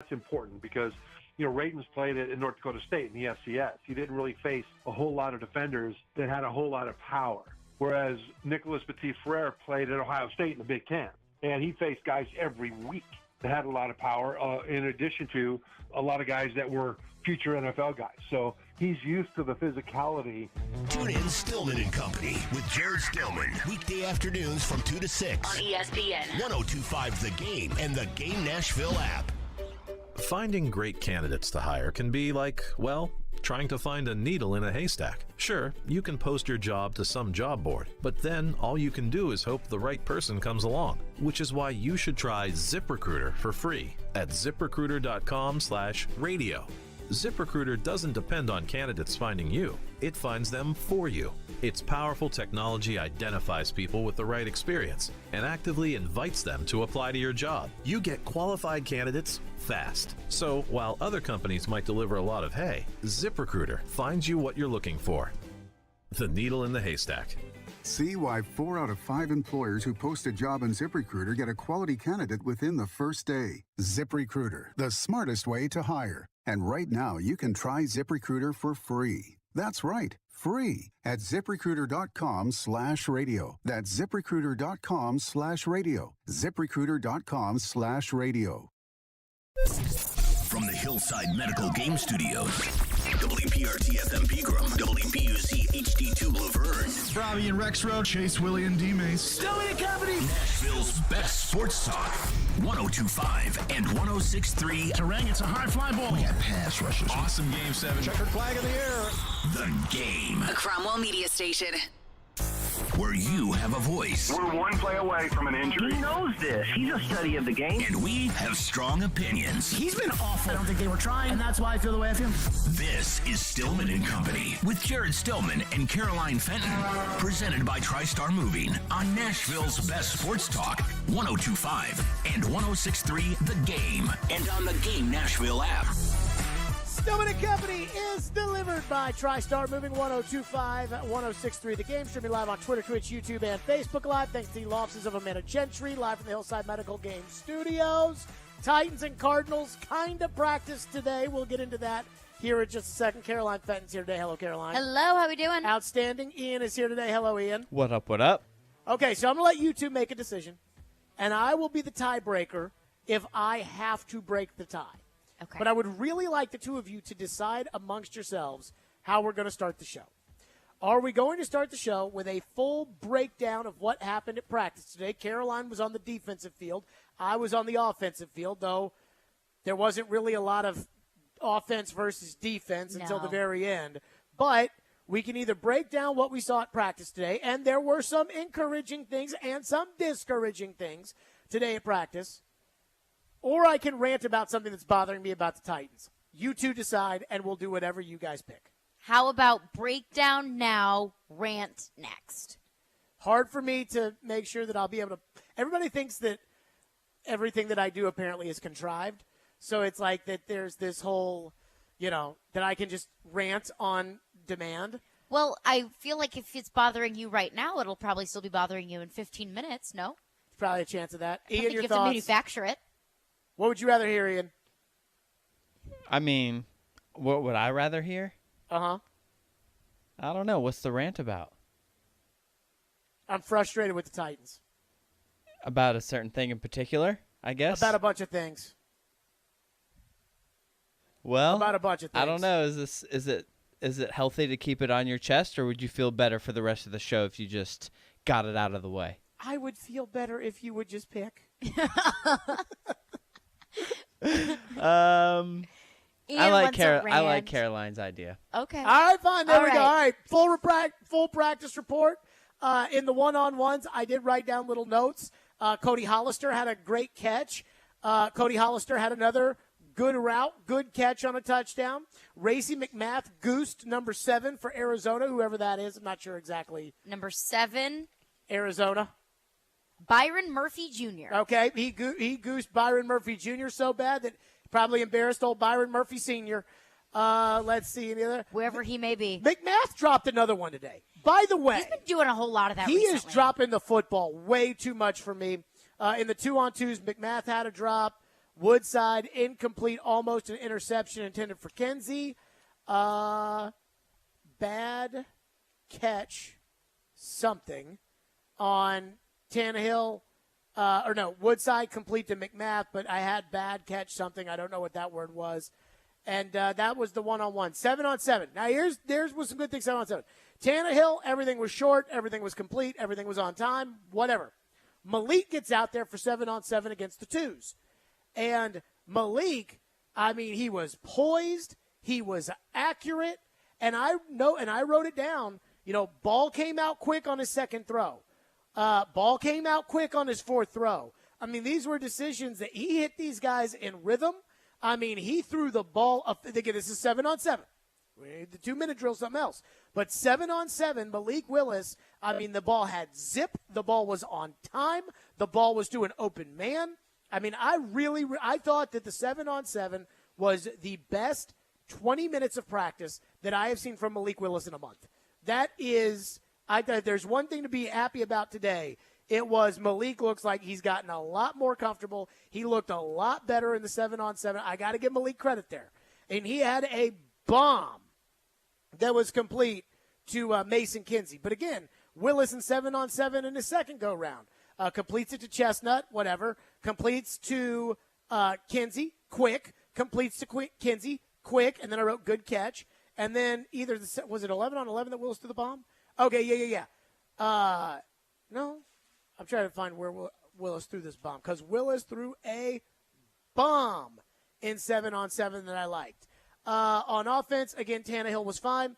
That's important because, Rayton's played it in North Dakota State in the FCS. He didn't really face a whole lot of defenders that had a whole lot of power, whereas Nicholas Petit-Frere played at Ohio State in the Big Ten, and he faced guys every week that had a lot of power, in addition to a lot of guys that were future NFL guys. So he's used to the physicality. Tune in Stillman and Company with Jared Stillman. Weekday afternoons from 2 to 6. On ESPN. 102.5 The Game and the Game Nashville app. Finding great candidates to hire can be like, well, trying to find a needle in a haystack. Sure, you can post your job to some job board, but then all you can do is hope the right person comes along, which is why you should try ZipRecruiter for free at ZipRecruiter.com/radio. ZipRecruiter doesn't depend on candidates finding you. It finds them for you. Its powerful technology identifies people with the right experience and actively invites them to apply to your job. You get qualified candidates fast. So while other companies might deliver a lot of hay, ZipRecruiter finds you what you're looking for. The needle in the haystack. See why 4 out of 5 employers who post a job on ZipRecruiter get a quality candidate within the first day. ZipRecruiter, the smartest way to hire. And right now, you can try ZipRecruiter for free. That's right, free at ZipRecruiter.com/radio. That's ZipRecruiter.com/radio. ZipRecruiter.com/radio. From the Hillside Medical Game Studios, WPRT-FM Pegram, WPUC HD2 Laverne, Robbie and Rex Road, Chase, Willie, and D-Mace. Stillman and Company, Nashville's best sports talk, 102.5 and 106.3. Terang, it's a high fly ball. We got pass rushes. Awesome Game 7. Checkered flag in the air. The Game. A Cromwell Media Station. Where you have a voice. We're one play away from an injury. He knows this. He's a study of the game. And we have strong opinions. He's been awful. I don't think they were trying, and that's why I feel the way I feel. This is Stillman and Company with Jared Stillman and Caroline Fenton. Presented by TriStar Moving on Nashville's best sports talk, 102.5 and 106.3 The Game. And on the Game Nashville app. Stillman and Company is delivered by TriStar Moving, 102.5, 106.3 The Game. Streaming live on Twitter, Twitch, YouTube, and Facebook Live. Thanks to the law offices of Amanda Gentry, live from the Hillside Medical Game Studios. Titans and Cardinals kind of practiced today. We'll get into that here in just a second. Caroline Fenton's here today. Hello, Caroline. Hello, how we doing? Outstanding. Ian is here today. Hello, Ian. What up, what up? Okay, so I'm going to let you two make a decision, and I will be the tiebreaker if I have to break the tie. Okay. But I would really like the two of you to decide amongst yourselves how we're going to start the show. Are we going to start the show with a full breakdown of what happened at practice today? Caroline was on the defensive field. I was on the offensive field, though there wasn't really a lot of offense versus defense until the very end. But we can either break down what we saw at practice today, and there were some encouraging things and some discouraging things today at practice, or I can rant about something that's bothering me about the Titans. You two decide, and we'll do whatever you guys pick. How about breakdown now, rant next? Hard for me to make sure that I'll be able to – everybody thinks that everything that I do apparently is contrived. So it's like that there's this whole, that I can just rant on demand. Well, I feel like if it's bothering you right now, it'll probably still be bothering you in 15 minutes, no? There's probably a chance of that. Ian, your you have thoughts? to manufacture it. What would you rather hear, Ian? I mean, what would I rather hear? Uh-huh. I don't know. What's the rant about? I'm frustrated with the Titans. About a certain thing in particular, I guess? About a bunch of things. Well, about a bunch of things. I don't know. Is it healthy to keep it on your chest, or would you feel better for the rest of the show if you just got it out of the way? I would feel better if you would just pick. I like Caroline's idea. Okay. All right, fine. There we go. All right, full practice report. In the one-on-ones, I did write down little notes. Cody Hollister had a great catch. Cody Hollister had another good route, good catch on a touchdown. Racey McMath goosed number 7 for Arizona, whoever that is. I'm not sure exactly. Number 7. Arizona. Byron Murphy Jr. Okay, he goosed Byron Murphy Jr. so bad that he probably embarrassed old Byron Murphy Sr. Let's see. Wherever he may be. McMath dropped another one today. By the way. He's been doing a whole lot of that recently. He is dropping the football way too much for me. In the 2-on-2s, McMath had a drop. Woodside, incomplete, almost an interception intended for Kenzie. Bad catch, something, on Tannehill. Woodside complete to McMath, but I had bad catch something. I don't know what that word was. And that was the one-on-one. 7-on-7. Now, there's was some good things 7-on-7. Tannehill, everything was short, everything was complete, everything was on time, whatever. Malik gets out there for 7-on-7 against the twos. And Malik, he was poised, he was accurate, and I wrote it down. Ball came out quick on his second throw. Ball came out quick on his fourth throw. These were decisions that he hit these guys in rhythm. He threw the ball up. Again, this is 7-on-7. The 2-minute drill, something else. But 7-on-7, Malik Willis, the ball had zip. The ball was on time. The ball was to an open man. I thought that the 7-on-7 was the best 20 minutes of practice that I have seen from Malik Willis in a month. That is, there's one thing to be happy about today. It was Malik looks like he's gotten a lot more comfortable. He looked a lot better in the 7-on-7. I got to give Malik credit there. And he had a bomb that was complete to Mason Kinsey. But again, Willis in 7-on-7 in his second go-round. Completes it to Chestnut, whatever. Completes to Kinsey, quick. Completes to Kinsey, quick. And then I wrote good catch. And then was it 11-on-11 that Willis threw the bomb? Okay, yeah. No. I'm trying to find where Willis threw this bomb. Because Willis threw a bomb in 7-on-7 that I liked. On offense, again, Tannehill was fine.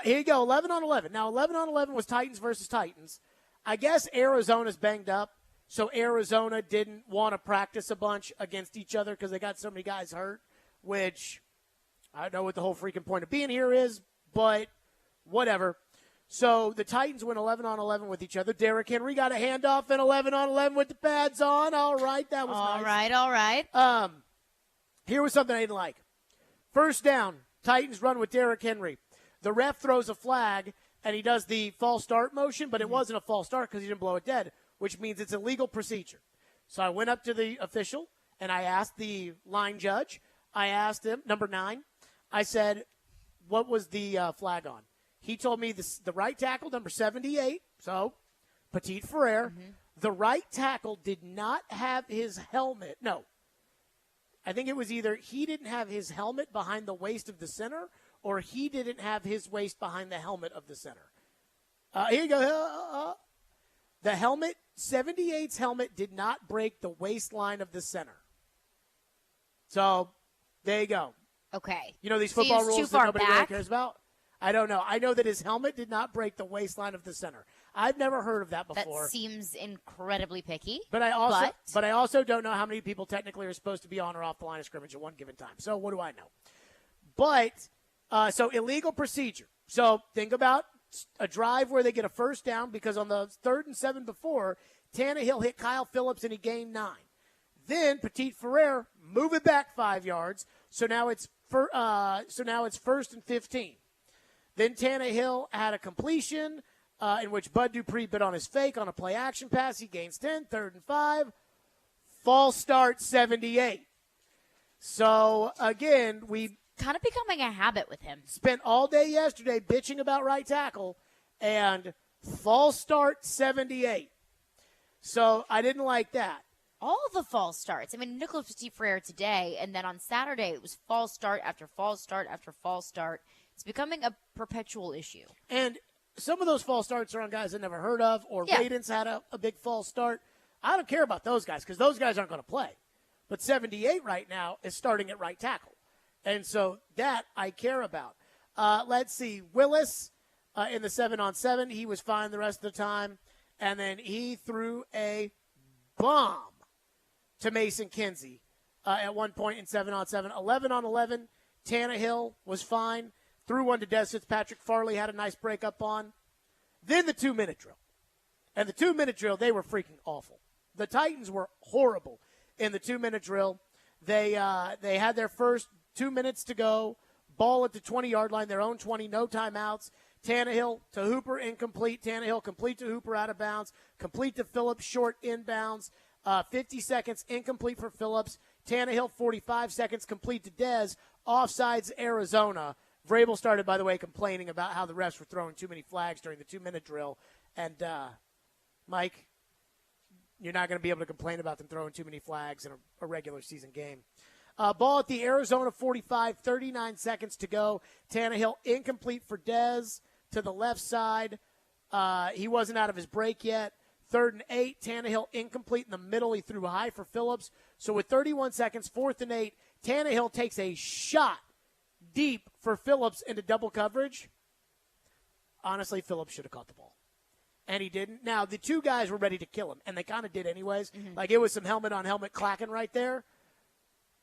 Here you go, 11-on-11. Now, 11-on-11 was Titans versus Titans. I guess Arizona's banged up, so Arizona didn't want to practice a bunch against each other because they got so many guys hurt, which I don't know what the whole freaking point of being here is, but whatever. So the Titans went 11-on-11 with each other. Derrick Henry got a handoff and 11-on-11 with the pads on. All right, that was nice. All right. Here was something I didn't like. First down, Titans run with Derrick Henry. The ref throws a flag, and he does the false start motion, but it wasn't a false start because he didn't blow it dead, which means it's a legal procedure. So I went up to the official, and I asked the line judge. I asked him, number 9. I said, what was the flag on? He told me the right tackle, number 78, so Petit Ferrer. The right tackle did not have his helmet. No. I think it was either he didn't have his helmet behind the waist of the center or he didn't have his waist behind the helmet of the center. Here you go. The helmet, 78's helmet did not break the waistline of the center. So there you go. Okay. You know these football rules that nobody really cares about? I don't know. I know that his helmet did not break the waistline of the center. I've never heard of that before. That seems incredibly picky. But I also don't know how many people technically are supposed to be on or off the line of scrimmage at one given time. So what do I know? But so illegal procedure. So think about a drive where they get a first down because on the 3rd and 7 before, Tannehill hit Kyle Phillips and he gained 9. Then Petit Ferrer move it back 5 yards. So now it's 1st and 15. Then Tannehill had a completion in which Bud Dupree bit on his fake on a play action pass. He gains 10, 3rd and 5. False start 78. So again, we kind of becoming a habit with him. Spent all day yesterday bitching about right tackle and false start 78. So I didn't like that. All the false starts. Nicholas Petit-Frere today, and then on Saturday it was false start after false start after false start. It's becoming a perpetual issue. And some of those false starts are on guys I never heard of, or Radens had a big false start. I don't care about those guys because those guys aren't going to play. But 78 right now is starting at right tackle. And so that I care about. Let's see. Willis in the 7-on-7, he was fine the rest of the time. And then he threw a bomb to Mason Kinsey at one point in 7-on-7. 11-on-11, Tannehill was fine. Threw one to Des Fitzpatrick. Farley had a nice break up on. Then the 2-minute drill. And the 2-minute drill, they were freaking awful. The Titans were horrible in the 2-minute drill. They had their first 2 minutes to go. Ball at the 20-yard line, their own 20, no timeouts. Tannehill to Hooper, incomplete. Tannehill complete to Hooper, out of bounds. Complete to Phillips, short inbounds. 50 seconds, incomplete for Phillips. Tannehill, 45 seconds, complete to Dez. Offsides, Arizona. Vrabel started, by the way, complaining about how the refs were throwing too many flags during the 2-minute drill. And, Mike, you're not going to be able to complain about them throwing too many flags in a regular season game. Ball at the Arizona 45, 39 seconds to go. Tannehill incomplete for Dez to the left side. He wasn't out of his break yet. 3rd and 8. Tannehill incomplete in the middle. He threw high for Phillips. So with 31 seconds, 4th and 8, Tannehill takes a shot deep for Phillips into double coverage. Honestly, Phillips should have caught the ball. And he didn't. Now, the two guys were ready to kill him, and they kind of did anyways. Like, it was some helmet-on-helmet clacking right there.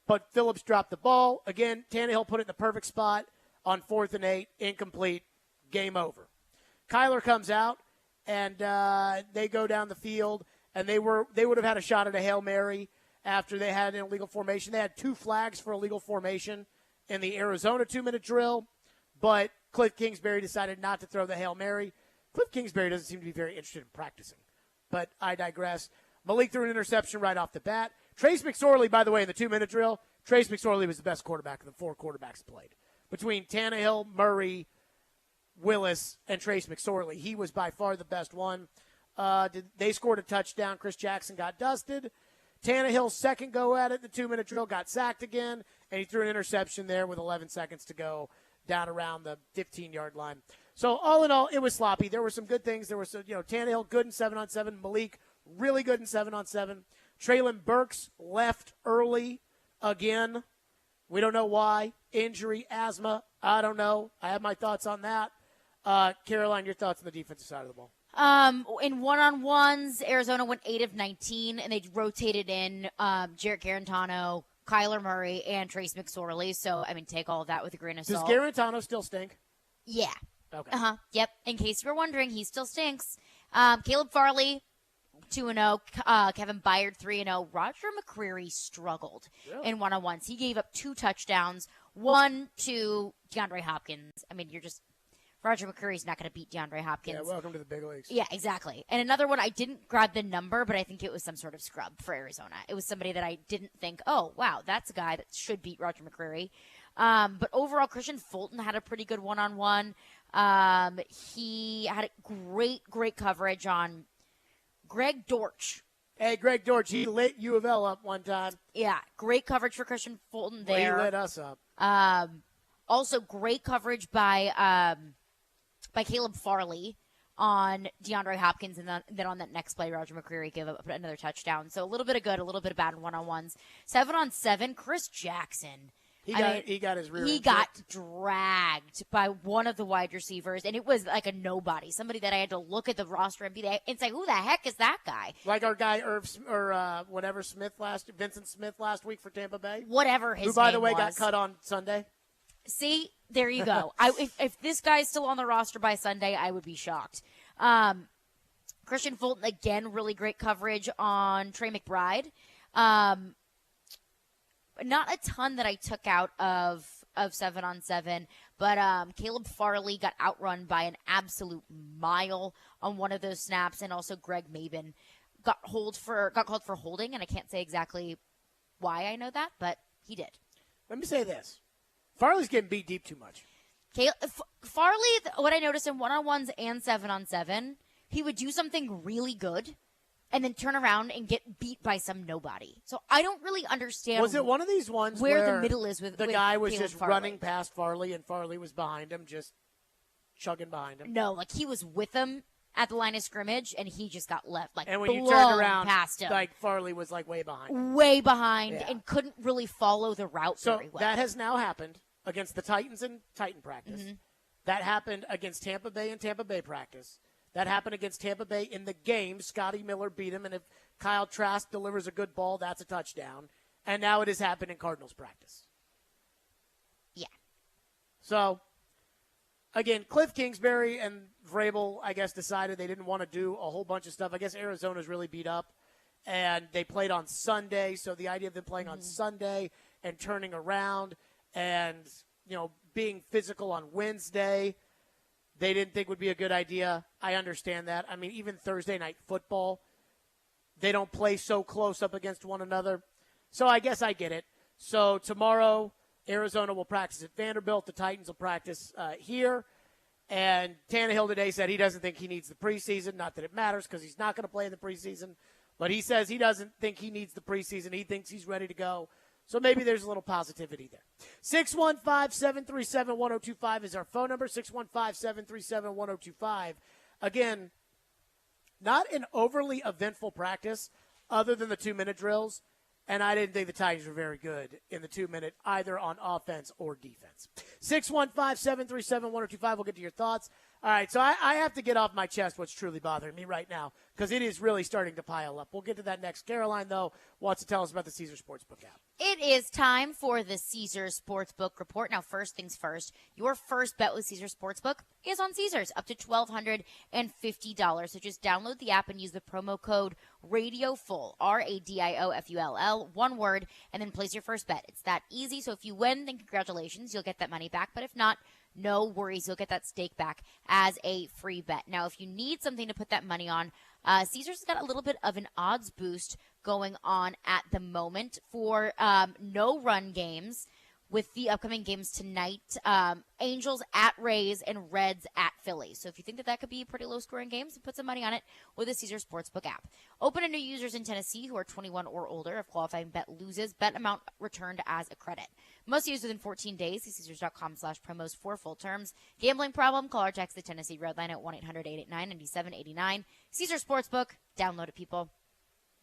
But Phillips dropped the ball. Again, Tannehill put it in the perfect spot on 4th and 8, incomplete, game over. Kyler comes out, and they go down the field, and they would have had a shot at a Hail Mary after they had an illegal formation. They had 2 flags for illegal formation in the Arizona 2-minute drill, but Cliff Kingsbury decided not to throw the Hail Mary. Cliff Kingsbury doesn't seem to be very interested in practicing, but I digress. Malik threw an interception right off the bat. Trace McSorley, by the way, in the 2-minute drill, Trace McSorley was the best quarterback of the 4 quarterbacks played. Between Tannehill, Murray, Willis, and Trace McSorley, he was by far the best one. They scored a touchdown. Chris Jackson got dusted. Tannehill's second go at it, the 2-minute drill, got sacked again, and he threw an interception there with 11 seconds to go down around the 15-yard line. So all in all, it was sloppy. There were some good things. There was some, Tannehill good in 7-on-7. Malik really good in 7-on-7. Treylon Burks left early again. We don't know why. Injury, asthma, I don't know. I have my thoughts on that. Caroline, your thoughts on the defensive side of the ball? In one-on-ones, Arizona went 8 of 19, and they rotated in Jarrett Garantano, Kyler Murray, and Trace McSorley. So, take all of that with a grain of salt. Does Garantano still stink? Yeah. Okay. Yep. In case you're wondering, he still stinks. Caleb Farley, 2-0. Kevin Byard, 3-0. Roger McCreary struggled in one-on-ones. He gave up 2 touchdowns, one to DeAndre Hopkins. Roger McCreary's not going to beat DeAndre Hopkins. Yeah, welcome to the big leagues. Yeah, exactly. And another one, I didn't grab the number, but I think it was some sort of scrub for Arizona. It was somebody that I didn't think, oh, wow, that's a guy that should beat Roger McCreary. But overall, Christian Fulton had a pretty good one-on-one. He had a great coverage on Greg Dortch. Hey, Greg Dortch, he lit U of L up one time. Yeah, great coverage for Christian Fulton there. Well, he lit us up. Also, great coverage by Caleb Farley on DeAndre Hopkins, and then on that next play, Roger McCreary gave up another touchdown. So a little bit of good, a little bit of bad in one-on-ones. 7-on-7, Chris Jackson. He got his rear. He got dragged by one of the wide receivers, and it was like a nobody, somebody that I had to look at the roster and say, who the heck is that guy? Like our guy Vincent Smith last week for Tampa Bay. Whatever his name was. Who, by the way, got cut on Sunday. See, there you go. If this guy's still on the roster by Sunday, I would be shocked. Christian Fulton, again, really great coverage on Trey McBride. Not a ton that I took out of 7-on-7, but Caleb Farley got outrun by an absolute mile on one of those snaps, and also Greg Maben got called for holding, and I can't say exactly why I know that, but he did. Let me say this. Farley's getting beat deep too much. Farley, what I noticed in one-on-ones and 7-on-7, he would do something really good and then turn around and get beat by some nobody. So I don't really understand. Was it one of these ones where the middle is with the guy was Caleb just Farley running past Farley and Farley was behind him, just chugging behind him? No, like he was with him at the line of scrimmage and he just got left and when you turned around past him, like Farley was like way behind. Way behind and couldn't really follow the route very well. So that has now happened against the Titans in Titan practice. Mm-hmm. That happened against Tampa Bay in Tampa Bay practice. That happened against Tampa Bay in the game. Scotty Miller beat him, and if Kyle Trask delivers a good ball, that's a touchdown. And now it has happened in Cardinals practice. Yeah. So, again, Cliff Kingsbury and Vrabel, I guess, decided they didn't want to do a whole bunch of stuff. I guess Arizona's really beat up, and they played on Sunday. So the idea of them playing on Sunday and turning around and, being physical on Wednesday, they didn't think would be a good idea. I understand that. I mean, even Thursday night football, they don't play so close up against one another. So I guess I get it. So tomorrow, Arizona will practice at Vanderbilt. The Titans will practice here. And Tannehill today said he doesn't think he needs the preseason. Not that it matters because he's not going to play in the preseason. But he says he doesn't think he needs the preseason. He thinks he's ready to go. So maybe there's a little positivity there. 615-737-1025 is our phone number, 615-737-1025. Again, not an overly eventful practice other than the 2-minute drills. And I didn't think the Titans were very good in the 2-minute, either on offense or defense. 615-737-1025. We'll get to your thoughts. All right, so I have to get off my chest what's truly bothering me right now because it is really starting to pile up. We'll get to that next. Caroline, though, wants to tell us about the Caesar Sportsbook app. It is time for the Caesar Sportsbook Report. Now, first things first, your first bet with Caesar Sportsbook is on Caesars, up to $1,250. So just download the app and use the promo code RADIOFULL, RADIOFULL, one word, and then place your first bet. It's that easy. So if you win, then congratulations, you'll get that money back. But if not, no worries. You'll get that stake back as a free bet. Now, if you need something to put that money on, Caesars has got a little bit of an odds boost going on at the moment for no-run games with the upcoming games tonight. Angels at Rays and Reds at Phillies. So if you think that could be pretty low-scoring games, put some money on it with the Caesar Sportsbook app. Open to new users in Tennessee who are 21 or older. If qualifying bet loses, bet amount returned as a credit. Must use within 14 days. See Caesars.com/promos for full terms. Gambling problem? Call or text the Tennessee Red Line at 1-800-889-9789. Caesar Sportsbook. Download it, people.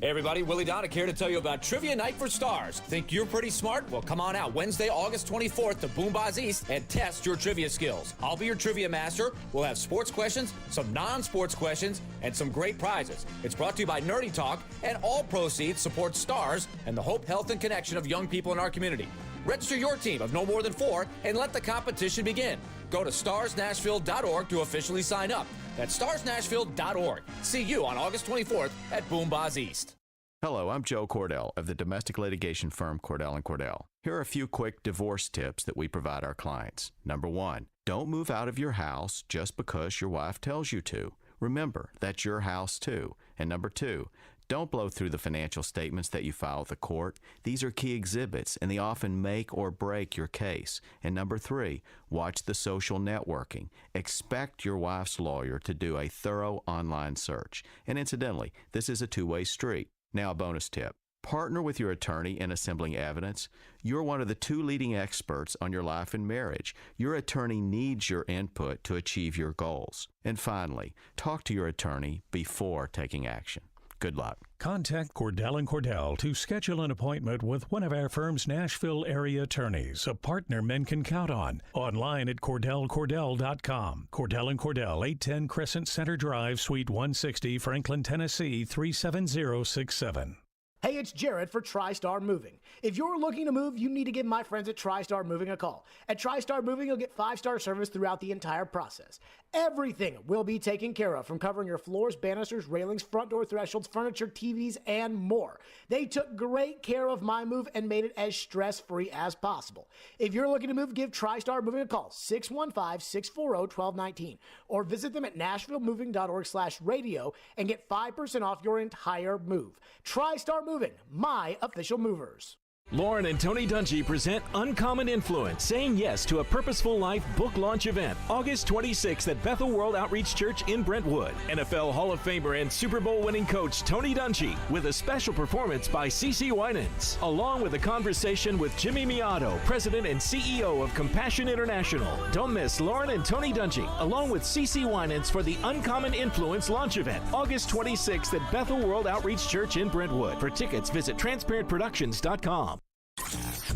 Hey everybody, Willie Donick here to tell you about Trivia Night for Stars. Think you're pretty smart? Well, come on out Wednesday, August 24th to Boom Bars East and test your trivia skills. I'll be your trivia master. We'll have sports questions, some non-sports questions, and some great prizes. It's brought to you by Nerdy Talk, and all proceeds support Stars and the hope, health, and connection of young people in our community. Register your team of no more than 4 and let the competition begin. Go to starsnashville.org to officially sign up. That's starsnashville.org. See you on August 24th at Boom Bars East. Hello, I'm Joe Cordell of the domestic litigation firm Cordell & Cordell. Here are a few quick divorce tips that we provide our clients. Number 1, don't move out of your house just because your wife tells you to. Remember, that's your house too. And number 2, don't blow through the financial statements that you file with the court. These are key exhibits, and they often make or break your case. And number 3, watch the social networking. Expect your wife's lawyer to do a thorough online search. And incidentally, this is a two-way street. Now, a bonus tip. Partner with your attorney in assembling evidence. You're one of the 2 leading experts on your life and marriage. Your attorney needs your input to achieve your goals. And finally, talk to your attorney before taking action. Good luck. Contact Cordell & Cordell to schedule an appointment with one of our firm's Nashville area attorneys, a partner men can count on. Online at CordellCordell.com. Cordell & Cordell, 810 Crescent Center Drive, Suite 160, Franklin, Tennessee, 37067. Hey, it's Jared for TriStar Moving. If you're looking to move, you need to give my friends at TriStar Moving a call. At TriStar Moving, you'll get 5-star service throughout the entire process. Everything will be taken care of, from covering your floors, banisters, railings, front door thresholds, furniture, TVs, and more. They took great care of my move and made it as stress-free as possible. If you're looking to move, give TriStar Moving a call, 615-640-1219, or visit them at nashvillemoving.org/radio and get 5% off your entire move. TriStar Moving, my official movers. Lauren and Tony Dungy present Uncommon Influence, Saying Yes to a Purposeful Life book launch event, August 26th at Bethel World Outreach Church in Brentwood. NFL Hall of Famer and Super Bowl winning coach Tony Dungy with a special performance by CeCe Winans, along with a conversation with Jimmy Miato, President and CEO of Compassion International. Don't miss Lauren and Tony Dungy, along with CeCe Winans, for the Uncommon Influence launch event, August 26th at Bethel World Outreach Church in Brentwood. For tickets, visit transparentproductions.com.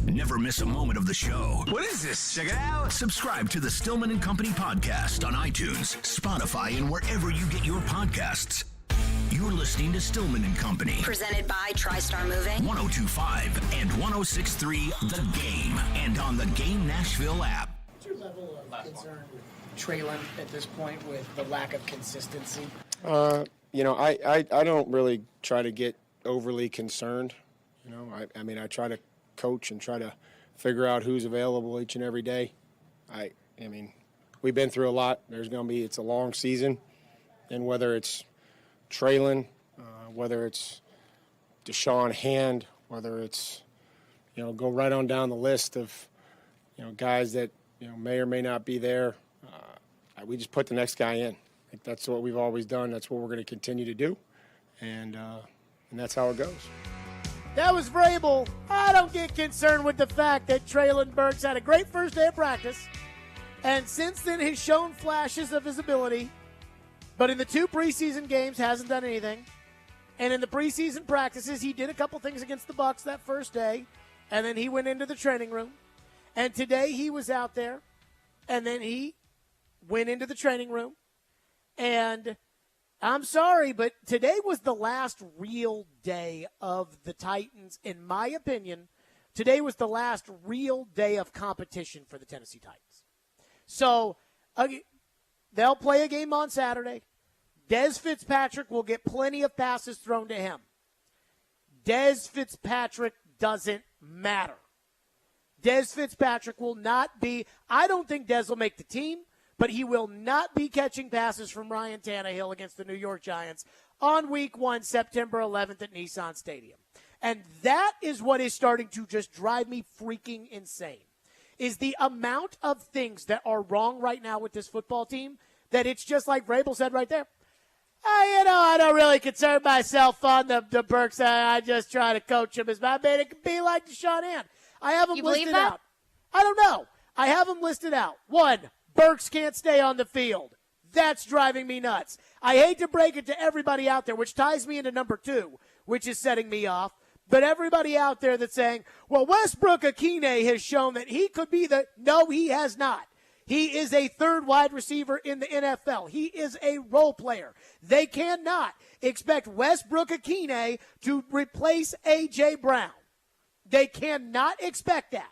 Never miss a moment of the show. What is this? Check it out. Subscribe to the Stillman and Company podcast on iTunes, Spotify, and wherever you get your podcasts. You're listening to Stillman and Company. Presented by TriStar Moving. 102.5 and 106.3 The Game, and on the Game Nashville app. What's your level of concern with Traylon at this point with the lack of consistency? I don't really try to get overly concerned. I mean, I try to coach and try to figure out who's available each and every day. I mean, we've been through a lot. It's a long season. And whether it's Traylon, whether it's Deshaun Hand, whether it's, go right on down the list of, guys that, may or may not be there. We just put the next guy in. I think that's what we've always done. That's what we're going to continue to do. And that's how it goes. That was Vrabel. I don't get concerned with the fact that Treylon Burks had a great first day of practice. And since then, he's shown flashes of his ability. But in the 2 preseason games, hasn't done anything. And in the preseason practices, he did a couple things against the Bucs that first day. And then he went into the training room. And today he was out there. And then he went into the training room. And I'm sorry, but today was the last real day of the Titans. In my opinion, today was the last real day of competition for the Tennessee Titans. So they'll play a game on Saturday. Dez Fitzpatrick will get plenty of passes thrown to him. Dez Fitzpatrick doesn't matter. Dez Fitzpatrick will not be – I don't think Dez will make the team, but he will not be catching passes from Ryan Tannehill against the New York Giants on Week 1, September 11th at Nissan Stadium. And that is what is starting to just drive me freaking insane, is the amount of things that are wrong right now with this football team that it's just like Vrabel said right there. I don't really concern myself on the Burks. I just try to coach him as I made it be like Deshaun Ant. I have them listed out. I don't know. I have them listed out. 1, Burks can't stay on the field. That's driving me nuts. I hate to break it to everybody out there, which ties me into number 2, which is setting me off. But everybody out there that's saying, well, Westbrook-Akine has shown that he could be no, he has not. He is a 3rd wide receiver in the NFL. He is a role player. They cannot expect Westbrook-Akine to replace A.J. Brown. They cannot expect that.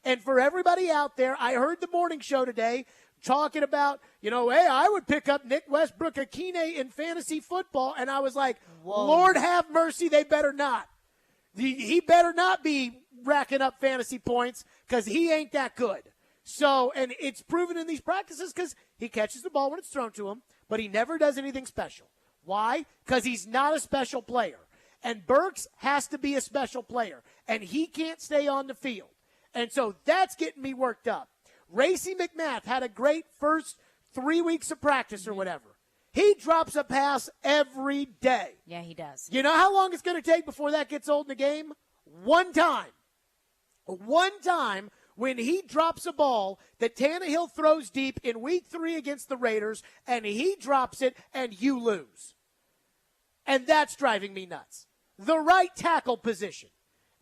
And for everybody out there, I heard the morning show today talking about, hey, I would pick up Nick Westbrook-Akine in fantasy football. And I was like, whoa. Lord have mercy, they better not. He better not be racking up fantasy points because he ain't that good. So, and it's proven in these practices because he catches the ball when it's thrown to him, but he never does anything special. Why? Because he's not a special player. And Burks has to be a special player, and he can't stay on the field. And so that's getting me worked up. Racey McMath had a great first 3 weeks of practice or whatever. He drops a pass every day. Yeah, he does. You know how long it's going to take before that gets old in the game? One time. One time when he drops a ball that Tannehill throws deep in Week 3 against the Raiders, and he drops it, and you lose. And that's driving me nuts. The right tackle position.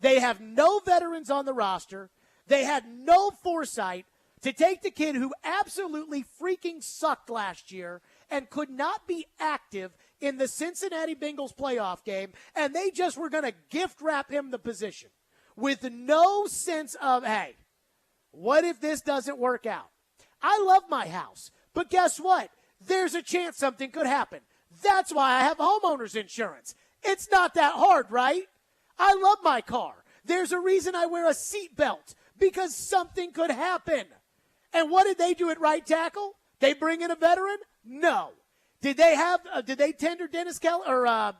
They have no veterans on the roster. They had no foresight to take the kid who absolutely freaking sucked last year and could not be active in the Cincinnati Bengals playoff game, and they just were going to gift wrap him the position with no sense of, hey, what if this doesn't work out? I love my house, but guess what? There's a chance something could happen. That's why I have homeowners insurance. It's not that hard, right? I love my car. There's a reason I wear a seatbelt, because something could happen. And what did they do at right tackle? They bring in a veteran? No. Did they tender Dennis Kelly or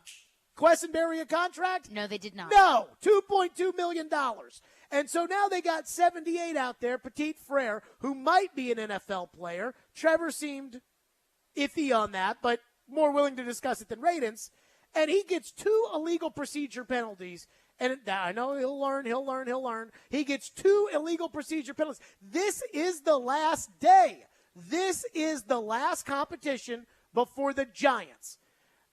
Quessenberry a contract? No, they did not. No, $2.2 million. And so now they got 78 out there, Petit Frere, who might be an NFL player. Trevor seemed iffy on that, but more willing to discuss it than Radens. And he gets 2 illegal procedure penalties. And I know he'll learn. He gets 2 illegal procedure penalties. This is the last day. This is the last competition before the Giants.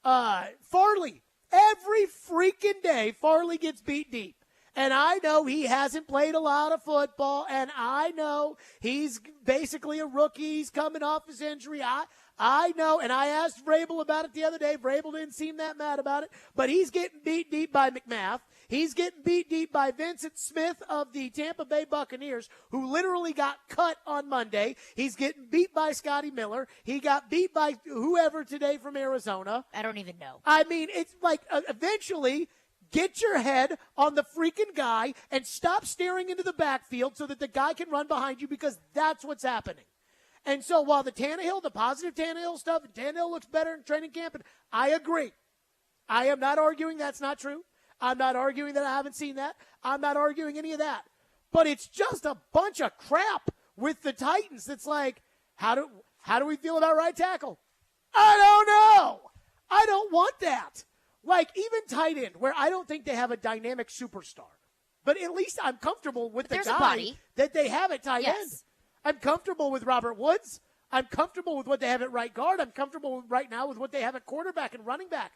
Farley, every freaking day, Farley gets beat deep. And I know he hasn't played a lot of football, and I know he's basically a rookie. He's coming off his injury. I know, and I asked Vrabel about it the other day. Vrabel didn't seem that mad about it, but he's getting beat deep by McMath. He's getting beat deep by Vincent Smith of the Tampa Bay Buccaneers, who literally got cut on Monday. He's getting beat by Scotty Miller. He got beat by whoever today from Arizona. I don't even know. I mean, it's like eventually get your head on the freaking guy and stop staring into the backfield so that the guy can run behind you, because that's what's happening. And so while the positive Tannehill stuff, and Tannehill looks better in training camp, and I agree. I am not arguing that's not true. I'm not arguing that I haven't seen that. I'm not arguing any of that. But it's just a bunch of crap with the Titans. That's like, how do we feel about right tackle? I don't know. I don't want that. Like, even tight end, where I don't think they have a dynamic superstar. But at least I'm comfortable with the guy that they have at tight end. I'm comfortable with Robert Woods. I'm comfortable with what they have at right guard. I'm comfortable right now with what they have at quarterback and running back.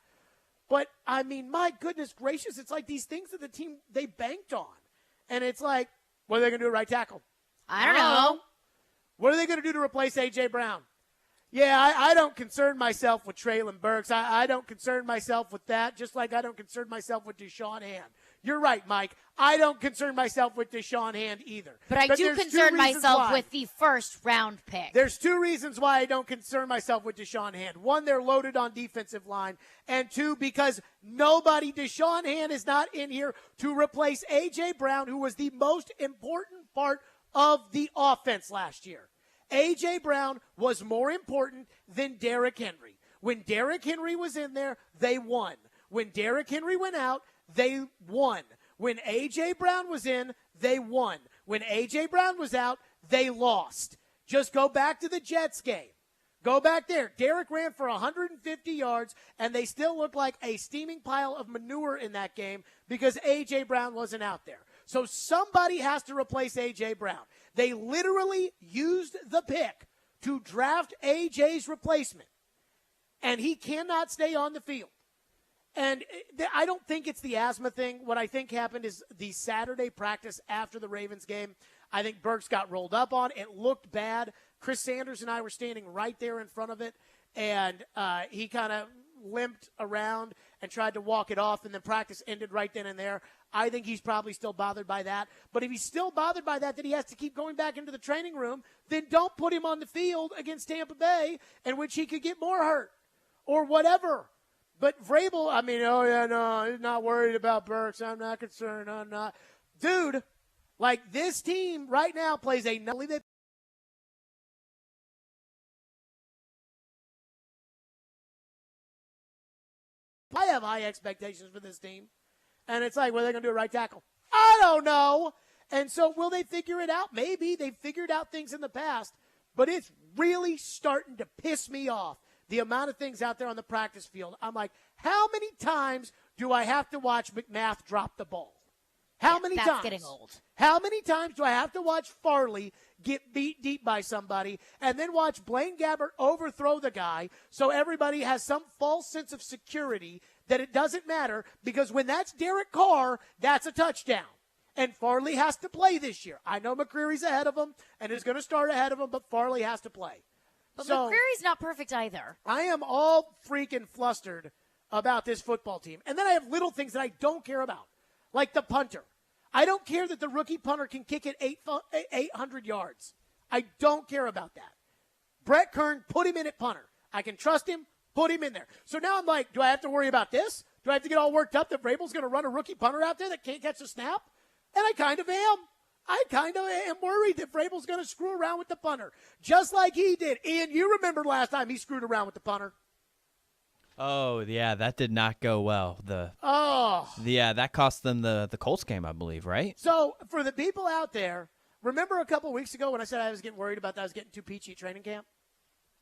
But, I mean, my goodness gracious, it's like these things that the team, they banked on. And it's like, what are they going to do at right tackle? I don't know. What are they going to do to replace A.J. Brown? Yeah, I don't concern myself with Treylon Burks. I don't concern myself with that, just like I don't concern myself with Deshaun Hand. You're right, Mike. I don't concern myself with Deshaun Hand either. But I do concern myself with the first-round pick. There's two reasons why I don't concern myself with Deshaun Hand. One, they're loaded on defensive line. And two, because Deshaun Hand is not in here to replace A.J. Brown, who was the most important part of the offense last year. A.J. Brown was more important than Derrick Henry. When Derrick Henry was in there, they won. When Derrick Henry went out, they won. When A.J. Brown was in, they won. When A.J. Brown was out, they lost. Just go back to the Jets game. Go back there. Derrick ran for 150 yards, and they still looked like a steaming pile of manure in that game because A.J. Brown wasn't out there. So somebody has to replace A.J. Brown. They literally used the pick to draft A.J.'s replacement, and he cannot stay on the field. And I don't think it's the asthma thing. What I think happened is the Saturday practice after the Ravens game, I think Burks got rolled up on. It looked bad. Chris Sanders and I were standing right there in front of it, and he kind of limped around and tried to walk it off, and then practice ended right then and there. I think he's probably still bothered by that. But if he's still bothered by that he has to keep going back into the training room, then don't put him on the field against Tampa Bay, in which he could get more hurt or whatever. But Vrabel, I mean, he's not worried about Burks. I'm not concerned. I'm not. Dude, like this team right now plays a I have high expectations for this team. And it's like, what are they going to do at right tackle? I don't know. And so will they figure it out? Maybe. They've figured out things in the past. But it's really starting to piss me off, the amount of things out there on the practice field. I'm like, how many times do I have to watch McMath drop the ball? How many times? That's getting old. How many times do I have to watch Farley get beat deep by somebody and then watch Blaine Gabbert overthrow the guy so everybody has some false sense of security that it doesn't matter, because when that's Derek Carr, that's a touchdown. And Farley has to play this year. I know McCreary's ahead of him and is going to start ahead of him, but Farley has to play. But so, McCreary's not perfect either. I am all freaking flustered about this football team. And then I have little things that I don't care about, like the punter. I don't care that the rookie punter can kick it 800 yards. I don't care about that. Brett Kern, put him in at punter. I can trust him, put him in there. So now I'm like, do I have to worry about this? Do I have to get all worked up that Vrabel's going to run a rookie punter out there that can't catch a snap? And I kind of am. I kind of am worried that Vrabel's going to screw around with the punter, just like he did. Ian, you remember last time he screwed around with the punter. Oh, yeah, that did not go well. That cost them the Colts game, I believe, right? So for the people out there, remember a couple weeks ago when I said I was getting worried about that I was getting too peachy at training camp?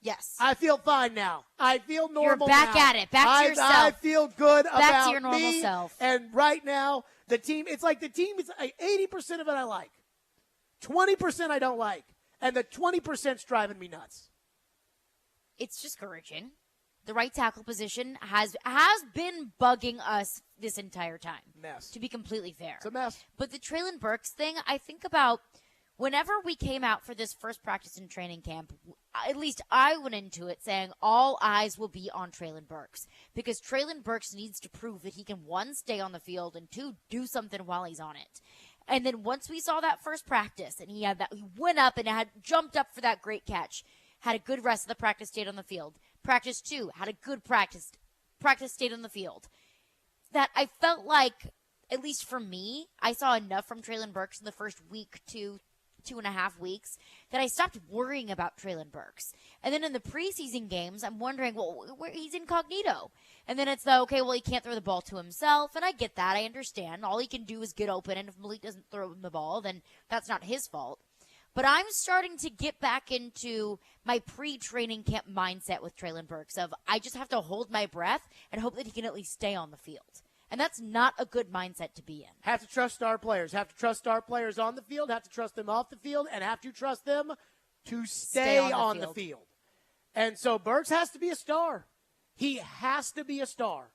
Yes. I feel fine now. I feel normal. You're back now. at it. Back to yourself. I feel good back about to your normal me. self. And right now, the team, it's like the team is 80% of it I like. 20% I don't like. And the 20%'s driving me nuts. It's discouraging. The right tackle position has been bugging us this entire time. Mess. To be completely fair. It's a mess. But the Treylon Burks thing, I think about whenever we came out for this first practice in training camp, at least I went into it saying all eyes will be on Treylon Burks, because Treylon Burks needs to prove that he can, one, stay on the field, and two, do something while he's on it. And then once we saw that first practice and he went up and had jumped up for that great catch, had a good rest of the practice, stayed on the field. Practice 2, had a good practice, stayed on the field. That I felt like, at least for me, I saw enough from Treylon Burks in the first week to 2.5 weeks that I stopped worrying about Treylon Burks. And then in the preseason games, I'm wondering, well, he's incognito. And then it's okay, well, he can't throw the ball to himself. And I get that. I understand. All he can do is get open. And if Malik doesn't throw him the ball, then that's not his fault. But I'm starting to get back into my pre-training camp mindset with Treylon Burks of I just have to hold my breath and hope that he can at least stay on the field. And that's not a good mindset to be in. Have to trust star players. Have to trust star players on the field. Have to trust them off the field. And have to trust them to stay on the field. And so Burks has to be a star. He has to be a star.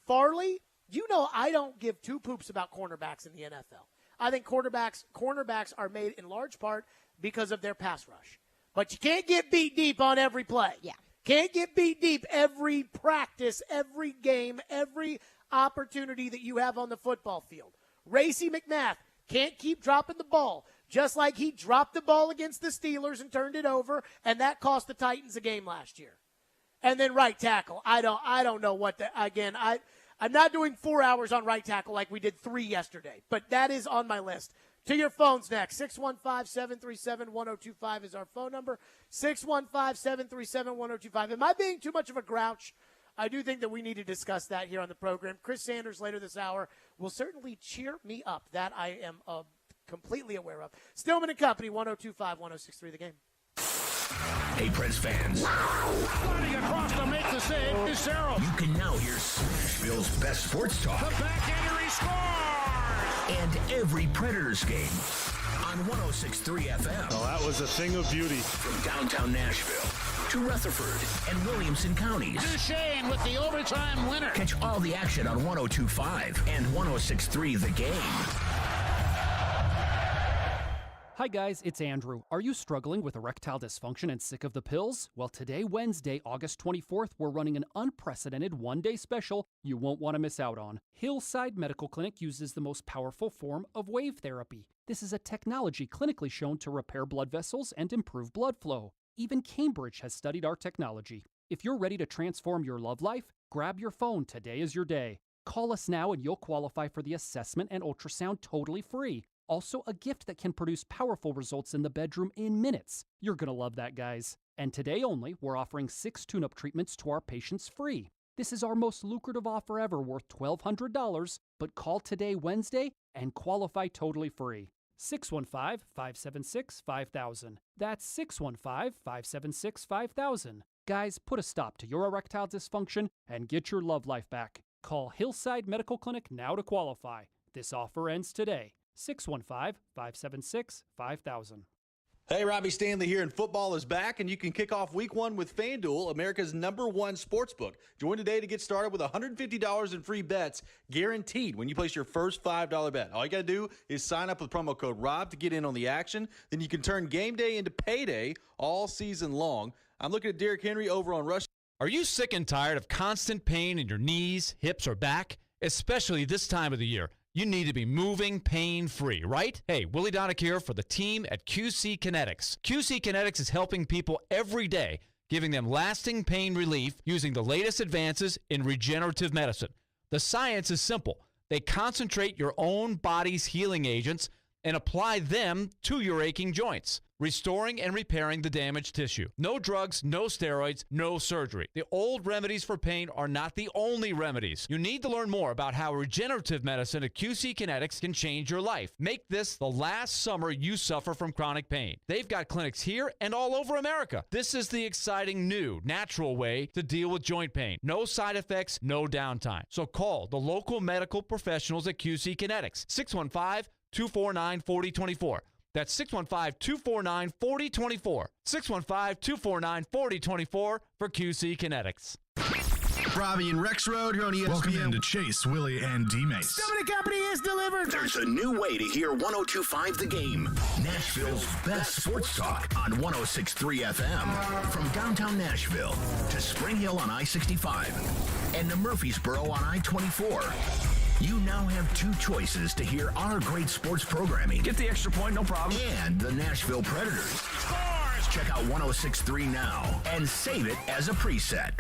Farley, you know I don't give two poops about cornerbacks in the NFL. I think cornerbacks are made in large part because of their pass rush. But you can't get beat deep on every play. Yeah. Can't get beat deep every practice, every game, every opportunity that you have on the football field. Racey McMath can't keep dropping the ball, just like he dropped the ball against the Steelers and turned it over, and that cost the Titans a game last year. And then right tackle. I don't know what I'm not doing 4 hours on right tackle like we did 3 yesterday, but that is on my list. To your phones next. 615-737-1025 is our phone number. 615-737-1025. Am I being too much of a grouch? I do think that we need to discuss that here on the program. Chris Sanders later this hour will certainly cheer me up. That I am completely aware of. Stillman and Company, 102.5-106.3 The Game. Hey, Preds fans. Sliding across to make the save is Sarah. You can now hear Nashville's best sports talk. The backhander, he scores! And every Predators game on 106.3 FM. Oh, that was a thing of beauty. From downtown Nashville to Rutherford and Williamson counties. Duchesne with the overtime winner. Catch all the action on 102.5 and 106.3 The Game. Hi guys, it's Andrew. Are you struggling with erectile dysfunction and sick of the pills? Well, today, Wednesday, August 24th, we're running an unprecedented one-day special you won't want to miss out on. Hillside Medical Clinic uses the most powerful form of wave therapy. This is a technology clinically shown to repair blood vessels and improve blood flow. Even Cambridge has studied our technology. If you're ready to transform your love life, grab your phone. Today is your day. Call us now and you'll qualify for the assessment and ultrasound totally free. Also, a gift that can produce powerful results in the bedroom in minutes. You're going to love that, guys. And today only, we're offering 6 tune-up treatments to our patients free. This is our most lucrative offer ever, worth $1,200, but call today, Wednesday, and qualify totally free. 615-576-5000. That's 615-576-5000. Guys, put a stop to your erectile dysfunction and get your love life back. Call Hillside Medical Clinic now to qualify. This offer ends today. 615-576-5000. Hey, Robbie Stanley here, and football is back, and you can kick off week 1 with Fanduel, America's #1 sportsbook. Join today to get started with $150 in free bets guaranteed when you place your first $5 bet. All you got to do is sign up with promo code ROB to get in on the action. Then you can turn game day into payday all season long. I'm looking at Derrick Henry over on Rush. Are you sick and tired of constant pain in your knees, hips, or back? Especially this time of the year. You need to be moving pain-free, right? Hey, Willie Donick here for the team at QC Kinetics. QC Kinetics is helping people every day, giving them lasting pain relief using the latest advances in regenerative medicine. The science is simple. They concentrate your own body's healing agents and apply them to your aching joints, restoring and repairing the damaged tissue. No drugs, no steroids, no surgery. The old remedies for pain are not the only remedies. You need to learn more about how regenerative medicine at QC Kinetics can change your life. Make this the last summer you suffer from chronic pain. They've got clinics here and all over America. This is the exciting new, natural way to deal with joint pain. No side effects, no downtime. So call the local medical professionals at QC Kinetics. 615-249-4024. That's 615-249-4024. 615-249-4024 for QC Kinetics. Robbie and Rex Road here on ESPN. Welcome into Chase, Willie, and D-Mates. Stillman Company is delivered. There's a new way to hear 102.5 The Game. Nashville's best sports talk on 106.3 FM. From downtown Nashville to Spring Hill on I-65 and to Murfreesboro on I-24. You now have 2 choices to hear our great sports programming. Get the extra point, no problem. And the Nashville Predators. Scores! Check out 106.3 now and save it as a preset.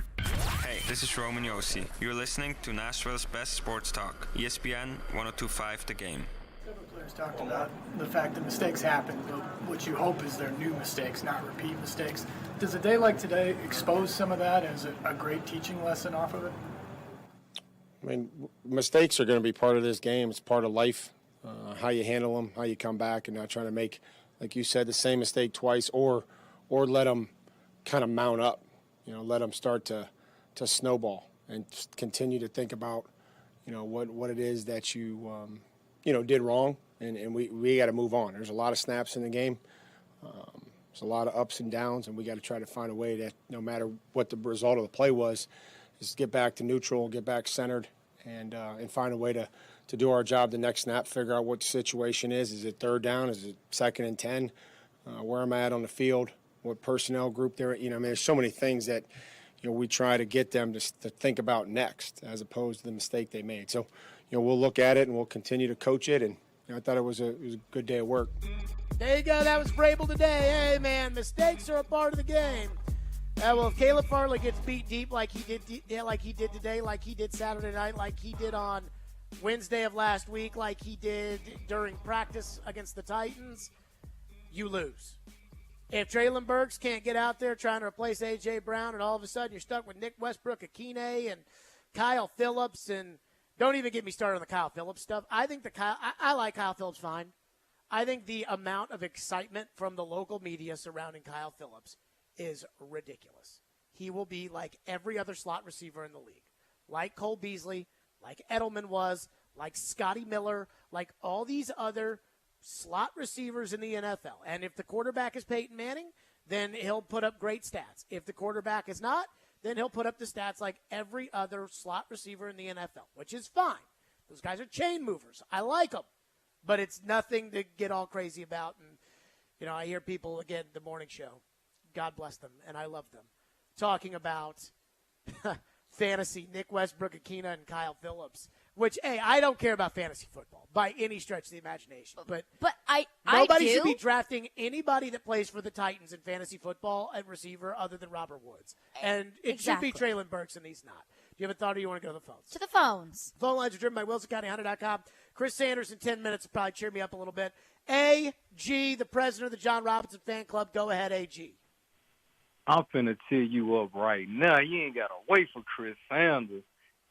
Hey, this is Roman Yossi. You're listening to Nashville's best sports talk, ESPN 102.5 The Game. Several players talked about the fact that mistakes happen, but what you hope is their new mistakes, not repeat mistakes. Does a day like today expose some of that as a great teaching lesson off of it? I mean, mistakes are going to be part of this game. It's part of life, how you handle them, how you come back, and not trying to make, like you said, the same mistake twice or let them kind of mount up, let them start to snowball and just continue to think about, what it is that you, did wrong, and we got to move on. There's a lot of snaps in the game. There's a lot of ups and downs, and we got to try to find a way that no matter what the result of the play was, is get back to neutral, get back centered, and find a way to do our job the next snap, figure out what the situation is. Is it third down? Is it 2nd and 10? Where am I at on the field? What personnel group they're in? There's so many things that, we try to get them to think about next as opposed to the mistake they made. So, we'll look at it and we'll continue to coach it. And I thought it was a good day of work. There you go. That was Vrabel today. Hey, man, mistakes are a part of the game. Well, if Caleb Farley gets beat deep like he did today, like he did Saturday night, like he did on Wednesday of last week, like he did during practice against the Titans, you lose. If Treylon Burks can't get out there trying to replace A.J. Brown and all of a sudden you're stuck with Nick Westbrook-Akine and Kyle Phillips, and don't even get me started on the Kyle Phillips stuff. I think I like Kyle Phillips fine. I think the amount of excitement from the local media surrounding Kyle Phillips is ridiculous. He will be like every other slot receiver in the league, like Cole Beasley, like Edelman was, like Scotty Miller, like all these other slot receivers in the NFL. And if the quarterback is Peyton Manning, then he'll put up great stats. If the quarterback is not, then he'll put up the stats like every other slot receiver in the NFL, which is fine. Those guys are chain movers. I like them. But it's nothing to get all crazy about. And, I hear people, again, the morning show, God bless them, and I love them, talking about fantasy, Nick Westbrook-Akine and Kyle Phillips, which, hey, I don't care about fantasy football by any stretch of the imagination. But nobody should be drafting anybody that plays for the Titans in fantasy football at receiver other than Robert Woods. And it should be Treylon Burks, and he's not. Do you have a thought, or you want to go to the phones? To the phones. Phone lines are driven by WilsonCountyHunter.com. Chris Sanders in 10 minutes will probably cheer me up a little bit. AG, the president of the John Robinson Fan Club. Go ahead, AG. I'm finna tear you up right now. You ain't got to wait for Chris Sanders.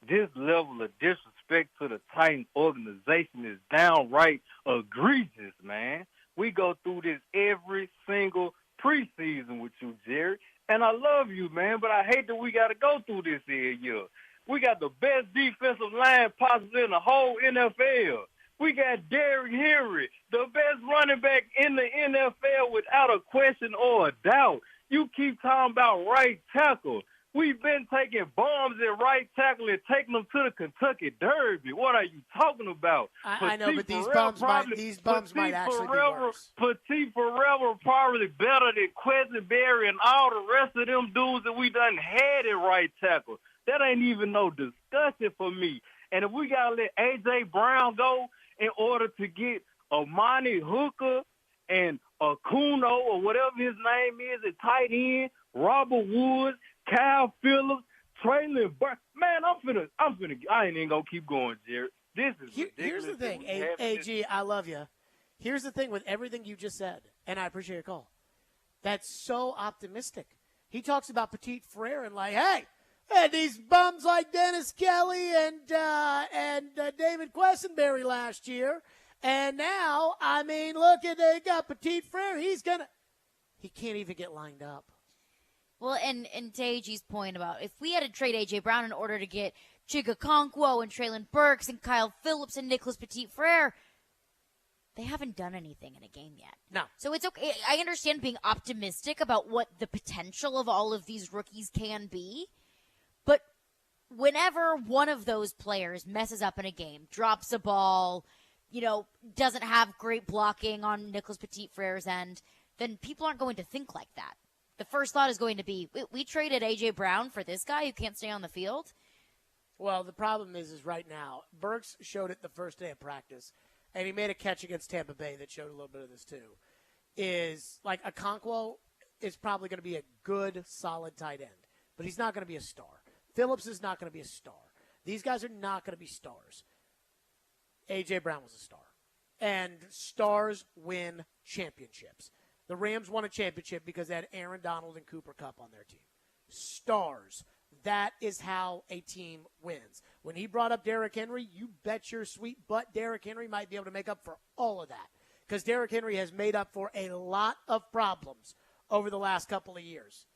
This level of disrespect to the Titans organization is downright egregious, man. We go through this every single preseason with you, Jerry. And I love you, man, but I hate that we got to go through this here year. We got the best defensive line possible in the whole NFL. We got Derrick Henry, the best running back in the NFL without a question or a doubt. You keep talking about right tackle. We've been taking bombs at right tackle and taking them to the Kentucky Derby. What are you talking about? I know, but these bums might actually be worse. Petit Forever probably better than Quesenberry and all the rest of them dudes that we done had at right tackle. That ain't even no discussion for me. And if we got to let A.J. Brown go in order to get Amani Hooker and Kuno or whatever his name is at tight end, Robert Woods, Kyle Phillips, Treylon Burks. Man, I ain't even going to keep going, Jared. This is ridiculous. Here's the thing, AG, I love you. Here's the thing with everything you just said, and I appreciate your call. That's so optimistic. He talks about Petit Frere and like, hey, these bums like Dennis Kelly and David Quesenberry last year. And now, look at they got Petit Frere. He can't even get lined up. Well, and to AG's point about if we had to trade A.J. Brown in order to get Chigakonkwo and Treylon Burks and Kyle Phillips and Nicholas Petit Frere, they haven't done anything in a game yet. No. So it's okay. I understand being optimistic about what the potential of all of these rookies can be. But whenever one of those players messes up in a game, drops a ball, doesn't have great blocking on Nicholas Petit Frere's end, then people aren't going to think like that. The first thought is going to be, we traded A.J. Brown for this guy who can't stay on the field? Well, the problem is right now, Burks showed it the first day of practice, and he made a catch against Tampa Bay that showed a little bit of this too, is like Okonkwo is probably going to be a good, solid tight end, but he's not going to be a star. Phillips is not going to be a star. These guys are not going to be stars. A.J. Brown was a star. And stars win championships. The Rams won a championship because they had Aaron Donald and Cooper Kupp on their team. Stars. That is how a team wins. When he brought up Derrick Henry, you bet your sweet butt Derrick Henry might be able to make up for all of that, because Derrick Henry has made up for a lot of problems over the last couple of years.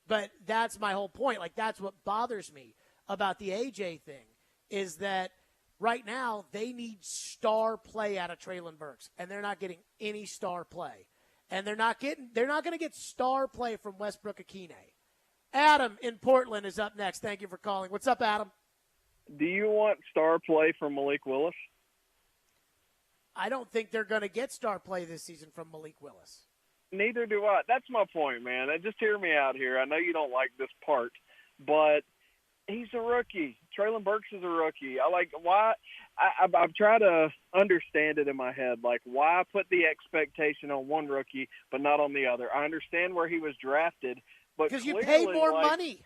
But that's my whole point. Like, that's what bothers me about the A.J. thing, is that right now they need star play out of Treylon Burks, and they're not getting any star play. And they're not going to get star play from Westbrook-Akine. Adam in Portland is up next. Thank you for calling. What's up, Adam? Do you want star play from Malik Willis? I don't think they're going to get star play this season from Malik Willis. Neither do I. That's my point, man. Just hear me out here. I know you don't like this part, but he's a rookie. Treylon Burks is a rookie. I've tried to understand it in my head. Like, why put the expectation on one rookie but not on the other? I understand where he was drafted, but because you pay more money.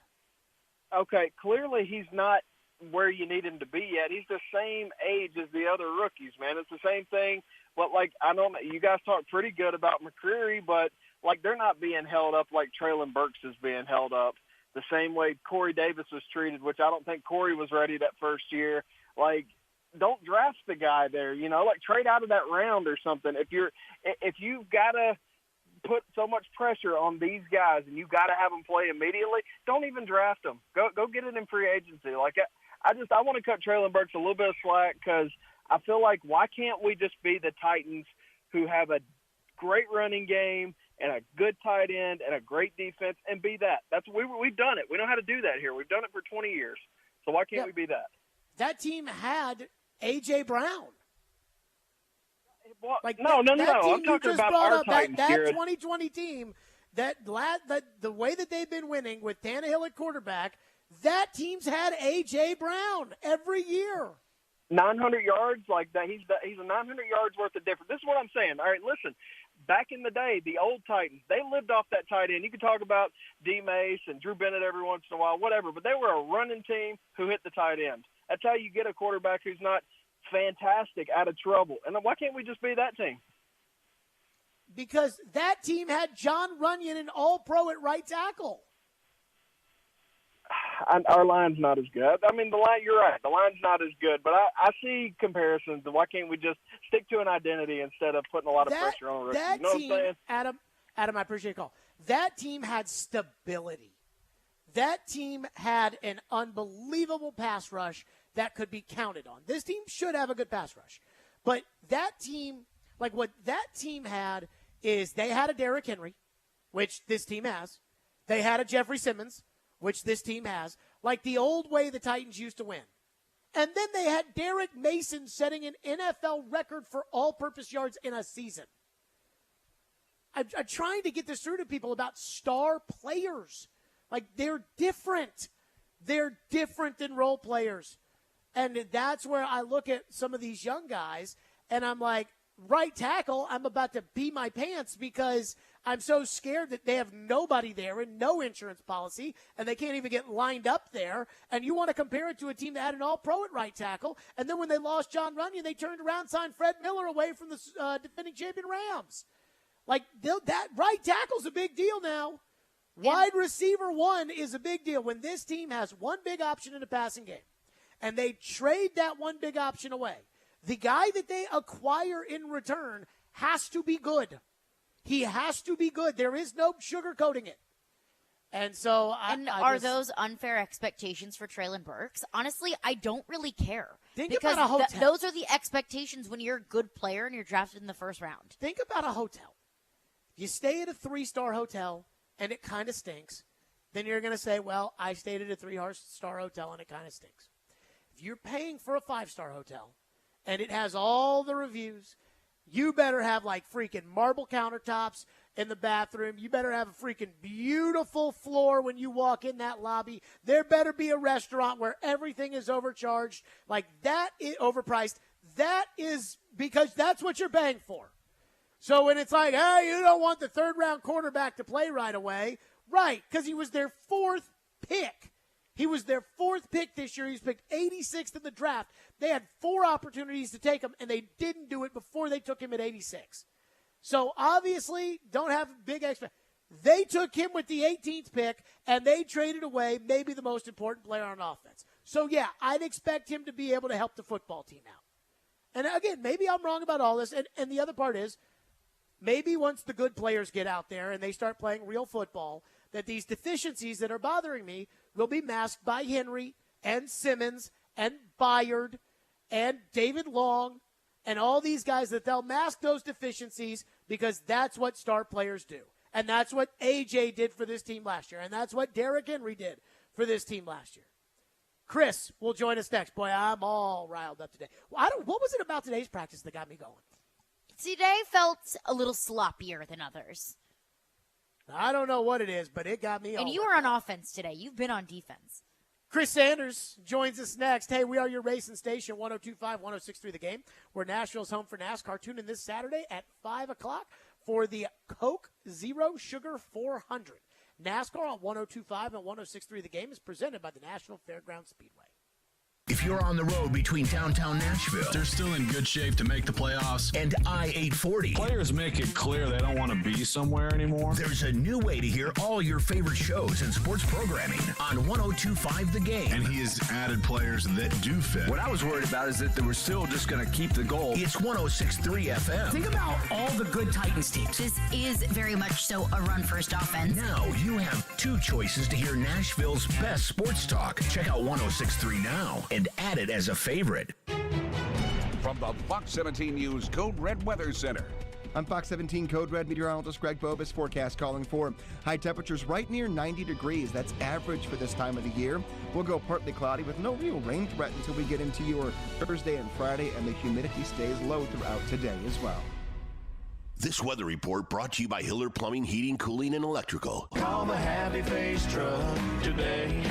Okay, clearly he's not where you need him to be yet. He's the same age as the other rookies, man. It's the same thing. But, I don't know. You guys talk pretty good about McCreary, but, they're not being held up like Treylon Burks is being held up. The same way Corey Davis was treated, which I don't think Corey was ready that first year. Don't draft the guy there, trade out of that round or something. If you've got to put so much pressure on these guys and you've got to have them play immediately, don't even draft them. Go get it in free agency. I want to cut Treylon Burks a little bit of slack, because I feel like, why can't we just be the Titans who have a great running game and a good tight end and a great defense and be that? We've done it. We know how to do that here. We've done it for 20 years. So why can't we be that? That team had A.J. Brown. No. I'm talking about our Titans, that Jared. 2020 team, that the way that they've been winning with Tannehill at quarterback, that team's had A.J. Brown every year. 900 yards like that. He's a 900 yards worth of difference. This is what I'm saying. All right, listen. Back in the day, the old Titans, they lived off that tight end. You can talk about D. Mace and Drew Bennett every once in a while, whatever, but they were a running team who hit the tight end. That's how you get a quarterback who's not fantastic out of trouble. And why can't we just be that team? Because that team had John Runyon, an all-pro at right tackle. Our line's not as good. I mean, you're right. The line's not as good, but I see comparisons. Why can't we just stick to an identity instead of putting a lot of pressure on a rookie? You know team, what I'm saying? Adam, I appreciate the call. That team had stability. That team had an unbelievable pass rush that could be counted on. This team should have a good pass rush. But that team, what that team had is they had a Derrick Henry, which this team has. They had a Jeffrey Simmons, which this team has, like the old way the Titans used to win. And then they had Derrick Mason setting an NFL record for all-purpose yards in a season. I'm trying to get this through to people about star players. They're different. They're different than role players. And that's where I look at some of these young guys, and I'm like, right tackle, I'm about to pee my pants because I'm so scared that they have nobody there and no insurance policy, and they can't even get lined up there. And you want to compare it to a team that had an all-pro at right tackle, and then when they lost John Runyon, they turned around and signed Fred Miller away from the defending champion Rams. That right tackle's a big deal now. Wide receiver one is a big deal. When this team has one big option in the passing game, and they trade that one big option away, the guy that they acquire in return has to be good. He has to be good. There is no sugarcoating it. And so are those unfair expectations for Treylon Burks? Honestly, I don't really care. Think about a hotel. Those are the expectations when you're a good player and you're drafted in the first round. Think about a hotel. You stay at a 3-star hotel and it kind of stinks. Then you're going to say, well, I stayed at a 3-star hotel and it kind of stinks. If you're paying for a 5-star hotel and it has all the reviews, you better have freaking marble countertops in the bathroom. You better have a freaking beautiful floor when you walk in that lobby. There better be a restaurant where everything is overcharged. That is overpriced. That is because that's what you're paying for. So when it's hey, you don't want the third-round quarterback to play right away. Right, because he was their 4th pick. He was their 4th pick this year. He was picked 86th in the draft. They had 4 opportunities to take him, and they didn't do it before they took him at 86. So obviously, don't have big expectations. They took him with the 18th pick, and they traded away maybe the most important player on offense. So, yeah, I'd expect him to be able to help the football team out. And, again, maybe I'm wrong about all this. And the other part is, maybe once the good players get out there and they start playing real football, that these deficiencies that are bothering me will be masked by Henry and Simmons and Byard and David Long and all these guys, that they'll mask those deficiencies because that's what star players do. And that's what A.J. did for this team last year. And that's what Derrick Henry did for this team last year. Chris will join us next. Boy, I'm all riled up today. What was it about today's practice that got me going? Today felt a little sloppier than others. I don't know what it is, but it got me And you were on offense today. You've been on defense. Chris Sanders joins us next. Hey, we are your racing station, 102.5, 106.3 The Game. We're Nashville's home for NASCAR. Tune in this Saturday at 5 o'clock for the Coke Zero Sugar 400. NASCAR on 102.5 and 106.3 The Game is presented by the National Fairgrounds Speedway. If you're on the road between downtown Nashville, They're still in good shape to make the playoffs. and I-840, Players make it clear they don't want to be somewhere anymore. there's a new way to hear all your favorite shows and sports programming on 102.5 The Game. And he has added players that do fit. What I was worried about is that they were still just going to keep the goal. It's 106.3 FM. Think about all the good Titans teams. This is very much so a run-first offense. Now you have two choices to hear Nashville's best sports talk. Check out 106.3 now and add it as a favorite. From the Fox 17 News Code Red Weather Center. I'm Fox 17 Code Red meteorologist Greg Bobus. Forecast calling for high temperatures right near 90 degrees. That's average for this time of the year. We'll go partly cloudy with no real rain threat until we get into your Thursday and Friday, and the humidity stays low throughout today as well. This weather report brought to you by Hiller Plumbing, Heating, Cooling, and Electrical. Call the Happy Face Truck today.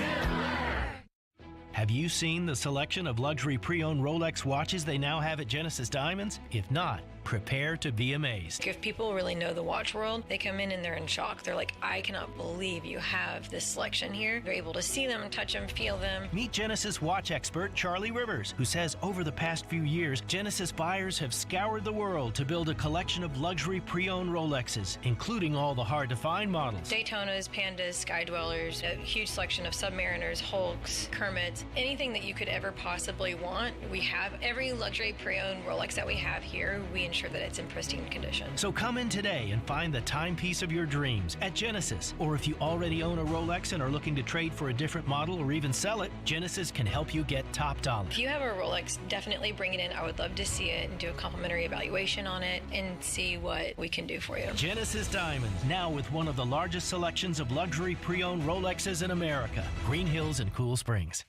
Have you seen the selection of luxury pre-owned Rolex watches they now have at Genesis Diamonds? If not, prepare to be amazed. If people really know the watch world, they come in and they're in shock. They're like, I cannot believe you have this selection here. They're able to see them, touch them, feel them. Meet Genesis watch expert Charlie Rivers, who says over the past few years, Genesis buyers have scoured the world to build a collection of luxury pre-owned Rolexes, including all the hard-to-find models. Daytonas, Pandas, Sky Dwellers, a huge selection of Submariners, Hulks, Kermits, anything that you could ever possibly want. We have every luxury pre-owned Rolex that we have here. We ensure that it's in pristine condition. So come in today and find the timepiece of your dreams at Genesis. Or if you already own a Rolex and are looking to trade for a different model or even sell it, Genesis can help you get top dollar. If you have a Rolex, definitely bring it in. I would love to see it and do a complimentary evaluation on it and see what we can do for you. Genesis Diamonds, now with one of the largest selections of luxury pre-owned Rolexes in America. Green Hills and Cool Springs.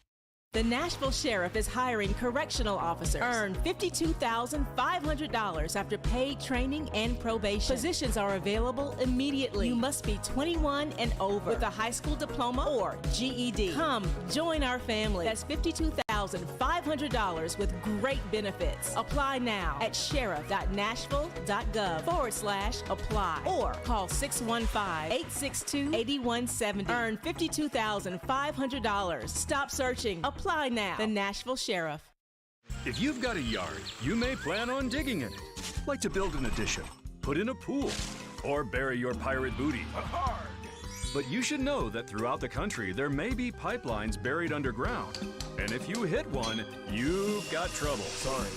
The Nashville Sheriff is hiring correctional officers. Earn $52,500 after paid training and probation. Positions are available immediately. You must be 21 and over with a high school diploma or GED. Come, join our family. That's $52,500 with great benefits. Apply now at sheriff.nashville.gov/apply or call 615-862-8170. Earn $52,500. Stop searching. Apply now. The Nashville Sheriff. If you've got a yard, you may plan on digging in it. Like to build an addition, put in a pool, or bury your pirate booty. But you should know that throughout the country, there may be pipelines buried underground. And if you hit one, you've got trouble. Sorry.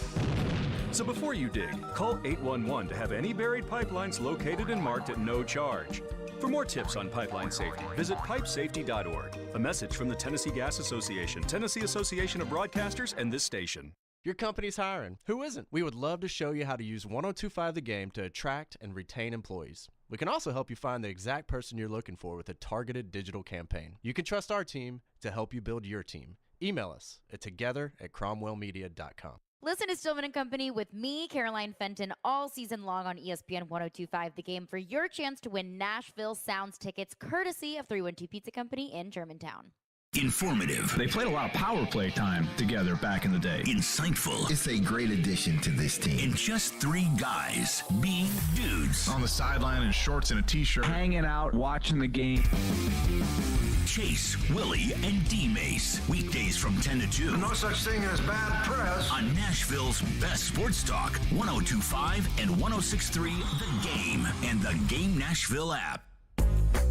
So before you dig, call 811 to have any buried pipelines located and marked at no charge. For more tips on pipeline safety, visit pipesafety.org. A message from the Tennessee Gas Association, Tennessee Association of Broadcasters, and this station. Your company's hiring. Who isn't? We would love to show you how to use 102.5 The Game to attract and retain employees. We can also help you find the exact person you're looking for with a targeted digital campaign. You can trust our team to help you build your team. Email us at together@cromwellmedia.com. Listen to Stillman and Company with me, Caroline Fenton, all season long on ESPN 102.5 The Game for your chance to win Nashville Sounds tickets courtesy of 312 Pizza Company in Germantown. Informative. They played a lot of power play time together back in the day. Insightful. It's a great addition to this team. And just three guys being dudes. On the sideline in shorts and a t-shirt. Hanging out, watching the game. Chase, Willie, and D-Mace. Weekdays from 10 to 2. No such thing as bad press. On Nashville's best sports talk, 102.5 and 106.3 The Game and the Game Nashville app.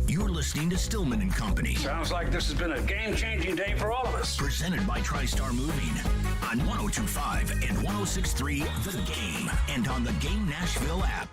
You're listening to Stillman and Company. Sounds like this has been a game-changing day for all of us. Presented by TriStar Moving on 102.5 and 106.3 The Game and on the Game Nashville app.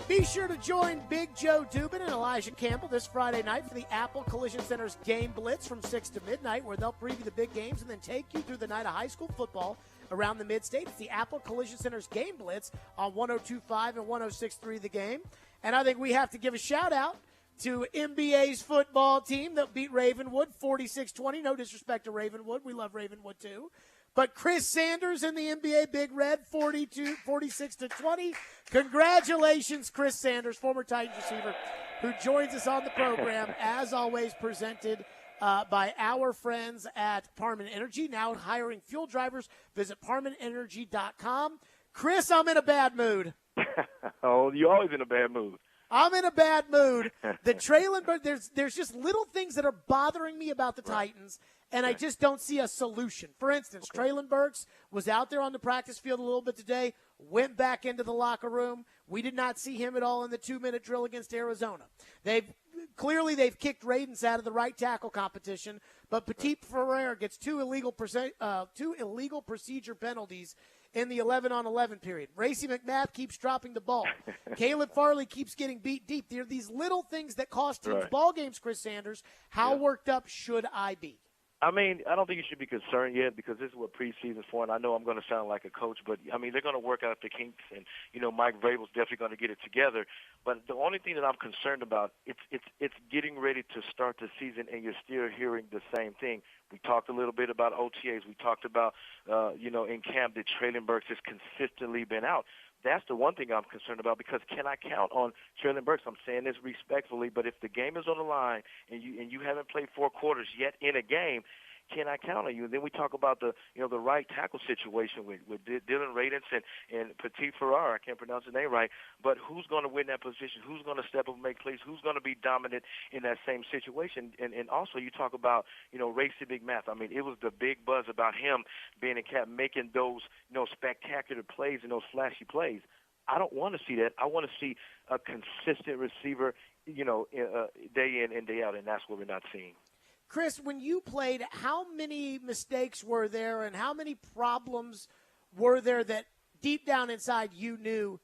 Be sure to join Big Joe Dubin and Elijah Campbell this Friday night for the Apple Collision Center's Game Blitz from 6 to midnight, where they'll preview the big games and then take you through the night of high school football around the mid-state. It's the Apple Collision Center's Game Blitz on 102.5 and 106.3 The Game. And I think we have to give a shout-out to NBA's football team that beat Ravenwood 46-20. No disrespect to Ravenwood. We love Ravenwood, too. But Chris Sanders in the NBA Big Red, 46-20. Congratulations, Chris Sanders, former Titans receiver, who joins us on the program, as always presented by our friends at Parman Energy, now hiring fuel drivers. Visit ParmanEnergy.com. Chris, I'm in a bad mood. Oh, you're always in a bad mood. I'm in a bad mood. The Traylon, there's just little things that are bothering me about the Titans, and I just don't see a solution. For instance, Traylon Burks was out there on the practice field a little bit today, went back into the locker room. We did not see him at all in the 2-minute drill against Arizona. They've kicked Radens out of the right tackle competition, but Petit Ferrer gets two illegal procedure penalties in the 11-on-11 period. Racy McMath keeps dropping the ball. Caleb Farley keeps getting beat deep. There are these little things that cost teams ball games, Chris Sanders. How worked up should I be? I mean, I don't think you should be concerned yet because this is what preseason's for, and I know I'm going to sound like a coach, but, I mean, they're going to work out the kinks, and, Mike Vrabel's definitely going to get it together. But the only thing that I'm concerned about, it's getting ready to start the season, and you're still hearing the same thing. We talked a little bit about OTAs. We talked about, in camp that Traylon Burks has consistently been out. That's the one thing I'm concerned about because can I count on Traylon Burks? I'm saying this respectfully, but if the game is on the line and you haven't played 4 quarters yet in a game, can I count on you? And then we talk about the right tackle situation with Dylan Radens and Petit Ferrer. I can't pronounce his name right, but who's going to win that position? Who's going to step up and make plays? Who's going to be dominant in that same situation? And also you talk about, Racy McMath. I mean, it was the big buzz about him being in camp, making those, spectacular plays and those flashy plays. I don't want to see that. I want to see a consistent receiver, day in and day out, and that's what we're not seeing. Chris, when you played, how many mistakes were there and how many problems were there that deep down inside you knew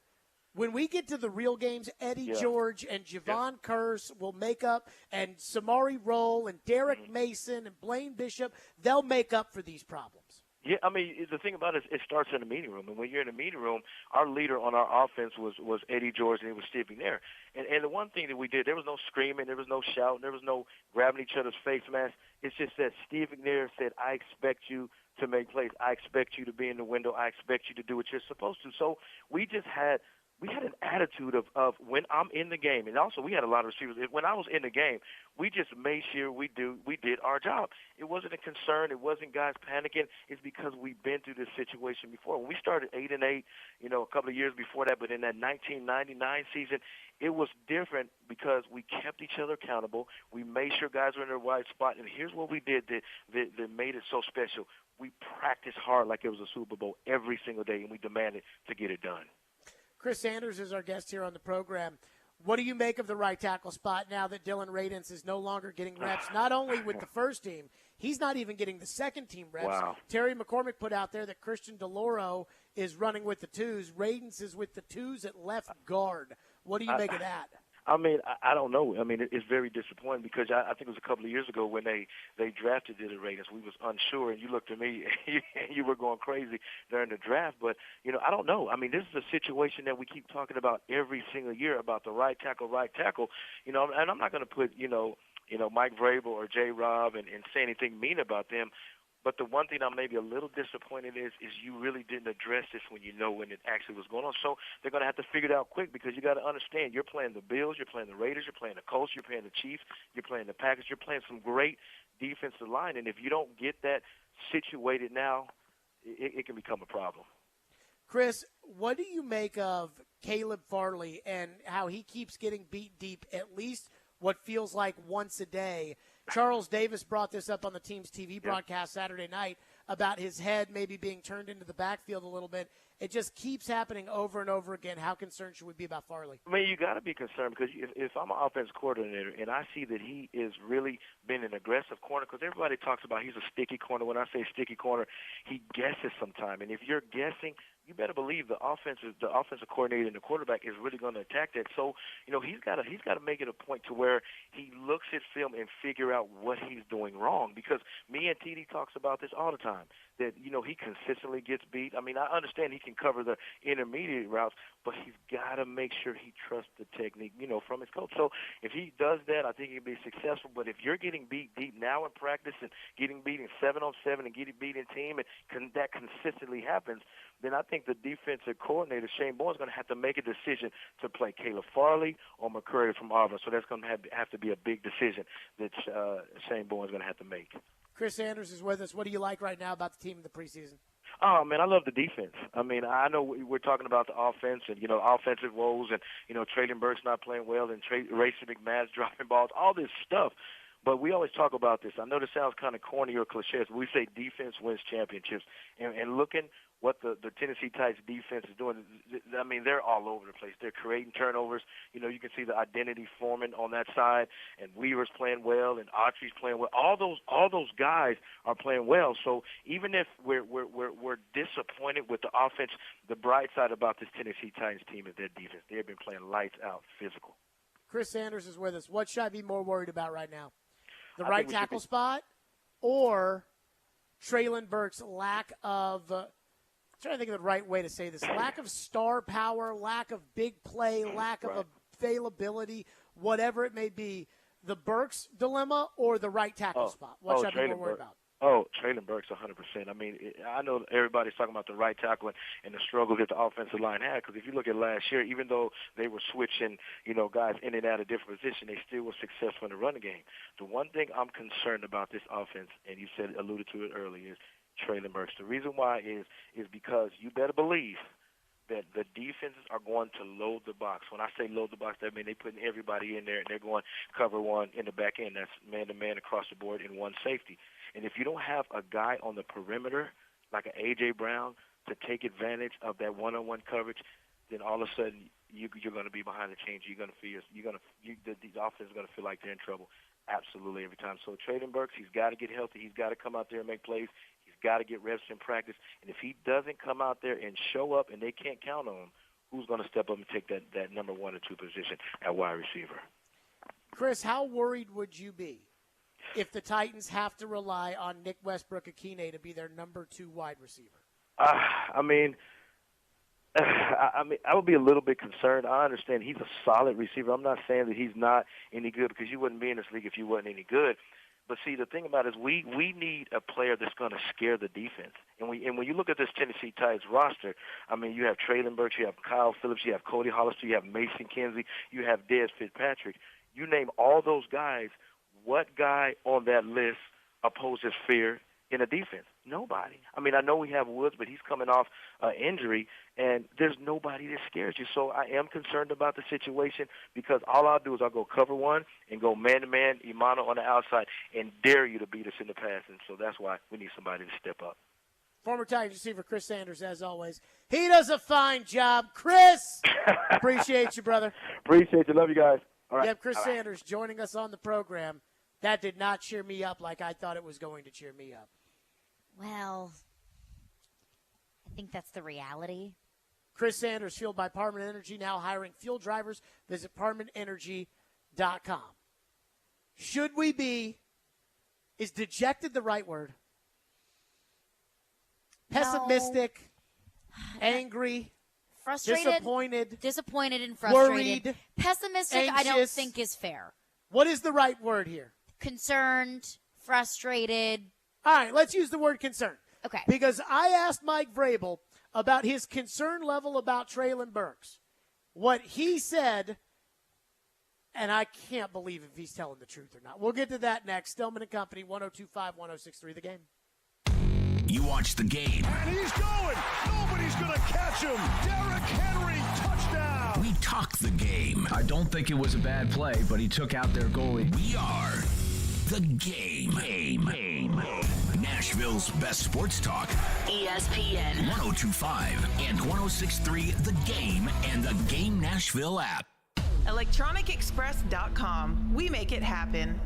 when we get to the real games, Eddie George and Javon Curse will make up, and Samari Roll and Derrick Mason and Blaine Bishop, they'll make up for these problems? Yeah, I mean, the thing about it is it starts in the meeting room. And when you're in the meeting room, our leader on our offense was Eddie George, and he was Steve McNair. And the one thing that we did, there was no screaming, there was no shouting, there was no grabbing each other's face masks. It's just that Steve McNair said, I expect you to make plays. I expect you to be in the window. I expect you to do what you're supposed to. So we just had – we had an attitude of when I'm in the game, and also we had a lot of receivers. When I was in the game, we just made sure we did our job. It wasn't a concern. It wasn't guys panicking. It's because we've been through this situation before. When we started 8-8, a couple of years before that, but in that 1999 season, it was different because we kept each other accountable. We made sure guys were in their right spot, and here's what we did that made it so special. We practiced hard like it was a Super Bowl every single day, and we demanded to get it done. Chris Sanders is our guest here on the program. What do you make of the right tackle spot now that Dylan Radens is no longer getting reps, not only with the first team, he's not even getting the second team reps. Wow. Terry McCormick put out there that Christian DeLauro is running with the twos. Radens is with the twos at left guard. What do you make of that? I mean, I don't know. I mean, it's very disappointing because I think it was a couple of years ago when they drafted Dylan Radens. We was unsure, and you looked at me and you were going crazy during the draft. But, I don't know. I mean, this is a situation that we keep talking about every single year about the right tackle. And I'm not going to put, Mike Vrabel or J. Rob and say anything mean about them. But the one thing I'm maybe a little disappointed is you really didn't address this when it actually was going on. So they're going to have to figure it out quick because you got to understand you're playing the Bills, you're playing the Raiders, you're playing the Colts, you're playing the Chiefs, you're playing the Packers, you're playing some great defensive line. And if you don't get that situated now, it can become a problem. Chris, what do you make of Caleb Farley and how he keeps getting beat deep at least what feels like once a day? Charles Davis brought this up on the team's TV broadcast Saturday night about his head maybe being turned into the backfield a little bit. It just keeps happening over and over again. How concerned should we be about Farley? I mean, you got to be concerned because if I'm an offense coordinator and I see that he is really been an aggressive corner, because everybody talks about he's a sticky corner. When I say sticky corner, he guesses sometime. And if you're guessing, you better believe the offensive coordinator and the quarterback is really going to attack that. So, he's got to make it a point to where he looks at film and figure out what he's doing wrong. Because me and TD talks about this all the time, that, he consistently gets beat. I mean, I understand he can cover the intermediate routes, but he's got to make sure he trusts the technique, from his coach. So if he does that, I think he'll be successful. But if you're getting beat deep now in practice and getting beat in 7-on-7 and getting beat in team, and that consistently happens, then I think the defensive coordinator, Shane Bourne, is going to have to make a decision to play Caleb Farley or McCurry from Auburn. So that's going to have to be a big decision that Shane Bourne is going to have to make. Chris Sanders is with us. What do you like right now about the team in the preseason? Oh, man, I love the defense. I mean, I know we're talking about the offense and, offensive woes and, Traylon Burks not playing well and Racing McMahon's dropping balls, all this stuff. But we always talk about this. I know this sounds kind of corny or cliche, but we say defense wins championships. And looking what the Tennessee Titans defense is doing, I mean, they're all over the place. They're creating turnovers. You can see the identity forming on that side, and Weaver's playing well, and Autry's playing well. All those guys are playing well. So even if we're disappointed with the offense, the bright side about this Tennessee Titans team is their defense. They've been playing lights out, physical. Chris Sanders is with us. What should I be more worried about right now? The right tackle spot or Traylon Burks' lack of trying to think of the right way to say this. Lack of star power, lack of big play, lack of availability, whatever it may be. The Burks dilemma or the right tackle spot? What should I be more worried about? Oh, Traylon Burks 100%. I mean, I know everybody's talking about the right tackle and the struggle that the offensive line had, because if you look at last year, even though they were switching, guys in and out of different positions, they still were successful in the running game. The one thing I'm concerned about this offense, and you alluded to it earlier, is Traylon Burks. The reason why is because you better believe that the defenses are going to load the box. When I say load the box, that means they're putting everybody in there, and they're going cover one in the back end. That's man-to-man across the board and one safety. And if you don't have a guy on the perimeter, like an A.J. Brown, to take advantage of that one-on-one coverage, then all of a sudden you're going to be behind the chains. The offense is going to feel like they're in trouble absolutely every time. So Traylon Burks, he's got to get healthy. He's got to come out there and make plays. He's got to get reps in practice. And if he doesn't come out there and show up and they can't count on him, who's going to step up and take that number 1 or 2 position at wide receiver? Chris, how worried would you be if the Titans have to rely on Nick Westbrook-Akine to be their number 2 wide receiver? I would be a little bit concerned. I understand he's a solid receiver. I'm not saying that he's not any good, because you wouldn't be in this league if you wasn't any good. But see, the thing about it is we need a player that's going to scare the defense. And when you look at this Tennessee Titans roster, I mean, you have Traylon Burks, you have Kyle Phillips, you have Cody Hollister, you have Mason Kinsey, you have Dez Fitzpatrick. You name all those guys, what guy on that list opposes fear in a defense? Nobody. I mean, I know we have Woods, but he's coming off injury, and there's nobody that scares you. So I am concerned about the situation, because all I'll do is I'll go cover one and go man-to-man, Imano on the outside, and dare you to beat us in the pass. And so that's why we need somebody to step up. Former Titans receiver Chris Sanders, as always. He does a fine job. Chris, appreciate you, brother. Appreciate you. Love you guys. All right. Yep, Chris Sanders joining us on the program. That did not cheer me up like I thought it was going to cheer me up. Well, I think that's the reality. Chris Sanders, fueled by Parman Energy, now hiring fuel drivers. Visit ParmanEnergy.com. Should we be, is dejected the right word? Pessimistic, angry, frustrated, disappointed and frustrated. Worried, pessimistic, anxious. I don't think is fair. What is the right word here? Concerned, frustrated, All right, let's use the word concern. Okay. Because I asked Mike Vrabel about his concern level about Treylon Burks. What he said, and I can't believe if he's telling the truth or not. We'll get to that next. Stillman and Company, 102.5-106.3 The Game. You watch the game. And he's going. Nobody's going to catch him. Derrick Henry, touchdown. We talk the game. I don't think it was a bad play, but he took out their goalie. We are the game. Nashville's best sports talk. ESPN 102.5 and 106.3 The Game and the Game Nashville app. ElectronicExpress.com. We make it happen.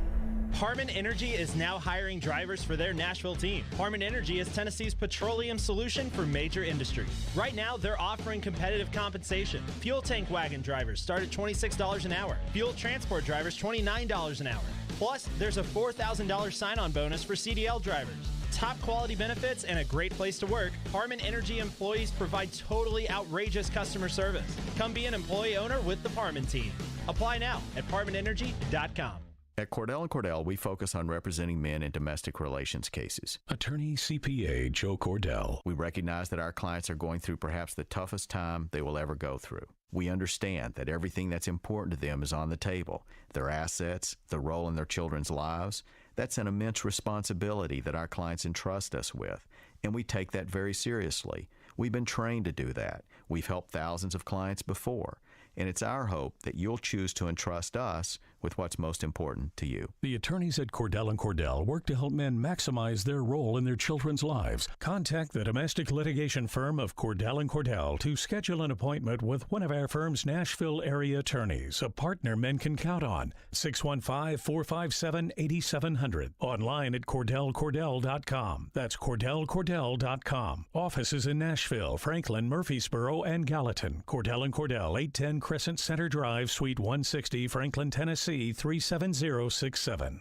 Harman Energy is now hiring drivers for their Nashville team. Harman Energy is Tennessee's petroleum solution for major industries. Right now, they're offering competitive compensation. Fuel tank wagon drivers start at $26 an hour. Fuel transport drivers, $29 an hour. Plus, there's a $4,000 sign-on bonus for CDL drivers. Top quality benefits and a great place to work, Harman Energy employees provide totally outrageous customer service. Come be an employee owner with the Harman team. Apply now at harmanenergy.com. At Cordell & Cordell, we focus on representing men in domestic relations cases. Attorney CPA Joe Cordell. We recognize that our clients are going through perhaps the toughest time they will ever go through. We understand that everything that's important to them is on the table. Their assets, the role in their children's lives. That's an immense responsibility that our clients entrust us with, and we take that very seriously. We've been trained to do that. We've helped thousands of clients before. And it's our hope that you'll choose to entrust us with what's most important to you. The attorneys at Cordell & Cordell work to help men maximize their role in their children's lives. Contact the domestic litigation firm of Cordell & Cordell to schedule an appointment with one of our firm's Nashville area attorneys, a partner men can count on. 615-457-8700. Online at CordellCordell.com. That's CordellCordell.com. Offices in Nashville, Franklin, Murfreesboro, and Gallatin. Cordell & Cordell, 810 Crescent Center Drive, Suite 160, Franklin, Tennessee, 37067.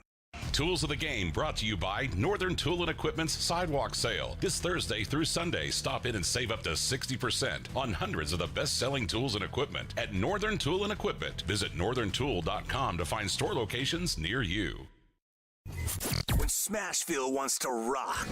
Tools of the Game brought to you by Northern Tool and Equipment's Sidewalk Sale. This Thursday through Sunday, stop in and save up to 60% on hundreds of the best-selling tools and equipment at Northern Tool and Equipment. Visit northerntool.com to find store locations near you. When Smashville wants to rock.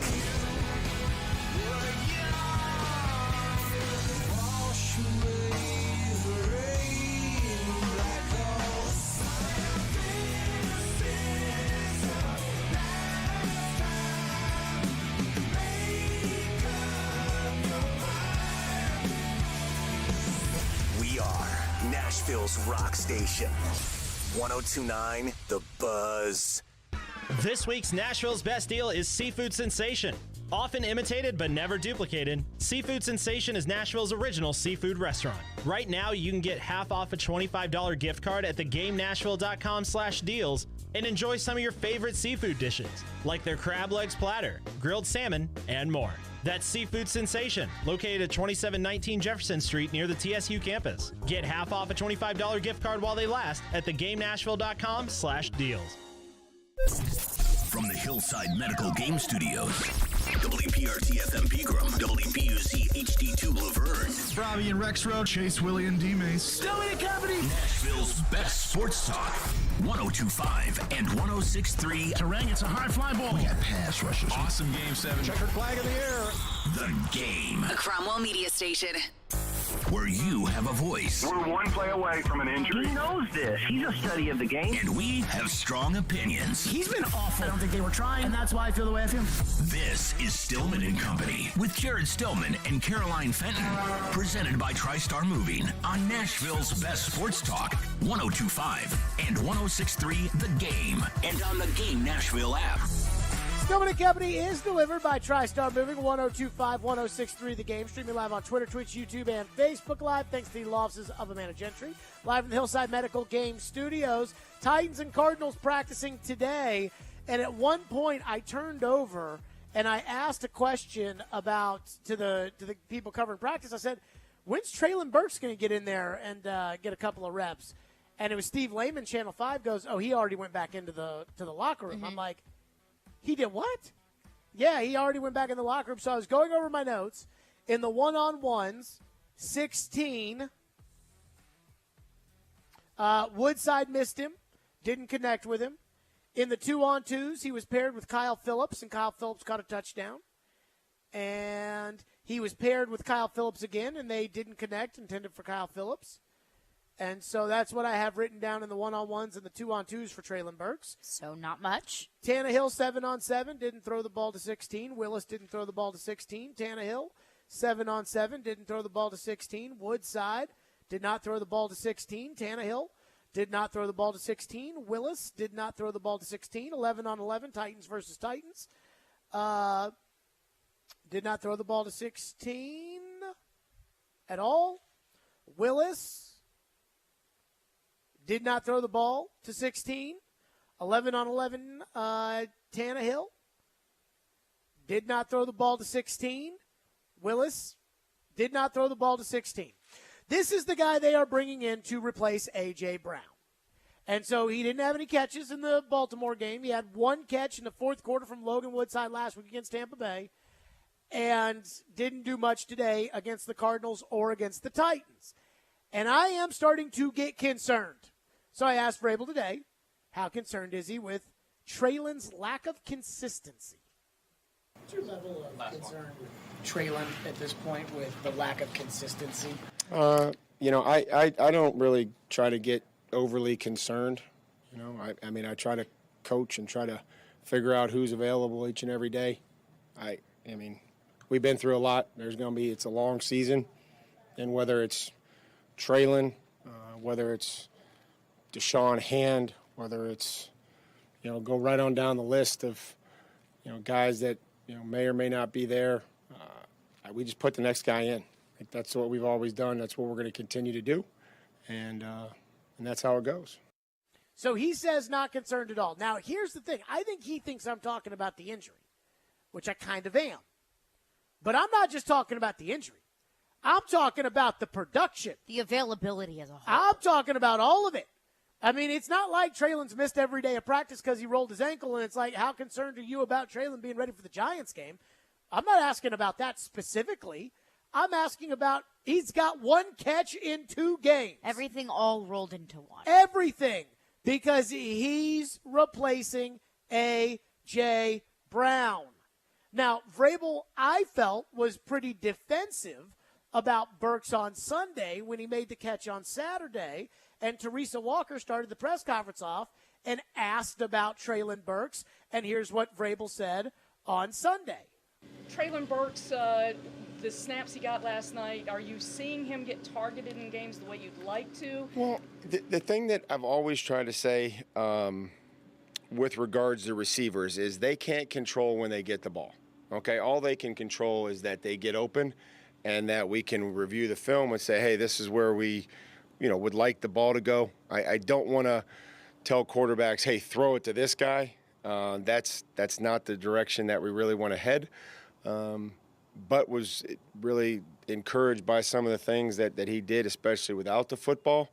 Nashville's rock station. 102.9 The Buzz. This week's Nashville's best deal is Seafood Sensation. Often imitated but never duplicated, Seafood Sensation is Nashville's original seafood restaurant. Right now, you can get half off a $25 gift card at thegamenashville.com/deals and enjoy some of your favorite seafood dishes, like their crab legs platter, grilled salmon, and more. That's Seafood Sensation, located at 2719 Jefferson Street near the TSU campus. Get half off a $25 gift card while they last at thegamenashville.com/deals. From the Hillside Medical Game Studios, WPRT FM Pegram, WPUC HD2 Laverne. Robbie and Rex Road, Chase, Willie, and D-Mace. Stillman and Company. Nashville's best sports talk. 102.5 and 106.3. Terang, it's a high fly ball. We got pass rushers. Awesome Game 7. Checkered flag in the air. The Game. A Cromwell Media Station. Where you have a voice. We're one play away from an injury. He knows this. He's a study of the game. And we have strong opinions. He's been awful. I don't think they were trying, and that's why I feel the way I feel. This is Stillman and Company with Jared Stillman and Caroline Fenton. Presented by TriStar Moving on Nashville's best sports talk. 102.5 and 106.3 The Game. And on the Game Nashville app. Stillman and Company is delivered by TriStar Moving, 102.5, 106.3 The Game. Streaming live on Twitter, Twitch, YouTube, and Facebook Live. Thanks to the law offices of Amanda Gentry. Live from the Hillside Medical Game Studios. Titans and Cardinals practicing today. And at one point, I turned over and I asked a question about to the people covering practice. I said, when's Treylon Burks going to get in there and get a couple of reps? And it was Steve Lehman, Channel 5, goes, he already went back into the locker room. Mm-hmm. I'm like, he did what? Yeah, he already went back in the locker room. So I was going over my notes. In the one-on-ones, 16. Woodside missed him, didn't connect with him. In the 2-on-2s, he was paired with Kyle Phillips, and Kyle Phillips caught a touchdown. And he was paired with Kyle Phillips again, and they didn't connect, intended for Kyle Phillips. And so that's what I have written down in the 1-on-1s and the 2-on-2s for Treylon Burks. So not much. Tannehill, 7-on-7, didn't throw the ball to 16. Willis didn't throw the ball to 16. Tannehill, 7-on-7, didn't throw the ball to 16. Woodside did not throw the ball to 16. Tannehill did not throw the ball to 16. Willis did not throw the ball to 16. 11-on-11, Titans versus Titans. Did not throw the ball to 16 at all. Willis did not throw the ball to 16. 11-on-11, Tannehill did not throw the ball to 16. Willis did not throw the ball to 16. This is the guy they are bringing in to replace A.J. Brown. And so he didn't have any catches in the Baltimore game. He had one catch in the fourth quarter from Logan Woodside last week against Tampa Bay and didn't do much today against the Cardinals or against the Titans. And I am starting to get concerned. So I asked Vrabel today, how concerned is he with Treylon's lack of consistency? What's your level of concern with Treylon at this point with the lack of consistency? I don't really try to get overly concerned. I mean, I try to coach and try to figure out who's available each and every day. I mean, we've been through a lot. It's a long season. And whether it's Treylon, whether it's Deshaun Hand, whether it's, go right on down the list of, guys that, may or may not be there. We just put the next guy in. That's what we've always done. That's what we're going to continue to do. And that's how it goes. So he says not concerned at all. Now, here's the thing. I think he thinks I'm talking about the injury, which I kind of am. But I'm not just talking about the injury. I'm talking about the production. The availability as a whole. I'm talking about all of it. I mean, it's not like Treylon's missed every day of practice because he rolled his ankle, and it's like, how concerned are you about Treylon being ready for the Giants game? I'm not asking about that specifically. I'm asking about he's got one catch in 2 games. Everything all rolled into one. Everything. Because he's replacing A.J. Brown. Now, Vrabel, I felt, was pretty defensive about Burks on Sunday when he made the catch on Saturday. And Teresa Walker started the press conference off and asked about Treylon Burks. And here's what Vrabel said on Sunday. Treylon Burks, the snaps he got last night, are you seeing him get targeted in games the way you'd like to? Well, the thing that I've always tried to say with regards to receivers is they can't control when they get the ball. Okay, all they can control is that they get open and that we can review the film and say, hey, this is where we would like the ball to go. I don't want to tell quarterbacks, hey, throw it to this guy. That's not the direction that we really want to head. But was really encouraged by some of the things that he did, especially without the football,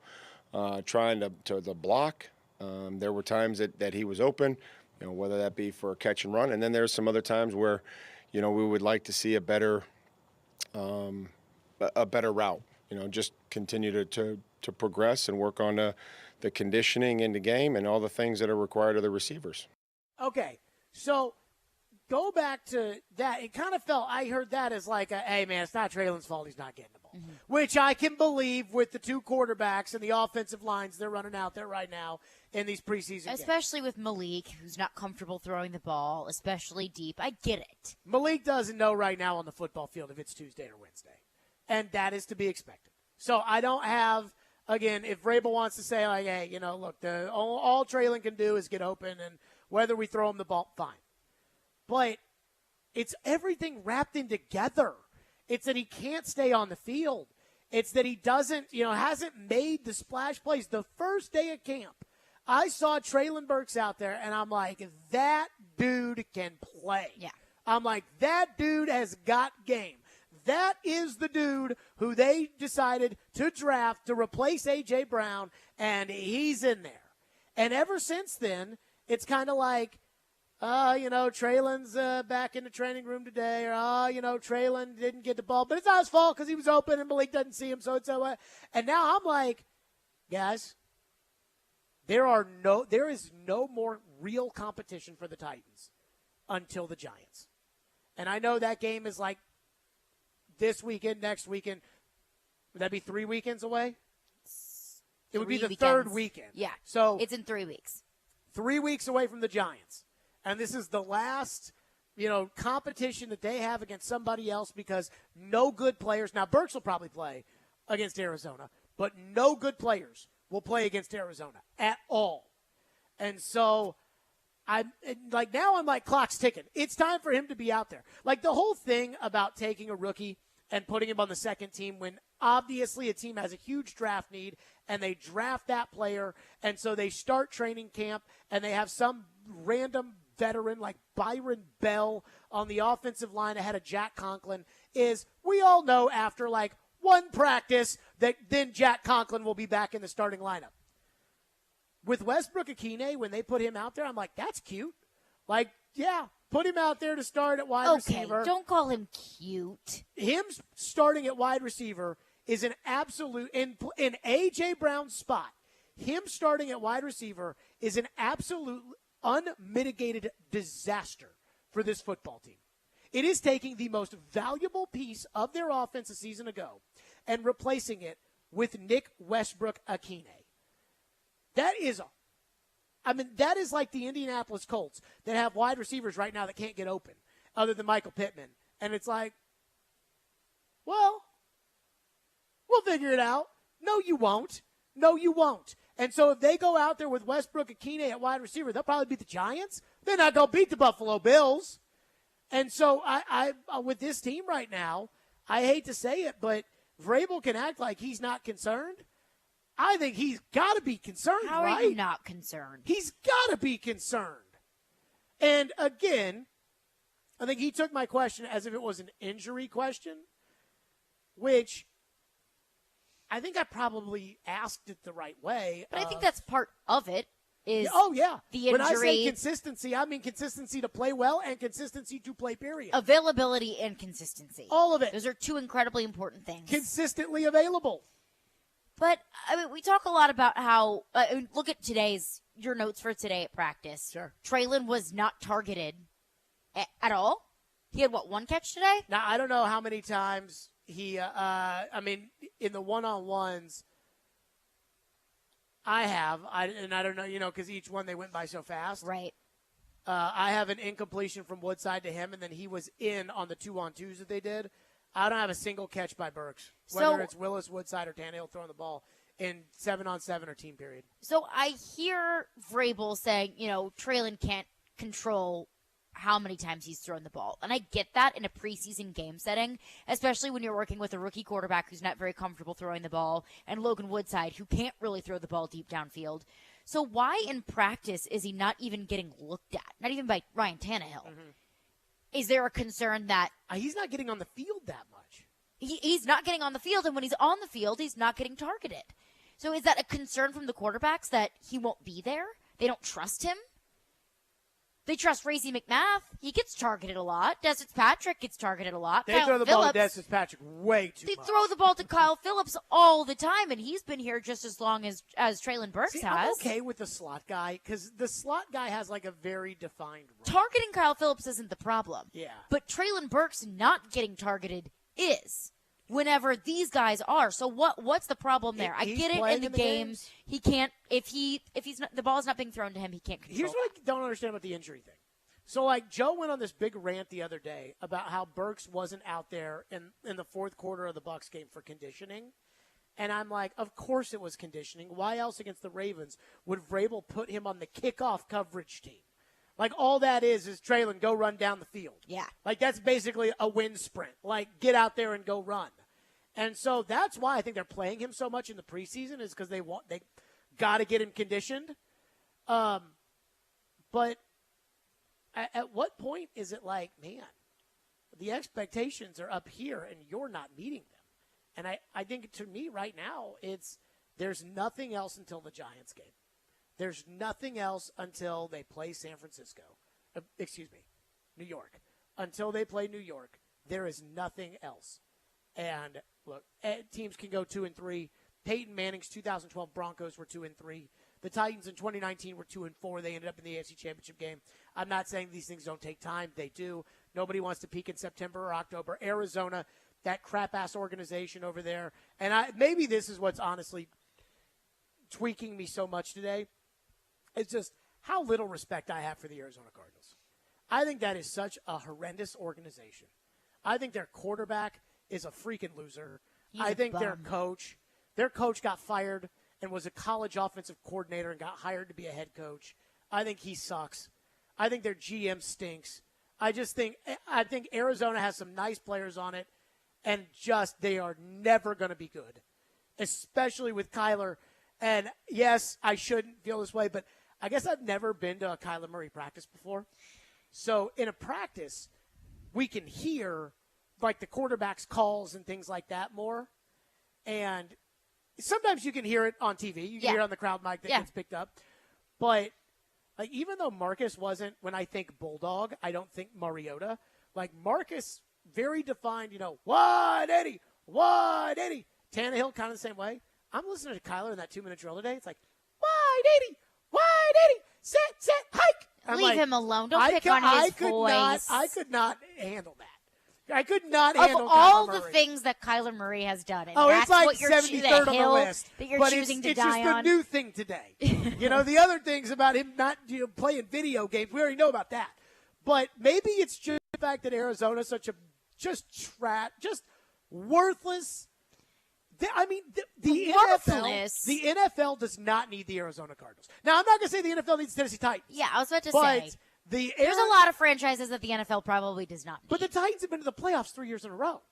trying to block. There were times that he was open, whether that be for a catch and run. And then there's some other times where, we would like to see a better route. Just continue to progress and work on the conditioning in the game and all the things that are required of the receivers. Okay, so go back to that. It kind of felt, I heard that as like, hey, man, it's not Treylon's fault he's not getting the ball, which I can believe with the 2 quarterbacks and the offensive lines they're running out there right now in these preseason games. Especially with Malik, who's not comfortable throwing the ball, especially deep. I get it. Malik doesn't know right now on the football field if it's Tuesday or Wednesday, and that is to be expected. So I don't have, again, if Vrabel wants to say, like, hey, look, all Treylon can do is get open, and whether we throw him the ball, fine. But it's everything wrapped in together. It's that he can't stay on the field. It's that he doesn't, hasn't made the splash plays. The first day of camp, I saw Treylon Burks out there, and I'm like, that dude can play. Yeah. I'm like, that dude has got game. That is the dude who they decided to draft to replace A.J. Brown, and he's in there. And ever since then, it's kind of like, Treylon's back in the training room today, or, Treylon didn't get the ball. But it's not his fault because he was open and Malik doesn't see him, so it's and now I'm like, guys, there is no more real competition for the Titans until the Giants. And I know that game is like this weekend, next weekend. Would that be 3 weekends away? It would be the third weekend. Yeah. So it's in 3 weeks. 3 weeks away from the Giants. And this is the last, competition that they have against somebody else because no good players. Now, Burks will probably play against Arizona, but no good players will play against Arizona at all. And so I'm like, clock's ticking. It's time for him to be out there. Like the whole thing about taking a rookie and putting him on the second team when obviously a team has a huge draft need and they draft that player, and so they start training camp and they have some random veteran like Byron Bell on the offensive line ahead of Jack Conklin, is we all know after like one practice that then Jack Conklin will be back in the starting lineup. With Westbrook-Ikhine, when they put him out there, I'm like, that's cute. Like, yeah, put him out there to start at wide receiver. Okay, don't call him cute. Him starting at wide receiver is an absolute, in A.J. Brown's spot, him starting at wide receiver is an absolute unmitigated disaster for this football team. It is taking the most valuable piece of their offense a season ago and replacing it with Nick Westbrook-Ikhine. That is like the Indianapolis Colts that have wide receivers right now that can't get open other than Michael Pittman. And it's like, well, we'll figure it out. No, you won't. No, you won't. And so if they go out there with Westbrook-Ikhine at wide receiver, they'll probably beat the Giants. They're not going to beat the Buffalo Bills. And so I with this team right now, I hate to say it, but Vrabel can act like he's not concerned. I think he's got to be concerned, How right? are you not concerned? He's got to be concerned. And again, I think he took my question as if it was an injury question, which I think I probably asked it the right way. But I think that's part of it. The injury. When I say consistency, I mean consistency to play well and consistency to play, period. Availability and consistency. All of it. Those are two incredibly important things. Consistently available. But, I mean, we talk a lot about how, look at your notes for today at practice. Sure. Treylon was not targeted at all. He had, one catch today? Now, I don't know how many times he, in the one-on-ones, I don't know, because each one they went by so fast. Right. I have an incompletion from Woodside to him, and then he was in on the 2-on-2s that they did. I don't have a single catch by Burks, whether it's Willis, Woodside, or Tannehill throwing the ball in 7-on-7 or team period. So I hear Vrabel saying, Treylon can't control how many times he's thrown the ball. And I get that in a preseason game setting, especially when you're working with a rookie quarterback who's not very comfortable throwing the ball, and Logan Woodside, who can't really throw the ball deep downfield. So why in practice is he not even getting looked at? Not even by Ryan Tannehill. Mm-hmm. Is there a concern that he's not getting on the field that much? He's not getting on the field, and when he's on the field, he's not getting targeted. So is that a concern from the quarterbacks that he won't be there? They don't trust him? They trust Racey McMath. He gets targeted a lot. Des Fitzpatrick gets targeted a lot. They throw the ball to Des Fitzpatrick way too much. They throw the ball to Kyle Phillips all the time, and he's been here just as long as Treylon Burks has. I'm okay with the slot guy because the slot guy has like a very defined role. Targeting Kyle Phillips isn't the problem. Yeah. But Treylon Burks not getting targeted is. Whenever these guys are. So what's the problem there? I get it in the games. He can't if he's not, the ball's not being thrown to him, he can't control. Here's what I don't understand about the injury thing. So like Joe went on this big rant the other day about how Burks wasn't out there in the fourth quarter of the Bucs game for conditioning. And I'm like, of course it was conditioning. Why else against the Ravens would Vrabel put him on the kickoff coverage team? Like, all that is Treylon, go run down the field. Yeah. Like, that's basically a wind sprint. Like, get out there and go run. And so that's why I think they're playing him so much in the preseason is because they got to get him conditioned. But at what point is it like, man, the expectations are up here and you're not meeting them? And I think to me right now, there's nothing else until the Giants game. There's nothing else until they play San Francisco. New York. Until they play New York, there is nothing else. And look, teams can go 2-3. Peyton Manning's 2012 Broncos were 2-3. The Titans in 2019 were 2-4. They ended up in the AFC Championship game. I'm not saying these things don't take time. They do. Nobody wants to peak in September or October. Arizona, that crap-ass organization over there. And maybe this is what's honestly tweaking me so much today. It's just how little respect I have for the Arizona Cardinals. I think that is such a horrendous organization. I think their quarterback is a freaking loser. I think their coach got fired and was a college offensive coordinator and got hired to be a head coach. I think he sucks. I think their GM stinks. I think Arizona has some nice players on it, and just they are never going to be good, especially with Kyler. And, yes, I shouldn't feel this way, but I guess I've never been to a Kyler Murray practice before. So in a practice, we can hear, like, the quarterback's calls and things like that more. And sometimes you can hear it on TV. You can hear it on the crowd mic that gets picked up. But, like, even though Marcus wasn't, when I think Bulldog, I don't think Mariota. Like, Marcus, very defined, 180. Tannehill, kind of the same way. I'm listening to Kyler in that 2-minute drill today. It's like, 180, sit, hike. Leave him alone. Don't pick on his voice. I could not handle that. I could not handle of all Kyler the Murray. things that Kyler Murray has done. And it's like what you're 73rd on the list. That you're but choosing to it's die just on. a new thing today. The other things about him not playing video games, we already know about that. But maybe it's just the fact that Arizona's such a just worthless. The NFL does not need the Arizona Cardinals. Now, I'm not going to say the NFL needs Tennessee Titans. Yeah, I was about to say. There's a lot of franchises that the NFL probably does not need. But the Titans have been to the playoffs 3 years in a row.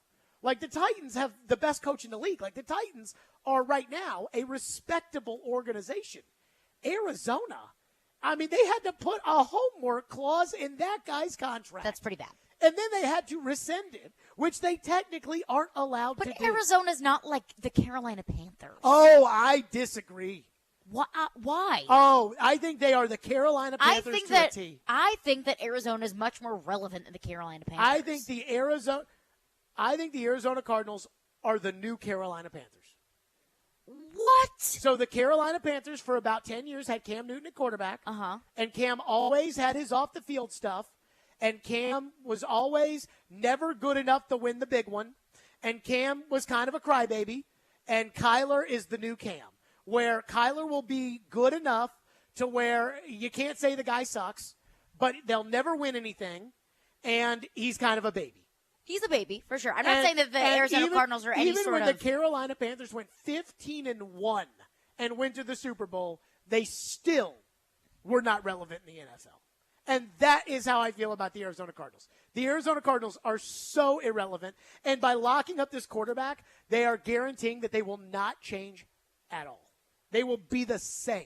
Like, the Titans have the best coach in the league. Like, the Titans are right now a respectable organization. Arizona, they had to put a homework clause in that guy's contract. That's pretty bad. And then they had to rescind it, which they technically aren't allowed to do. But Arizona's not like the Carolina Panthers. Oh, I disagree. Why? Oh, I think they are the Carolina Panthers to a T. I think that Arizona is much more relevant than the Carolina Panthers. I think the Arizona Cardinals are the new Carolina Panthers. What? So the Carolina Panthers for about 10 years had Cam Newton at quarterback. And Cam always had his off-the-field stuff. And Cam was always never good enough to win the big one. And Cam was kind of a crybaby. And Kyler is the new Cam, where Kyler will be good enough to where you can't say the guy sucks, but they'll never win anything. And he's kind of a baby. He's a baby, for sure. I'm not saying that the Arizona Cardinals are any sort of... Even when the Carolina Panthers went 15-1 and went to the Super Bowl, they still were not relevant in the NFL. And that is how I feel about the Arizona Cardinals. The Arizona Cardinals are so irrelevant. And by locking up this quarterback, they are guaranteeing that they will not change at all. They will be the same.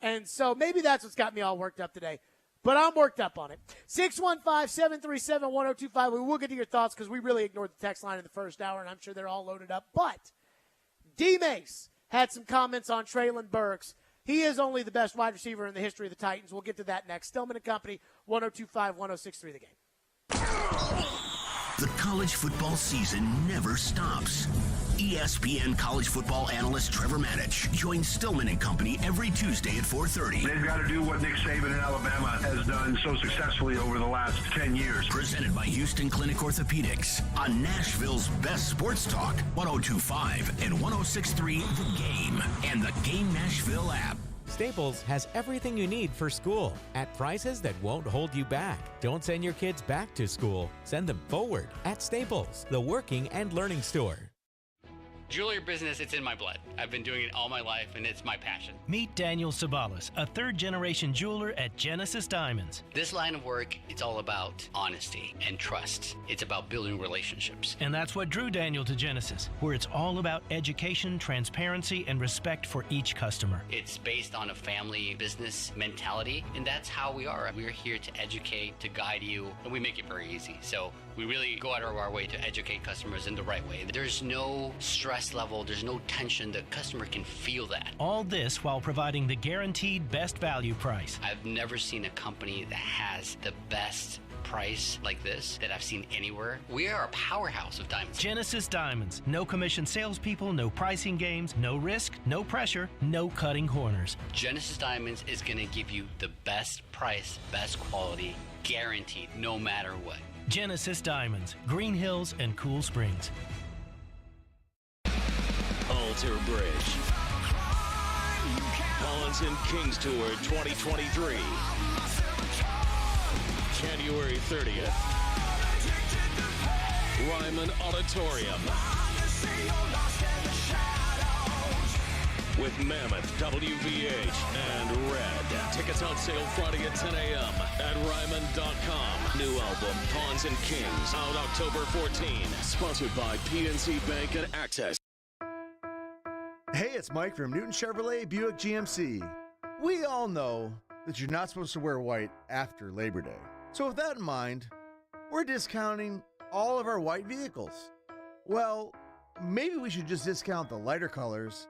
And so maybe that's what's got me all worked up today. But I'm worked up on it. 615-737-1025. We will get to your thoughts because we really ignored the text line in the first hour, and I'm sure they're all loaded up. But D-Mace had some comments on Treylon Burks. He is only the best wide receiver in the history of the Titans. We'll get to that next. Stillman & Company, 102.5-106.3 The Game. The college football season never stops. ESPN college football analyst Trevor Matich joins Stillman & Company every Tuesday at 4:30. They've got to do what Nick Saban in Alabama has done so successfully over the last 10 years. Presented by Houston Clinic Orthopedics on Nashville's best sports talk, 102.5 and 106.3 The Game and the Game Nashville app. Staples has everything you need for school at prices that won't hold you back. Don't send your kids back to school. Send them forward at Staples, the working and learning store. Jewelry business, it's in my blood. I've been doing it all my life, and it's my passion. Meet Daniel Sabalas, a third-generation jeweler at Genesis Diamonds. This line of work, it's all about honesty and trust. It's about building relationships. And that's what drew Daniel to Genesis, where it's all about education, transparency, and respect for each customer. It's based on a family business mentality, and that's how we are. We're here to educate, to guide you, and we make it very easy. So we really go out of our way to educate customers in the right way. There's no stress level, there's no tension. The customer can feel that. All this while providing the guaranteed best value price. I've never seen a company that has the best price like this that I've seen anywhere. We are a powerhouse of diamonds. Genesis Diamonds. No commission salespeople, no pricing games, no risk, no pressure, no cutting corners. Genesis Diamonds is going to give you the best price, best quality, guaranteed, no matter what. Genesis Diamonds, Green Hills and Cool Springs. Alter Bridge. Collins and Kings Tour 2023. January 30th. Ryman Auditorium. With Mammoth, WVH, and Red. Tickets on sale Friday at 10 a.m. at Ryman.com. New album, Pawns and Kings, out October 14. Sponsored by PNC Bank and Access. Hey, it's Mike from Newton Chevrolet Buick GMC. We all know that you're not supposed to wear white after Labor Day. So with that in mind, we're discounting all of our white vehicles. Well, maybe we should just discount the lighter colors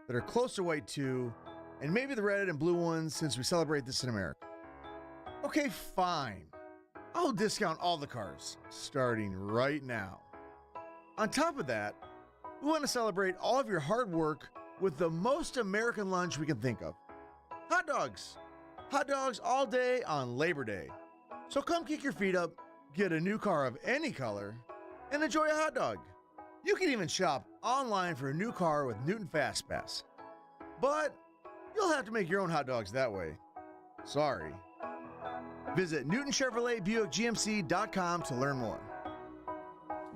that are close to white too, and maybe the red and blue ones since we celebrate this in America. Okay, fine. I'll discount all the cars, starting right now. On top of that, we want to celebrate all of your hard work with the most American lunch we can think of. Hot dogs. Hot dogs all day on Labor Day. So come kick your feet up, get a new car of any color, and enjoy a hot dog. You can even shop online for a new car with Newton FastPass. But you'll have to make your own hot dogs that way. Sorry. Visit NewtonChevroletBuickGMC.com to learn more.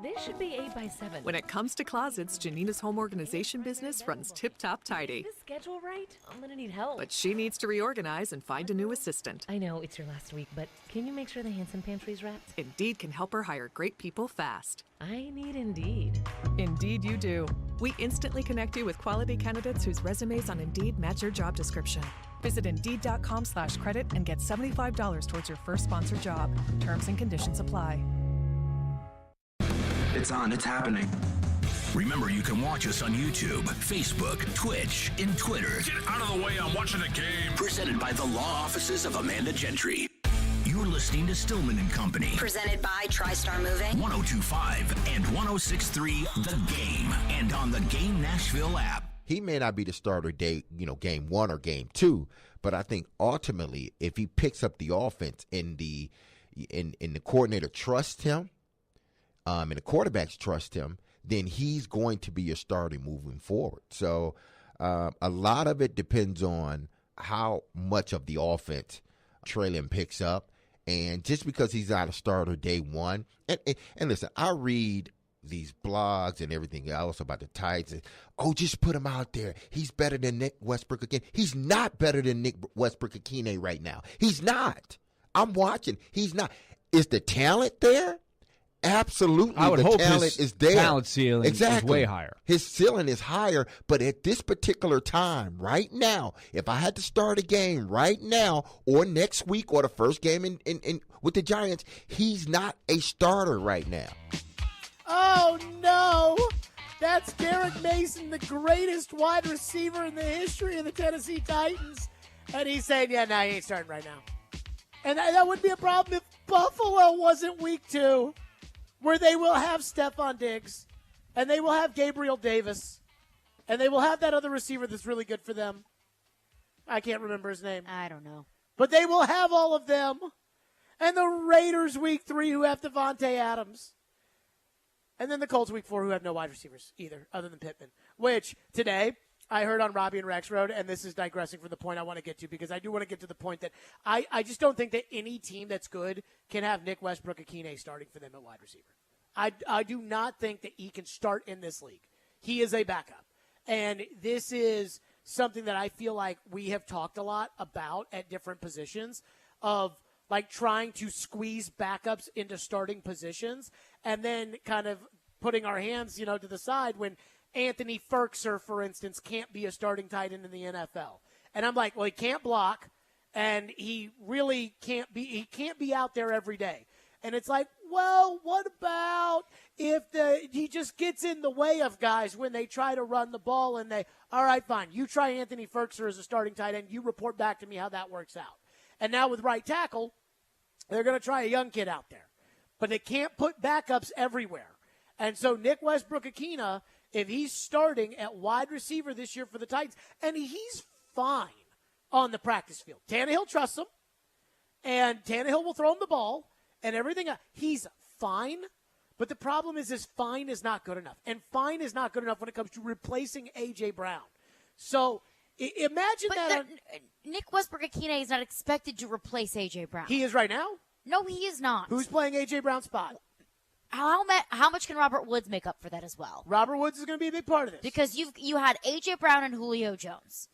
This should be 8 by 7. When it comes to closets, Janina's home organization business runs tip-top tidy. Is this schedule right? I'm gonna need help. But she needs to reorganize and find a new assistant. I know, it's your last week, but can you make sure the Hanson pantry's wrapped? Indeed can help her hire great people fast. I need Indeed. Indeed you do. We instantly connect you with quality candidates whose resumes on Indeed match your job description. Visit Indeed.com/credit and get $75 towards your first sponsored job. Terms and conditions apply. It's on. It's happening. Remember, you can watch us on YouTube, Facebook, Twitch, and Twitter. Get out of the way. I'm watching the game. Presented by the law offices of Amanda Gentry. You're listening to Stillman and Company. Presented by TriStar Moving. 102.5 and 106.3 The Game. And on the Game Nashville app. He may not be the starter day, game 1 or game 2, but I think ultimately if he picks up the offense and the coordinator trusts him, and the quarterbacks trust him, then he's going to be your starter moving forward. So a lot of it depends on how much of the offense Traylon picks up. And just because he's not a starter day 1, and listen, I read these blogs and everything else about the Titans. Just put him out there. He's better than Nick Westbrook-Ikhine. He's not better than Nick Westbrook-Ikhine right now. He's not. I'm watching. He's not. Is the talent there? Absolutely. I would hope talent his is there. talent ceiling is way higher. His ceiling is higher, but at this particular time, right now, if I had to start a game right now or next week or the first game in with the Giants, he's not a starter right now. Oh, no. That's Derrick Mason, the greatest wide receiver in the history of the Tennessee Titans. And he's saying, he ain't starting right now. And that would be a problem if Buffalo wasn't week 2, where they will have Stephon Diggs, and they will have Gabriel Davis, and they will have that other receiver that's really good for them. I can't remember his name. I don't know. But they will have all of them. And the Raiders week 3 who have Devontae Adams. And then the Colts week 4 who have no wide receivers either, other than Pittman. Which, today, I heard on Robbie and Rex Road, and this is digressing from the point I want to get to, because I do want to get to the point that I just don't think that any team that's good can have Nick Westbrook-Ikhine starting for them at wide receiver. I do not think that he can start in this league. He is a backup. And this is something that I feel like we have talked a lot about at different positions of like trying to squeeze backups into starting positions and then kind of putting our hands, to the side when Anthony Ferkser, for instance, can't be a starting tight end in the NFL. And I'm like, well, he can't block, and he really can't be out there every day. And it's like, well, what about if he just gets in the way of guys when they try to run the ball and all right, fine, you try Anthony Ferkser as a starting tight end, you report back to me how that works out. And now with right tackle, They're going to try a young kid out there. But they can't put backups everywhere. And so Nick Westbrook-Akina, if he's starting at wide receiver this year for the Titans, and he's fine on the practice field. Tannehill trusts him, and Tannehill will throw him the ball and everything. He's fine, but the problem is fine is not good enough. And fine is not good enough when it comes to replacing A.J. Brown. So imagine that. Nick Westbrook-Akina is not expected to replace A.J. Brown. He is right now? No, he is not. Who's playing A.J. Brown's spot? How much can Robert Woods make up for that as well? Robert Woods is going to be a big part of this. Because you had A.J. Brown and Julio Jones.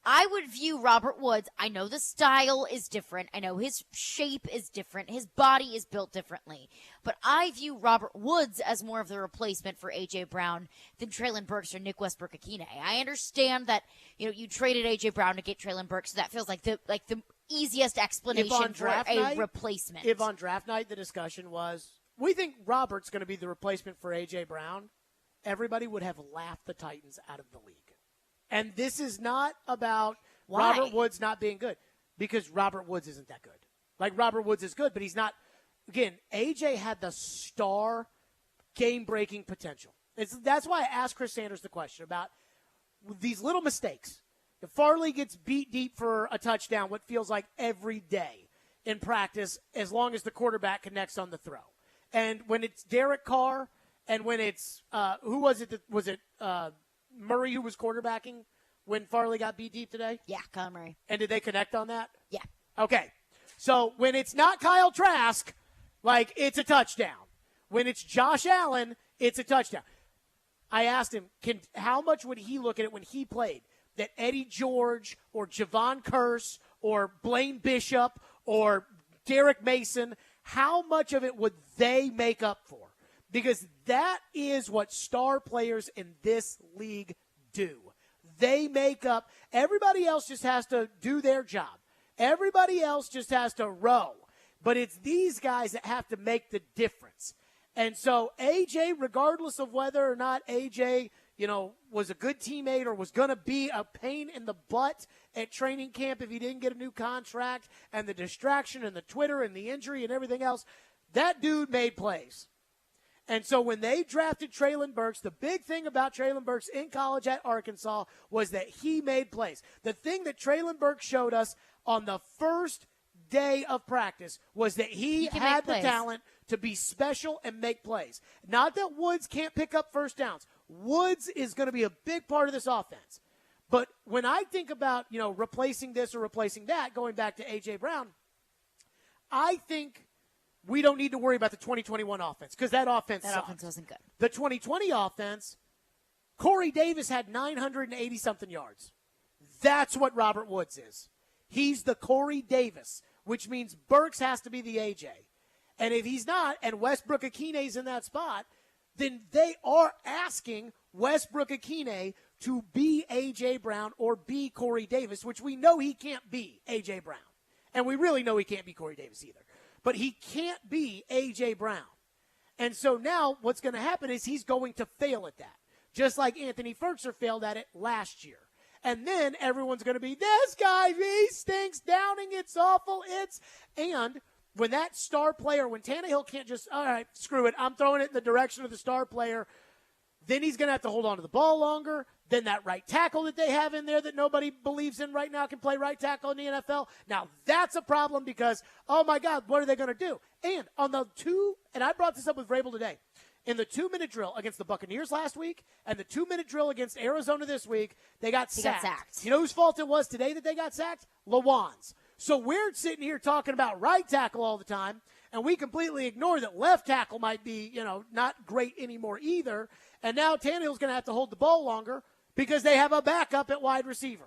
I would view Robert Woods, I know the style is different. I know his shape is different. His body is built differently. But I view Robert Woods as more of the replacement for A.J. Brown than Treylon Burks or Nick Westbrook-Akina. I understand that, you traded A.J. Brown to get Treylon Burks, so that feels like the easiest explanation for a replacement. If on draft night the discussion was, we think Robert's going to be the replacement for A.J. Brown, everybody would have laughed the Titans out of the league. And this is not about Robert Woods not being good, because Robert Woods isn't that good. Like, Robert Woods is good, but he's not. Again, A.J. had the star game-breaking potential. That's why I asked Chris Sanders the question about these little mistakes. If Farley gets beat deep for a touchdown, what feels like every day in practice, as long as the quarterback connects on the throw. And when it's Derek Carr, and when it's who was it? Was it Murray who was quarterbacking when Farley got beat deep today? Yeah, Kyle Murray. And did they connect on that? Yeah. Okay. So when it's not Kyle Trask, like, it's a touchdown. When it's Josh Allen, it's a touchdown. I asked him, how much would he look at it when he played? That Eddie George or Javon Curse or Blaine Bishop or Derrick Mason, how much of it would they make up for? Because that is what star players in this league do. They make up. Everybody else just has to do their job. Everybody else just has to row. But it's these guys that have to make the difference. And so A.J., regardless of whether or not A.J., was a good teammate or was going to be a pain in the butt at training camp if he didn't get a new contract, and the distraction and the Twitter and the injury and everything else, that dude made plays. And so when they drafted Treylon Burks, the big thing about Treylon Burks in college at Arkansas was that he made plays. The thing that Treylon Burks showed us on the first day of practice was that he had the talent to be special and make plays. Not that Woods can't pick up first downs. Woods is going to be a big part of this offense. But when I think about, replacing this or replacing that, going back to A.J. Brown, I think we don't need to worry about the 2021 offense, because that offense wasn't good. The 2020 offense, Corey Davis had 980-something yards. That's what Robert Woods is. He's the Corey Davis, which means Burks has to be the A.J. And if he's not, and Westbrook-Akina's in that spot, then they are asking Westbrook-Akina to be A.J. Brown or be Corey Davis, which we know he can't be A.J. Brown. And we really know he can't be Corey Davis either. But he can't be A.J. Brown. And so now what's going to happen is he's going to fail at that, just like Anthony Ferkser failed at it last year. And then everyone's going to be, this guy, he stinks, Downing, it's awful, and when that star player, when Tannehill can't just, all right, screw it, I'm throwing it in the direction of the star player, then he's going to have to hold on to the ball longer. Then that right tackle that they have in there that nobody believes in right now can play right tackle in the NFL. Now, that's a problem because, oh, my God, what are they going to do? And on the and I brought this up with Vrabel today, in the 2-minute drill against the Buccaneers last week and the 2-minute drill against Arizona this week, they got sacked. You know whose fault it was today that they got sacked? Lawan's. So we're sitting here talking about right tackle all the time, and we completely ignore that left tackle might be, not great anymore either. And now Tannehill's going to have to hold the ball longer because they have a backup at wide receiver.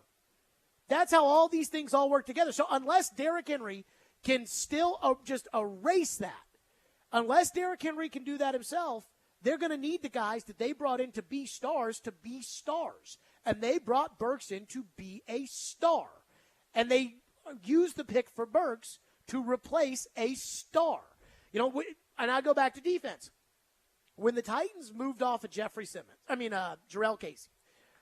That's how all these things all work together. So unless Derrick Henry can still just erase that, unless Derrick Henry can do that himself, they're going to need the guys that they brought in to be stars. And they brought Burks in to be a star. And they used the pick for Burks to replace a star. And I go back to defense. When the Titans moved off of Jarrell Casey.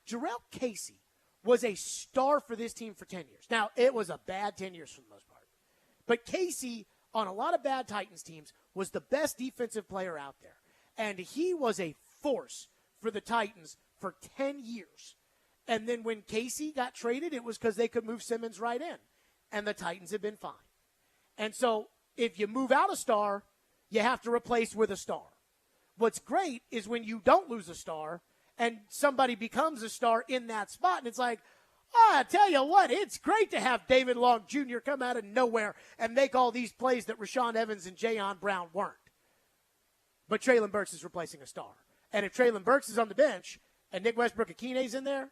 Jarrell Casey was a star for this team for 10 years. Now, it was a bad 10 years for the most part. But Casey, on a lot of bad Titans teams, was the best defensive player out there. And he was a force for the Titans for 10 years. And then when Casey got traded, it was because they could move Simmons right in. And the Titans have been fine. And so if you move out a star, you have to replace with a star. What's great is when you don't lose a star and somebody becomes a star in that spot. And it's like, I tell you what, it's great to have David Long Jr. come out of nowhere and make all these plays that Rashaan Evans and Jayon Brown weren't. But Treylon Burks is replacing a star. And if Treylon Burks is on the bench and Nick Westbrook-Akine's in there,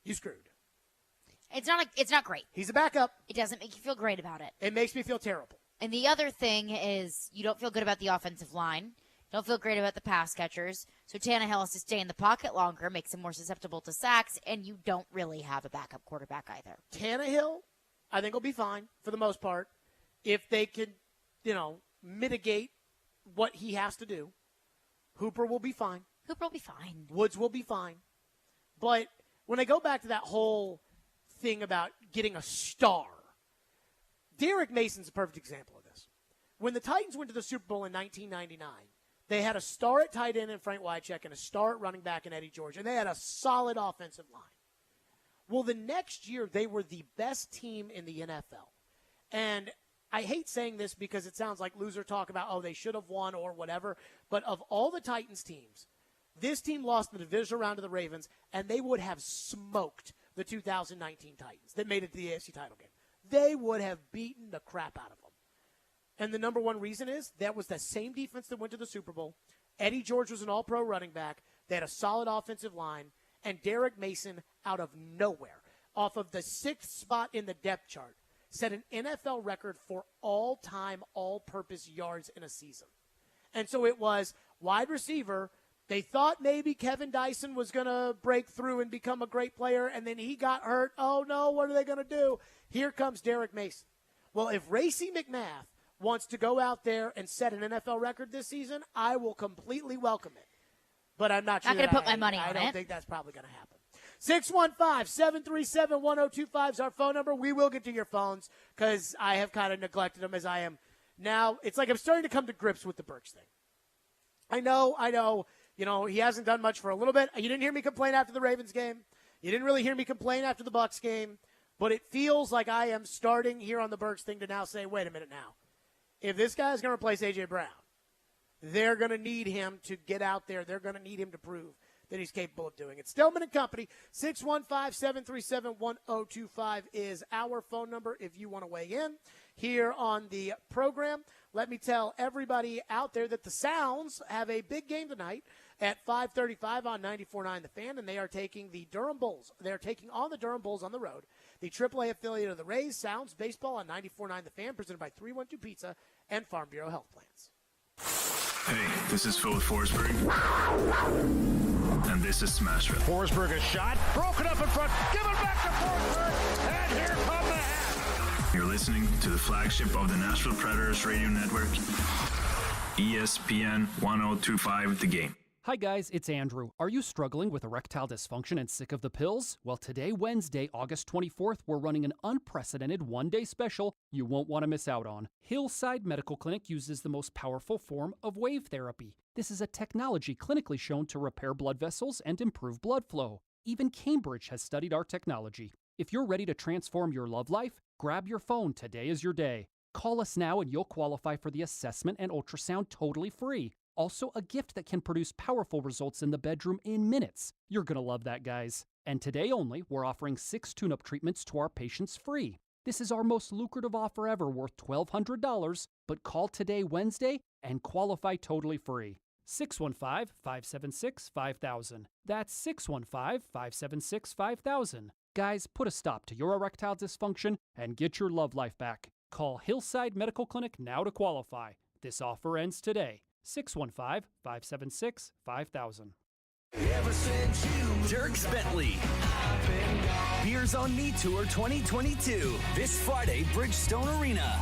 you screwed. It's not great. He's a backup. It doesn't make you feel great about it. It makes me feel terrible. And the other thing is you don't feel good about the offensive line. You don't feel great about the pass catchers. So Tannehill has to stay in the pocket longer, makes him more susceptible to sacks, and you don't really have a backup quarterback either. Tannehill, I think, will be fine for the most part if they can, mitigate what he has to do. Hooper will be fine. Woods will be fine. But when I go back to that whole thing about getting a star, Derrick Mason's a perfect example of this. When the Titans went to the Super Bowl in 1999, they had a star at tight end in Frank Wycheck and a star at running back in Eddie George, and they had a solid offensive line. Well, the next year, they were the best team in the NFL. And I hate saying this because it sounds like loser talk about, they should have won or whatever. But of all the Titans teams, this team lost the divisional round to the Ravens, and they would have smoked the 2019 Titans that made it to the AFC title game. They would have beaten the crap out of them. And the number one reason is that was the same defense that went to the Super Bowl. Eddie George was an all-pro running back. They had a solid offensive line. And Derrick Mason, out of nowhere, off of the 6th spot in the depth chart, set an NFL record for all-time, all-purpose yards in a season. And so it was wide receiver. They thought maybe Kevin Dyson was going to break through and become a great player, and then he got hurt. Oh, no, what are they going to do? Here comes Derrick Mason. Well, if Racey McMath wants to go out there and set an NFL record this season, I will completely welcome it. But I'm not sure. Not going to put my money on it. I don't think that's probably going to happen. 615-737-1025 is our phone number. We will get to your phones because I have kind of neglected them as I am now. It's like I'm starting to come to grips with the Burks thing. I know. He hasn't done much for a little bit. You didn't hear me complain after the Ravens game. You didn't really hear me complain after the Bucs game. But it feels like I am starting here on the Burks thing to now say, wait a minute now. If this guy is going to replace A.J. Brown, they're going to need him to get out there. They're going to need him to prove that he's capable of doing it. Stillman and Company, 615-737-1025 is our phone number if you want to weigh in here on the program. Let me tell everybody out there that the Sounds have a big game tonight at 5:35 on 94.9 The Fan, and they are taking the Durham Bulls. They're taking on the Durham Bulls on the road. The AAA affiliate of the Rays, Sounds Baseball on 94.9 The Fan, presented by 312 Pizza and Farm Bureau Health Plans. Hey, this is Phil Forsberg. And this is Smashville. Forsberg a shot, broken up in front, give it back to Forsberg, and here come the hat. You're listening to the flagship of the Nashville Predators radio network, ESPN 1025 The Game. Hi guys, it's Andrew. Are you struggling with erectile dysfunction and sick of the pills? Well, today, Wednesday, August 24th, we're running an unprecedented one-day special you won't want to miss out on. Hillside Medical Clinic uses the most powerful form of wave therapy. This is a technology clinically shown to repair blood vessels and improve blood flow. Even Cambridge has studied our technology. If you're ready to transform your love life, grab your phone. Today is your day. Call us now and you'll qualify for the assessment and ultrasound totally free. Also, a gift that can produce powerful results in the bedroom in minutes. You're going to love that, guys. And today only, we're offering 6 tune-up treatments to our patients free. This is our most lucrative offer ever, worth $1,200, but call today, Wednesday, and qualify totally free. 615-576-5000. That's 615-576-5000. Guys, put a stop to your erectile dysfunction and get your love life back. Call Hillside Medical Clinic now to qualify. This offer ends today. 615-576-5000. Dierks Bentley. Beers on Me Tour 2022. This Friday, Bridgestone Arena.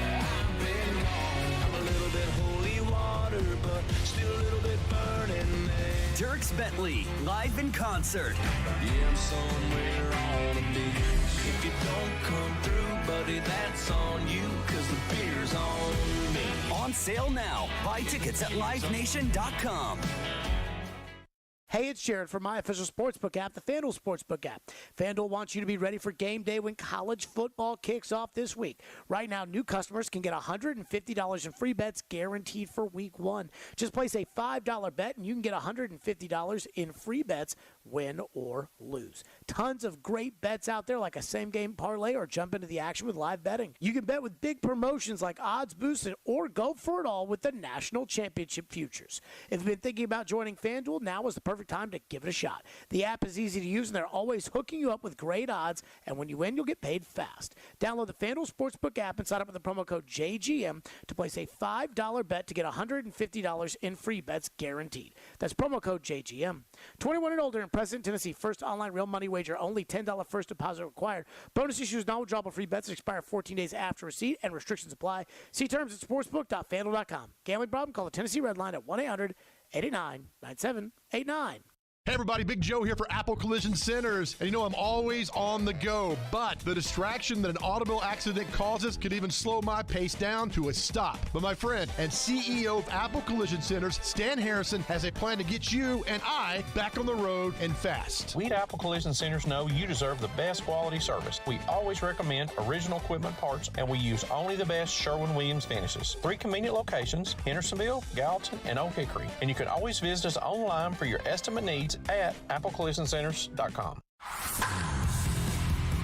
I'm a little bit holy water, but still a little bit burning. Dierks Bentley, live in concert. Yeah, I'm somewhere on a beach. If you don't come through, buddy, that's on you, 'cause the beer's on sale now. Buy tickets at livenation.com. Hey, it's Jared from my official sportsbook app, the Fanduel Sportsbook app. Fanduel wants you to be ready for game day when college football kicks off this week. Right now, new customers can get $150 in free bets guaranteed for week 1. Just place a $5 bet and you can get $150 in free bets, win or lose. Tons of great bets out there like a same-game parlay or jump into the action with live betting. You can bet with big promotions like odds boosted or go for it all with the National Championship Futures. If you've been thinking about joining Fanduel, now is the perfect time to give it a shot. The app is easy to use and they're always hooking you up with great odds, and when you win, you'll get paid fast. Download the Fanduel Sportsbook app and sign up with the promo code JGM to place a $5 bet to get $150 in free bets guaranteed. That's promo code JGM. 21 and older in President Tennessee. First online real money wager. Only $10 first deposit required. Bonus issues, non-withdrawable free bets expire 14 days after receipt and restrictions apply. See terms at sportsbook.fanduel.com. Gambling problem? Call the Tennessee Red Line at 1-800-889-9789. Hey everybody, Big Joe here for Apple Collision Centers. And you know I'm always on the go, but the distraction that an automobile accident causes could even slow my pace down to a stop. But my friend and CEO of Apple Collision Centers, Stan Harrison, has a plan to get you and I back on the road and fast. We at Apple Collision Centers know you deserve the best quality service. We always recommend original equipment parts, and we use only the best Sherwin-Williams finishes. 3 convenient locations, Hendersonville, Gallatin, and Oak Hickory. And you can always visit us online for your estimate needs at applecollisioncenters.com.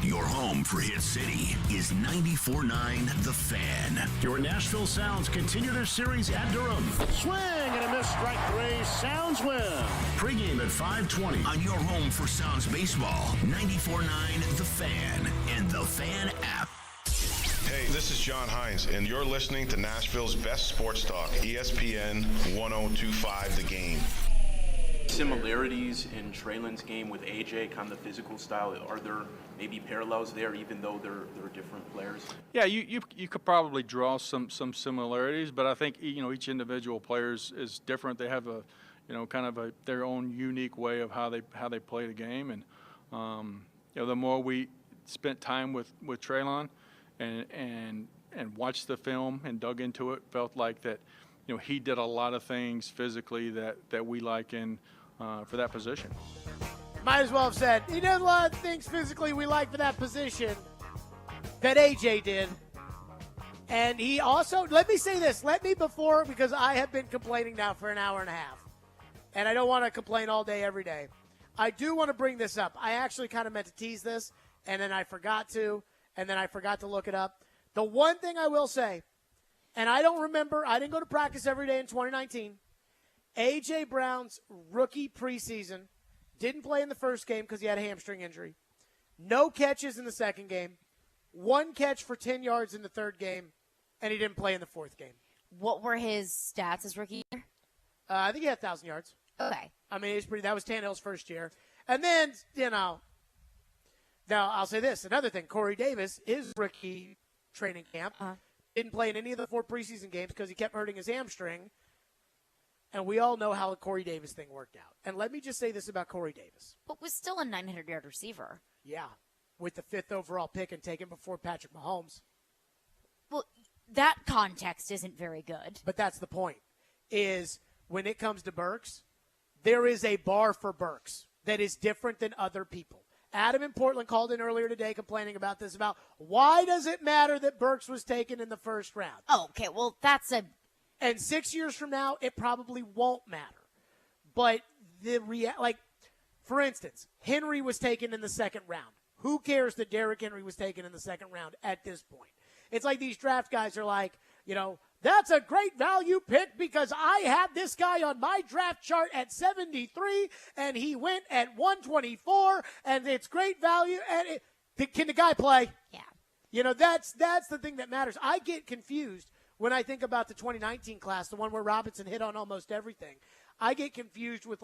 Your home for Hit City is 94.9 The Fan. Your Nashville Sounds continue their series at Durham. Swing and a miss, strike 3. Sounds win. Pregame at 5:20 on your home for Sounds baseball. 94.9 The Fan and The Fan app. Hey, this is John Hines, and you're listening to Nashville's best sports talk, ESPN 1025 The Game. Similarities in Traylon's game with AJ, kind of the physical style, are there maybe parallels there, even though they're different players? Yeah, you could probably draw some similarities, but I think each individual player is different. They have their own unique way of how they play the game, and the more we spent time with Traylon and watched the film and dug into it, felt like that he did a lot of things physically that we like in for that position. Might as well have said, he did a lot of things physically we like for that position that AJ did. And he also, let me say this, because I have been complaining now for an hour and a half. And I don't want to complain all day, every day. I do want to bring this up. I actually kind of meant to tease this, and then I forgot to look it up. The one thing I will say, and I don't remember, I didn't go to practice every day in 2019. A.J. Brown's rookie preseason didn't play in the first game because he had a hamstring injury. No catches in the second game. 1 catch for 10 yards in the third game, and he didn't play in the fourth game. What were his stats his rookie year? I think he had 1,000 yards. Okay. I mean, that was Tannehill's first year. And then, now I'll say this. Another thing, Corey Davis, his rookie training camp, didn't play in any of the 4 preseason games because he kept hurting his hamstring. And we all know how the Corey Davis thing worked out. And let me just say this about Corey Davis. But was still a 900-yard receiver. Yeah, with the 5th overall pick and taken before Patrick Mahomes. Well, that context isn't very good. But that's the point, is when it comes to Burks, there is a bar for Burks that is different than other people. Adam in Portland called in earlier today complaining about this, about why does it matter that Burks was taken in the first round? Oh, okay, well, that's a... And 6 years from now, it probably won't matter. But for instance, Henry was taken in the second round. Who cares that Derrick Henry was taken in the second round at this point? It's like these draft guys are like, that's a great value pick because I had this guy on my draft chart at 73 and he went at 124 and it's great value. And can the guy play? Yeah. That's the thing that matters. I get confused when I think about the 2019 class, the one where Robinson hit on almost everything. I get confused with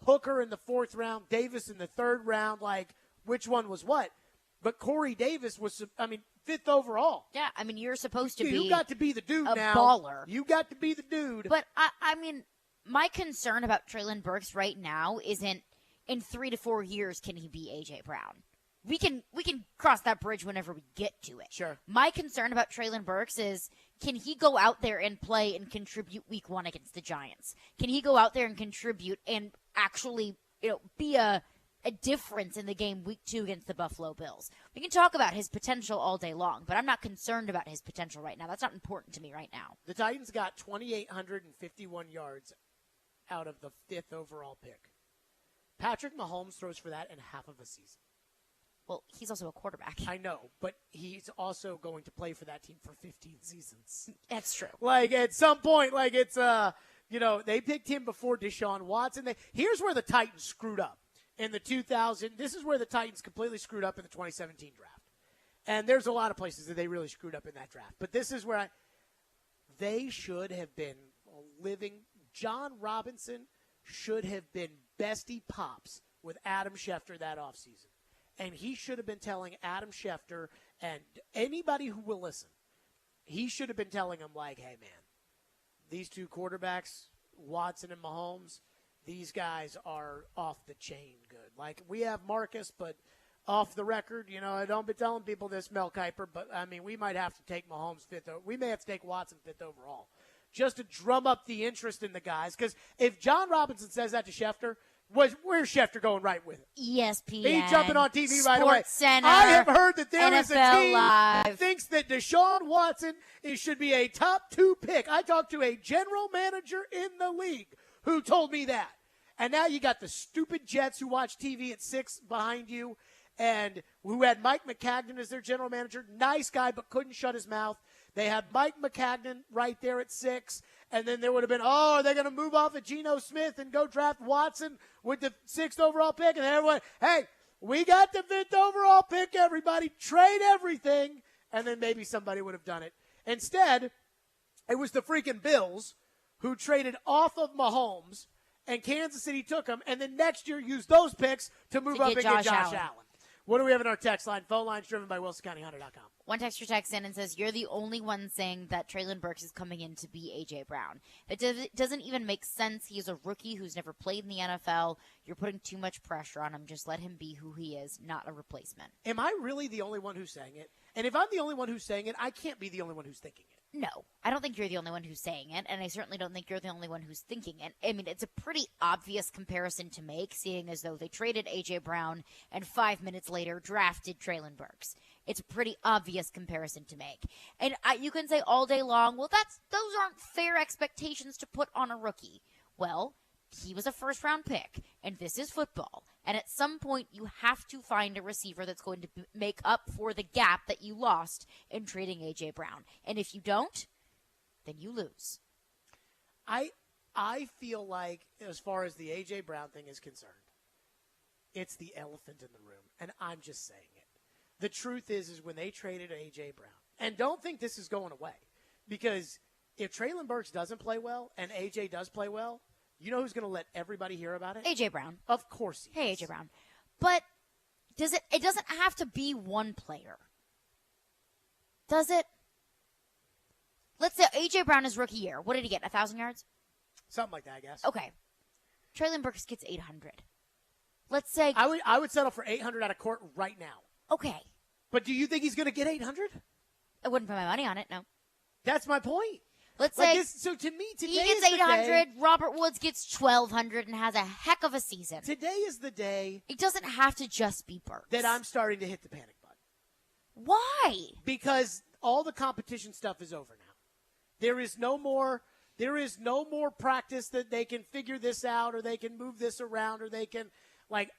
Hooker in the 4th round, Davis in the 3rd round, which one was what. But Corey Davis was, 5th overall. Yeah, you're supposed to be. You got to be the dude a now. Baller. You got to be the dude. But my concern about Traylon Burks right now isn't in 3 to 4 years can he be A.J. Brown. we can cross that bridge whenever we get to it. Sure. My concern about Treylon Burks is, can he go out there and play and contribute week 1 against the Giants? Can he go out there and contribute and actually, be a difference in the game week 2 against the Buffalo Bills? We can talk about his potential all day long, but I'm not concerned about his potential right now. That's not important to me right now. The Titans got 2,851 yards out of the 5th overall pick. Patrick Mahomes throws for that in half of a season. Well, he's also a quarterback. I know, but he's also going to play for that team for 15 seasons. That's true. Like, at some point, like, it's, they picked him before Deshaun Watson. Here's where the Titans screwed up in the 2000. This is where the Titans completely screwed up in the 2017 draft. And there's a lot of places that they really screwed up in that draft. But this is where they should have been living. John Robinson should have been bestie pops with Adam Schefter that offseason. And he should have been telling Adam Schefter and anybody who will listen, he should have been telling him, like, hey, man, these two quarterbacks, Watson and Mahomes, these guys are off the chain good. Like, we have Marcus, but off the record, I don't be telling people this, Mel Kiper, but, I mean, we might have to take Mahomes 5th. We may have to take Watson 5th overall just to drum up the interest in the guys. Because if John Robinson says that to Schefter, where's Schefter going right with it? ESPN. He's jumping on TV right away. Center, I have heard that there is a NFL team Live. that thinks that Deshaun Watson should be a top 2 pick. I talked to a general manager in the league who told me that. And now you got the stupid Jets who watch TV at 6 behind you and who had Mike McCagnon as their general manager. Nice guy, but couldn't shut his mouth. They had Mike McCagnon right there at 6. And then there would have been, are they going to move off of Geno Smith and go draft Watson with the 6th overall pick? And everyone, hey, we got the 5th overall pick, everybody. Trade everything. And then maybe somebody would have done it. Instead, it was the freaking Bills who traded off of Mahomes, and Kansas City took him, and then next year used those picks to move up and get Josh Allen. What do we have in our text line? Phone line's driven by WilsonCountyHunter.com. One texter texts in and says, you're the only one saying that Treylon Burks is coming in to be A.J. Brown. It doesn't even make sense. He's a rookie who's never played in the NFL. You're putting too much pressure on him. Just let him be who he is, not a replacement. Am I really the only one who's saying it? And if I'm the only one who's saying it, I can't be the only one who's thinking it. No, I don't think you're the only one who's saying it, and I certainly don't think you're the only one who's thinking it. I mean, it's a pretty obvious comparison to make, seeing as though they traded A.J. Brown and 5 minutes later drafted Treylon Burks. It's a pretty obvious comparison to make. And you can say all day long, well, those aren't fair expectations to put on a rookie. Well, he was a first-round pick, and this is football. And at some point, you have to find a receiver that's going to make up for the gap that you lost in trading A.J. Brown. And if you don't, then you lose. I feel like, as far as the A.J. Brown thing is concerned, it's the elephant in the room, and I'm just saying it. The truth is when they traded A.J. Brown, and don't think this is going away, because if Treylon Burks doesn't play well and A.J. does play well, you know who's going to let everybody hear about it? A.J. Brown. Of course he is. Hey, A.J. Brown. But it doesn't have to be one player. Does it? Let's say A.J. Brown is rookie year. What did he get, 1,000 yards? Something like that, I guess. Okay. Treylon Burks gets 800. Let's say... I would settle for 800 out of court right now. Okay. But do you think he's going to get 800? I wouldn't put my money on it, no. That's my point. Let's say so to me, today he gets 800. Robert Woods gets 1,200 and has a heck of a season. Today is the day. It doesn't have to just be Burks. That I'm starting to hit the panic button. Why? Because all the competition stuff is over now. There is no more practice that they can figure this out, or they can move this around, or they can,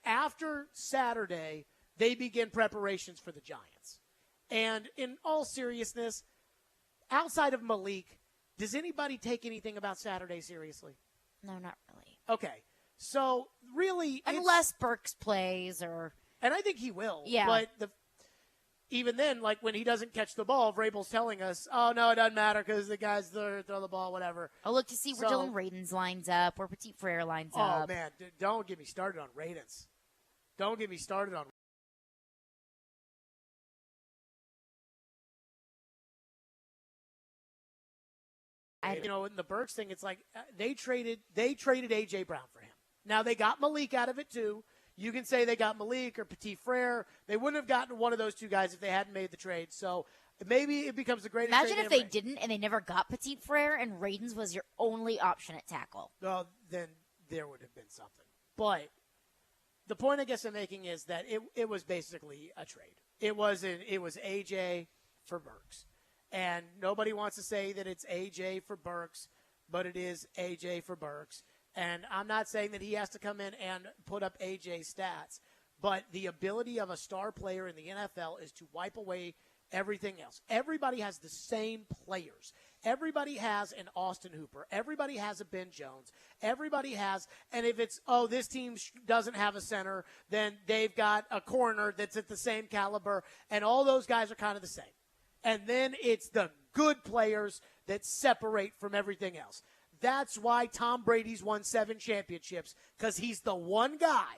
after Saturday, they begin preparations for the Giants. And in all seriousness, outside of Malik, does anybody take anything about Saturday seriously? No, not really. Okay. So, really, unless Burks plays or... And I think he will. Yeah. But even then, when he doesn't catch the ball, Vrabel's telling us, oh, no, it doesn't matter because the guys throw the ball, whatever. I'll look to see where Dylan Radins lines up, where Petit Frere lines up. Oh, man, don't get me started on Radins. Don't get me started on in the Burks thing, it's like they traded A.J. Brown for him. Now, they got Malik out of it, too. You can say they got Malik or Petit Frere. They wouldn't have gotten one of those two guys if they hadn't made the trade. So maybe it becomes the greatest trade. Imagine if they didn't and they never got Petit Frere and Radens was your only option at tackle. Well, then there would have been something. But the point I guess I'm making is that it was basically a trade. It was AJ for Burks. And nobody wants to say that it's AJ for Burks, but it is AJ for Burks. And I'm not saying that he has to come in and put up AJ's stats, but the ability of a star player in the NFL is to wipe away everything else. Everybody has the same players. Everybody has an Austin Hooper. Everybody has a Ben Jones. Everybody has, and if it's, this team doesn't have a center, then they've got a corner that's at the same caliber, and all those guys are kind of the same. And then it's the good players that separate from everything else. That's why Tom Brady's won 7 championships, because he's the one guy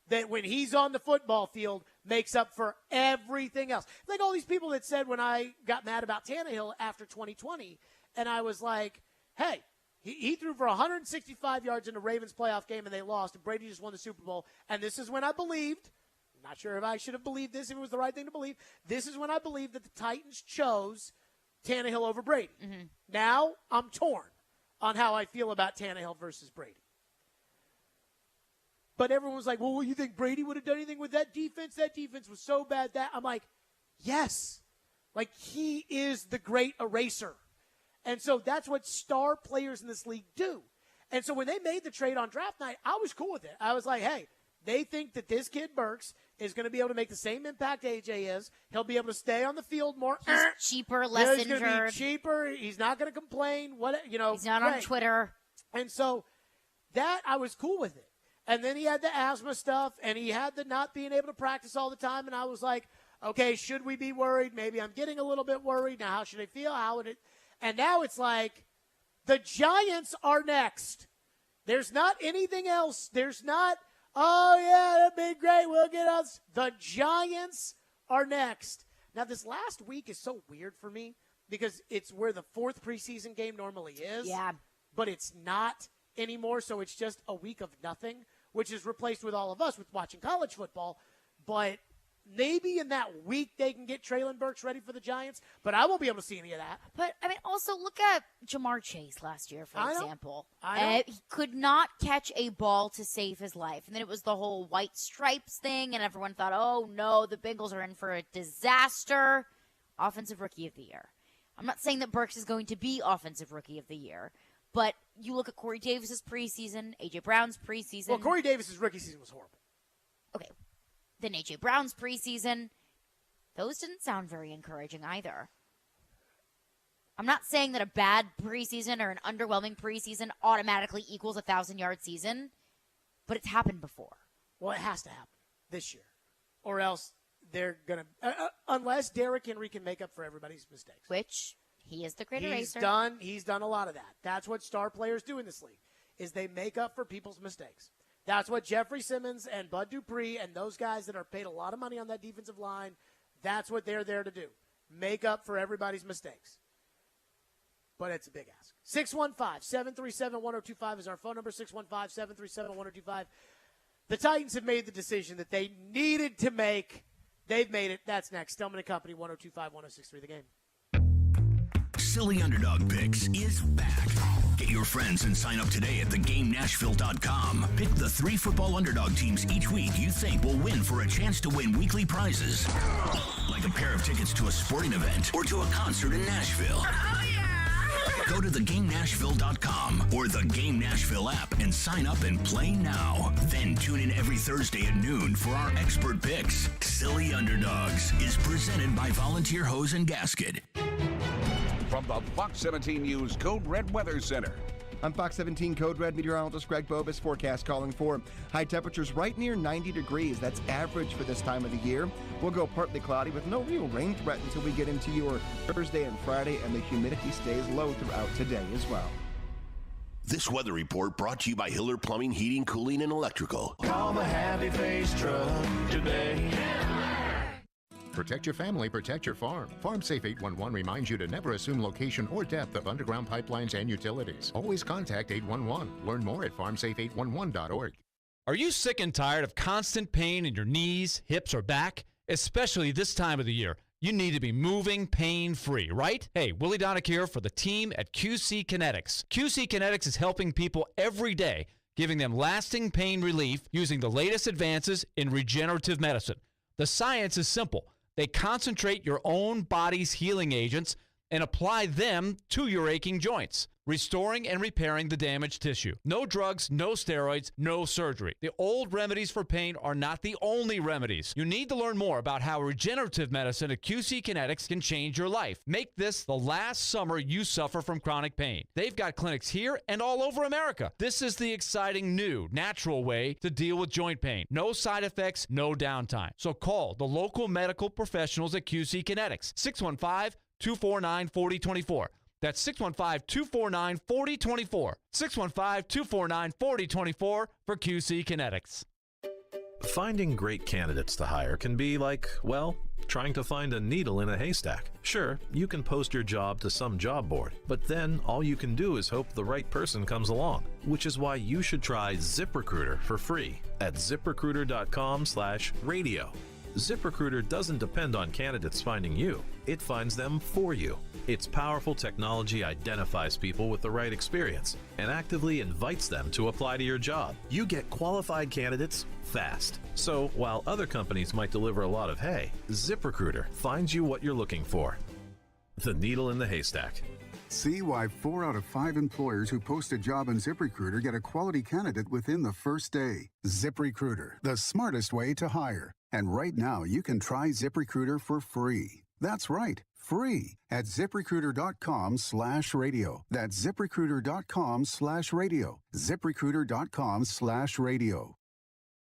that when he's on the football field makes up for everything else. Like all these people that said when I got mad about Tannehill after 2020, and I was like, hey, he threw for 165 yards in the Ravens playoff game and they lost, and Brady just won the Super Bowl. And this is when I believed, I'm not sure if I should have believed this, if it was the right thing to believe, this is when I believed that the Titans chose Tannehill over Brady. Mm-hmm. Now I'm torn on how I feel about Tannehill versus Brady. But everyone was like, well, you think Brady would have done anything with that defense? That defense was so bad that I'm like, yes. Like, he is the great eraser. And so that's what star players in this league do. And so when they made the trade on draft night, I was cool with it. I was like, hey, they think that this kid Burks is going to be able to make the same impact AJ is. He'll be able to stay on the field more. He's cheaper, less injured. He's going to be cheaper. He's not going to complain. He's not on Twitter. And so that, I was cool with it. And then he had the asthma stuff, and he had the not being able to practice all the time. And I was like, okay, should we be worried? Maybe I'm getting a little bit worried. Now, how should I feel? How would it? And now it's like the Giants are next. There's not anything else. There's not, oh, yeah, that'd be great. We'll get us. The Giants are next. Now, this last week is so weird for me because it's where the 4th preseason game normally is. Yeah. But it's not anymore, so it's just a week of nothing, which is replaced with all of us with watching college football. But maybe in that week they can get Treylon Burks ready for the Giants, but I won't be able to see any of that. But, I mean, also look at Jamar Chase last year, for example. He could not catch a ball to save his life. And then it was the whole white stripes thing, and everyone thought, oh, no, the Bengals are in for a disaster. Offensive Rookie of the Year. I'm not saying that Burks is going to be Offensive Rookie of the Year, but you look at Corey Davis's preseason, A.J. Brown's preseason. Well, Corey Davis's rookie season was horrible. Okay. Then A.J. Brown's preseason. Those didn't sound very encouraging either. I'm not saying that a bad preseason or an underwhelming preseason automatically equals a 1,000-yard season, but it's happened before. Well, it has to happen this year, or else they're going to unless Derrick Henry can make up for everybody's mistakes. Which he is the great eraser. He's done a lot of that. That's what star players do in this league, is they make up for people's mistakes. That's what Jeffrey Simmons and Bud Dupree and those guys that are paid a lot of money on that defensive line, that's what they're there to do. Make up for everybody's mistakes. But it's a big ask. 615-737-1025 is our phone number, 615-737-1025. The Titans have made the decision that they needed to make. They've made it. That's next. Stillman & Company, 102.5-106.3 The Game. Silly Underdog Picks is back. Get your friends and sign up today at thegamenashville.com. Pick the 3 football underdog teams each week you think will win for a chance to win weekly prizes. Like a pair of tickets to a sporting event or to a concert in Nashville. Oh, yeah! Go to thegamenashville.com or the Game Nashville app and sign up and play now. Then tune in every Thursday at noon for our expert picks. Silly Underdogs is presented by Volunteer Hose and Gasket. From the Fox 17 News Code Red Weather Center. I'm Fox 17 Code Red meteorologist Greg Bobus. Forecast calling for high temperatures right near 90 degrees. That's average for this time of the year. We'll go partly cloudy with no real rain threat until we get into your Thursday and Friday, and the humidity stays low throughout today as well. This weather report brought to you by Hiller Plumbing, Heating, Cooling, and Electrical. Call the Happy Face Truck today. Protect your family, protect your farm. FarmSafe 811 reminds you to never assume location or depth of underground pipelines and utilities. Always contact 811. Learn more at farmsafe811.org. Are you sick and tired of constant pain in your knees, hips, or back? Especially this time of the year. You need to be moving pain-free, right? Hey, Willie Donick here for the team at QC Kinetics. QC Kinetics is helping people every day, giving them lasting pain relief using the latest advances in regenerative medicine. The science is simple. They concentrate your own body's healing agents and apply them to your aching joints, restoring and repairing the damaged tissue. No drugs, no steroids, no surgery. The old remedies for pain are not the only remedies. You need to learn more about how regenerative medicine at QC Kinetics can change your life. Make this the last summer you suffer from chronic pain. They've got clinics here and all over America. This is the exciting new, natural way to deal with joint pain. No side effects, no downtime. So call the local medical professionals at QC Kinetics. 615-249-4024. That's 615-249-4024. 615-249-4024 for QC Kinetics. Finding great candidates to hire can be like, well, trying to find a needle in a haystack. Sure, you can post your job to some job board, but then all you can do is hope the right person comes along, which is why you should try ZipRecruiter for free at ZipRecruiter.com/radio. ZipRecruiter doesn't depend on candidates finding you. It finds them for you. Its powerful technology identifies people with the right experience and actively invites them to apply to your job. You get qualified candidates fast. So while other companies might deliver a lot of hay, ZipRecruiter finds you what you're looking for. The needle in the haystack. See why 4 out of 5 employers who post a job on ZipRecruiter get a quality candidate within the first day. ZipRecruiter, the smartest way to hire. And right now, you can try ZipRecruiter for free. That's right, free at ZipRecruiter.com/radio. That's ZipRecruiter.com/radio. ZipRecruiter.com/radio.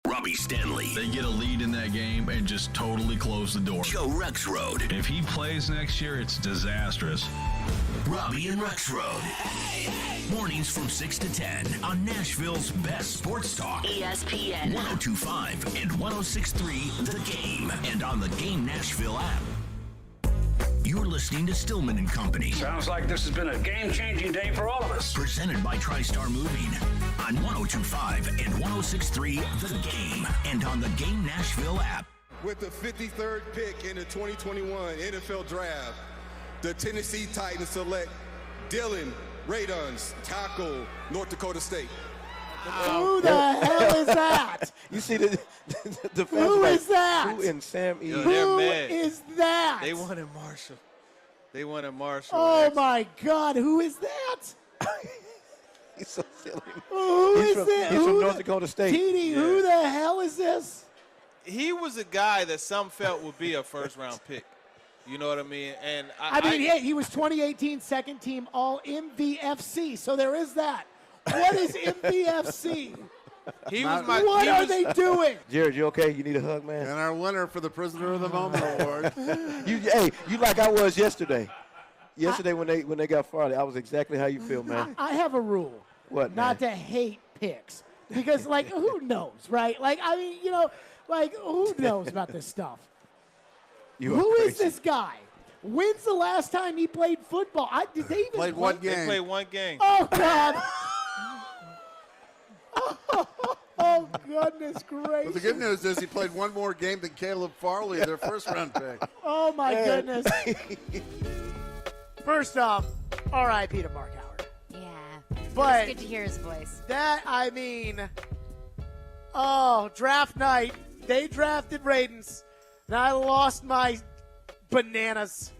Robbie Stanley. They get a lead in that game and just totally close the door. Joe Rexrode. If he plays next year, it's disastrous. Robbie and Rexrode. Mornings from 6 to 10 on Nashville's best sports talk. ESPN 102.5 and 106.3 The Game. And on the Game Nashville app. You're listening to Stillman and Company. Sounds like this has been a game-changing day for all of us. Presented by TriStar Moving on 102.5 and 106.3 The Game. And on the Game Nashville app. With the 53rd pick in the 2021 NFL Draft, the Tennessee Titans select Dylan Radunz, tackle, North Dakota State. Who the hell is that? You see the Who is that? Who and Sam E. Who is that? They wanted Marshall. Oh my God! Who is that? He's so silly. Who is that? He's from North Dakota State. TD, who the hell is this? He was a guy that some felt would be a first-round pick. You know what I mean? And he was 2018 second team All MVFC. So there is that. What is MVFC? What are they doing? Jared, you okay? You need a hug, man? And our winner for the Prisoner of the Moment Award. You like I was yesterday. Yesterday when they got Farley, I was exactly how you feel, man. I have a rule. What? Not to hate picks. Because, who knows, right? Who knows about this stuff? Who is this guy? When's the last time he played football? Did they even played one game? They played one game. Oh, God. Oh, goodness gracious. Well, the good news is he played one more game than Caleb Farley, their first-round pick. Oh, my goodness. First off, R.I.P. to Mark Howard. Yeah. But it's good to hear his voice. Draft night. They drafted Radunz, and I lost my bananas.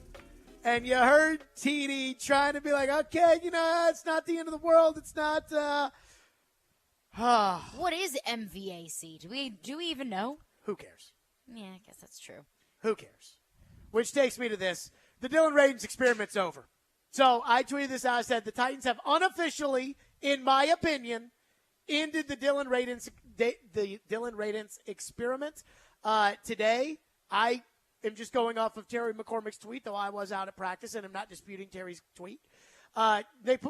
And you heard TD trying to be like, okay, it's not the end of the world. It's not. What is MVAC? Do we even know? Who cares? Yeah, I guess that's true. Who cares? Which takes me to this. The Dylan Radunz experiment's over. So I tweeted this out. I said the Titans have unofficially, in my opinion, ended the Dylan Radunz experiment. Today, I am just going off of Terry McCormick's tweet, though I was out at practice, and I'm not disputing Terry's tweet.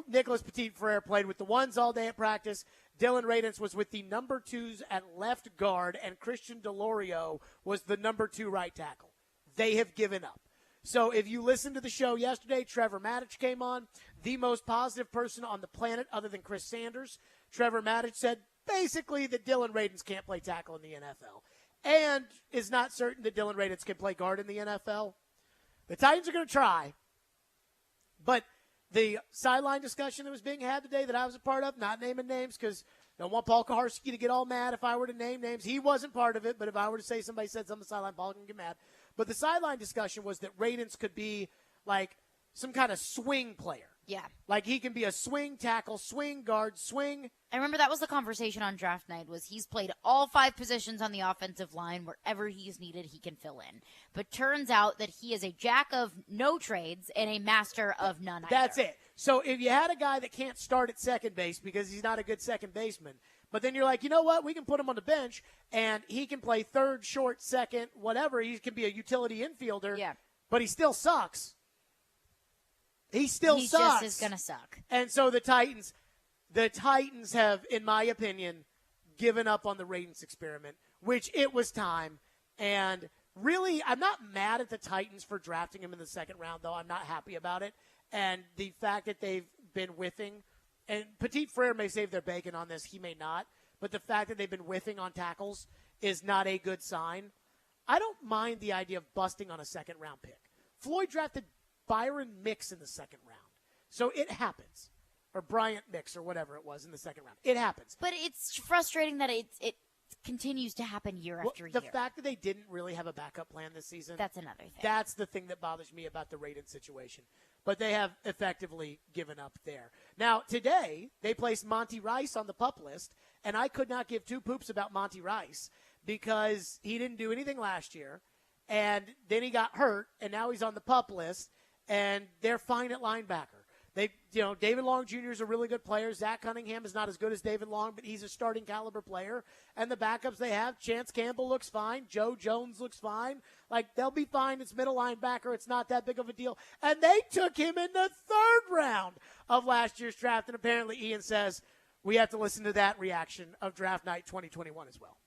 Nicholas Petit-Frere played with the ones all day at practice. Dylan Radunz was with the number 2s at left guard, and Christian DeLorio was the number 2 right tackle. They have given up. So if you listened to the show yesterday, Trevor Maddich came on, the most positive person on the planet other than Chris Sanders. Trevor Maddich said basically that Dylan Radins can't play tackle in the NFL and is not certain that Dylan Radins can play guard in the NFL. The Titans are going to try, but the sideline discussion that was being had today that I was a part of, not naming names because I don't want Paul Kaharski to get all mad if I were to name names. He wasn't part of it, but if I were to say somebody said something on the sideline, Paul can get mad. But the sideline discussion was that Radins could be like some kind of swing player. Yeah. Like he can be a swing tackle, swing guard, swing. I remember that was the conversation on draft night was he's played all 5 positions on the offensive line. Wherever he's needed, he can fill in. But turns out that he is a jack of no trades and a master of none either. That's it. So if you had a guy that can't start at second base because he's not a good second baseman, but then you're like, you know what, we can put him on the bench and he can play third, short, second, whatever. He can be a utility infielder, but he still sucks. He sucks. Just is going to suck. And so the Titans have, in my opinion, given up on the Radins experiment, which it was time. And really, I'm not mad at the Titans for drafting him in the second round, though. I'm not happy about it. And the fact that they've been whiffing, and Petit Frere may save their bacon on this, he may not, but the fact that they've been whiffing on tackles is not a good sign. I don't mind the idea of busting on a second-round pick. Floyd drafted Byron Mix in the second round. So it happens. Or Bryant Mix or whatever it was in the second round. It happens. But it's frustrating that it continues to happen year after year. The fact that they didn't really have a backup plan this season. That's another thing. That's the thing that bothers me about the Radins situation. But they have effectively given up there. Now, today, they placed Monty Rice on the PUP list, and I could not give two poops about Monty Rice because he didn't do anything last year, and then he got hurt, and now he's on the PUP list, and they're fine at linebacker. David Long Jr. is a really good player. Zach Cunningham is not as good as David Long, but he's a starting caliber player. And the backups they have, Chance Campbell looks fine. Joe Jones looks fine. Like, they'll be fine. It's middle linebacker. It's not that big of a deal. And they took him in the third round of last year's draft. And apparently Ian says we have to listen to that reaction of draft night 2021 as well.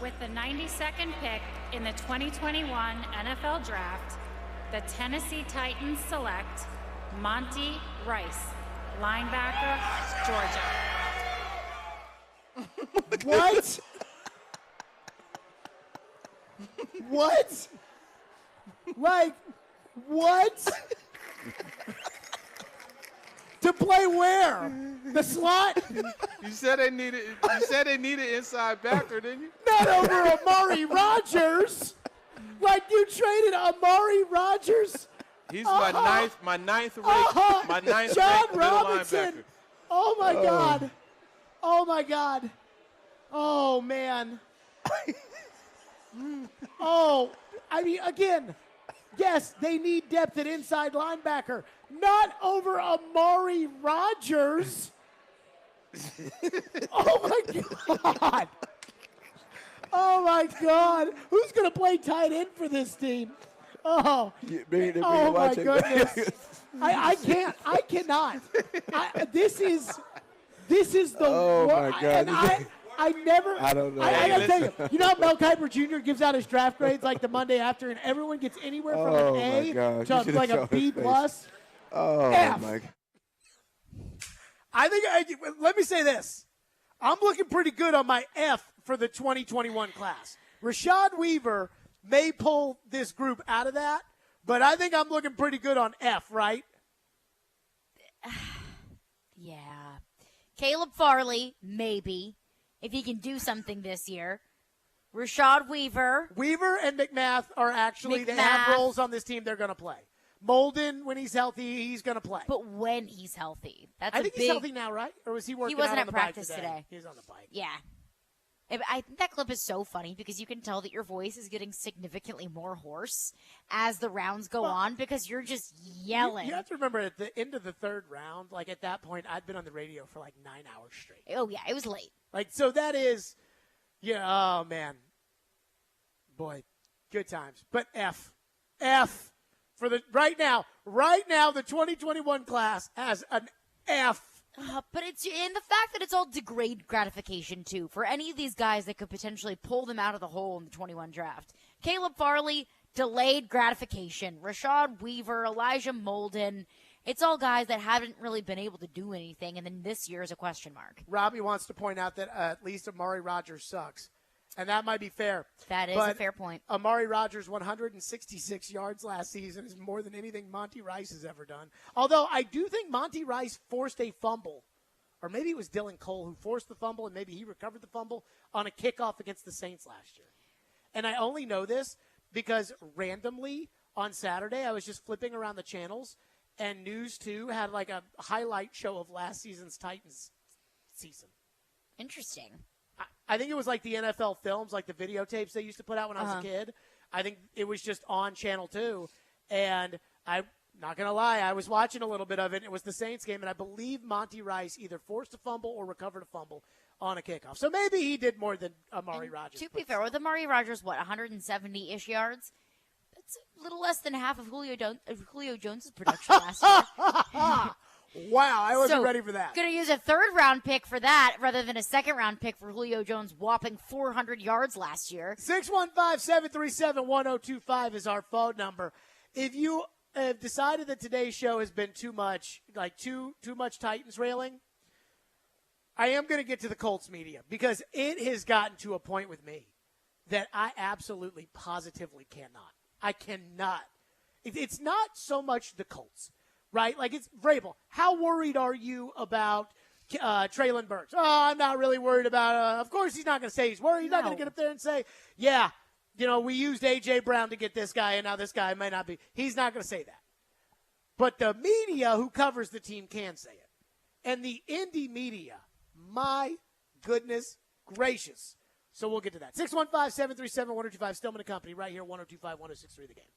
With the 92nd pick in the 2021 NFL Draft, the Tennessee Titans select Monty Rice, linebacker, Georgia. What? What? Like, what? To play where? The slot? You said they needed inside backer, didn't you? Not over Amari Rodgers. Like, you traded Amari Rodgers? He's my ninth ranked John middle Robinson. linebacker. Oh, my God. Oh, my God. Oh, man. I mean, again, yes, they need depth at inside linebacker. Not over Amari Rodgers. Oh, my God. Oh, my God. Who's going to play tight end for this team? Oh, my goodness. I can't. I cannot. This is the Oh, my God. And I never. I don't know. I got to tell you, you know how Mel Kiper Jr. gives out his draft grades like the Monday after, and everyone gets anywhere from an A to like a B+. Oh, F. my. I think, let me say this. I'm looking pretty good on my F for the 2021 class. Rashad Weaver may pull this group out of that, but I think I'm looking pretty good on F, right? Yeah. Caleb Farley, maybe, if he can do something this year. Rashad Weaver. Weaver and McMath are actually, they have roles on this team they're going to play. Molden, when he's healthy, he's going to play. But when he's healthy. I think he's healthy now, right? Or was he working He wasn't out on at the practice bike today. He was on the bike. Yeah. I think that clip is so funny because you can tell that your voice is getting significantly more hoarse as the rounds go on because you're just yelling. You have to remember at the end of the third round, like at that point, I'd been on the radio for like 9 hours straight. Oh, yeah, it was late. Like, so that is, oh, man. Boy, good times. But F for the, right now, the 2021 class has an F. But it's in the fact that it's all degrade gratification, too, for any of these guys that could potentially pull them out of the hole in the 21 draft. Caleb Farley, delayed gratification. Rashad Weaver, Elijah Molden. It's all guys that haven't really been able to do anything, and then this year is a question mark. Robbie wants to point out that at least Amari Rogers sucks. And that might be fair. That is a fair point. Amari Rogers' 166 yards last season is more than anything Monty Rice has ever done. Although I do think Monty Rice forced a fumble, or maybe it was Dylan Cole who forced the fumble, and maybe he recovered the fumble on a kickoff against the Saints last year. And I only know this because randomly on Saturday I was just flipping around the channels, and News 2 had like a highlight show of last season's Titans season. Interesting. I think it was like the NFL films, like the videotapes they used to put out when I was a kid. I think it was just on Channel 2. And I'm not going to lie, I was watching a little bit of it. It was the Saints game, and I believe Monty Rice either forced a fumble or recovered a fumble on a kickoff. So maybe he did more than Amari Rogers. To be fair, with Amari Rogers, 170-ish yards? That's a little less than half of Julio Jones' production last year. Wow, I wasn't ready for that. Going to use a third-round pick for that rather than a second-round pick for Julio Jones' whopping 400 yards last year. 615-737-1025 is our phone number. If you have decided that today's show has been too much, like too much Titans railing, I am going to get to the Colts media because it has gotten to a point with me that I absolutely, positively cannot. I cannot. It's not so much the Colts. Right? Like, it's Vrabel. How worried are you about Treylon Burks? Oh, I'm not really worried about of course he's not going to say he's worried. He's not going to get up there and say, yeah, we used A.J. Brown to get this guy, and now this guy may not be. He's not going to say that. But the media who covers the team can say it. And the indie media, my goodness gracious. So we'll get to that. 615-737-1025, Stillman & Company, right here, 102.5, 106.3 The Game.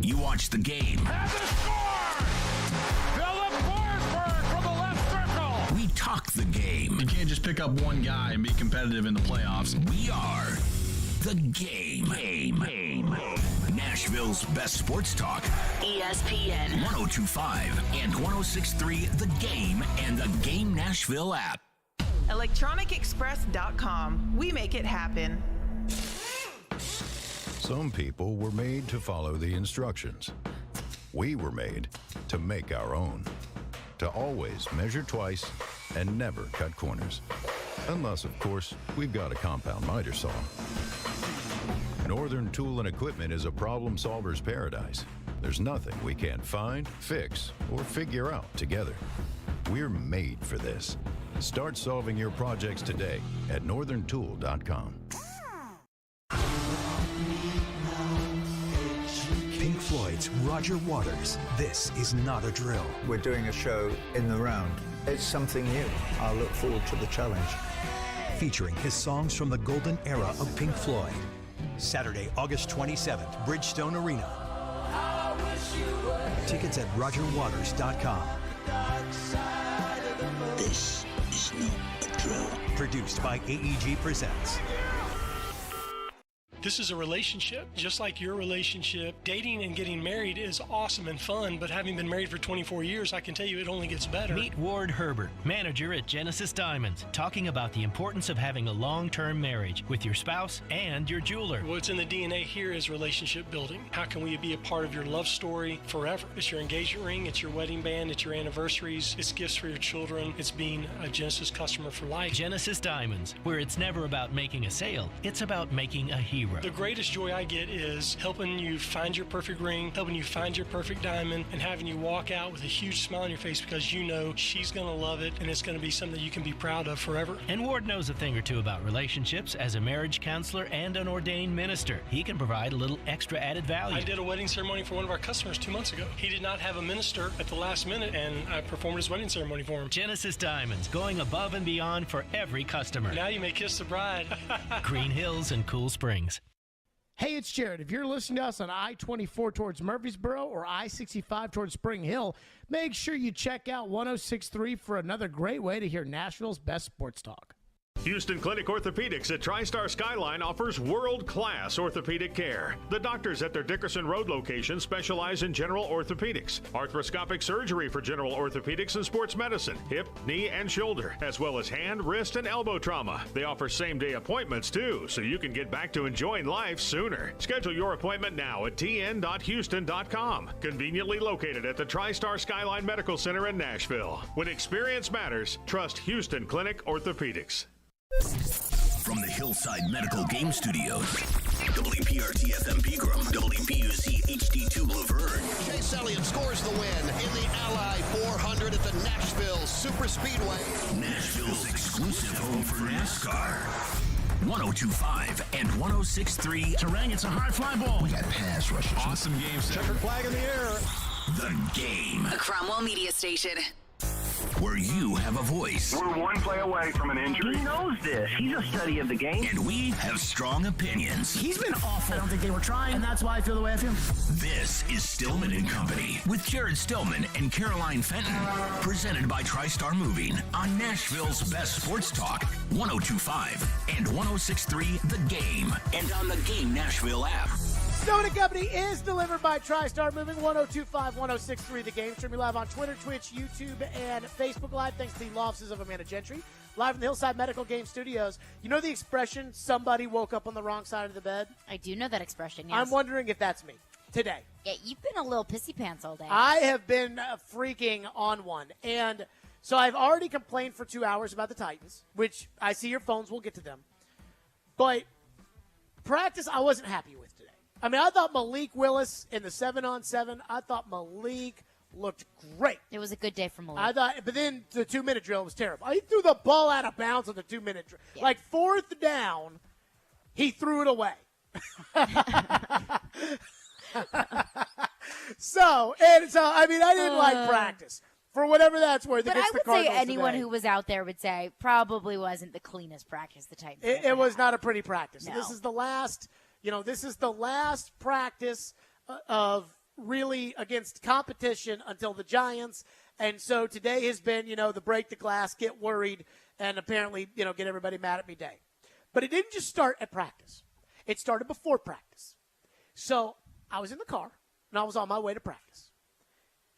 You watch the game. And the score! Philip Forsberg from the left circle. We talk the game. You can't just pick up one guy and be competitive in the playoffs. We are the game. Nashville's best sports talk. ESPN 102.5 and 106.3 The Game and the Game Nashville app. ElectronicExpress.com. We make it happen. Some people were made to follow the instructions. We were made to make our own. To always measure twice and never cut corners. Unless, of course, we've got a compound miter saw. Northern Tool and Equipment is a problem solver's paradise. There's nothing we can't find, fix, or figure out together. We're made for this. Start solving your projects today at northerntool.com. Pink Floyd's Roger Waters. This is not a drill. We're doing a show in the round. It's something new. I look forward to the challenge. Featuring his songs from the golden era of Pink Floyd. Saturday, August 27th, Bridgestone Arena. Tickets at rogerwaters.com. This is not a drill. Produced by AEG Presents. This is a relationship, just like your relationship. Dating and getting married is awesome and fun, but having been married for 24 years, I can tell you it only gets better. Meet Ward Herbert, manager at Genesis Diamonds, talking about the importance of having a long-term marriage with your spouse and your jeweler. What's in the DNA here is relationship building. How can we be a part of your love story forever? It's your engagement ring, it's your wedding band, it's your anniversaries, it's gifts for your children, it's being a Genesis customer for life. Genesis Diamonds, where it's never about making a sale, it's about making a hero. The greatest joy I get is helping you find your perfect ring, helping you find your perfect diamond, and having you walk out with a huge smile on your face because you know she's going to love it and it's going to be something that you can be proud of forever. And Ward knows a thing or two about relationships as a marriage counselor and an ordained minister. He can provide a little extra added value. I did a wedding ceremony for one of our customers 2 months ago. He did not have a minister at the last minute, and I performed his wedding ceremony for him. Genesis Diamonds, going above and beyond for every customer. Now you may kiss the bride. Green Hills and Cool Springs. Hey, it's Jared. If you're listening to us on I-24 towards Murfreesboro or I-65 towards Spring Hill, make sure you check out 106.3 for another great way to hear Nashville's best sports talk. Houston Clinic Orthopedics at TriStar Skyline offers world-class orthopedic care. The doctors at their Dickerson Road location specialize in general orthopedics, arthroscopic surgery for general orthopedics and sports medicine, hip, knee, and shoulder, as well as hand, wrist, and elbow trauma. They offer same-day appointments, too, so you can get back to enjoying life sooner. Schedule your appointment now at tn.houston.com. Conveniently located at the TriStar Skyline Medical Center in Nashville. When experience matters, trust Houston Clinic Orthopedics. From the Hillside Medical Game Studios, WPRT-FM Pegram, WPUC HD2 Laverne. Chase Elliott scores the win in the Ally 400 at the Nashville Super Speedway. Nashville's exclusive home for NASCAR. 102.5 and 106.3. Terang, it's a high fly ball. We got pass rushers. Awesome game. Checkered flag in the air. The Game. A Cromwell media station. Where you have a voice. We're one play away from an injury. He knows this. He's a study of the game. And we have strong opinions. He's been awful. I don't think they were trying, and that's why I feel the way I feel. This is Stillman and Company with Jared Stillman and Caroline Fenton. Presented by TriStar Moving on Nashville's best sports talk, 102.5 and 106.3 The Game. And on the Game Nashville app. Stone & Company is delivered by TriStar Moving, 102.5, 106.3 The Game. Streaming live on Twitter, Twitch, YouTube, and Facebook Live. Thanks to the law offices of Amanda Gentry. Live from the Hillside Medical Game Studios. You know the expression, somebody woke up on the wrong side of the bed? I do know that expression, yes. I'm wondering if that's me today. Yeah, you've been a little pissy pants all day. I have been freaking on one. And so I've already complained for 2 hours about the Titans, which I see your phones. We'll get to them. But practice, I wasn't happy with today. I mean, I thought Malik Willis in the 7-on-7, I thought Malik looked great. It was a good day for Malik. I thought, but then the 2-minute drill was terrible. He threw the ball out of bounds on the 2-minute drill. Yeah. Like, fourth down, he threw it away. So, I mean, I didn't like practice. For whatever that's worth. But I would say anyone who was out there would say probably wasn't the cleanest practice the Titans It was not a pretty practice. No. This is the last, this is the last practice of really against competition until the Giants. And so today has been, the break the glass, get worried, and apparently, get everybody mad at me day. But it didn't just start at practice. It started before practice. So I was in the car, and I was on my way to practice.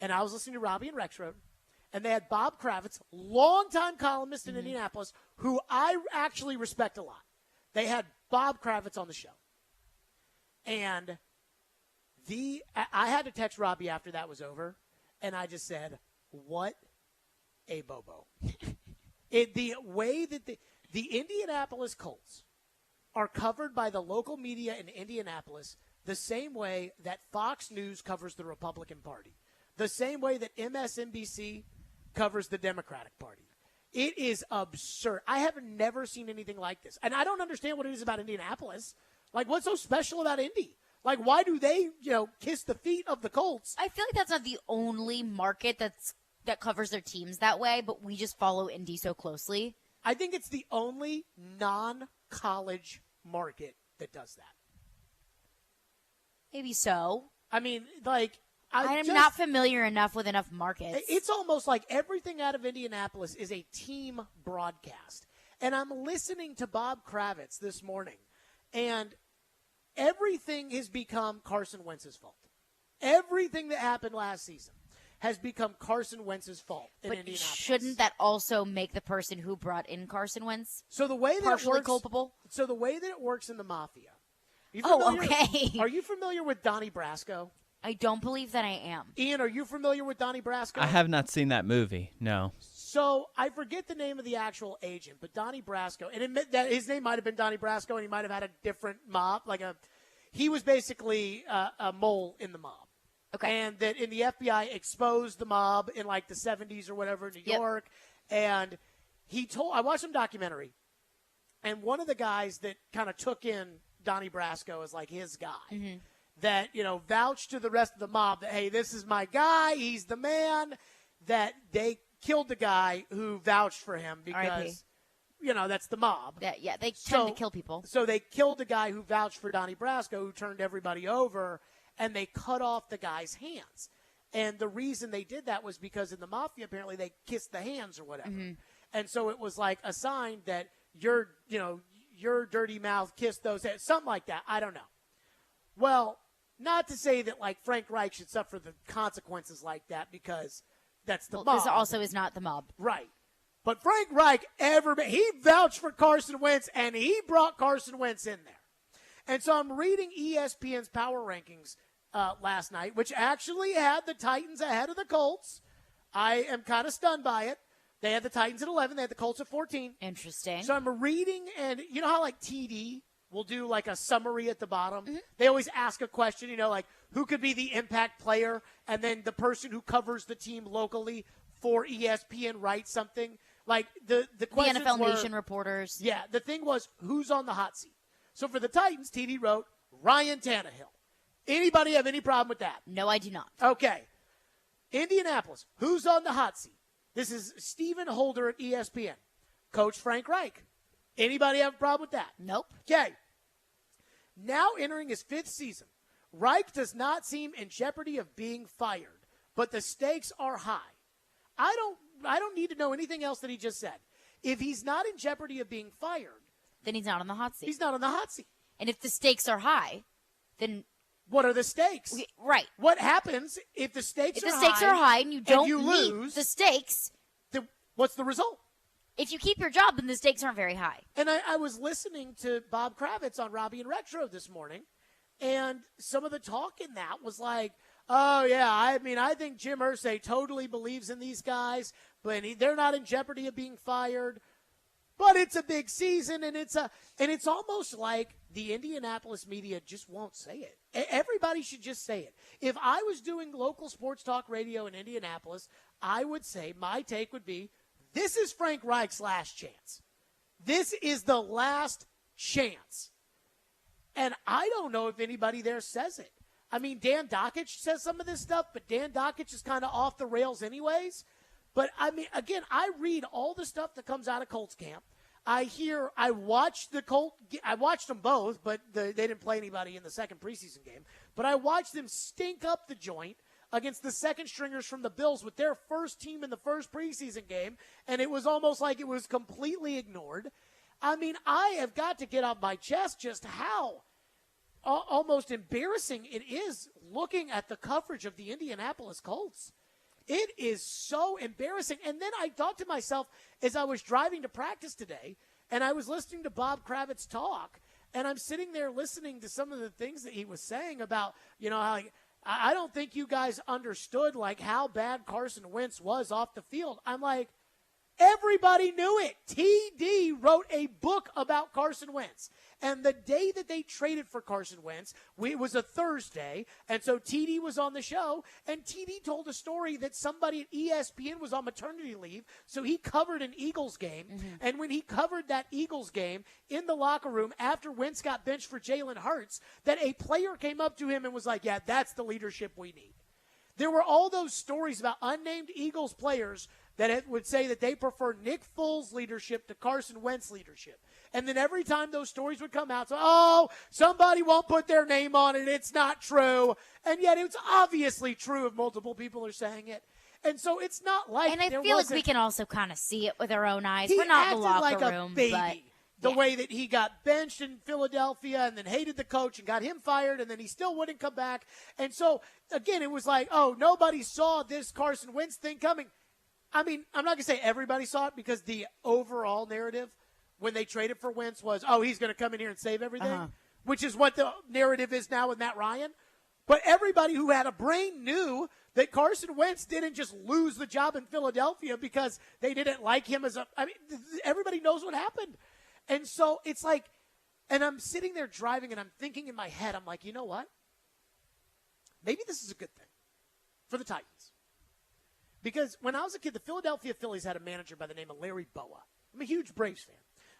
And I was listening to Robbie and Rexroad, and they had Bob Kravitz, longtime columnist in Indianapolis, who I actually respect a lot. They had Bob Kravitz on the show. And I had to text Robbie after that was over, and I just said, what a bobo. The way that the Indianapolis Colts are covered by the local media in Indianapolis the same way that Fox News covers the Republican Party. The same way that MSNBC covers the Democratic Party. It is absurd. I have never seen anything like this. And I don't understand what it is about Indianapolis. Like, what's so special about Indy? Like, why do they, kiss the feet of the Colts? I feel like that's not the only market that covers their teams that way, but we just follow Indy so closely. I think it's the only non-college market that does that. Maybe so. I mean, like... I'm not familiar enough with enough markets. It's almost like everything out of Indianapolis is a team broadcast. And I'm listening to Bob Kravitz this morning, and everything has become Carson Wentz's fault. Everything that happened last season has become Carson Wentz's fault in Indianapolis. Shouldn't that also make the person who brought in Carson Wentz so the way that partially it works, culpable? So the way that it works in the Mafia. Okay. Are you familiar with Donnie Brasco? I don't believe that I am. Ian, are you familiar with Donnie Brasco? I have not seen that movie, no. So I forget the name of the actual agent, but Donnie Brasco, and admit that his name might have been Donnie Brasco, and he might have had a different mob. He was basically a mole in the mob. Okay. And that in the FBI exposed the mob in the 70s or whatever in New York. And I watched some documentary, and one of the guys that kind of took in Donnie Brasco as his guy. That, vouched to the rest of the mob that, hey, this is my guy, he's the man, that they killed the guy who vouched for him because, that's the mob. They tend to kill people. So they killed the guy who vouched for Donnie Brasco, who turned everybody over, and they cut off the guy's hands. And the reason they did that was because in the Mafia, apparently, they kissed the hands or whatever. And so it was a sign that your dirty mouth kissed those hands, something like that. I don't know. Well, not to say that like Frank Reich should suffer the consequences like that because that's the mob. This also is not the mob. Right. But Frank Reich he vouched for Carson Wentz, and he brought Carson Wentz in there. And so I'm reading ESPN's power rankings last night, which actually had the Titans ahead of the Colts. I am kind of stunned by it. They had the Titans at 11. They had the Colts at 14. Interesting. So I'm reading, and you know how like TD will do like a summary at the bottom? Mm-hmm. They always ask a question, like who could be the impact player, and then the person who covers the team locally for ESPN writes something. Like the questions NFL were, Nation reporters. Yeah, the thing was who's on the hot seat. So for the Titans, TD wrote Ryan Tannehill. Anybody have any problem with that? No, I do not. Okay. Indianapolis, who's on the hot seat? This is Stephen Holder at ESPN. Coach Frank Reich. Anybody have a problem with that? Nope. Okay. Now entering his 5th season, Reich does not seem in jeopardy of being fired, but the stakes are high. I don't need to know anything else that he just said. If he's not in jeopardy of being fired, then he's not on the hot seat. He's not on the hot seat. And if the stakes are high, then what are the stakes? Right. What happens if the stakes are high and you don't lose meet the stakes? What's the result? If you keep your job, then the stakes aren't very high. And I was listening to Bob Kravitz on Robbie and Retro this morning, and some of the talk in that was like, oh, yeah, I think Jim Irsay totally believes in these guys, but they're not in jeopardy of being fired. But it's a big season, and it's almost like the Indianapolis media just won't say it. Everybody should just say it. If I was doing local sports talk radio in Indianapolis, I would say my take would be, this is Frank Reich's last chance. This is the last chance. And I don't know if anybody there says it. I mean, Dan Dockich says some of this stuff, but Dan Dockich is kind of off the rails anyways. But, I mean, again, I read all the stuff that comes out of Colts camp. I watched them both, but they didn't play anybody in the second preseason game. But I watched them stink up the joint against the second stringers from the Bills with their first team in the first preseason game, and it was almost like it was completely ignored. I mean, I have got to get off my chest just how almost embarrassing it is looking at the coverage of the Indianapolis Colts. It is so embarrassing. And then I thought to myself as I was driving to practice today, and I was listening to Bob Kravitz talk, and I'm sitting there listening to some of the things that he was saying about, how I don't think you guys understood, how bad Carson Wentz was off the field. I'm like, everybody knew it. TD wrote a book about Carson Wentz. And the day that they traded for Carson Wentz, it was a Thursday, and so TD was on the show, and TD told a story that somebody at ESPN was on maternity leave, so he covered an Eagles game, and when he covered that Eagles game in the locker room after Wentz got benched for Jalen Hurts, that a player came up to him and was like, yeah, that's the leadership we need. There were all those stories about unnamed Eagles players that would say that they prefer Nick Foles' leadership to Carson Wentz' leadership. And then every time those stories would come out, so, somebody won't put their name on it, it's not true. And yet it's obviously true if multiple people are saying it. And so it's not like And I feel like we can also kind of see it with our own eyes. We're not in the locker locker like room, a baby. but the way that he got benched in Philadelphia and then hated the coach and got him fired and then he still wouldn't come back. And so, again, it was like, nobody saw this Carson Wentz thing coming. I mean, I'm not going to say everybody saw it because the overall narrative when they traded for Wentz was, he's going to come in here and save everything, which is what the narrative is now with Matt Ryan. But everybody who had a brain knew that Carson Wentz didn't just lose the job in Philadelphia because they didn't like him everybody knows what happened. And so it's like, and I'm sitting there driving and I'm thinking in my head, I'm like, you know what? Maybe this is a good thing for the Titans. Because when I was a kid, the Philadelphia Phillies had a manager by the name of Larry Bowa. I'm a huge Braves fan.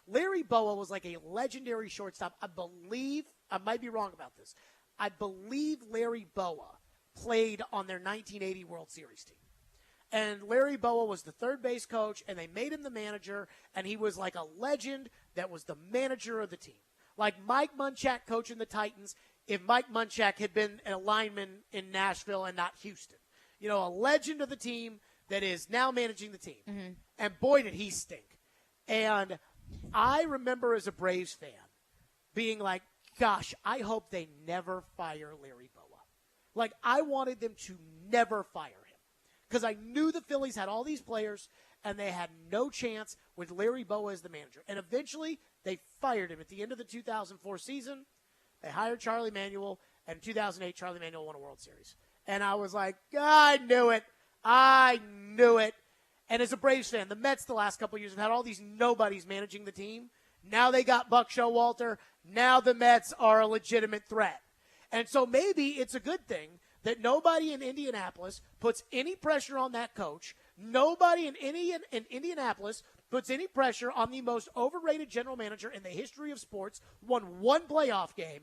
Larry Bowa was like a legendary shortstop. I believe, I might be wrong about this, I believe Larry Bowa played on their 1980 World Series team. And Larry Bowa was the third base coach, and they made him the manager, and he was like a legend that was the manager of the team. Like Mike Munchak coaching the Titans, if Mike Munchak had been a lineman in Nashville and not Houston. A legend of the team that is now managing the team. And boy, did he stink. And I remember as a Braves fan being like, gosh, I hope they never fire Larry Bowa. Like, I wanted them to never fire him because I knew the Phillies had all these players and they had no chance with Larry Bowa as the manager. And eventually, they fired him at the end of the 2004 season. They hired Charlie Manuel, and in 2008, Charlie Manuel won a World Series. And I was like, I knew it. I knew it. And as a Braves fan, the Mets the last couple of years have had all these nobodies managing the team. Now they got Buck Showalter. Now the Mets are a legitimate threat. And so maybe it's a good thing that nobody in Indianapolis puts any pressure on that coach. Nobody in Indianapolis puts any pressure on the most overrated general manager in the history of sports, won one playoff game.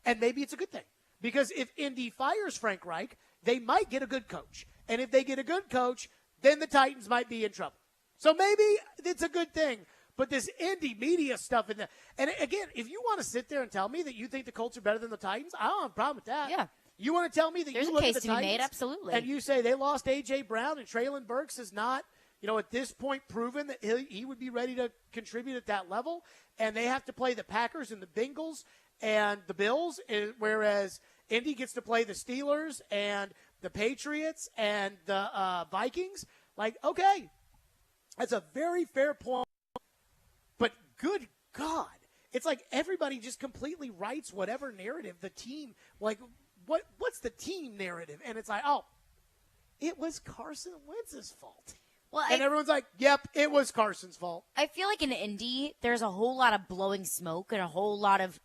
And maybe it's a good thing. Because if Indy fires Frank Reich, they might get a good coach. And if they get a good coach, then the Titans might be in trouble. So maybe it's a good thing. But this Indy media stuff, and again, if you want to sit there and tell me that you think the Colts are better than the Titans, I don't have a problem with that. Yeah. You want to tell me that There's you a look case at the to be Titans made, absolutely. and you say they lost A.J. Brown and Traylon Burks is not, at this point proven that he would be ready to contribute at that level, and they have to play the Packers and the Bengals and the Bills, whereas Indy gets to play the Steelers and the Patriots and the Vikings. Like, okay, that's a very fair point, but good God. It's like everybody just completely writes whatever narrative the team, like, what's the team narrative? And it's like, oh, it was Carson Wentz's fault. Well, and everyone's like, yep, it was Carson's fault. I feel like in Indy, there's a whole lot of blowing smoke and a whole lot of,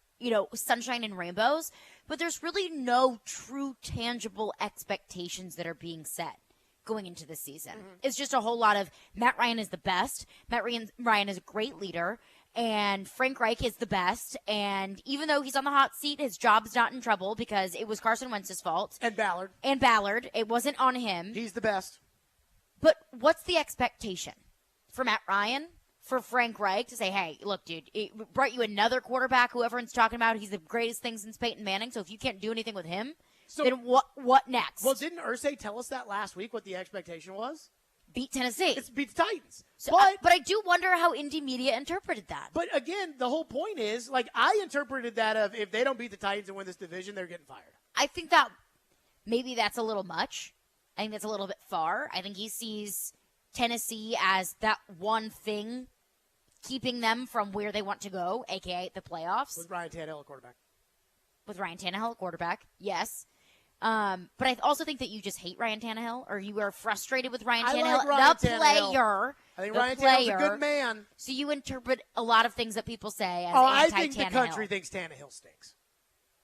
sunshine and rainbows, but there's really no true tangible expectations that are being set going into the season. Mm-hmm. It's just a whole lot of Matt Ryan is the best. Matt Ryan is a great leader. And Frank Reich is the best. And even though he's on the hot seat, his job's not in trouble because it was Carson Wentz's fault. And Ballard. It wasn't on him. He's the best. But what's the expectation for Matt Ryan, for Frank Reich to say, hey, look, dude, it brought you another quarterback who everyone's talking about. He's the greatest thing since Peyton Manning. So if you can't do anything with him, then what next? Well, didn't Irsay tell us that last week what the expectation was? Beat Tennessee. It's beat the Titans. So, but I do wonder how Indy media interpreted that. But again, the whole point is, like, I interpreted that of if they don't beat the Titans and win this division, they're getting fired. I think that maybe that's a little much. I think that's a little bit far. I think he sees Tennessee as that one thing keeping them from where they want to go, a.k.a. the playoffs. With Ryan Tannehill at quarterback. Yes. But I also think that you just hate Ryan Tannehill, or you are frustrated with Ryan Tannehill, Tannehill. I think Ryan Tannehill's a good man. So you interpret a lot of things that people say as I think the country thinks Tannehill stinks.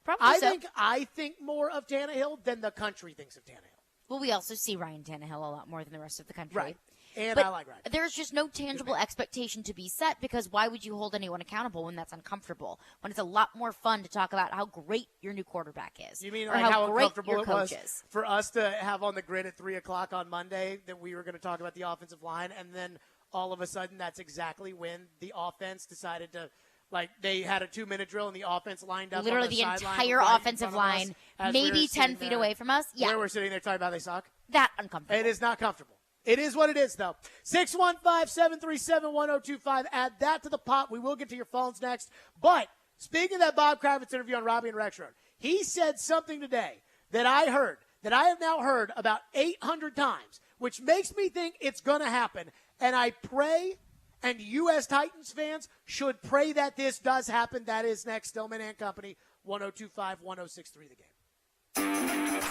Probably I think more of Tannehill than the country thinks of Tannehill. Well, we also see Ryan Tannehill a lot more than the rest of the country. Right. And but I like Ryan. There's just no tangible expectation to be set because why would you hold anyone accountable when that's uncomfortable? When it's a lot more fun to talk about how great your new quarterback is. You mean or like how great uncomfortable your it coach was is. for us to have on the grid at 3 o'clock on Monday that we were going to talk about the offensive line, and then all of a sudden that's exactly when the offense decided to, like, they had a 2-minute drill and the offense lined up. Literally on the entire right offensive line, maybe we 10 feet away from us. Yeah. Where we're sitting there talking about they suck. That uncomfortable. It is not comfortable. It is what it is, though. 615-737-1025. Add that to the pot. We will get to your phones next. But speaking of that Bob Kravitz interview on Robbie and Rex Road, he said something today that I heard, that I have now heard about 800 times, which makes me think it's going to happen. And I pray, and you as Titans fans should pray that this does happen. That is next. Stillman and Company, 1025, 1063 The Game.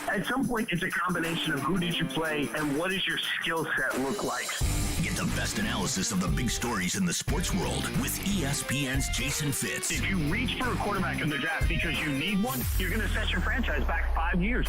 At some point, it's a combination of who did you play and what does your skill set look like. Get the best analysis of the big stories in the sports world with ESPN's Jason Fitz. If you reach for a quarterback in the draft because you need one, you're going to set your franchise back 5 years.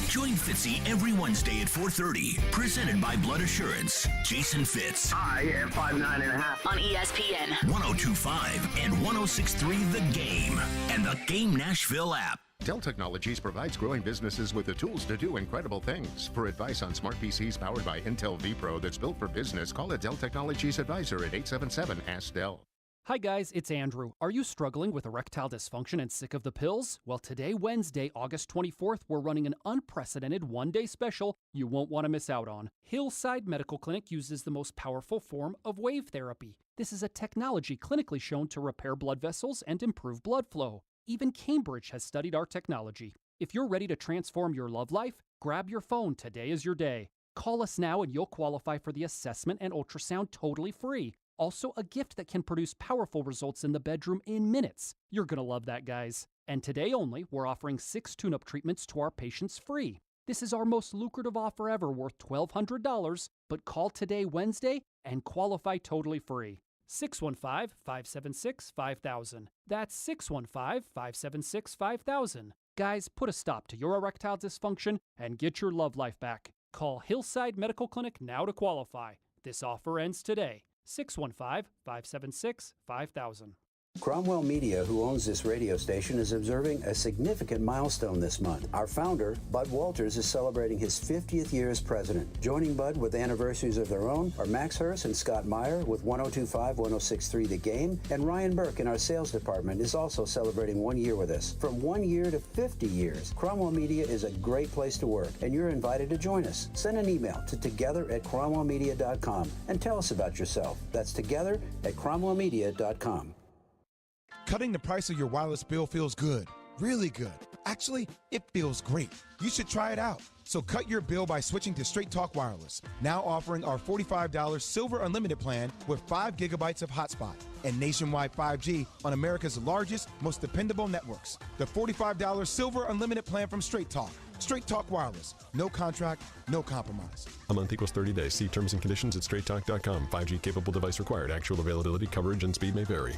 Join Fitzy every Wednesday at 4:30. Presented by Blood Assurance. Jason Fitz. I am 5'9.5" on ESPN 1025 and 1063 The Game and the Game Nashville app. Dell Technologies provides growing businesses with the tools to do incredible things. For advice on smart PCs powered by Intel vPro that's built for business, call a Dell Technologies advisor at 877-ASK-DELL. Hi guys, it's Andrew. Are you struggling with erectile dysfunction and sick of the pills? Well, today, Wednesday, August 24th, we're running an unprecedented one-day special you won't want to miss out on. Hillside Medical Clinic uses the most powerful form of wave therapy. This is a technology clinically shown to repair blood vessels and improve blood flow. Even Cambridge has studied our technology. If you're ready to transform your love life, grab your phone. Today is your day. Call us now and you'll qualify for the assessment and ultrasound totally free. Also, a gift that can produce powerful results in the bedroom in minutes. You're going to love that, guys. And today only, we're offering 6 tune-up treatments to our patients free. This is our most lucrative offer ever, worth $1,200, but call today, Wednesday, and qualify totally free. 615-576-5000. That's 615-576-5000. Guys, put a stop to your erectile dysfunction and get your love life back. Call Hillside Medical Clinic now to qualify. This offer ends today. 615-576-5000. Cromwell Media, who owns this radio station, is observing a significant milestone this month. Our founder, Bud Walters, is celebrating his 50th year as president. Joining Bud with anniversaries of their own are Max Hurst and Scott Meyer with 102.5, 106.3 The Game, and Ryan Burke in our sales department is also celebrating 1 year with us. From 1 year to 50 years, Cromwell Media is a great place to work, and you're invited to join us. Send an email to together@cromwellmedia.com and tell us about yourself. That's together@cromwellmedia.com. Cutting the price of your wireless bill feels good, really good. Actually, it feels great. You should try it out. So cut your bill by switching to Straight Talk Wireless, now offering our $45 Silver Unlimited plan with 5 gigabytes of hotspot and nationwide 5G on America's largest, most dependable networks. The $45 Silver Unlimited plan from Straight Talk. Straight Talk Wireless. No contract, no compromise. A month equals 30 days. See terms and conditions at straighttalk.com. 5G capable device required. Actual availability, coverage, and speed may vary.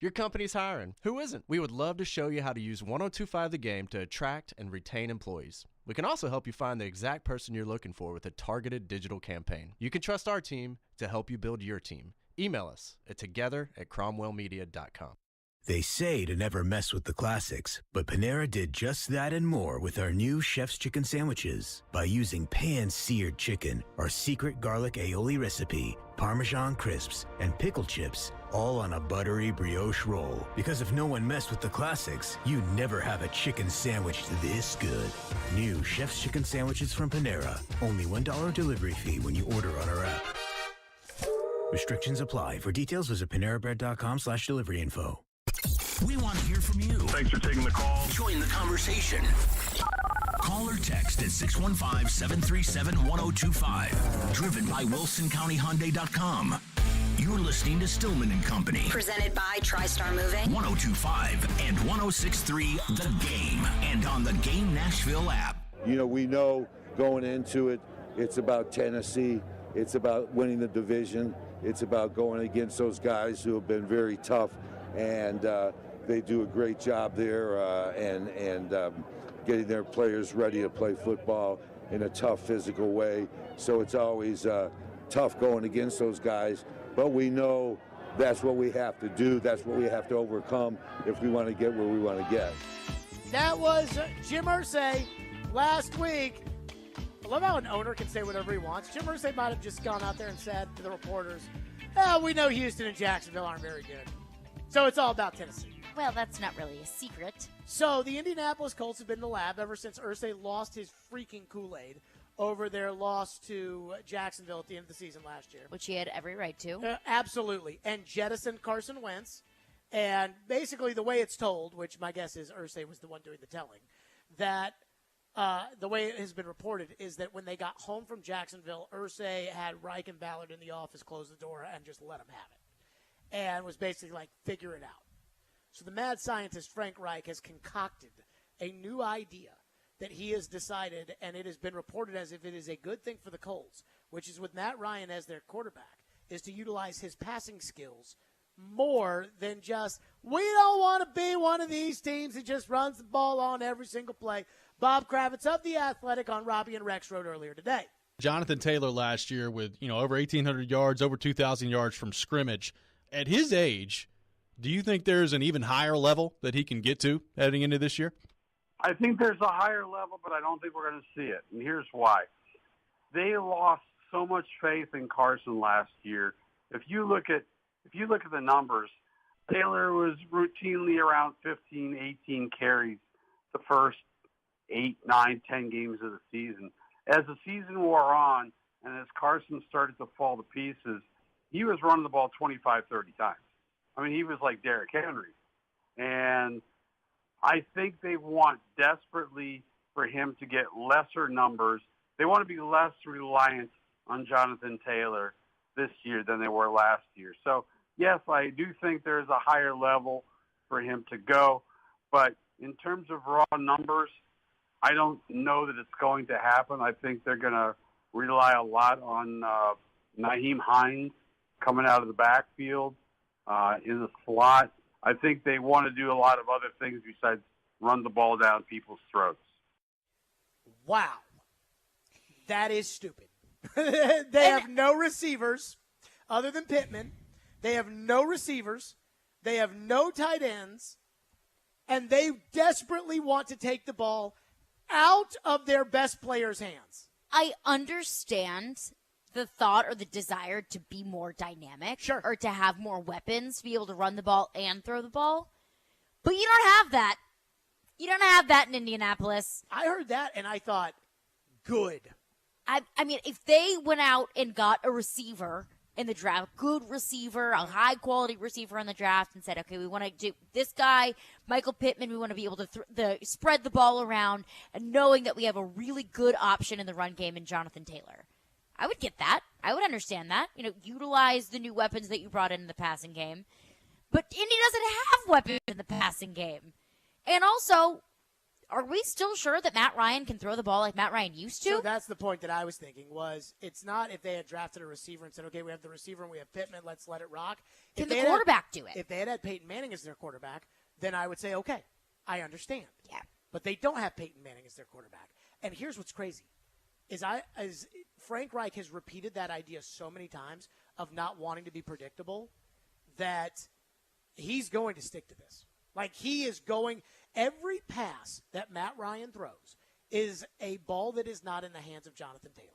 Your company's hiring. Who isn't? We would love to show you how to use 102.5 The Game to attract and retain employees. We can also help you find the exact person you're looking for with a targeted digital campaign. You can trust our team to help you build your team. Email us at together@cromwellmedia.com. They say to never mess with the classics, but Panera did just that and more with our new Chef's Chicken Sandwiches. By using pan-seared chicken, our secret garlic aioli recipe, Parmesan crisps, and pickle chips, all on a buttery brioche roll. Because if no one messed with the classics, you never have a chicken sandwich this good. New Chef's Chicken Sandwiches from Panera. Only $1 delivery fee when you order on our app. Restrictions apply. For details, visit PaneraBread.com/delivery info. We want to hear from you. Thanks for taking the call. Join the conversation. Call or text at 615-737-1025. Driven by WilsonCountyHyundai.com. You're listening to Stillman and Company. Presented by TriStar Moving. 102.5 and 106.3 The Game. And on the Game Nashville app. You know, we know going into it, it's about Tennessee. It's about winning the division. It's about going against those guys who have been very tough. And they do a great job there and getting their players ready to play football in a tough physical way. So it's always tough going against those guys, but we know that's what we have to do. That's what we have to overcome if we want to get where we want to get. That was Jim Irsay last week. I love how an owner can say whatever he wants. Jim Irsay might have just gone out there and said to the reporters, we know Houston and Jacksonville aren't very good. So it's all about Tennessee. Well, that's not really a secret. So the Indianapolis Colts have been in the lab ever since Irsay lost his freaking Kool-Aid over their loss to Jacksonville at the end of the season last year. Which he had every right to. Absolutely. And jettisoned Carson Wentz. And basically the way it's told, which my guess is Irsay was the one doing the telling, that the way it has been reported is that when they got home from Jacksonville, Irsay had Reich and Ballard in the office close the door and just let them have it. And was basically like, figure it out. So the mad scientist Frank Reich has concocted a new idea that he has decided, and it has been reported as if it is a good thing for the Colts, which is with Matt Ryan as their quarterback, is to utilize his passing skills more than just, we don't want to be one of these teams that just runs the ball on every single play. Bob Kravitz of The Athletic on Robbie and Rex wrote earlier today. Jonathan Taylor last year with, over 1,800 yards, over 2,000 yards from scrimmage. At his age, do you think there's an even higher level that he can get to heading into this year? I think there's a higher level, but I don't think we're going to see it. And here's why. They lost so much faith in Carson last year. If you look at the numbers, Taylor was routinely around 15, 18 carries the first 8, 9, 10 games of the season. As the season wore on and as Carson started to fall to pieces, he was running the ball 25, 30 times. I mean, he was like Derrick Henry. And I think they want desperately for him to get lesser numbers. They want to be less reliant on Jonathan Taylor this year than they were last year. So, yes, I do think there's a higher level for him to go. But in terms of raw numbers, I don't know that it's going to happen. I think they're going to rely a lot on Nyheim Hines coming out of the backfield in the slot. I think they want to do a lot of other things besides run the ball down people's throats. Wow. That is stupid. They have no receivers other than Pittman. They have no receivers. They have no tight ends. And they desperately want to take the ball out of their best player's hands. I understand the thought or the desire to be more dynamic. Sure. Or to have more weapons, to be able to run the ball and throw the ball. But you don't have that. You don't have that in Indianapolis. I heard that, and I thought, good. I mean, if they went out and got a receiver in the draft, good receiver, a high-quality receiver in the draft, and said, okay, we want to do this guy, Michael Pittman, we want to be able to spread the ball around, and knowing that we have a really good option in the run game in Jonathan Taylor. I would get that. I would understand that. You know, utilize the new weapons that you brought in the passing game. But Indy doesn't have weapons in the passing game. And also, are we still sure that Matt Ryan can throw the ball like Matt Ryan used to? So that's the point that I was thinking was it's not if they had drafted a receiver and said, okay, we have the receiver and we have Pittman, let's let it rock. Can the quarterback do it? If they had Peyton Manning as their quarterback, then I would say, okay, I understand. Yeah. But they don't have Peyton Manning as their quarterback. And here's what's crazy. As Frank Reich has repeated that idea so many times of not wanting to be predictable that he's going to stick to this. Like he is going – every pass that Matt Ryan throws is a ball that is not in the hands of Jonathan Taylor.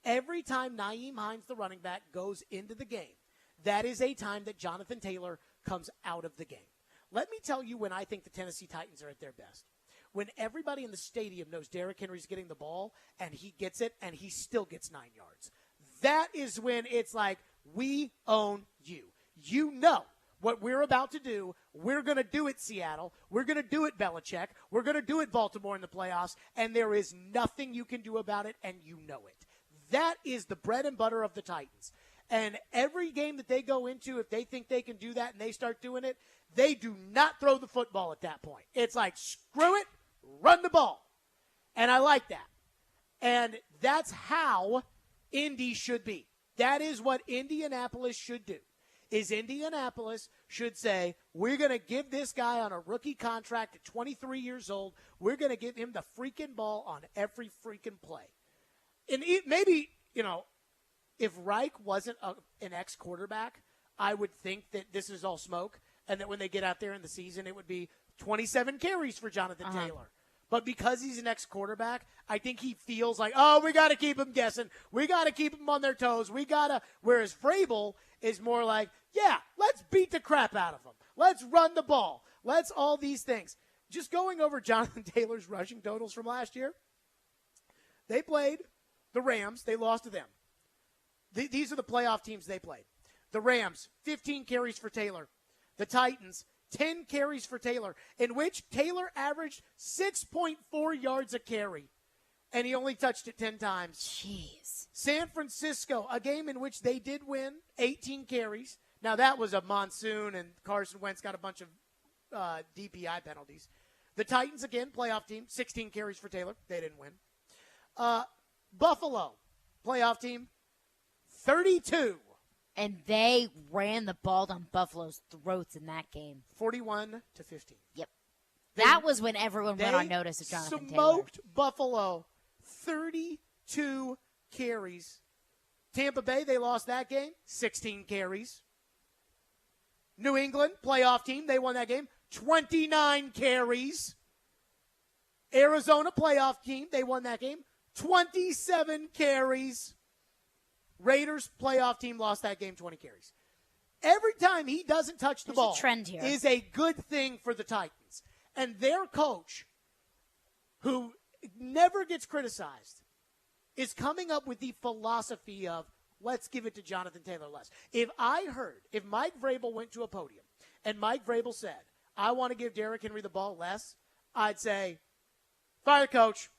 Every time Nyheim Hines, the running back, goes into the game, that is a time that Jonathan Taylor comes out of the game. Let me tell you when I think the Tennessee Titans are at their best. When everybody in the stadium knows Derrick Henry's getting the ball and he gets it and he still gets 9 yards. That is when it's like, we own you. You know what we're about to do. We're going to do it, Seattle. We're going to do it, Belichick. We're going to do it, Baltimore, in the playoffs, and there is nothing you can do about it, and you know it. That is the bread and butter of the Titans. And every game that they go into, if they think they can do that and they start doing it, they do not throw the football at that point. It's like, screw it, run the ball. And I like that. And that's how Indy should be. That is what Indianapolis should do. Is Indianapolis should say, we're going to give this guy on a rookie contract at 23 years old, we're going to give him the freaking ball on every freaking play. And maybe, if Reich wasn't an ex-quarterback, I would think that this is all smoke and that when they get out there in the season, it would be 27 carries for Jonathan Taylor. But because he's an ex-quarterback, I think he feels like, oh, we got to keep him guessing. We got to keep him on their toes. Whereas Vrabel is more like, yeah, let's beat the crap out of him. Let's run the ball. Let's all these things. Just going over Jonathan Taylor's rushing totals from last year, they played the Rams. They lost to them. These are the playoff teams they played. The Rams, 15 carries for Taylor. The Titans, 10 carries for Taylor, in which Taylor averaged 6.4 yards a carry, and he only touched it 10 times. Jeez. San Francisco, a game in which they did win, 18 carries. Now, that was a monsoon, and Carson Wentz got a bunch of DPI penalties. The Titans, again, playoff team, 16 carries for Taylor. They didn't win. Buffalo, playoff team, 32. And they ran the ball down Buffalo's throats in that game. 41-15. Yep. That was when everyone went on notice of Jonathan Taylor. Smoked Buffalo, 32 carries. Tampa Bay, they lost that game, 16 carries. New England, playoff team, they won that game, 29 carries. Arizona, playoff team, they won that game, 27 carries. Raiders, playoff team, lost that game, 20 carries. Every time he doesn't touch the ball a trend here. is a good thing for the Titans. And their coach, who never gets criticized, is coming up with the philosophy of let's give it to Jonathan Taylor less. If Mike Vrabel went to a podium and Mike Vrabel said, I want to give Derrick Henry the ball less, I'd say, fire the coach.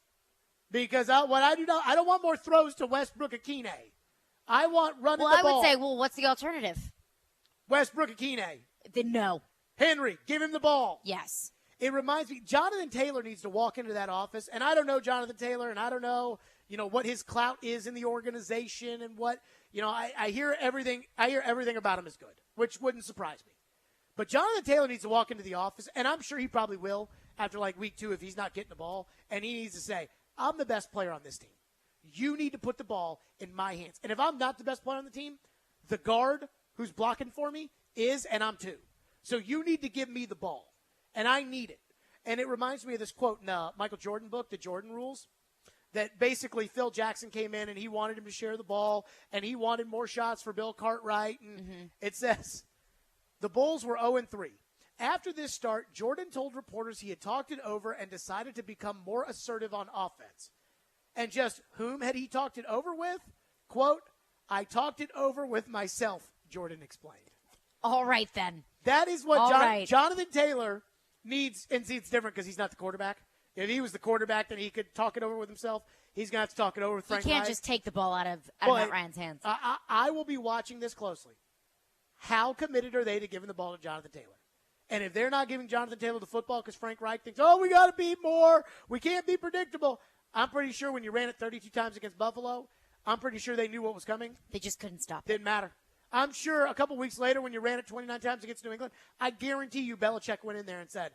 Because I don't want more throws to Westbrook-Akine. I want running the ball. Well, I would say, what's the alternative? Westbrook-Akine. Then no. Henry, give him the ball. Yes. It reminds me, Jonathan Taylor needs to walk into that office, and I don't know Jonathan Taylor, and I don't know, what his clout is in the organization and what, I hear everything about him is good, which wouldn't surprise me. But Jonathan Taylor needs to walk into the office, and I'm sure he probably will after like week 2 if he's not getting the ball, and he needs to say, I'm the best player on this team. You need to put the ball in my hands. And if I'm not the best player on the team, the guard who's blocking for me is, and I'm too. So you need to give me the ball, and I need it. And it reminds me of this quote in the Michael Jordan book, The Jordan Rules, that basically Phil Jackson came in and he wanted him to share the ball, and he wanted more shots for Bill Cartwright. And it says, the Bulls were 0-3. After this start, Jordan told reporters he had talked it over and decided to become more assertive on offense. And just whom had he talked it over with? Quote, I talked it over with myself, Jordan explained. All right, then. That is what Jonathan Taylor needs. And see, it's different because he's not the quarterback. If he was the quarterback, then he could talk it over with himself. He's going to have to talk it over with Frank He can't Reich. just take the ball out of Matt Ryan's hands. I will be watching this closely. How committed are they to giving the ball to Jonathan Taylor? And if they're not giving Jonathan Taylor the football because Frank Reich thinks, we got to be more, we can't be predictable. I'm pretty sure when you ran it 32 times against Buffalo, I'm pretty sure they knew what was coming. They just couldn't stop it. Didn't matter. I'm sure a couple weeks later when you ran it 29 times against New England, I guarantee you Belichick went in there and said,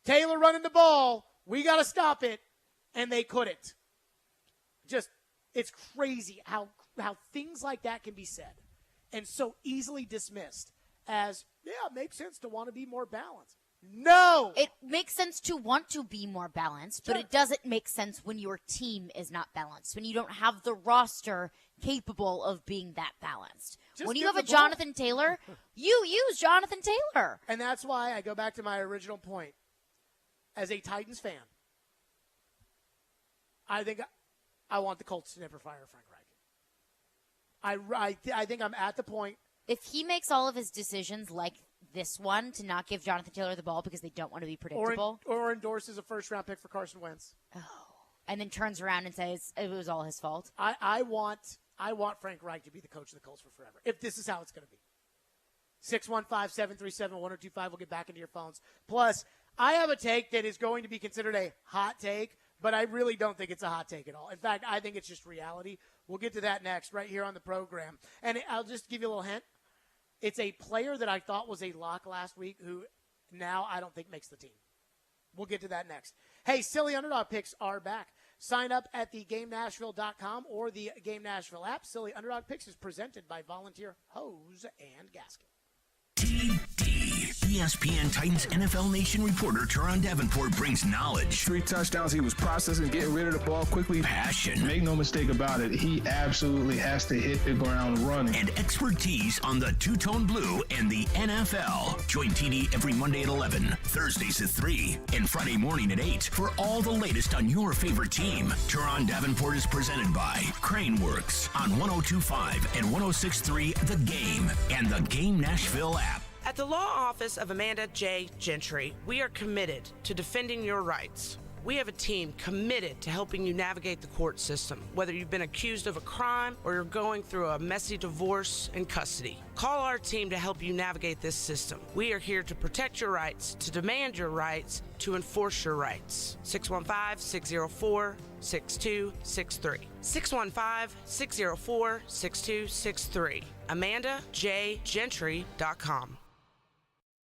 Taylor running the ball, we got to stop it, and they couldn't. Just, it's crazy how things like that can be said and so easily dismissed as, it makes sense to want to be more balanced. No! It makes sense to want to be more balanced, but it doesn't make sense when your team is not balanced, when you don't have the roster capable of being that balanced. When you have a Jonathan Taylor, you use Jonathan Taylor. And that's why I go back to my original point. As a Titans fan, I think I want the Colts to never fire Frank Reich. I think I'm at the point. If he makes all of his decisions like this one to not give Jonathan Taylor the ball because they don't want to be predictable. Or endorses a first-round pick for Carson Wentz. Oh. And then turns around and says it was all his fault. I want Frank Reich to be the coach of the Colts for forever, if this is how it's going to be. 615-737-1025. We'll get back into your phones. Plus, I have a take that is going to be considered a hot take, but I really don't think it's a hot take at all. In fact, I think it's just reality. We'll get to that next right here on the program. And I'll just give you a little hint. It's a player that I thought was a lock last week who now I don't think makes the team. We'll get to that next. Hey, Silly Underdog picks are back. Sign up at theGameNashville.com or the Game Nashville app. Silly Underdog Picks is presented by Volunteer Hose and Gasket. ESPN Titans NFL Nation reporter Teron Davenport brings knowledge. 3 touchdowns. He was processing, getting rid of the ball quickly. Passion. Make no mistake about it. He absolutely has to hit the ground running. And expertise on the two-tone blue and the NFL. Join TD every Monday at 11, Thursdays at 3, and Friday morning at 8 for all the latest on your favorite team. Teron Davenport is presented by Craneworks on 102.5 and 106.3 The Game and the Game Nashville app. At the law office of Amanda J. Gentry, we are committed to defending your rights. We have a team committed to helping you navigate the court system, whether you've been accused of a crime or you're going through a messy divorce and custody. Call our team to help you navigate this system. We are here to protect your rights, to demand your rights, to enforce your rights. 615-604-6263. 615-604-6263. AmandaJGentry.com.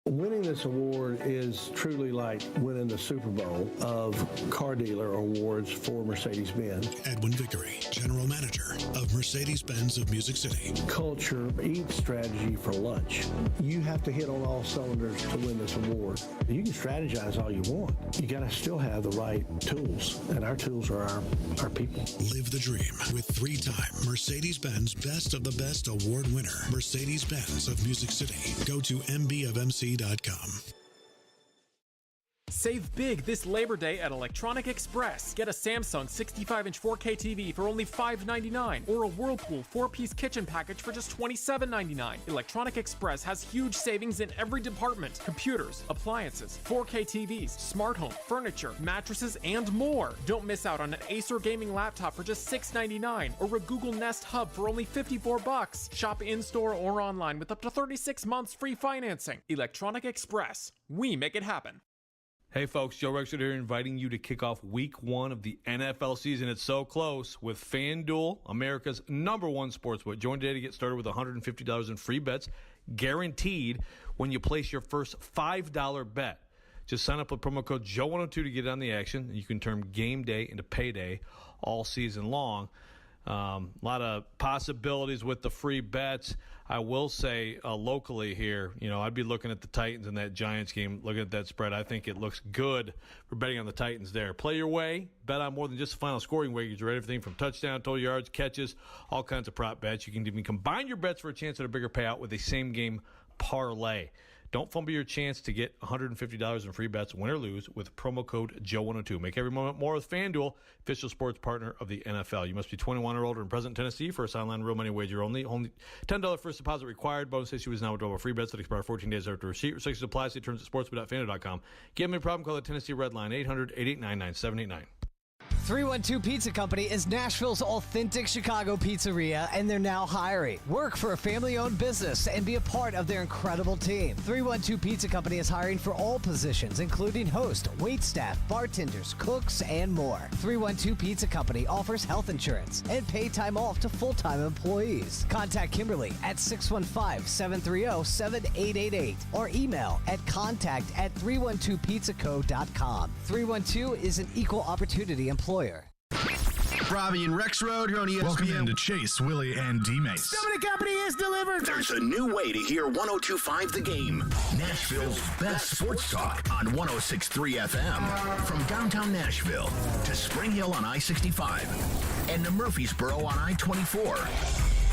Winning this award is truly like winning the Super Bowl of car dealer awards for Mercedes-Benz. Edwin Vickery, General Manager of Mercedes-Benz of Music City. Culture eats strategy for lunch. You have to hit on all cylinders to win this award. You can strategize all you want. You got to still have the right tools, and our tools are our people. Live the dream with 3-time Mercedes-Benz Best of the Best award winner, Mercedes-Benz of Music City. Go to mbofmc.com. Save big this Labor Day at Electronic Express. Get a Samsung 65-inch 4K TV for only $5.99 or a Whirlpool 4-piece kitchen package for just $27.99. Electronic Express has huge savings in every department: computers, appliances, 4K TVs, smart home, furniture, mattresses, and more. Don't miss out on an Acer gaming laptop for just $6.99 or a Google Nest Hub for only $54. Shop in-store or online with up to 36 months free financing. Electronic Express. We make it happen. Hey folks, Joe Rexford here, inviting you to kick off week 1 of the NFL season. It's so close with Fanduel, America's #1 sportsbook. Join today to get started with $150 in free bets, guaranteed when you place your first $5 bet. Just sign up with promo code Joe102 to get on the action. You can turn game day into payday all season long. A lot of possibilities with the free bets. I will say locally here, I'd be looking at the Titans in that Giants game, looking at that spread. I think it looks good for betting on the Titans there. Play your way. Bet on more than just the final scoring way. You read everything from touchdown, total yards, catches, all kinds of prop bets. You can even combine your bets for a chance at a bigger payout with a same-game parlay. Don't fumble your chance to get $150 in free bets, win or lose, with promo code Joe102. Make every moment more with FanDuel, official sports partner of the NFL. You must be 21 or older and present in Tennessee. First online real money wager only. Only $10 first deposit required. Bonus issue is now withdrawable free bets that expire 14 days after receipt. Restrictions apply. See terms at sportsbook.fanduel.com. Give me a problem, call the Tennessee Red Line, 800-889-9789. 312 Pizza Company is Nashville's authentic Chicago pizzeria, and they're now hiring. Work for a family-owned business and be a part of their incredible team. 312 Pizza Company is hiring for all positions, including host, waitstaff, bartenders, cooks, and more. 312 Pizza Company offers health insurance and pay time off to full-time employees. Contact Kimberly at 615-730-7888 or email at contact@312pizzaco.com. 312 is an equal opportunity employer. Robbie and Rex Road here on ESPN. Welcome into Chase, Willie, and D-Mace. Stillman Company is delivered. There's a new way to hear 102.5 The Game. Nashville's best sports talk on 106.3 FM. From downtown Nashville to Spring Hill on I-65 and to Murfreesboro on I-24.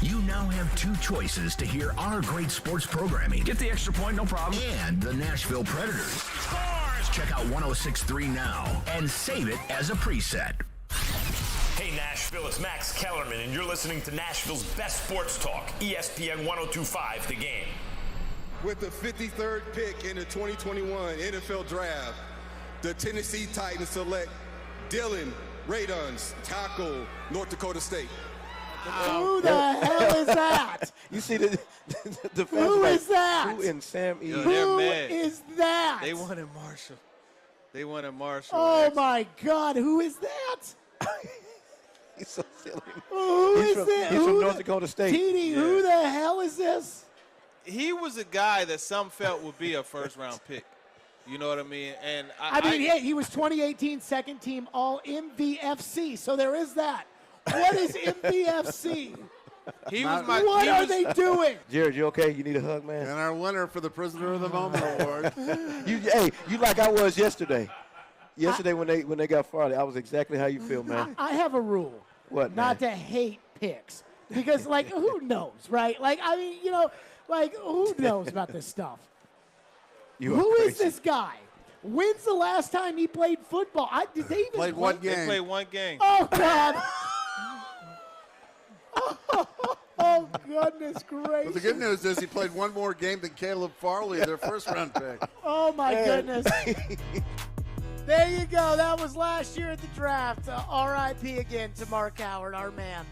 You now have 2 choices to hear our great sports programming. Get the extra point, no problem. And the Nashville Predators. Scores! Check out 106.3 now and save it as a preset. Hey Nashville, it's Max Kellerman, and you're listening to Nashville's best sports talk, ESPN 102.5 The Game. With the 53rd pick in the 2021 NFL Draft, the Tennessee Titans select Dylan Radunz, tackle, North Dakota State. Who the hell is that? You see the Who is that? Who in Sam E? Who is that? They wanted Marshall. Oh my God! Who is that? He's so silly. Who is that? He's from North Dakota State. TD, who the hell is this? He was a guy that some felt would be a first-round pick. You know what I mean? And he was 2018 second team All MVFC. So there is that. What is MVFC? What are they doing? Jared, you okay? You need a hug, man? And our winner for the Prisoner of the Moment Award. You like I was yesterday. Yesterday when they got Farley, I was exactly how you feel, man. I have a rule. What? Not to hate picks. Because, who knows, right? Who knows about this stuff? Who is this guy? When's the last time he played football? Did they even played one game? They played one game. Oh, God. Oh, goodness gracious. Well, the good news is he played one more game than Caleb Farley, their first-round pick. Oh, my goodness. There you go. That was last year at the draft. R.I.P. again to Mark Howard, our man.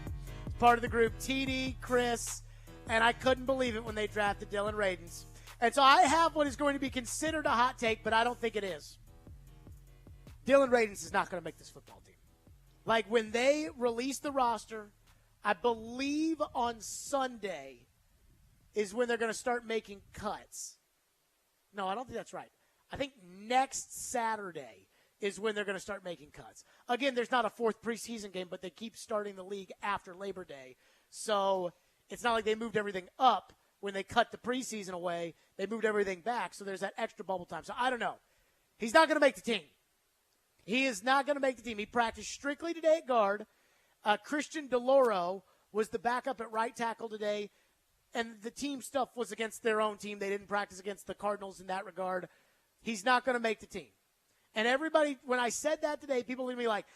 Part of the group, TD, Chris, and I couldn't believe it when they drafted Dylan Radunz. And so I have what is going to be considered a hot take, but I don't think it is. Dylan Radunz is not going to make this football team. When they release the roster, I believe on Sunday is when they're going to start making cuts. No, I don't think that's right. I think next Saturday is when they're going to start making cuts. Again, there's not a 4th preseason game, but they keep starting the league after Labor Day. So it's not like they moved everything up when they cut the preseason away. They moved everything back, so there's that extra bubble time. So I don't know. He's not going to make the team. He is not going to make the team. He practiced strictly today at guard. Christian DeLauro was the backup at right tackle today, and the team stuff was against their own team. They didn't practice against the Cardinals in that regard. He's not going to make the team. And everybody, when I said that today, people look at me like,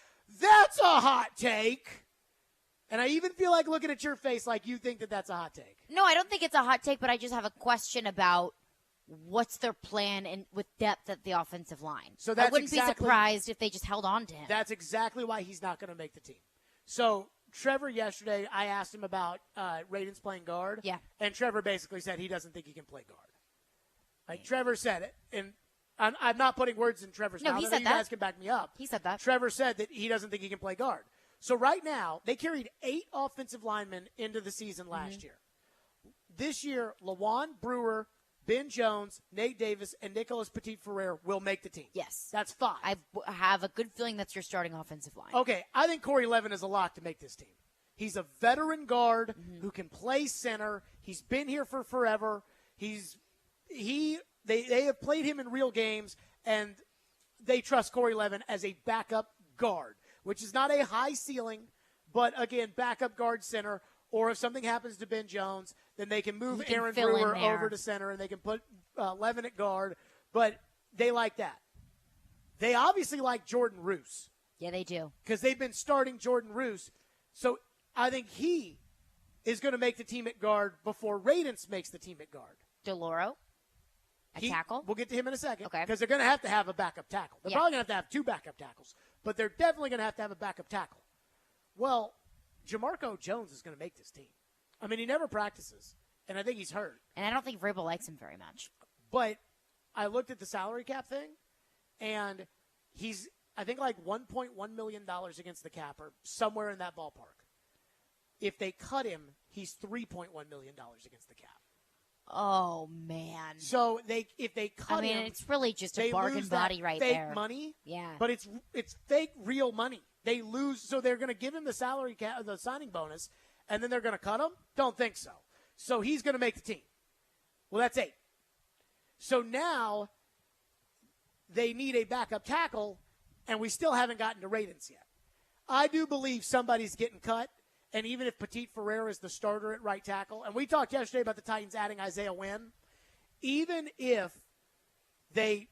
that's a hot take. And I even feel like looking at your face like you think that that's a hot take. No, I don't think it's a hot take, but I just have a question about what's their plan with depth at the offensive line. So that's I wouldn't be surprised if they just held on to him. That's exactly why he's not going to make the team. So Trevor yesterday, I asked him about Radunz playing guard. Yeah. And Trevor basically said he doesn't think he can play guard. Like Trevor said it, and I'm not putting words in Trevor's mouth. No, he I said think that. You guys can back me up. He said that. Trevor said that he doesn't think he can play guard. So right now, they carried 8 offensive linemen into the season last year. This year, Lawan Brewer, Ben Jones, Nate Davis, and Nicholas Petit-Ferrer will make the team. Yes. That's 5. I have a good feeling that's your starting offensive line. Okay, I think Corey Levin is a lock to make this team. He's a veteran guard who can play center. He's been here for forever. They have played him in real games, and they trust Corey Levin as a backup guard, which is not a high ceiling, but, again, backup guard center. Or if something happens to Ben Jones, then they can move Aaron Brewer over to center, and they can put Levin at guard. But they like that. They obviously like Jordan Roos. Yeah, they do. Because they've been starting Jordan Roos. So I think he is going to make the team at guard before Radunz makes the team at guard. DeLauro? Tackle? We'll get to him in a second. Okay. Because they're going to have a backup tackle. They're probably going to have 2 backup tackles. But they're definitely going to have a backup tackle. Well, Jamarco Jones is going to make this team. I mean, he never practices, and I think he's hurt. And I don't think Vrabel likes him very much. But I looked at the salary cap thing, and he's, I think, like $1.1 million against the cap, or somewhere in that ballpark. If they cut him, he's $3.1 million against the cap. Oh, man. So if they cut him, it's really just a bargain body right fake there. Money. Yeah. But it's fake real money. They lose, so they're going to give him the salary cap, the signing bonus, and then they're going to cut him? Don't think so. So he's going to make the team. Well, that's 8. So now they need a backup tackle, and we still haven't gotten to Radunz yet. I do believe somebody's getting cut, and even if Petit-Ferrer is the starter at right tackle, and we talked yesterday about the Titans adding Isaiah Wynn, even if they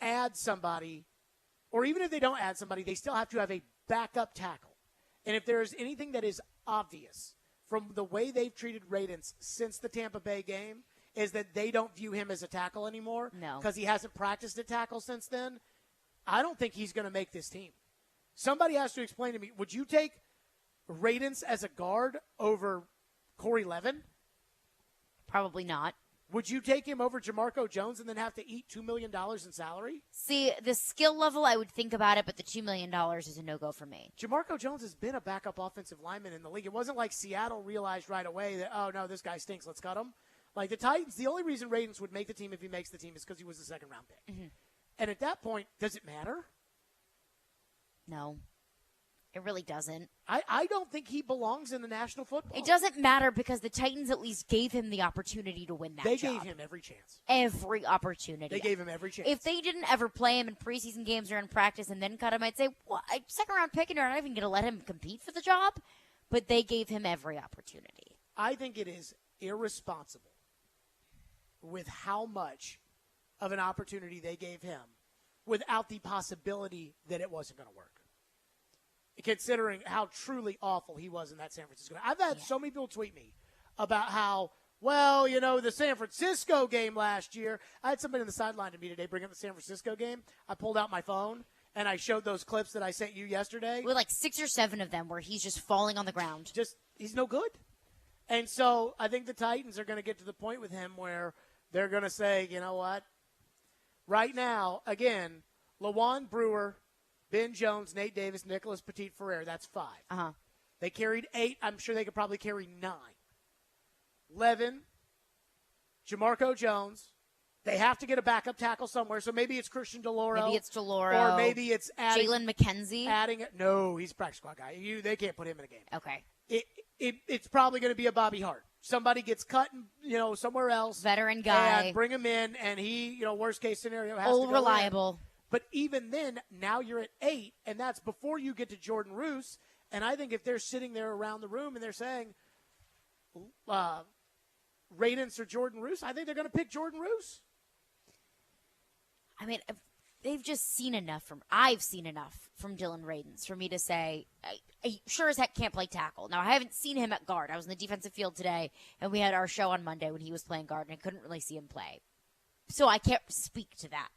add somebody, or even if they don't add somebody, they still have to have a backup tackle. And if there is anything that is obvious from the way they've treated Radunz since the Tampa Bay game, is that they don't view him as a tackle anymore. No. Because he hasn't practiced at tackle since then. I don't think he's going to make this team. Somebody has to explain to me, would you take Radunz as a guard over Corey Levin? Probably not. Would you take him over Jamarco Jones and then have to eat $2 million in salary? See, the skill level, I would think about it, but the $2 million is a no-go for me. Jamarco Jones has been a backup offensive lineman in the league. It wasn't like Seattle realized right away that, oh, no, this guy stinks, let's cut him. Like the Titans, the only reason Radunz would make the team if he makes the team is because he was a second-round pick. Mm-hmm. And at that point, does it matter? No. It really doesn't. I don't think he belongs in the National Football League. It doesn't matter because the Titans at least gave him the opportunity to win that They job. gave him every chance. Every opportunity. They gave him every chance. If they didn't ever play him in preseason games or in practice and then cut him, I'd say, well, second-round pick, and you're not even going to let him compete for the job. But they gave him every opportunity. I think it is irresponsible with how much of an opportunity they gave him without the possibility that it wasn't going to work. Considering how truly awful he was in that San Francisco. I've had so many people tweet me about how, well, you know, the San Francisco game last year. I had somebody on the sideline to me today bring up the San Francisco game. I pulled out my phone, and I showed those clips that I sent you yesterday. With like 6 or 7 of them where he's just falling on the ground. He's no good. And so I think the Titans are going to get to the point with him where they're going to say, you know what? Right now, again, Lawan Brewer, Ben Jones, Nate Davis, Nicholas Petit-Ferrer, that's 5. Uh-huh. They carried 8. I'm sure they could probably carry 9. Levin, Jamarco Jones. They have to get a backup tackle somewhere, so maybe it's Christian DeLauro. Maybe it's DeLauro. Or maybe it's Jalen McKenzie. No, he's a practice squad guy. They can't put him in a game. Okay. It's probably going to be a Bobby Hart. Somebody gets cut, somewhere else. Veteran guy. And bring him in, and he, worst case scenario, has to go reliable. in. But even then, now you're at 8, and that's before you get to Jordan Roos. And I think if they're sitting there around the room and they're saying Radunz or Jordan Roos, I think they're going to pick Jordan Roos. I mean, they've just seen enough I've seen enough from Dylan Radins for me to say, I sure as heck can't play tackle. Now, I haven't seen him at guard. I was in the defensive field today, and we had our show on Monday when he was playing guard, and I couldn't really see him play. So I can't speak to that.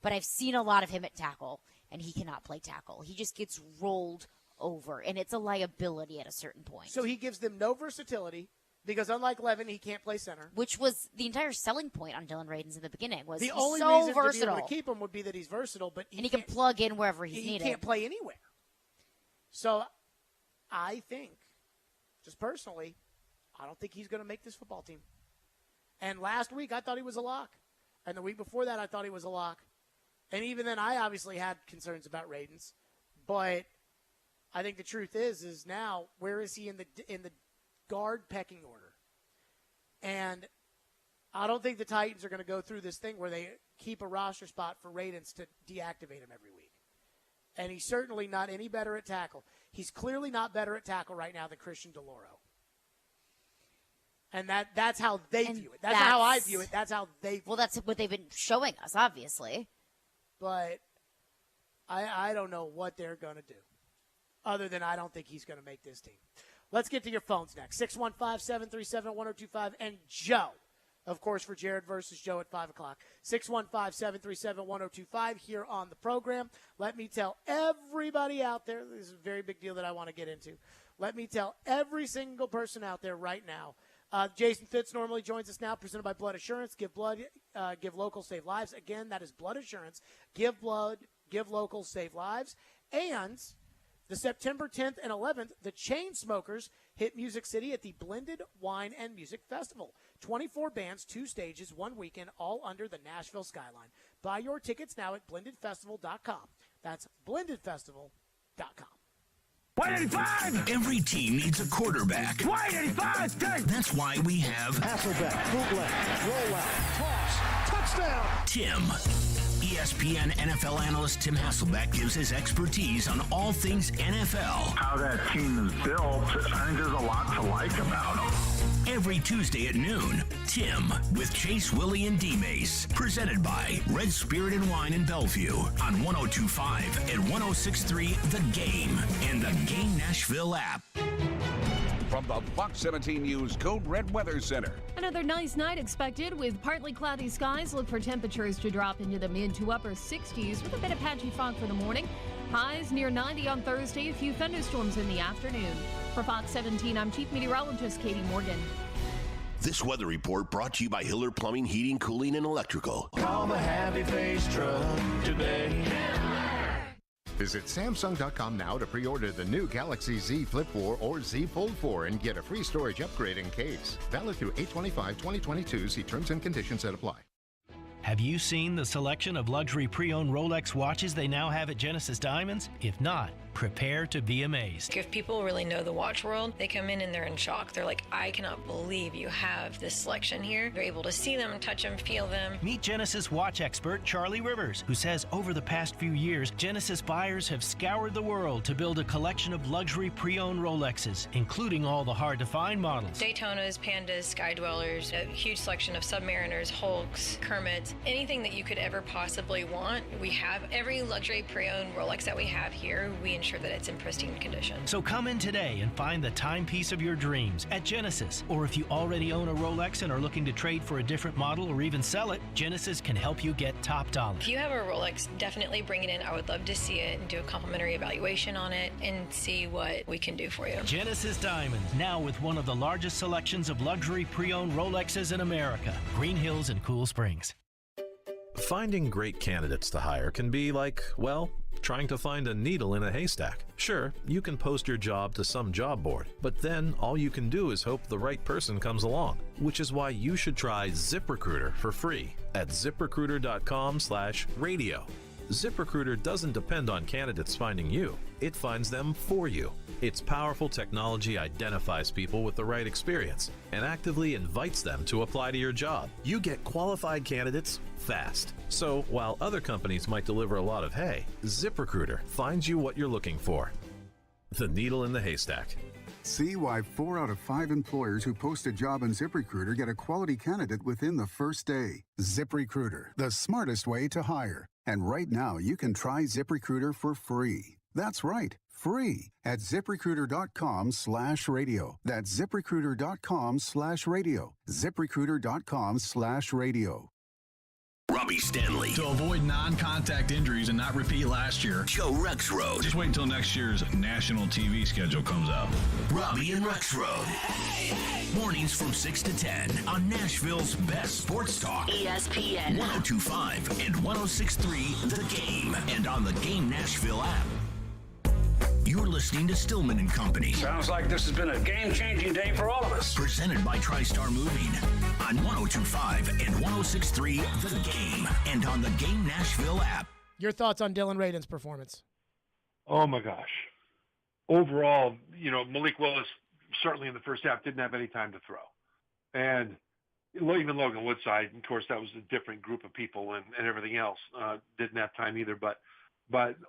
But I've seen a lot of him at tackle, and he cannot play tackle. He just gets rolled over, and it's a liability at a certain point. So he gives them no versatility. Because unlike Levin, he can't play center. Which was the entire selling point on Dylan Radins in the beginning. Was the he's only so reason versatile. to be able to keep him would be that he's versatile, but he can plug in wherever he's needed. He can't play anywhere. So I think, just personally, I don't think he's going to make this football team. And last week, I thought he was a lock. And the week before that, I thought he was a lock. And even then, I obviously had concerns about Radins. But I think the truth is now, where is he in the guard pecking order? And I don't think the Titans are going to go through this thing where they keep a roster spot for Radins to deactivate him every week. And he's certainly not any better at tackle. He's clearly not better at tackle right now than Christian DeLauro. And that's how they view it. That's not how I view it. That's how they view it. Well, that's what they've been showing us, obviously. But I don't know what they're going to do, other than I don't think he's going to make this team. Let's get to your phones next. 615-737-1025. And Joe, of course, for Jared versus Joe at 5 o'clock. 615-737-1025 here on the program. Let me tell everybody out there, this is a very big deal that I want to get into. Let me tell every single person out there right now. Jason Fitz normally joins us now, presented by Blood Assurance. Give blood, give local, save lives. Again, that is Blood Assurance. Give blood, give local, save lives. And the September 10th and 11th, the Chainsmokers hit Music City at the Blended Wine and Music Festival. 24 bands, 2 stages, 1 weekend, all under the Nashville skyline. Buy your tickets now at blendedfestival.com. That's blendedfestival.com. 185! Every team needs a quarterback. 185! That's why we have Hasselbeck, bootleg, rollout, toss, touchdown! Tim. ESPN NFL analyst Tim Hasselbeck gives his expertise on all things NFL. How that team is built, I think there's a lot to like about them. Every Tuesday at noon, Tim with Chase, Willie, and D-Mace. Presented by Red Spirit and Wine in Bellevue on 102.5 and 106.3 The Game and the Game Nashville app. From the Fox 17 News Code Red Weather Center. Another nice night expected with partly cloudy skies. Look for temperatures to drop into the mid to upper 60s with a bit of patchy fog for the morning. Highs near 90 on Thursday. A few thunderstorms in the afternoon. For Fox 17, I'm Chief Meteorologist Katie Morgan. This weather report brought to you by Hiller Plumbing, Heating, Cooling, and Electrical. Call the Happy Face Truck today. Visit Samsung.com now to pre-order the new Galaxy Z Flip 4 or Z Fold 4 and get a free storage upgrade in case. Valid through 8/25/2022. See terms and conditions that apply. Have you seen the selection of luxury pre-owned Rolex watches they now have at Genesis Diamonds? If not, prepare to be amazed. If people really know the watch world, they come in and they're in shock. They're like, I cannot believe you have this selection here. They're able to see them, touch them, feel them. Meet Genesis watch expert Charlie Rivers, who says over the past few years, Genesis buyers have scoured the world to build a collection of luxury pre-owned Rolexes, including all the hard-to-find models. Daytonas, Pandas, Sky Dwellers, a huge selection of Submariners, Hulks, Kermits, anything that you could ever possibly want. We have every luxury pre-owned Rolex that we have here. We ensure that it's in pristine condition. So come in today and find the timepiece of your dreams at Genesis. Or if you already own a Rolex and are looking to trade for a different model or even sell it, Genesis can help you get top dollar. If you have a Rolex, definitely bring it in. I would love to see it and do a complimentary evaluation on it and see what we can do for you. Genesis Diamonds, now with one of the largest selections of luxury pre-owned Rolexes in America. Green Hills and Cool Springs. Finding great candidates to hire can be like, well, trying to find a needle in a haystack. Sure, you can post your job to some job board, but then all you can do is hope the right person comes along, which is why you should try ZipRecruiter for free at ZipRecruiter.com/radio. ZipRecruiter doesn't depend on candidates finding you. It finds them for you. Its powerful technology identifies people with the right experience and actively invites them to apply to your job. You get qualified candidates fast. So while other companies might deliver a lot of hay, ZipRecruiter finds you what you're looking for. The needle in the haystack. See why 4 out of 5 employers who post a job on ZipRecruiter get a quality candidate within the first day. ZipRecruiter, the smartest way to hire. And right now, you can try ZipRecruiter for free. That's right, free at ZipRecruiter.com/radio. That's ZipRecruiter.com/radio. ZipRecruiter.com/radio. Robbie Stanley. To avoid non-contact injuries and not repeat last year. Joe Rexrode. Just wait until next year's national TV schedule comes out. Robbie and Rexrode. Mornings from 6 to 10 on Nashville's best sports talk. ESPN 102.5 and 106.3 The Game. And on the Game Nashville app. You're listening to Stillman and Company. Sounds like this has been a game-changing day for all of us. Presented by TriStar Moving on 102.5 and 106.3 The Game. And on the Game Nashville app. Your thoughts on Dylan Radin's performance? Oh, my gosh. Overall, Malik Willis certainly in the first half didn't have any time to throw. And even Logan Woodside, of course, that was a different group of people and everything else. Didn't have time either. But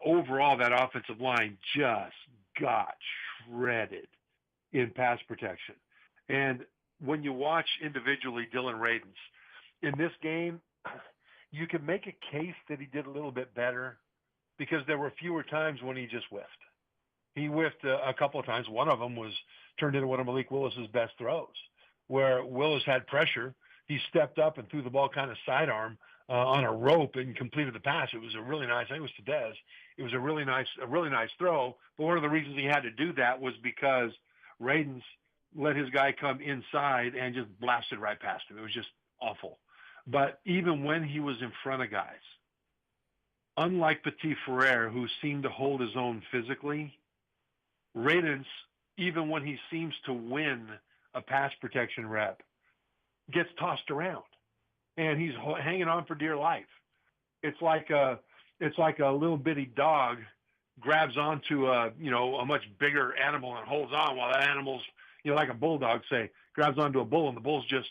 overall, that offensive line just got shredded in pass protection. And when you watch individually Dylan Radin's, in this game, you can make a case that he did a little bit better because there were fewer times when he just whiffed. He whiffed a couple of times. One of them was turned into one of Malik Willis's best throws, where Willis had pressure. He stepped up and threw the ball kind of sidearm on a rope and completed the pass. It was a really nice, I think it was to Dez. It was a really nice throw. But one of the reasons he had to do that was because Radin's let his guy come inside and just blasted right past him. It was just awful. But even when he was in front of guys, unlike Petit Ferrer, who seemed to hold his own physically, Radin's, even when he seems to win a pass protection rep, gets tossed around. And he's hanging on for dear life. It's like a little bitty dog grabs onto a much bigger animal and holds on while that animal's, like a bulldog, say, grabs onto a bull and the bull's just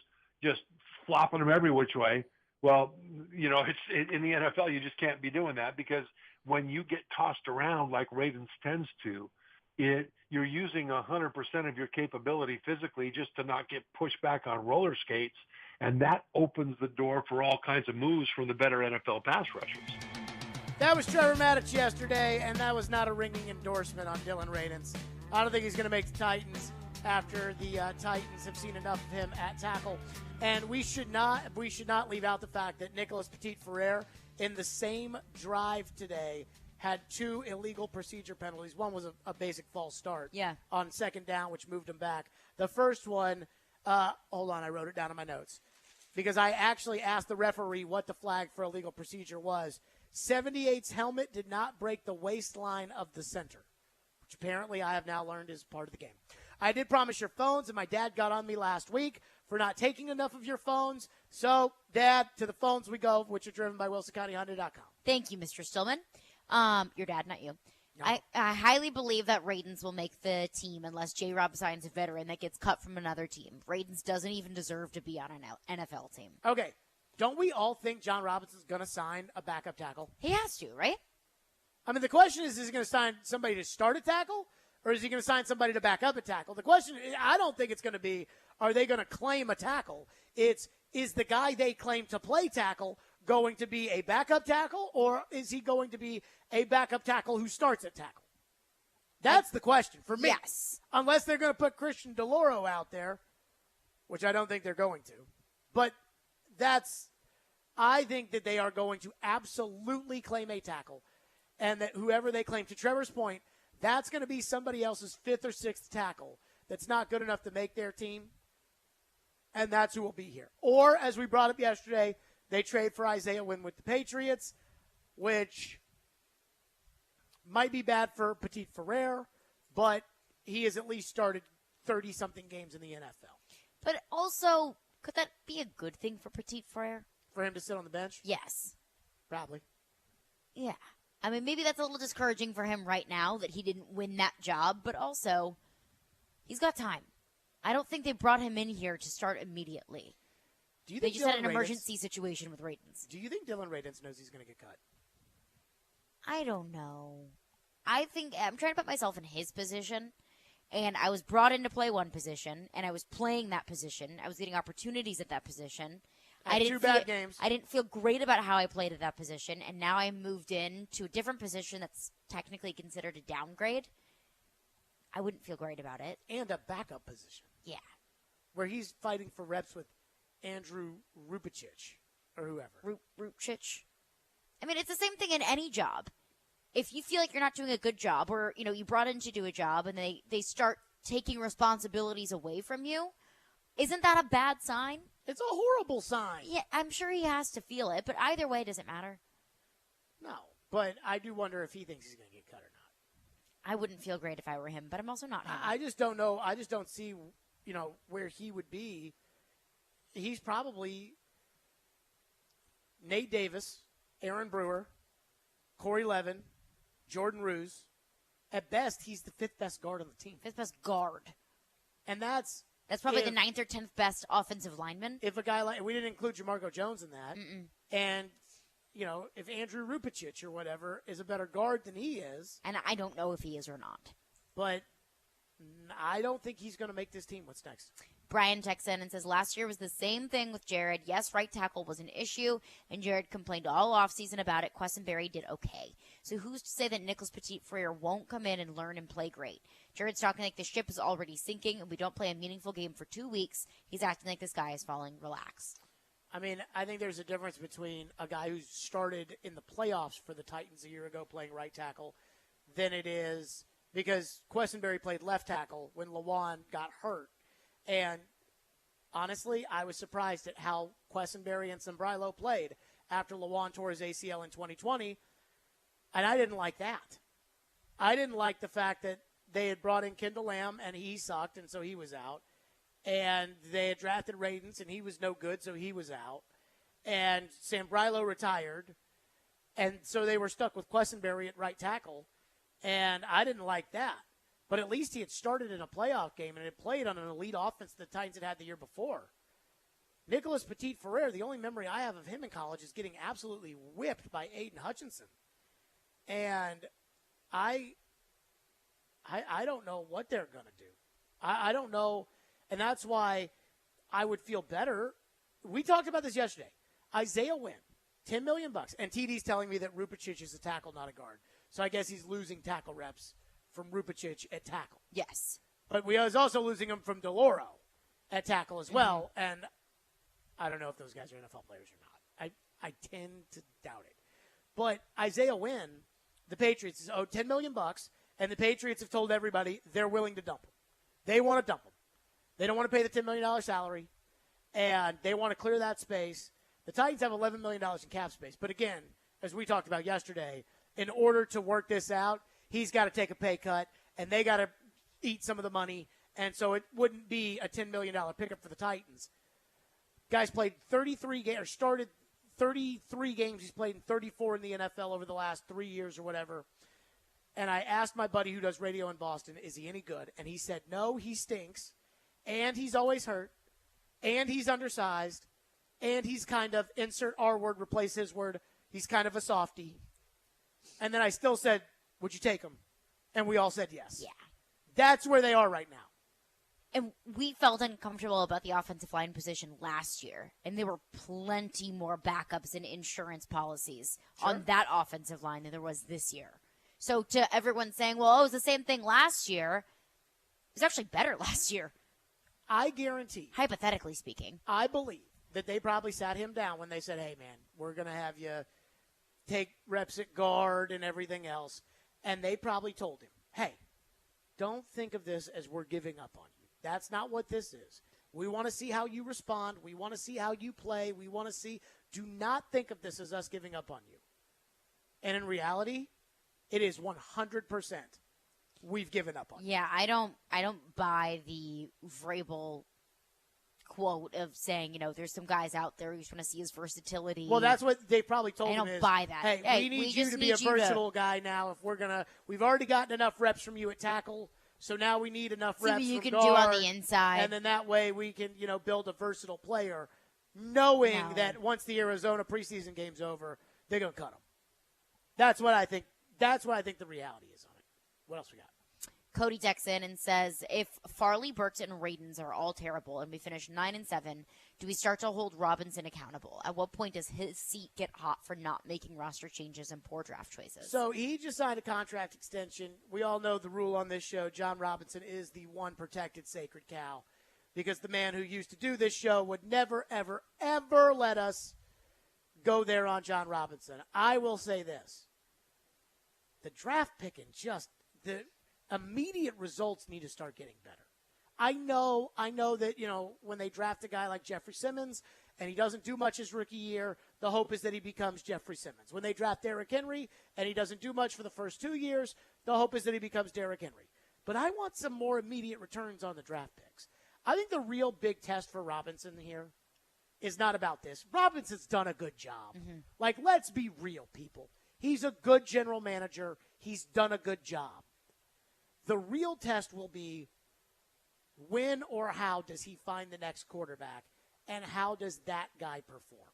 flopping him every which way. Well, it's in the NFL, you just can't be doing that because when you get tossed around like Ravens tends to, you're using 100% of your capability physically just to not get pushed back on roller skates. And that opens the door for all kinds of moves from the better NFL pass rushers. That was Trevor Maddox yesterday, and that was not a ringing endorsement on Dylan Radin's. I don't think he's going to make the Titans after the Titans have seen enough of him at tackle. And we should not leave out the fact that Nicholas Petit-Ferrer in the same drive today had 2 illegal procedure penalties. One was a basic false start on second down, which moved him back. The first one, hold on, I wrote it down in my notes, because I actually asked the referee what the flag for illegal procedure was. 78's helmet did not break the waistline of the center, which apparently I have now learned is part of the game. I did promise your phones, and my dad got on me last week for not taking enough of your phones. So, Dad, to the phones we go, which are driven by WilsonCountyHonda.com. Thank you, Mr. Stillman. Your dad, not you. No. I highly believe that Radin's will make the team unless J-Rob signs a veteran that gets cut from another team. Radin's doesn't even deserve to be on an NFL team. Okay. Don't we all think John Robinson's going to sign a backup tackle? He has to, right? I mean, the question is he going to sign somebody to start a tackle, or is he going to sign somebody to back up a tackle? The question, I don't think it's going to be, are they going to claim a tackle? It's, is the guy they claim to play tackle going to be a backup tackle, or is he going to be a backup tackle who starts at tackle? That's the question for me. Yes. Unless they're going to put Christian DeLauro out there, which I don't think they're going to. But I think that they are going to absolutely claim a tackle, and that whoever they claim, to Trevor's point, that's going to be somebody else's 5th or 6th tackle that's not good enough to make their team, and that's who will be here. Or, as we brought up yesterday, they trade for Isaiah Wynn with the Patriots, which might be bad for Petit Ferrer, but he has at least started 30-something games in the NFL. But also, could that be a good thing for Petit Ferrer? For him to sit on the bench? Yes. Probably. Yeah. I mean, maybe that's a little discouraging for him right now that he didn't win that job, but also, he's got time. I don't think they brought him in here to start immediately. They just had an emergency situation with Radin's. Do you think Dylan Radin's knows he's going to get cut? I don't know. I think I'm trying to put myself in his position, and I was brought in to play one position, and I was playing that position. I was getting opportunities at that position. Two bad games. I didn't feel great about how I played at that position, and now I moved in to a different position that's technically considered a downgrade. I wouldn't feel great about it. And a backup position. Yeah. Where he's fighting for reps with Andrew Rupicic or whoever. Rupicic. I mean, it's the same thing in any job. If you feel like you're not doing a good job, or you brought in to do a job and they start taking responsibilities away from you, isn't that a bad sign? It's a horrible sign. Yeah, I'm sure he has to feel it, but either way, does it matter? No, but I do wonder if he thinks he's going to get cut or not. I wouldn't feel great if I were him, but I'm also not him. I just don't know. I just don't see, where he would be. He's probably Nate Davis, Aaron Brewer, Corey Levin, Jordan Ruse. At best, he's the fifth best guard on the team. Fifth best guard. And that's probably the 9th or 10th best offensive lineman. If a guy like, we didn't include Jamarco Jones in that. Mm-mm. And, if Andrew Rupicic or whatever is a better guard than he is. And I don't know if he is or not. But I don't think he's going to make this team. What's next? Brian texts in and says, last year was the same thing with Jared. Yes, right tackle was an issue, and Jared complained all offseason about it. Quessenberry did okay. So who's to say that Nicholas Petit-Frere won't come in and learn and play great? Jared's talking like the ship is already sinking, and we don't play a meaningful game for 2 weeks. He's acting like this guy is falling. Relax. I mean, I think there's a difference between a guy who started in the playoffs for the Titans a year ago playing right tackle than it is because Quessenberry played left tackle when Lawan got hurt. And honestly, I was surprised at how Quessenberry and Sombrilo played after Lawan tore his ACL in 2020, and I didn't like that. I didn't like the fact that they had brought in Kendall Lamb, and he sucked, and so he was out. And they had drafted Radens, and he was no good, so he was out. And Sombrilo retired, and so they were stuck with Quessenberry at right tackle, and I didn't like that. But at least he had started in a playoff game and had played on an elite offense the Titans had the year before. Nicholas Petit-Frere, the only memory I have of him in college is getting absolutely whipped by Aiden Hutchinson. And I don't know what they're going to do. I don't know, and that's why I would feel better. We talked about this yesterday. Isaiah Wynn, $10 million, and TD's telling me that Rupicic is a tackle, not a guard. So I guess he's losing tackle reps from Rupicic at tackle. Yes. But we was also losing him from DeLauro at tackle as well, and I don't know if those guys are NFL players or not. I tend to doubt it. But Isaiah Wynn, the Patriots, is owed $10 million, and the Patriots have told everybody they're willing to dump him. They want to dump him. They don't want to pay the $10 million salary, and they want to clear that space. The Titans have $11 million in cap space. But again, as we talked about yesterday, in order to work this out, he's got to take a pay cut, and they got to eat some of the money, and so it wouldn't be a $10 million pickup for the Titans. Guy's played 33 games, or started 33 games. He's played in 34 in the NFL over the last 3 years or whatever. And I asked my buddy who does radio in Boston, is he any good? And he said, no, he stinks, and he's always hurt, and he's undersized, and he's kind of, insert our word, replace his word, he's kind of a softie. And then I still said, would you take him? And we all said yes. Yeah. That's where they are right now. And we felt uncomfortable about the offensive line position last year. And there were plenty more backups and insurance policies on that offensive line than there was this year. So to everyone saying, well, it was the same thing last year, it was actually better last year. I guarantee. Hypothetically speaking. I believe that they probably sat him down when they said, hey, man, we're going to have you take reps at guard and everything else. And they probably told him, hey, don't think of this as we're giving up on you. That's not what this is. We want to see how you respond. We want to see how you play. We want to see. Do not think of this as us giving up on you. And in reality, it is 100% we've given up on you. Yeah, I don't buy the Vrabel quote of saying, there's some guys out there who just want to see his versatility. Well, that's what they probably told him. I don't buy that. Hey, we need you to be a versatile guy now. If we've already gotten enough reps from you at tackle, so now we need enough reps from you can guard, do on the inside, and then that way we can, build a versatile player, knowing that once the Arizona preseason game's over, they're gonna cut him. That's what I think. That's what I think the reality is on it. What else we got? Cody texts in and says, if Farley, Burks, and Radens are all terrible and we finish 9-7, do we start to hold Robinson accountable? At what point does his seat get hot for not making roster changes and poor draft choices? So he just signed a contract extension. We all know the rule on this show. John Robinson is the one protected sacred cow because the man who used to do this show would never, ever, ever let us go there on John Robinson. I will say this. The draft picking the immediate results need to start getting better. I know that, when they draft a guy like Jeffrey Simmons and he doesn't do much his rookie year, the hope is that he becomes Jeffrey Simmons. When they draft Derrick Henry and he doesn't do much for the first 2 years, the hope is that he becomes Derrick Henry. But I want some more immediate returns on the draft picks. I think the real big test for Robinson here is not about this. Robinson's done a good job. Mm-hmm. Let's be real, people. He's a good general manager. He's done a good job. The real test will be when or how does he find the next quarterback, and how does that guy perform?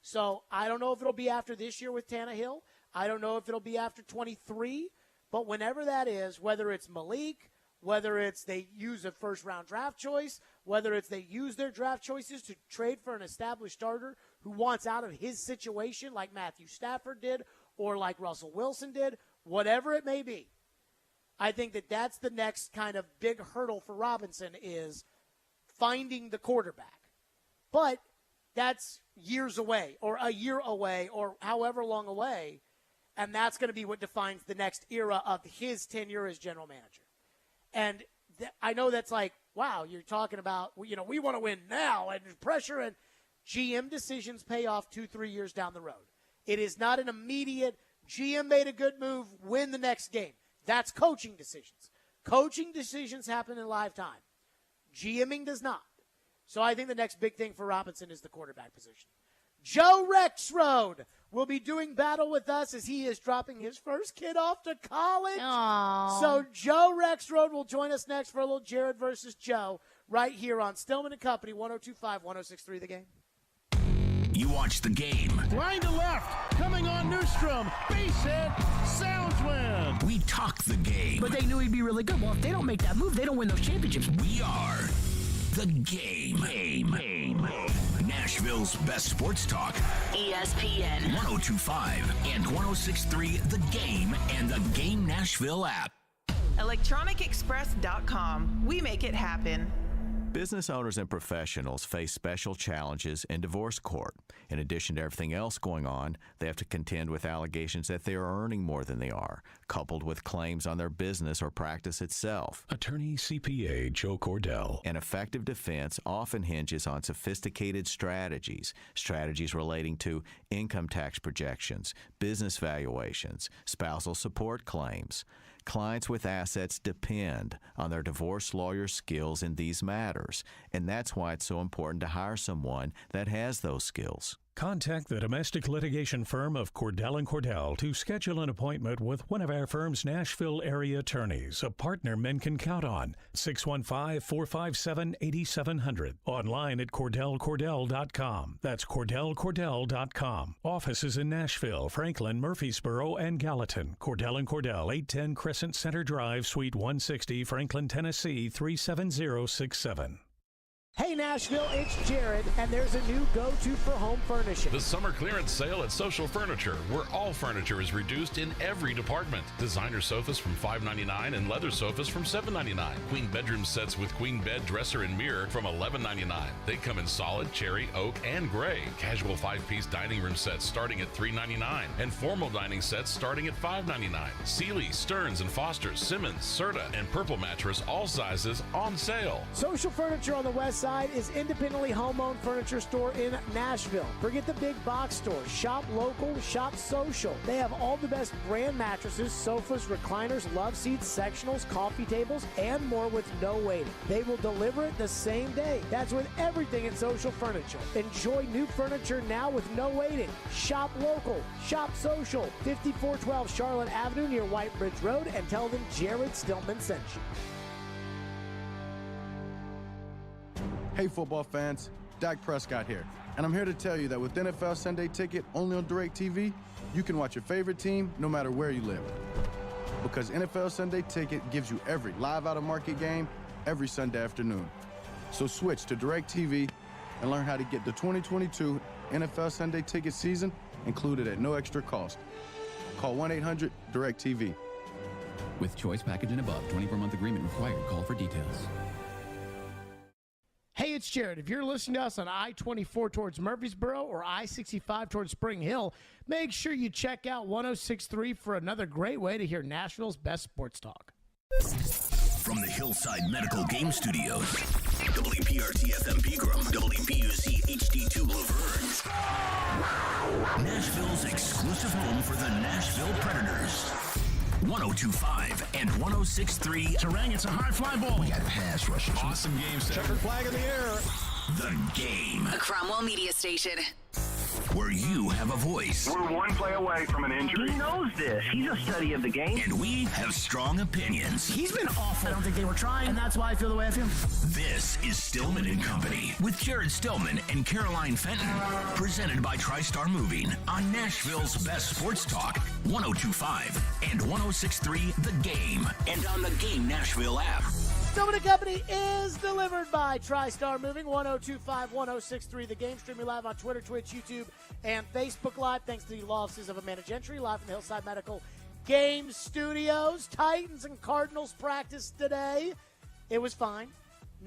So I don't know if it'll be after this year with Tannehill. I don't know if it'll be after 23. But whenever that is, whether it's Malik, whether it's they use a first-round draft choice, whether it's they use their draft choices to trade for an established starter who wants out of his situation like Matthew Stafford did or like Russell Wilson did, whatever it may be, I think that that's the next kind of big hurdle for Robinson is finding the quarterback. But that's years away or a year away or however long away, and that's going to be what defines the next era of his tenure as general manager. And I know that's like, wow, you're talking about, we want to win now and pressure, and GM decisions pay off 2-3 years down the road. It is not an immediate, GM made a good move, win the next game. That's coaching decisions. Coaching decisions happen in lifetime. GMing does not. So I think the next big thing for Robinson is the quarterback position. Joe Rexrode will be doing battle with us as he is dropping his first kid off to college. Aww. So Joe Rexrode will join us next for a little Jared versus Joe right here on Stillman and Company, 102.5, 106.3 The Game. You watch The Game. Line to left, coming on Newstrom. Base hit, Sounds win. We talk The Game. But they knew he'd be really good. Well, if they don't make that move, they don't win those championships. We are The Game. Nashville's best sports talk. ESPN 102.5 and 106.3 The Game and The Game Nashville app. ElectronicExpress.com. We make it happen. Business owners and professionals face special challenges in divorce court. In addition to everything else going on, they have to contend with allegations that they are earning more than they are, coupled with claims on their business or practice itself. Attorney CPA Joe Cordell. An effective defense often hinges on sophisticated strategies relating to income tax projections, business valuations, spousal support claims. Clients with assets depend on their divorce lawyer's skills in these matters, and that's why it's so important to hire someone that has those skills. Contact the domestic litigation firm of Cordell & Cordell to schedule an appointment with one of our firm's Nashville area attorneys, a partner men can count on. 615-457-8700. Online at CordellCordell.com. That's CordellCordell.com. Offices in Nashville, Franklin, Murfreesboro, and Gallatin. Cordell & Cordell, 810 Crescent Center Drive, Suite 160, Franklin, Tennessee, 37067. Hey Nashville, it's Jared, and there's a new go-to for home furnishing. The summer clearance sale at Social Furniture, where all furniture is reduced in every department. Designer sofas from $5.99 and leather sofas from $7.99. Queen bedroom sets with queen bed, dresser, and mirror from $11.99. They come in solid, cherry, oak, and gray. Casual 5-piece dining room sets starting at $3.99, and formal dining sets starting at $5.99. Sealy, Stearns & Foster, Simmons, Serta, and Purple Mattress, all sizes, on sale. Social Furniture on the west side is independently home-owned furniture store in Nashville. Forget the big box stores. Shop local, shop social. They have all the best brand mattresses, sofas, recliners, love seats, sectionals, coffee tables, and more with no waiting. They will deliver it the same day. That's with everything at Social Furniture. Enjoy new furniture now with no waiting. Shop local, shop social. 5412 Charlotte Avenue near White Bridge Road, and tell them Jared Stillman sent you. Hey football fans, Dak Prescott here, and I'm here to tell you that with NFL Sunday Ticket only on DirecTV, you can watch your favorite team no matter where you live. because NFL Sunday Ticket gives you every live out-of-market game every Sunday afternoon. So switch to DirecTV and learn how to get the 2022 NFL Sunday Ticket season included at no extra cost. Call 1-800-DIRECTV. With choice package and above, 24-month agreement required. Call for details. Hey, it's Jared. If you're listening to us on I-24 towards Murfreesboro or I-65 towards Spring Hill, make sure you check out 106.3 for another great way to hear Nashville's best sports talk. From the Hillside Medical Game Studios, WPRT-FM Pegram, WPUC HD2 Laverne, Nashville's exclusive home for the Nashville Predators. 102.5 and 106.3. Terang, it's a high fly ball. We got pass rushers. Awesome game, Checkered flag in the air. The Game. A Cromwell media station. Where you have a voice. We're one play away from an injury. He knows this. He's a study of the game. And we have strong opinions. He's been awful. I don't think they were trying, and that's why I feel the way I feel. This is Stillman and Company with Jared Stillman and Caroline Fenton. Presented by TriStar Moving on Nashville's best sports talk, 102.5 and 106.3 The Game. And on the Game Nashville app. Stillman & Company is delivered by TriStar Moving, 102.5, 106.3 The Game. Streaming live on Twitter, Twitch, YouTube, and Facebook Live. Thanks to the law offices of Amanda Gentry, live from the Hillside Medical Game Studios. Titans and Cardinals practiced today. It was fine.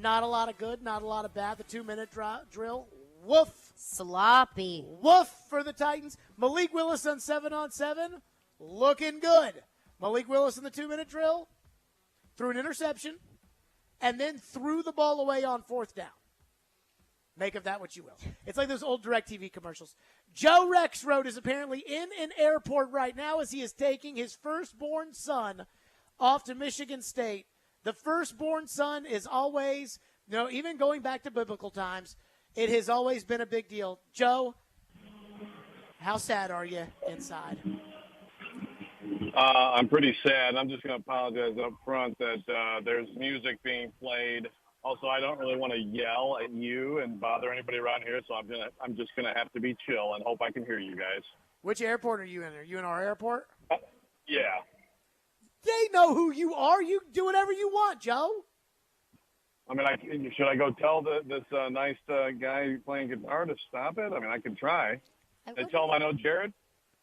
Not a lot of good, not a lot of bad. The 2-minute drill, woof. Sloppy. Woof for the Titans. Malik Willis on 7-on-7, looking good. Malik Willis in the 2-minute drill, threw an interception, and then threw the ball away on 4th down. Make of that what you will. It's like those old DirecTV commercials. Joe Rexrode is apparently in an airport right now as he is taking his firstborn son off to Michigan State. The firstborn son is always, even going back to biblical times, it has always been a big deal. Joe, how sad are you inside? I'm pretty sad. I'm just going to apologize up front that there's music being played. Also, I don't really want to yell at you and bother anybody around here, so I'm just going to have to be chill and hope I can hear you guys. Which airport are you in? Are you in our airport? Yeah. They know who you are. You do whatever you want, Joe. I mean, should I go tell this nice guy playing guitar to stop it? I mean, I could try. And tell him I know Jared?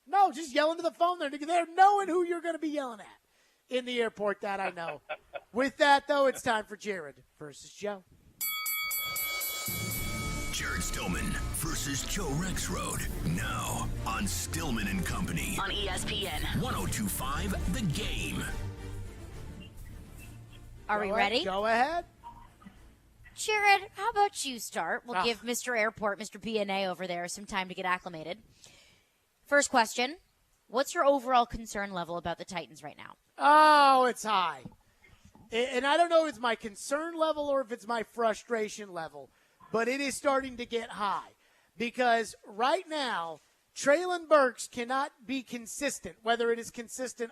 No, just yell into the phone there. They're knowing who you're going to be yelling at in the airport, that I know. With that, though, it's time for Jared versus Joe. Jared Stillman versus Joe Rexrode. Now on Stillman and Company. On ESPN. 102.5 The Game. Are we ready? Go ahead. Jared, how about you start? We'll give Mr. Airport, Mr. BNA over there, some time to get acclimated. First question, what's your overall concern level about the Titans right now? Oh, it's high. And I don't know if it's my concern level or if it's my frustration level, but it is starting to get high. Because right now, Treylon Burks cannot be consistent, whether it is consistent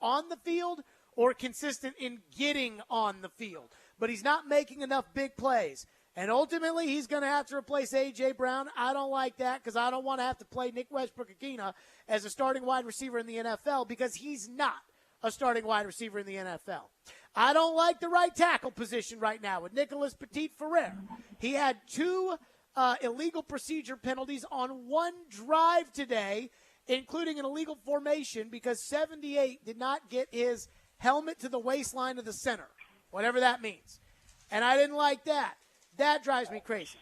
on the field or consistent in getting on the field. But he's not making enough big plays. And ultimately, he's going to have to replace A.J. Brown. I don't like that because I don't want to have to play Nick Westbrook-Akina as a starting wide receiver in the NFL because he's not a starting wide receiver in the NFL. I don't like the right tackle position right now with Nicholas Petit-Ferrer. He had 2 illegal procedure penalties on 1 drive today, including an illegal formation because 78 did not get his helmet to the waistline of the center, whatever that means. And I didn't like that. That drives me crazy.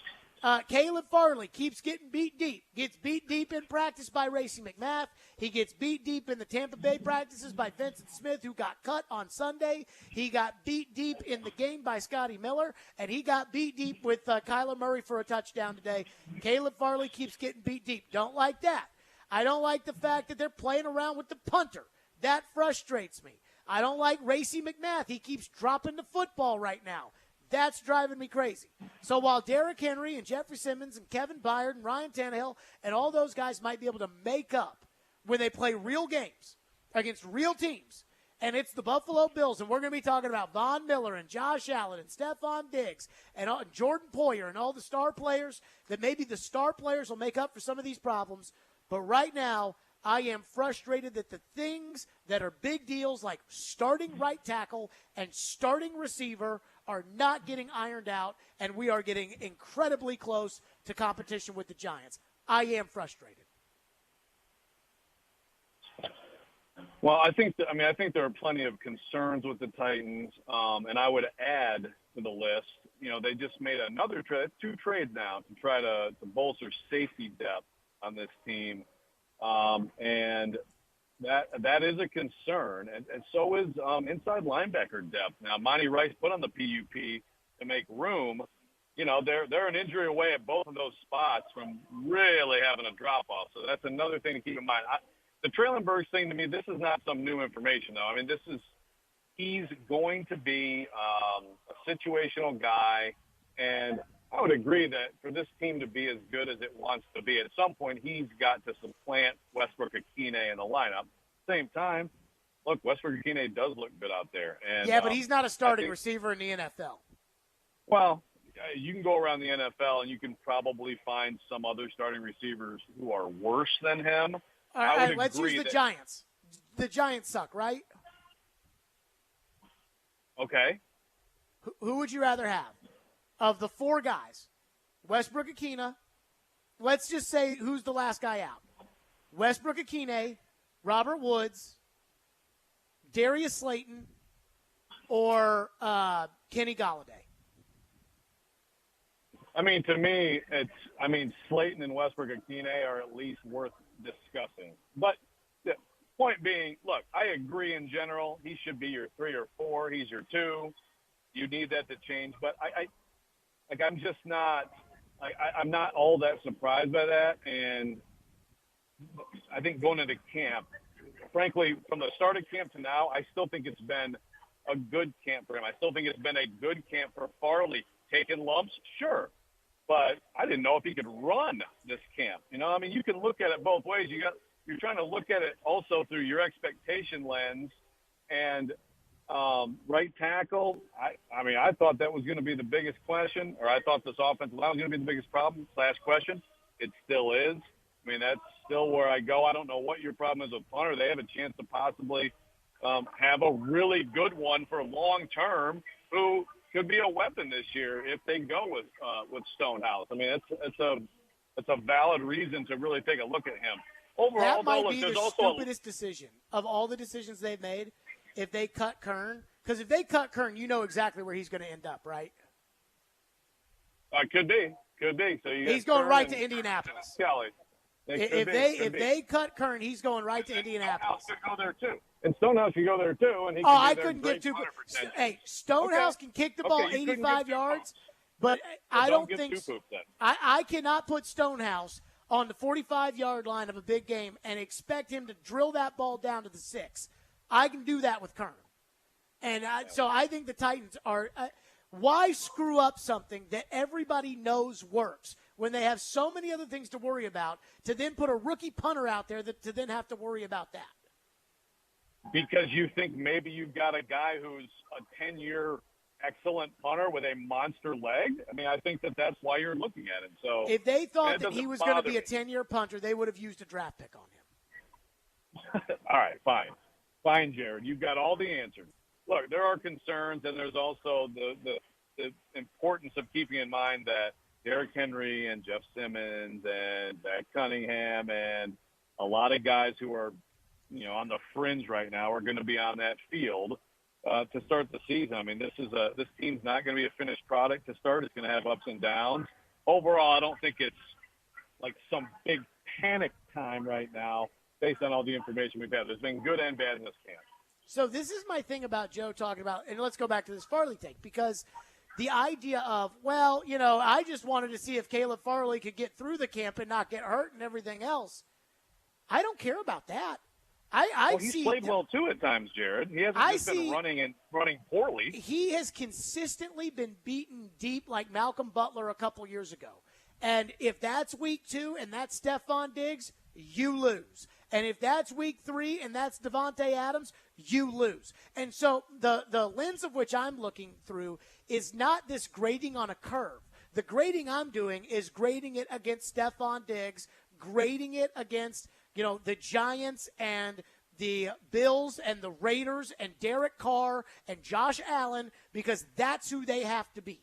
Caleb Farley keeps getting beat deep. Gets beat deep in practice by Racey McMath. He gets beat deep in the Tampa Bay practices by Vincent Smith, who got cut on Sunday. He got beat deep in the game by Scotty Miller, and he got beat deep with Kyler Murray for a touchdown today. Caleb Farley keeps getting beat deep. Don't like that. I don't like the fact that they're playing around with the punter. That frustrates me. I don't like Racey McMath. He keeps dropping the football right now. That's driving me crazy. So while Derrick Henry and Jeffrey Simmons and Kevin Byard and Ryan Tannehill and all those guys might be able to make up when they play real games against real teams, and it's the Buffalo Bills, and we're going to be talking about Von Miller and Josh Allen and Stephon Diggs and Jordan Poyer and all the star players, that maybe the star players will make up for some of these problems. But right now, I am frustrated that the things that are big deals like starting right tackle and starting receiver are not getting ironed out, and we are getting incredibly close to competition with the Giants. I am frustrated. Well, I think there are plenty of concerns with the Titans, and I would add to the list. They just made another trade, 2 trades now to try to bolster safety depth on this team, and that is a concern, and so is inside linebacker depth. Now, Monty Rice put on the PUP to make room. They're an injury away at both of those spots from really having a drop off. So that's another thing to keep in mind. The Trailenbergs thing, to me, this is not some new information, though. I mean, he's going to be a situational guy, and I would agree that for this team to be as good as it wants to be, at some point he's got to supplant Westbrook-Ikhine in the lineup. Same time, look, Westbrook-Ikhine does look good out there. And, yeah, but he's not a starting receiver in the NFL. Well, you can go around the NFL and you can probably find some other starting receivers who are worse than him. All right, let's use the Giants. The Giants suck, right? Okay. Who would you rather have? Of the 4 guys, Westbrook-Ikhine, let's just say who's the last guy out. Westbrook-Ikhine, Robert Woods, Darius Slayton, or Kenny Golladay. I mean, to me, Slayton and Westbrook-Ikhine are at least worth discussing. But the point being, look, I agree in general. He should be your 3 or 4. He's your 2. You need that to change. But I'm just not I'm not all that surprised by that. And I think going into camp, frankly, from the start of camp to now, I still think it's been a good camp for him. I still think it's been a good camp for Farley. Taking lumps, sure. But I didn't know if he could run this camp. You can look at it both ways. You're trying to look at it also through your expectation lens. And right tackle, I thought that was going to be the biggest question, or I thought this offensive line was going to be the biggest problem / question. It still is. That's still where I go. I don't know what your problem is with punter. They have a chance to possibly have a really good one for long term who could be a weapon this year if they go with Stonehouse. It's a valid reason to really take a look at him. Overall, that might though, be the stupidest decision of all the decisions they've made if they cut Kern. Because if they cut Kern, you know exactly where he's going to end up, right? Could be. So he's going right to Indianapolis. Kelly. If they cut Kern, he's going right to Indianapolis. Stonehouse could go there too, and Stonehouse could go there too. And I couldn't get too. Hey, Stonehouse can kick the ball 85 yards, but I don't think I cannot put Stonehouse on the 45-yard line of a big game and expect him to drill that ball down to the 6. I can do that with Kern, and so I think the Titans are. Why screw up something that everybody knows works when they have so many other things to worry about to then put a rookie punter out there to then have to worry about that? Because you think maybe you've got a guy who's a 10-year excellent punter with a monster leg? I think that's why you're looking at it. So if they thought that he was going to be a 10-year punter, they would have used a draft pick on him. All right, fine, Jared. You've got all the answers. Look, there are concerns, and there's also the importance of keeping in mind that Derrick Henry and Jeff Simmons and Beck Cunningham and a lot of guys who are, on the fringe right now are going to be on that field to start the season. This team's not going to be a finished product to start. It's going to have ups and downs. Overall, I don't think it's like some big panic time right now based on all the information we've had. There's been good and bad in this camp. So this is my thing about Joe talking about, and let's go back to this Farley take, because the idea of, I just wanted to see if Caleb Farley could get through the camp and not get hurt and everything else. I don't care about that. He's played well too at times, Jared. He hasn't just been running poorly. He has consistently been beaten deep like Malcolm Butler a couple years ago. And if that's week 2 and that's Stephon Diggs, you lose. And if that's week 3 and that's Devontae Adams, you lose. And so the lens of which I'm looking through is not this grading on a curve. The grading I'm doing is grading it against Stephon Diggs, grading it against the Giants and the Bills and the Raiders and Derek Carr and Josh Allen, because that's who they have to beat.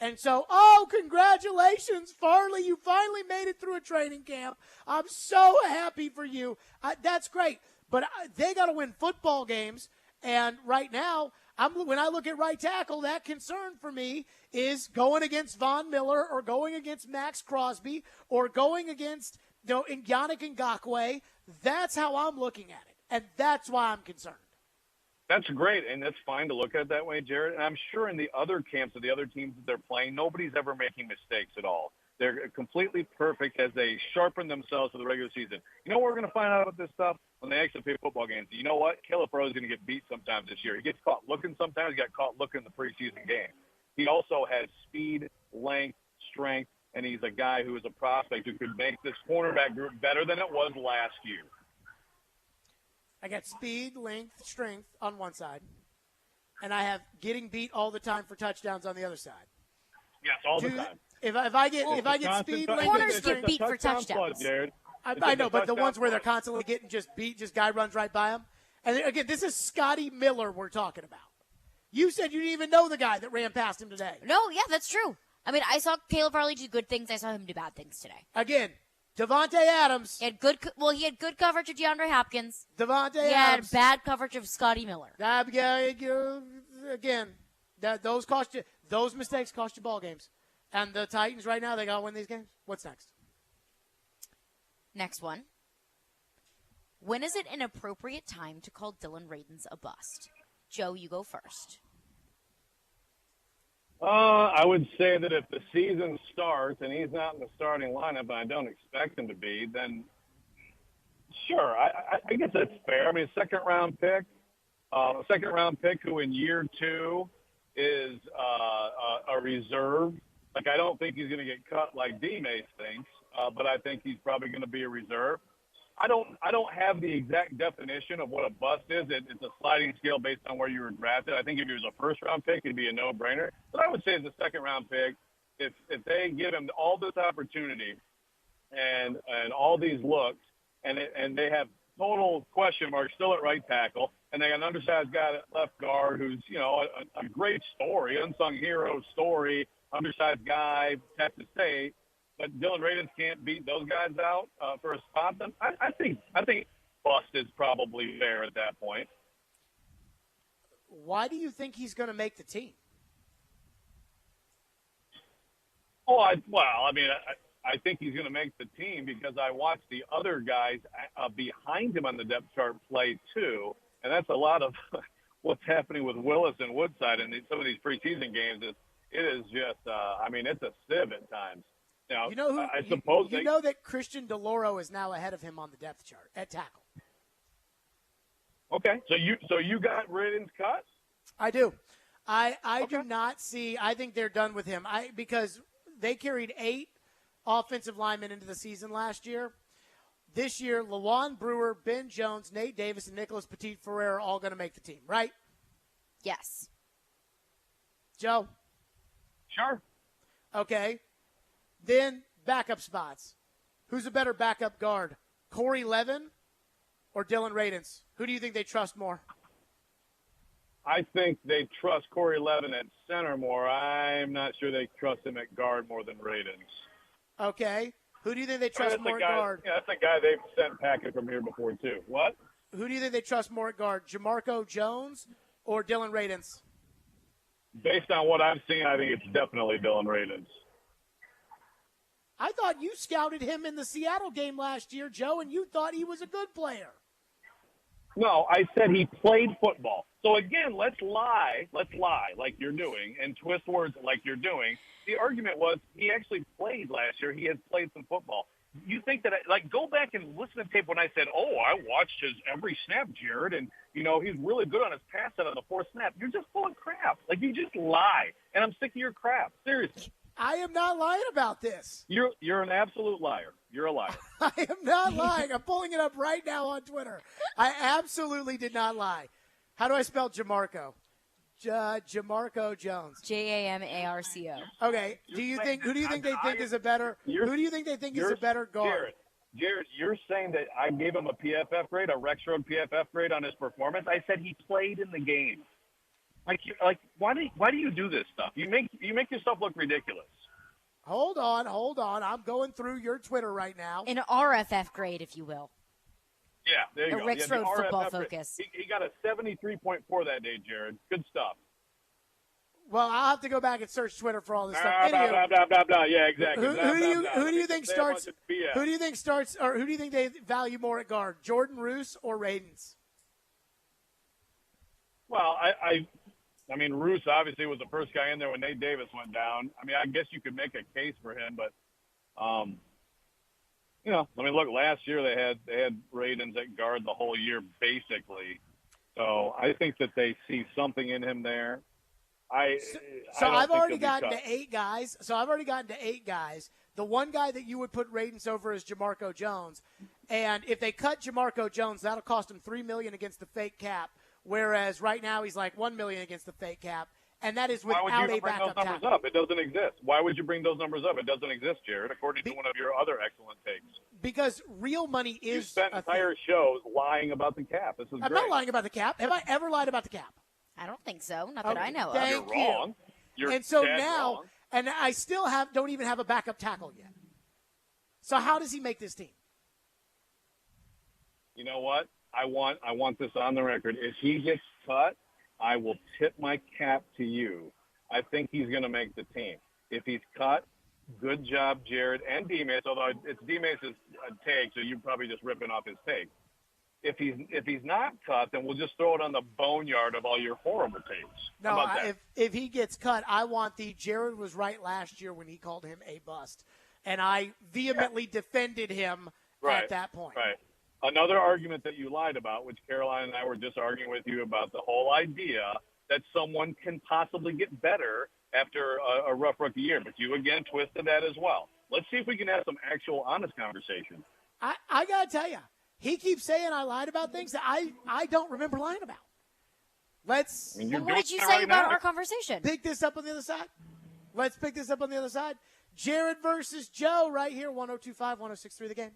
And so, congratulations, Farley. You finally made it through a training camp. I'm so happy for you. That's great. But they got to win football games. And right now, when I look at right tackle, that concern for me is going against Von Miller or going against Max Crosby or going against Yannick Ngakoue. That's how I'm looking at it. And that's why I'm concerned. That's great, and that's fine to look at it that way, Jared. And I'm sure in the other camps of the other teams that they're playing, nobody's ever making mistakes at all. They're completely perfect as they sharpen themselves for the regular season. You know what we're going to find out about this stuff? When they actually play football games. You know what? Caleb Farley is going to get beat sometimes this year. He gets caught looking sometimes. He got caught looking in the preseason game. He also has speed, length, strength, and he's a guy who is a prospect who could make this cornerback group better than it was last year. I got speed, length, strength on one side, and I have getting beat all the time for touchdowns on the other side. Yes, all the time. If I get speed, length, corners and strength, get beat for touchdowns. Jared. I know, but the ones where they're constantly getting just beat, just guy runs right by them. And again, this is Scotty Miller we're talking about. You said you didn't even know the guy that ran past him today. No, yeah, that's true. I mean, I saw Caleb Farley do good things. I saw him do bad things today. Again, Devontae Adams. He had good coverage of DeAndre Hopkins. Devontae Adams. He had bad coverage of Scotty Miller. Again, those mistakes cost you ball games. And the Titans right now, they got to win these games. What's next? Next one. When is it an appropriate time to call Dylan Radins a bust? Joe, you go first. I would say that if the season starts and he's not in the starting lineup, and I don't expect him to be, then sure, I guess that's fair. I mean, a second-round pick who in year two is a reserve. Like, I don't think he's going to get cut like D-Mace thinks, but I think he's probably going to be a reserve. I don't have the exact definition of what a bust is. It's a sliding scale based on where you were drafted. I think if he was a first-round pick, it'd be a no-brainer. But I would say as a second-round pick, if they give him all this opportunity and all these looks, and they have total question marks still at right tackle, and they got an undersized guy at left guard who's, a great story, unsung hero story, undersized guy, Texas State, but Dylan Radins can't beat those guys out for a spot. Then I think bust is probably fair at that point. Why do you think he's going to make the team? I think he's going to make the team because I watched the other guys behind him on the depth chart play too, and that's a lot of what's happening with Willis and Woodside in some of these preseason games. It is just, it's a sieve at times. Now, you know that Christian DeLauro is now ahead of him on the depth chart at tackle. Okay, so you got Radins cut? I do. I do not see. I think they're done with him. Because they carried 8 offensive linemen into the season last year. This year, Lawan Brewer, Ben Jones, Nate Davis, and Nicholas Petit-Ferrer are all going to make the team, right? Yes. Joe? Sure. Okay. Then backup spots. Who's a better backup guard, Corey Levin or Dylan Radins? Who do you think they trust more? I think they trust Corey Levin at center more. I'm not sure they trust him at guard more than Radins. Okay. Who do you think they trust more at guard? Yeah, that's a guy they've sent packing from here before, too. What? Who do you think they trust more at guard, Jamarco Jones or Dylan Radins? Based on what I've seen, I think it's definitely Dylan Radins. I thought you scouted him in the Seattle game last year, Joe, and you thought he was a good player. No, I said he played football. So, again, let's lie like you're doing and twist words like you're doing. The argument was he actually played last year. He has played some football. You think that go back and listen to tape when I said, I watched his every snap, Jared, and, he's really good on his pass set on the fourth snap. You're just full of crap. You just lie. And I'm sick of your crap. Seriously. I am not lying about this. You're an absolute liar. You're a liar. I am not lying. I'm pulling it up right now on Twitter. I absolutely did not lie. How do I spell Jamarco? Jamarco Jones. Jamarco. Okay. Who do you think they think is a better? Who do you think they think is a better guard? Jared, Jared, you're saying that I gave him a PFF grade, a Rex Road PFF grade on his performance. I said he played in the game. Like why do you do this stuff? You make yourself look ridiculous. Hold on. I'm going through your Twitter right now. An RFF grade, if you will. Yeah, there you go. A Rex Road RFF football grade. focus. He got a 73.4 that day, Jared. Good stuff. Well, I'll have to go back and search Twitter for all this stuff. Blah, blah, blah, blah. Yeah, exactly. Who do you think starts? Who do you think starts? Or who do you think they value more at guard? Jordan Roos or Radens? Well, I mean, Roos obviously was the first guy in there when Nate Davis went down. I mean, I guess you could make a case for him, but you know, I mean, look, last year they had Radens at guard the whole year basically. So I think that they see something in him there. I've already gotten to 8 guys. The one guy that you would put Radens over is Jamarco Jones. And if they cut Jamarco Jones, that'll cost him $3 million against the fake cap. Whereas right now he's like $1 million against the fake cap. And that is without a backup bring those numbers tackle. up? It doesn't exist. Why would you bring those numbers up? It doesn't exist, Jared, according to one of your other excellent takes. Because real money is You spent entire shows lying about the cap. This is I'm great. not lying about the cap. Have I ever lied about the cap? I don't think so. Not that I know of. Thank You're you. wrong. You're and so dead now, wrong. and I still don't even have a backup tackle yet. So how does he make this team? You know what? I want this on the record. If he gets cut, I will tip my cap to you. I think he's going to make the team. If he's cut, good job, Jared and D-Mace, although it's D-Mace's take, so you're probably just ripping off his take. If he's not cut, then we'll just throw it on the boneyard of all your horrible takes. No, if he gets cut, I want the Jared was right last year when he called him a bust. And I vehemently defended him at that point. Right. Another argument that you lied about, which Caroline and I were just arguing with you about the whole idea that someone can possibly get better after a rough rookie year. But you, again, twisted that as well. Let's see if we can have some actual honest conversation. I got to tell you, he keeps saying I lied about things that I don't remember lying about. What did you say about our conversation? Pick this up on the other side. Let's pick this up on the other side. Jared versus Joe right here, 102.5, 106.3 The Game.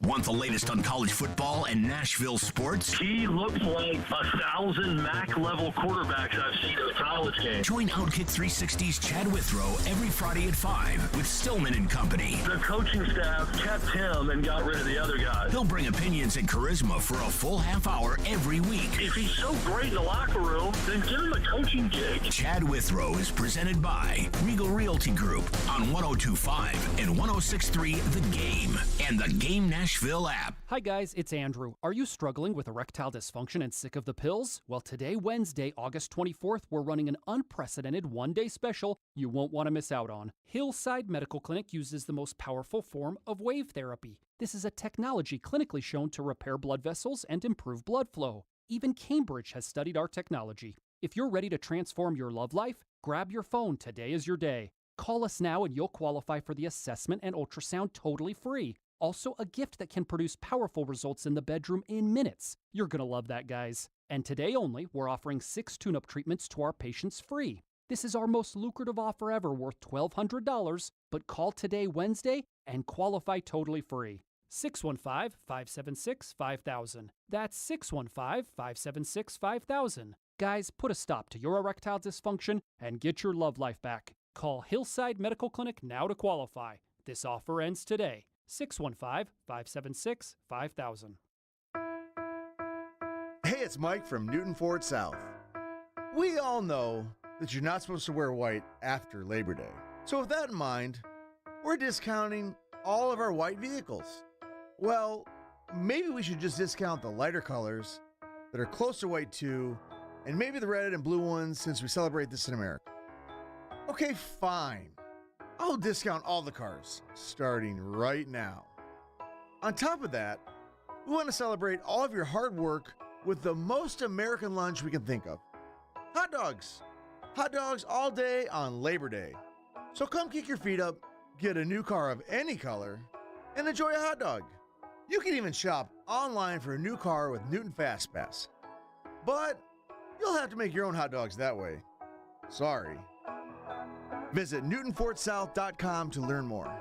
Want the latest on college football and Nashville sports? He looks like 1,000 MAC-level quarterbacks I've seen in a college game. Join Outkick 360's Chad Withrow every Friday at 5 with Stillman and Company. The coaching staff kept him and got rid of the other guys. He'll bring opinions and charisma for a full half hour every week. If he's so great in the locker room, then give him a coaching gig. Chad Withrow is presented by Regal Realty Group on 102.5 and 106.3 The Game and the Game Nashville app. Hi guys, it's Andrew. Are you struggling with erectile dysfunction and sick of the pills? Well, today, Wednesday, August 24th, we're running an unprecedented one-day special you won't want to miss out on. Hillside Medical Clinic uses the most powerful form of wave therapy. This is a technology clinically shown to repair blood vessels and improve blood flow. Even Cambridge has studied our technology. If you're ready to transform your love life, grab your phone. Today is your day. Call us now and you'll qualify for the assessment and ultrasound totally free. Also, a gift that can produce powerful results in the bedroom in minutes. You're going to love that, guys. And today only, we're offering 6 tune-up treatments to our patients free. This is our most lucrative offer ever, worth $1,200, but call today, Wednesday, and qualify totally free. 615-576-5000. That's 615-576-5000. Guys, put a stop to your erectile dysfunction and get your love life back. Call Hillside Medical Clinic now to qualify. This offer ends today. 615-576-5000. Hey, it's Mike from Newton Ford South. We all know that you're not supposed to wear white after Labor Day. So with that in mind, we're discounting all of our white vehicles. Well, maybe we should just discount the lighter colors that are close to white too, and maybe the red and blue ones since we celebrate this in America. Okay, fine. I'll discount all the cars, starting right now. On top of that, we want to celebrate all of your hard work with the most American lunch we can think of. Hot dogs. Hot dogs all day on Labor Day. So come kick your feet up, get a new car of any color, and enjoy a hot dog. You can even shop online for a new car with Newton FastPass. But you'll have to make your own hot dogs that way. Sorry. Visit NewtonFordSouth.com to learn more.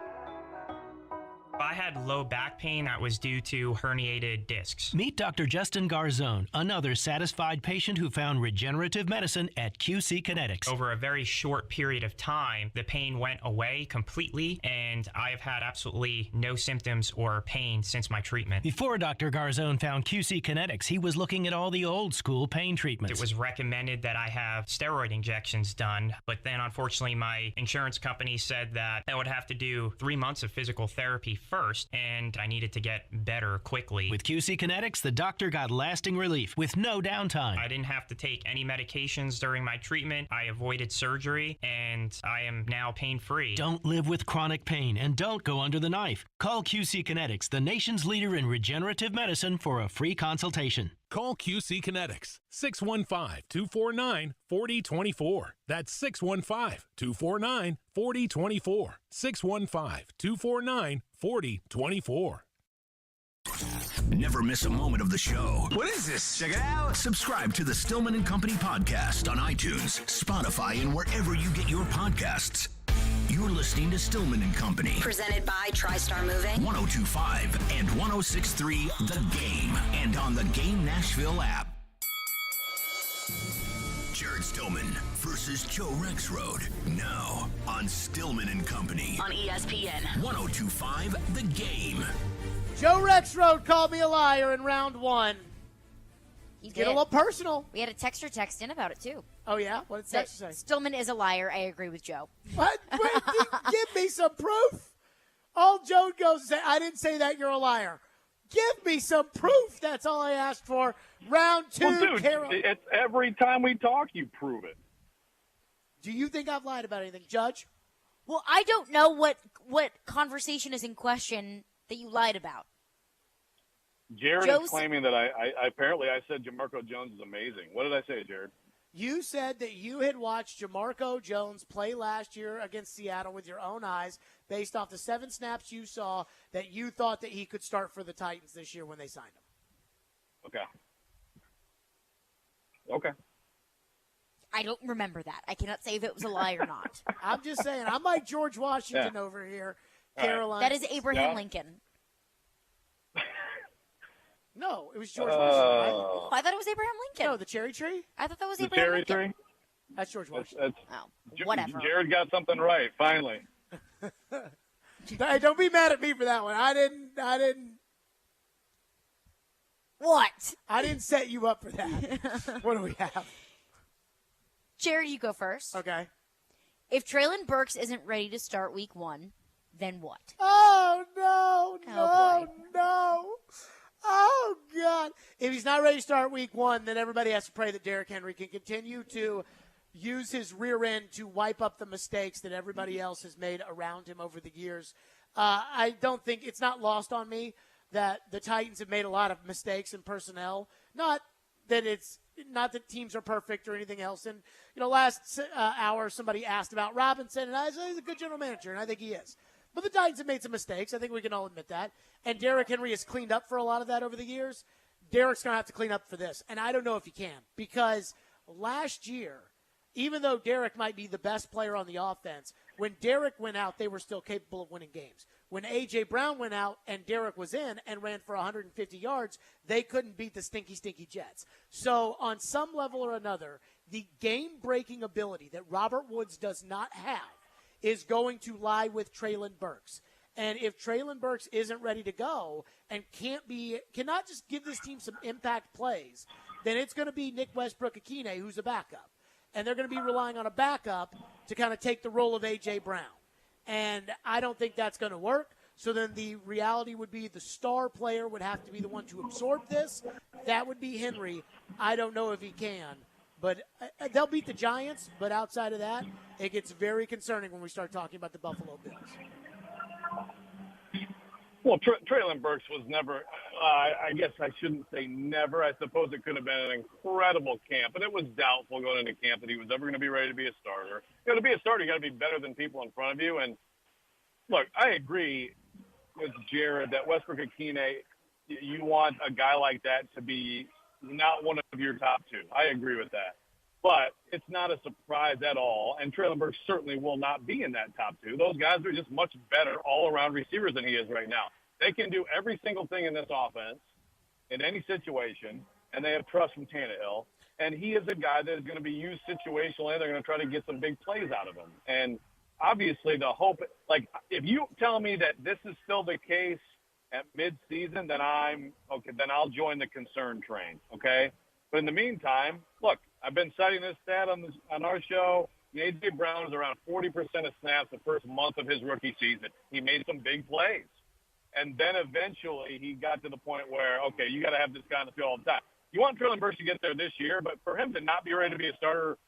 I had low back pain that was due to herniated discs. Meet Dr. Justin Garzone, another satisfied patient who found regenerative medicine at QC Kinetics. Over a very short period of time, the pain went away completely, and I have had absolutely no symptoms or pain since my treatment. Before Dr. Garzone found QC Kinetics, he was looking at all the old school pain treatments. It was recommended that I have steroid injections done, but then unfortunately my insurance company said that I would have to do 3 months of physical therapy first, and I needed to get better quickly. With QC Kinetics, the doctor got lasting relief with no downtime. I didn't have to take any medications during my treatment. I avoided surgery, and I am now pain-free. Don't live with chronic pain, and don't go under the knife. Call QC Kinetics, the nation's leader in regenerative medicine, for a free consultation. Call QC Kinetics, 615-249-4024. That's 615-249-4024. 615-249-4024. Never miss a moment of the show. What is this? Check it out. Subscribe to the Stillman and Company podcast on iTunes, Spotify, and wherever you get your podcasts. You're listening to Stillman and Company. Presented by TriStar Moving. 102.5 and 106.3 The Game. And on the Game Nashville app. Jared Stillman versus Joe Rexrode. Now on Stillman and Company. On ESPN. 102.5 The Game. Joe Rexrode called me a liar in round one. He Get a little personal. We had a texter text in about it, too. Oh, yeah? What did texter say? Stillman is a liar. I agree with Joe. What? Wait, give me some proof. All Joe goes to say, I didn't say that, you're a liar. Give me some proof. That's all I asked for. Round two, well, dude, Carol. it's every time we talk, you prove it. Do you think I've lied about anything, Judge? Well, I don't know what conversation is in question that you lied about. Jared is claiming that I apparently I said Jamarco Jones is amazing. What did I say, Jared? You said that you had watched Jamarco Jones play last year against Seattle with your own eyes based off the 7 snaps you saw, that you thought that he could start for the Titans this year when they signed him. Okay. I don't remember that. I cannot say if it was a lie or not. I'm just saying. I'm like George Washington over here, Carolina. That is Abraham Lincoln. No, it was George Washington, right? Oh, I thought it was Abraham Lincoln. No, the cherry tree? I thought that was The Abraham cherry Lincoln. tree? That's George Washington. Whatever. Jared got something right, finally. Hey, don't be mad at me for that one. I didn't. What? I didn't set you up for that. What do we have? Jared, you go first. Okay. If Treylon Burks isn't ready to start week 1, then what? Oh, no. Oh, God. If he's not ready to start week 1, then everybody has to pray that Derrick Henry can continue to use his rear end to wipe up the mistakes that everybody else has made around him over the years. I don't think it's not lost on me that the Titans have made a lot of mistakes in personnel. Not that teams are perfect or anything else. And, last hour somebody asked about Robinson, and I said he's a good general manager, and I think he is. But the Titans have made some mistakes. I think we can all admit that. And Derrick Henry has cleaned up for a lot of that over the years. Derrick's going to have to clean up for this. And I don't know if he can, because last year, even though Derrick might be the best player on the offense, when Derrick went out, they were still capable of winning games. When A.J. Brown went out and Derrick was in and ran for 150 yards, they couldn't beat the stinky Jets. So on some level or another, the game-breaking ability that Robert Woods does not have is going to lie with Treylon Burks. And if Treylon Burks isn't ready to go and cannot just give this team some impact plays, then it's going to be Nick Westbrook-Akine, who's a backup. And they're going to be relying on a backup to kind of take the role of A.J. Brown. And I don't think that's going to work. So then the reality would be the star player would have to be the one to absorb this. That would be Henry. I don't know if he can. But they'll beat the Giants. But outside of that, it gets very concerning when we start talking about the Buffalo Bills. Well, Treylon Burks was never, I guess I shouldn't say never. I suppose it could have been an incredible camp, but it was doubtful going into camp that he was ever going to be ready to be a starter. To be a starter, you got to be better than people in front of you. And look, I agree with Jared that Westbrook-Akine, you want a guy like that to be not one of your top 2. I agree with that. But it's not a surprise at all, and Traylon Burks certainly will not be in that top two. Those guys are just much better all-around receivers than he is right now. They can do every single thing in this offense in any situation, and they have trust from Tannehill. And he is a guy that is going to be used situationally. They're going to try to get some big plays out of him. And obviously the hope, like if you tell me that this is still the case at midseason, then I'll join the concern train, okay? But in the meantime, look, I've been citing this stat on our show. A.J. Brown is around 40% of snaps the first month of his rookie season. He made some big plays. And then eventually he got to the point where, okay, you got to have this guy on the field all the time. You want Traylon Burks to get there this year, but for him to not be ready to be a starter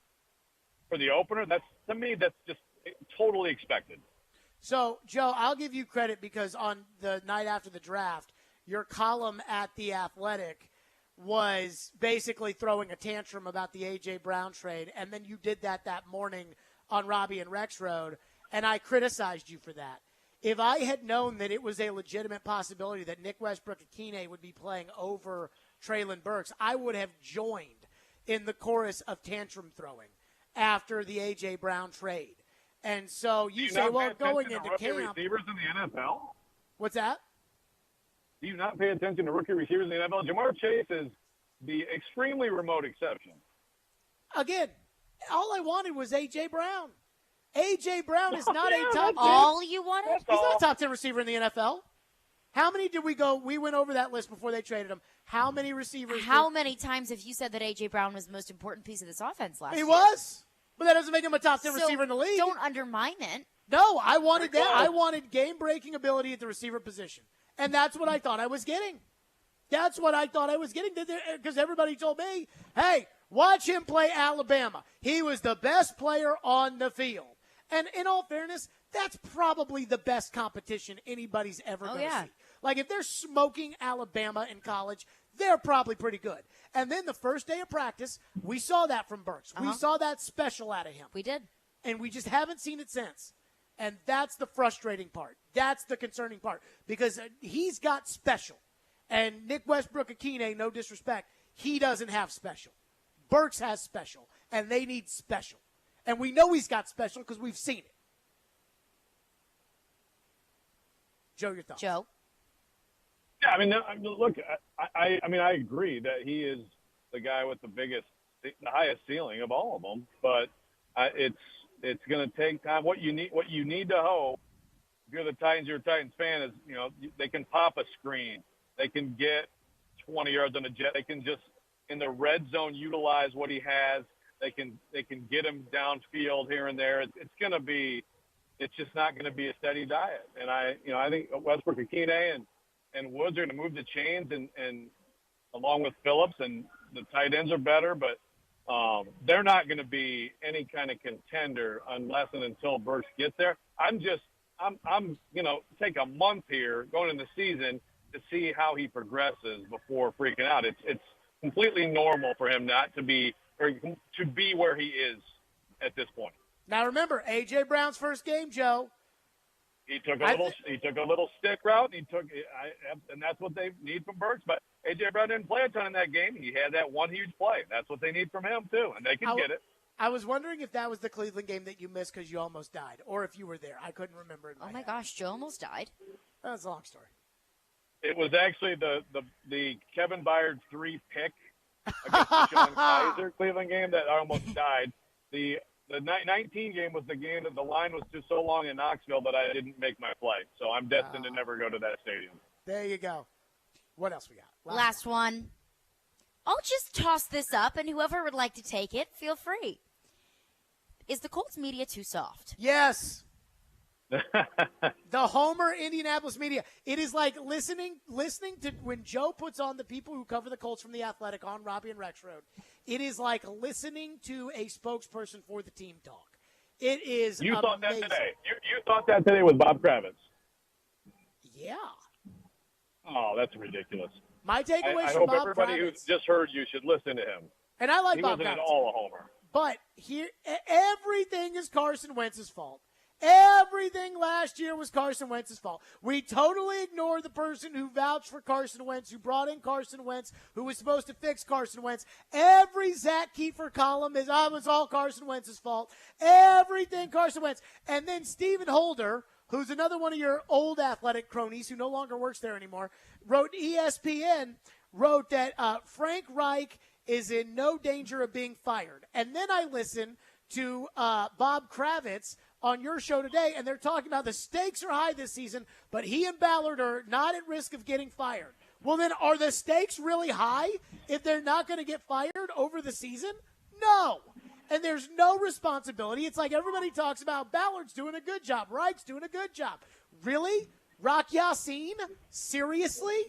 for the opener, that's just totally expected. So, Joe, I'll give you credit because on the night after the draft, your column at The Athletic was basically throwing a tantrum about the A.J. Brown trade, and then you did that morning on Robbie and Rex Road, and I criticized you for that. If I had known that it was a legitimate possibility that Nick Westbrook-Akine would be playing over Traylon Burks, I would have joined in the chorus of tantrum throwing after the A.J. Brown trade. And so you say, well, going into camp. Receivers in the NFL? What's that? Do you not pay attention to rookie receivers in the NFL? Jamar Chase is the extremely remote exception. Again, all I wanted was A.J. Brown. A.J. Brown is not a top 10. All you wanted? He's not a top 10 receiver in the NFL. How many did we go? We went over that list before they traded him. How many receivers? How many times have you said that A.J. Brown was the most important piece of this offense last year? He was. But that doesn't make him a top 10 receiver in the league. Don't undermine it. No, I wanted that. I wanted game-breaking ability at the receiver position. And that's what I thought I was getting. That's what I thought I was getting because everybody told me, hey, watch him play Alabama. He was the best player on the field. And in all fairness, that's probably the best competition anybody's ever going to see. Like if they're smoking Alabama in college, they're probably pretty good. And then the first day of practice, we saw that from Burks. We saw that special out of him. We did. And we just haven't seen it since. And that's the frustrating part. That's the concerning part because he's got special. And Nick Westbrook-Akine, no disrespect, he doesn't have special. Burks has special, and they need special. And we know he's got special because we've seen it. Joe, your thoughts? Joe? Yeah, I mean, look, I agree that he is the guy with the highest ceiling of all of them. But it's going to take time. What you need to hope, if you're the Titans, you're a Titans fan, is they can pop a screen, they can get 20 yards on a jet, they can just in the red zone utilize what he has. They can get him downfield here and there. It's just not going to be a steady diet. And I think Westbrook-Akine and Woods are going to move the chains and along with Phillips, and the tight ends are better, but they're not going to be any kind of contender unless and until Burks gets there. I'm take a month here going in the season to see how he progresses before freaking out. It's completely normal for him not to be or to be where he is at this point. Now remember, A.J. Brown's first game, Joe. He took a little stick route. And that's what they need from Burks. But A.J. Brown didn't play a ton in that game. He had that one huge play. That's what they need from him too, and they can get it. I was wondering if that was the Cleveland game that you missed because you almost died, or if you were there. I couldn't remember it. Oh my gosh, Joe almost died. That's a long story. It was actually the Kevin Byard 3 pick against the Sean Kaiser Cleveland game that I almost died. The 19 game was the game that the line was just so long in Knoxville that I didn't make my flight. So I'm destined to never go to that stadium. There you go. What else we got? Last one. I'll just toss this up, and whoever would like to take it, feel free. Is the Colts media too soft? Yes. The Homer Indianapolis media. It is like listening to when Joe puts on the people who cover the Colts from The Athletic on Robbie and Rex Road. It is like listening to a spokesperson for the team talk. It is You amazing. thought that today. You thought that today with Bob Kravitz. Yeah. Oh, that's ridiculous. My takeaway I from hope Bob everybody Kravitz, who just heard you should listen to him. And I like he Bob wasn't Kravitz. at all a homer. But here, everything is Carson Wentz's fault. Everything last last year was Carson Wentz's fault. We totally ignore the person who vouched for Carson Wentz, who brought in Carson Wentz, who was supposed to fix Carson Wentz. Every Zach Kiefer column is, it was all Carson Wentz's fault. Everything Carson Wentz. And then Stephen Holder, who's another one of your old athletic cronies who no longer works there anymore, ESPN wrote that Frank Reich is in no danger of being fired. And then I listened to Bob Kravitz on your show today, and they're talking about the stakes are high this season, but he and Ballard are not at risk of getting fired. Well, then are the stakes really high if they're not going to get fired over the season? No. And there's no responsibility. It's like everybody talks about Ballard's doing a good job. Reich's doing a good job. Really? Rock Yassin? Seriously?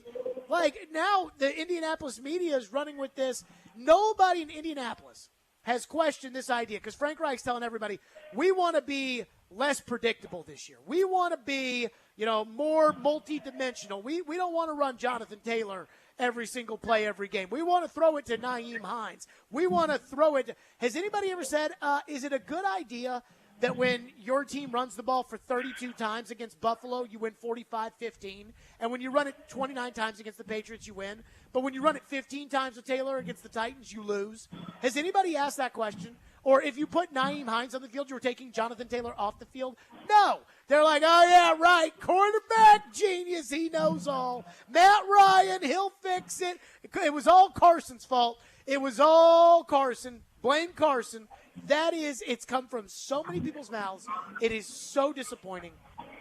Like, now the Indianapolis media is running with this. Nobody in Indianapolis has questioned this idea because Frank Reich's telling everybody, we want to be less predictable this year. We want to be, more multidimensional. We don't want to run Jonathan Taylor every single play, every game. We want to throw it to Nyheim Hines. We want to throw it. Has anybody ever said, is it a good idea that when your team runs the ball for 32 times against Buffalo, you win 45-15, and when you run it 29 times against the Patriots, you win, but when you run it 15 times with Taylor against the Titans, you lose? Has anybody asked that question? Or if you put Nyheim Hines on the field, you were taking Jonathan Taylor off the field? No. They're like, oh, yeah, right, quarterback genius, he knows all. Matt Ryan, he'll fix it. It was all Carson's fault. It was all Carson. Blame Carson. It's come from so many people's mouths. It is so disappointing.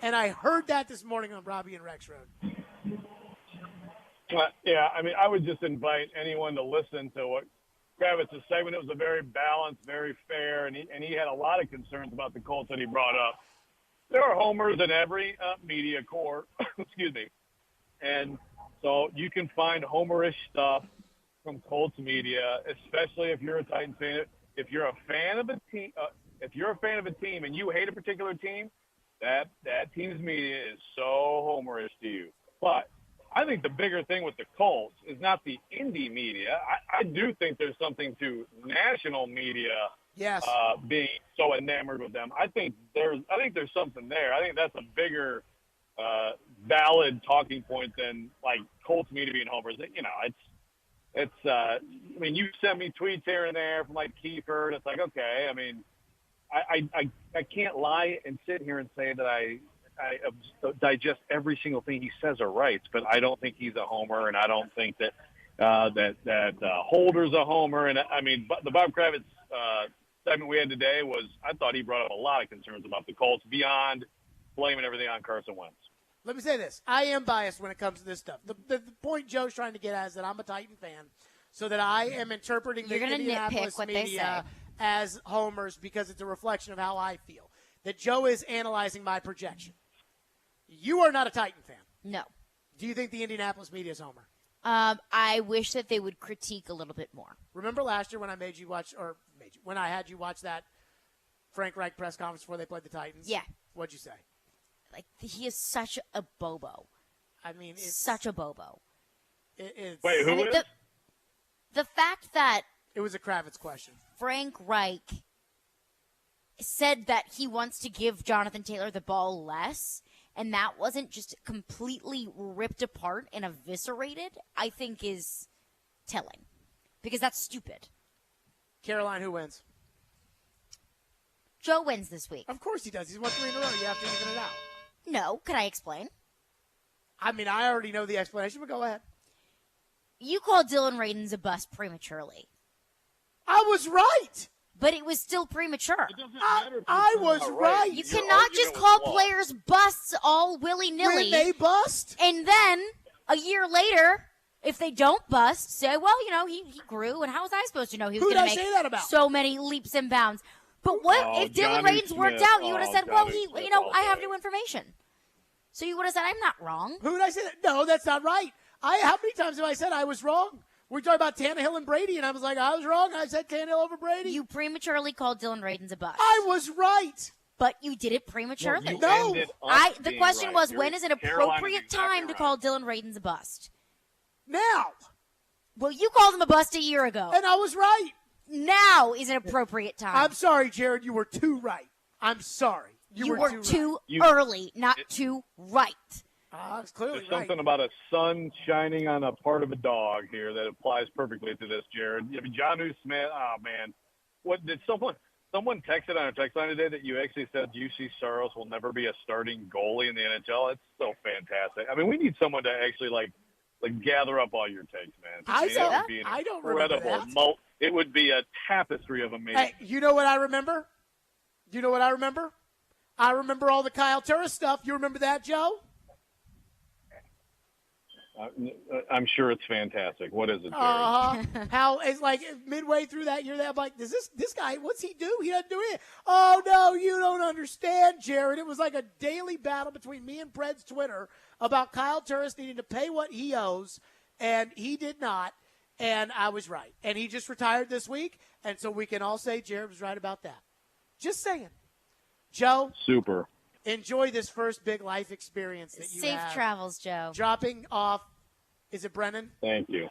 And I heard that this morning on Robbie and Rex Road. Yeah, I would just invite anyone to listen to what Kravitz's segment. It was a very balanced, very fair, and he had a lot of concerns about the Colts that he brought up. There are homers in every media corps, excuse me. And so you can find homerish stuff from Colts media, especially if you're a Titans fan. If you're a fan of a team, and you hate a particular team, that team's media is so homerish to you. But I think the bigger thing with the Colts is not the indie media. I do think there's something to national media being so enamored with them. I think there's something there. I think that's a bigger valid talking point than like Colts media being homers. You send me tweets here and there from like Kiefer, and it's like, okay. I can't lie and sit here and say that I digest every single thing he says or writes, but I don't think he's a homer, and I don't think that Holder's a homer. And the Bob Kravitz segment we had today I thought he brought up a lot of concerns about the Colts beyond blaming everything on Carson Wentz. Let me say this. I am biased when it comes to this stuff. The point Joe's trying to get at is that I'm a Titan fan, so that I am interpreting the Indianapolis media as homers because it's a reflection of how I feel. That Joe is analyzing my projection. You are not a Titan fan. No. Do you think the Indianapolis media is homer? I wish that they would critique a little bit more. Remember last year when I when I had you watch that Frank Reich press conference before they played the Titans? Yeah. What'd you say? Like, he is such a bobo. It's such a bobo. Wait, who is? The fact that it was a Kravitz question. Frank Reich said that he wants to give Jonathan Taylor the ball less, and that wasn't just completely ripped apart and eviscerated, I think is telling. Because that's stupid. Caroline, who wins? Joe wins this week. Of course he does. He's won 3 in a row. You have to even it out. No. Could I explain? I already know the explanation, but go ahead. You called Dylan Radins a bust prematurely. I was right. But it was still premature. I was right. You cannot just call players busts all willy-nilly. When they bust. And then, a year later, if they don't bust, say, well, he grew, and how was I supposed to know he was going to make so many leaps and bounds? But what if Dylan Radins worked out? You would have said, well, I have new information. So you would have said, I'm not wrong. Who did I say that? No, that's not right. How many times have I said I was wrong? We're talking about Tannehill and Brady, and I was like, I was wrong. I said Tannehill over Brady. You prematurely called Dylan Radins a bust. I was right. But you did it prematurely. No. The question was, when is an appropriate time to call Dylan Radins a bust? Now. Well, you called him a bust a year ago. And I was right. Now is an appropriate time. I'm sorry, Jared. You were too right. I'm sorry. You were too early, not too right. It's clearly There's something about a sun shining on a part of a dog here that applies perfectly to this, Jared. I mean, Jonnu Smith, oh, man. What did someone texted on our text line today that you actually said UC Saros will never be a starting goalie in the NHL? It's so fantastic. I mean, we need someone to actually, like gather up all your takes, man. I don't remember that. It would be a tapestry of amazing. Hey, you know what I remember? I remember all the Kyle Turris stuff. You remember that, Joe? I'm sure it's fantastic. What is it, Jerry? How it's like midway through that year, I'm like, does this guy? What's he do? He doesn't do it. Oh no, you don't understand, Jared. It was like a daily battle between me and Pred's Twitter about Kyle Turris needing to pay what he owes, and he did not. And I was right. And he just retired this week, and so we can all say Jared was right about that. Just saying, Joe. Super. Enjoy this first big life experience that you have. Safe travels, Joe. Dropping off, is it Brennan? Thank you.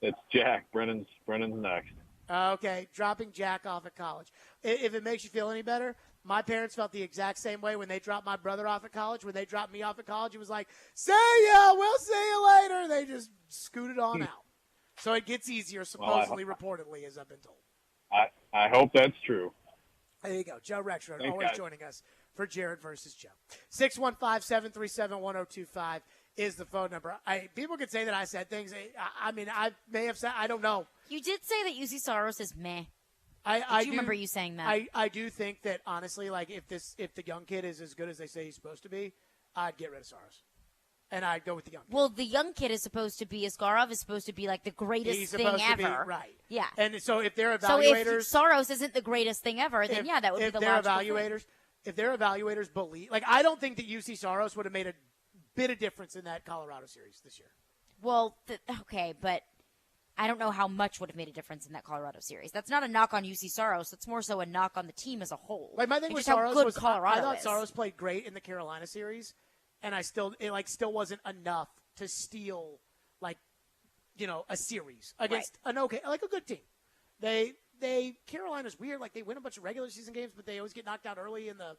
It's Jack. Brennan's next. Okay, dropping Jack off at college. If it makes you feel any better, my parents felt the exact same way when they dropped my brother off at college. When they dropped me off at college, it was like, see ya, we'll see you later. They just scooted on out. So it gets easier, supposedly, reportedly, as I've been told. I hope that's true. There you go. Joe Rexrode always joining us for Jared versus Joe. 615-737-1025 is the phone number. People could say that I said things. I mean, I may have said, I don't know. You did say that UC Saros is meh. I do remember you saying that. I do think that, honestly, like if the young kid is as good as they say he's supposed to be, I'd get rid of Saros. And I'd go with the young kid. Well, the young kid is supposed to be, Askarov is supposed to be like the greatest thing ever. Right. Yeah. And so if they're evaluators. So if Saros isn't the greatest thing ever, then that would be the logical thing. If their evaluators believe, like, I don't think that UC Saros would have made a bit of difference in that Colorado series this year. Well, okay, but I don't know how much would have made a difference in that Colorado series. That's not a knock on UC Saros. That's more so a knock on the team as a whole. Like, my thing with Saros was I thought Saros played great in the Carolina series, and it still wasn't enough to steal, like, a series against a good team. Carolina's weird. Like, they win a bunch of regular season games, but they always get knocked out early in the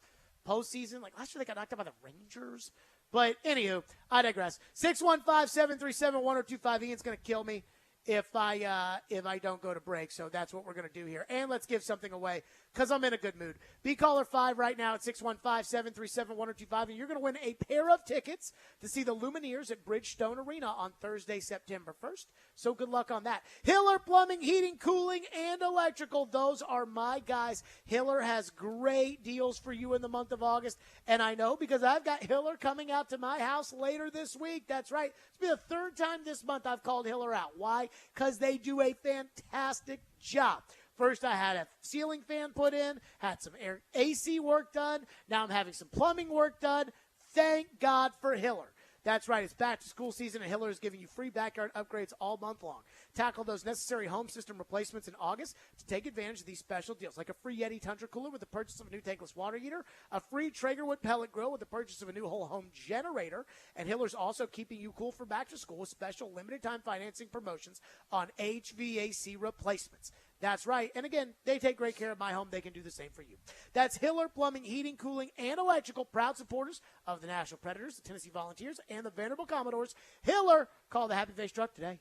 postseason. Like, last year they got knocked out by the Rangers. But, anywho, I digress. 615-737-1025. Ian's going to kill me if I don't go to break. So that's what we're going to do here. And let's give something away because I'm in a good mood. Be caller 5 right now at 615-737-1025. And you're going to win a pair of tickets to see the Lumineers at Bridgestone Arena on Thursday, September 1st. So good luck on that. Hiller Plumbing, Heating, Cooling, and Electrical. Those are my guys. Hiller has great deals for you in the month of August. And I know because I've got Hiller coming out to my house later this week. That's right. It's been the third time this month I've called Hiller out. Why? Because they do a fantastic job. First, I had a ceiling fan put in, had some AC work done. Now I'm having some plumbing work done. Thank God for Hiller. That's right. It's back to school season, and Hiller is giving you free backyard upgrades all month long. Tackle those necessary home system replacements in August to take advantage of these special deals, like a free Yeti Tundra cooler with the purchase of a new tankless water heater, a free Traegerwood pellet grill with the purchase of a new whole home generator, and Hiller's also keeping you cool for back to school with special limited-time financing promotions on HVAC replacements. That's right. And again, they take great care of my home. They can do the same for you. That's Hiller Plumbing, Heating, Cooling, and Electrical, proud supporters of the Nashville Predators, the Tennessee Volunteers, and the Vanderbilt Commodores. Hiller, call the Happy Face truck today.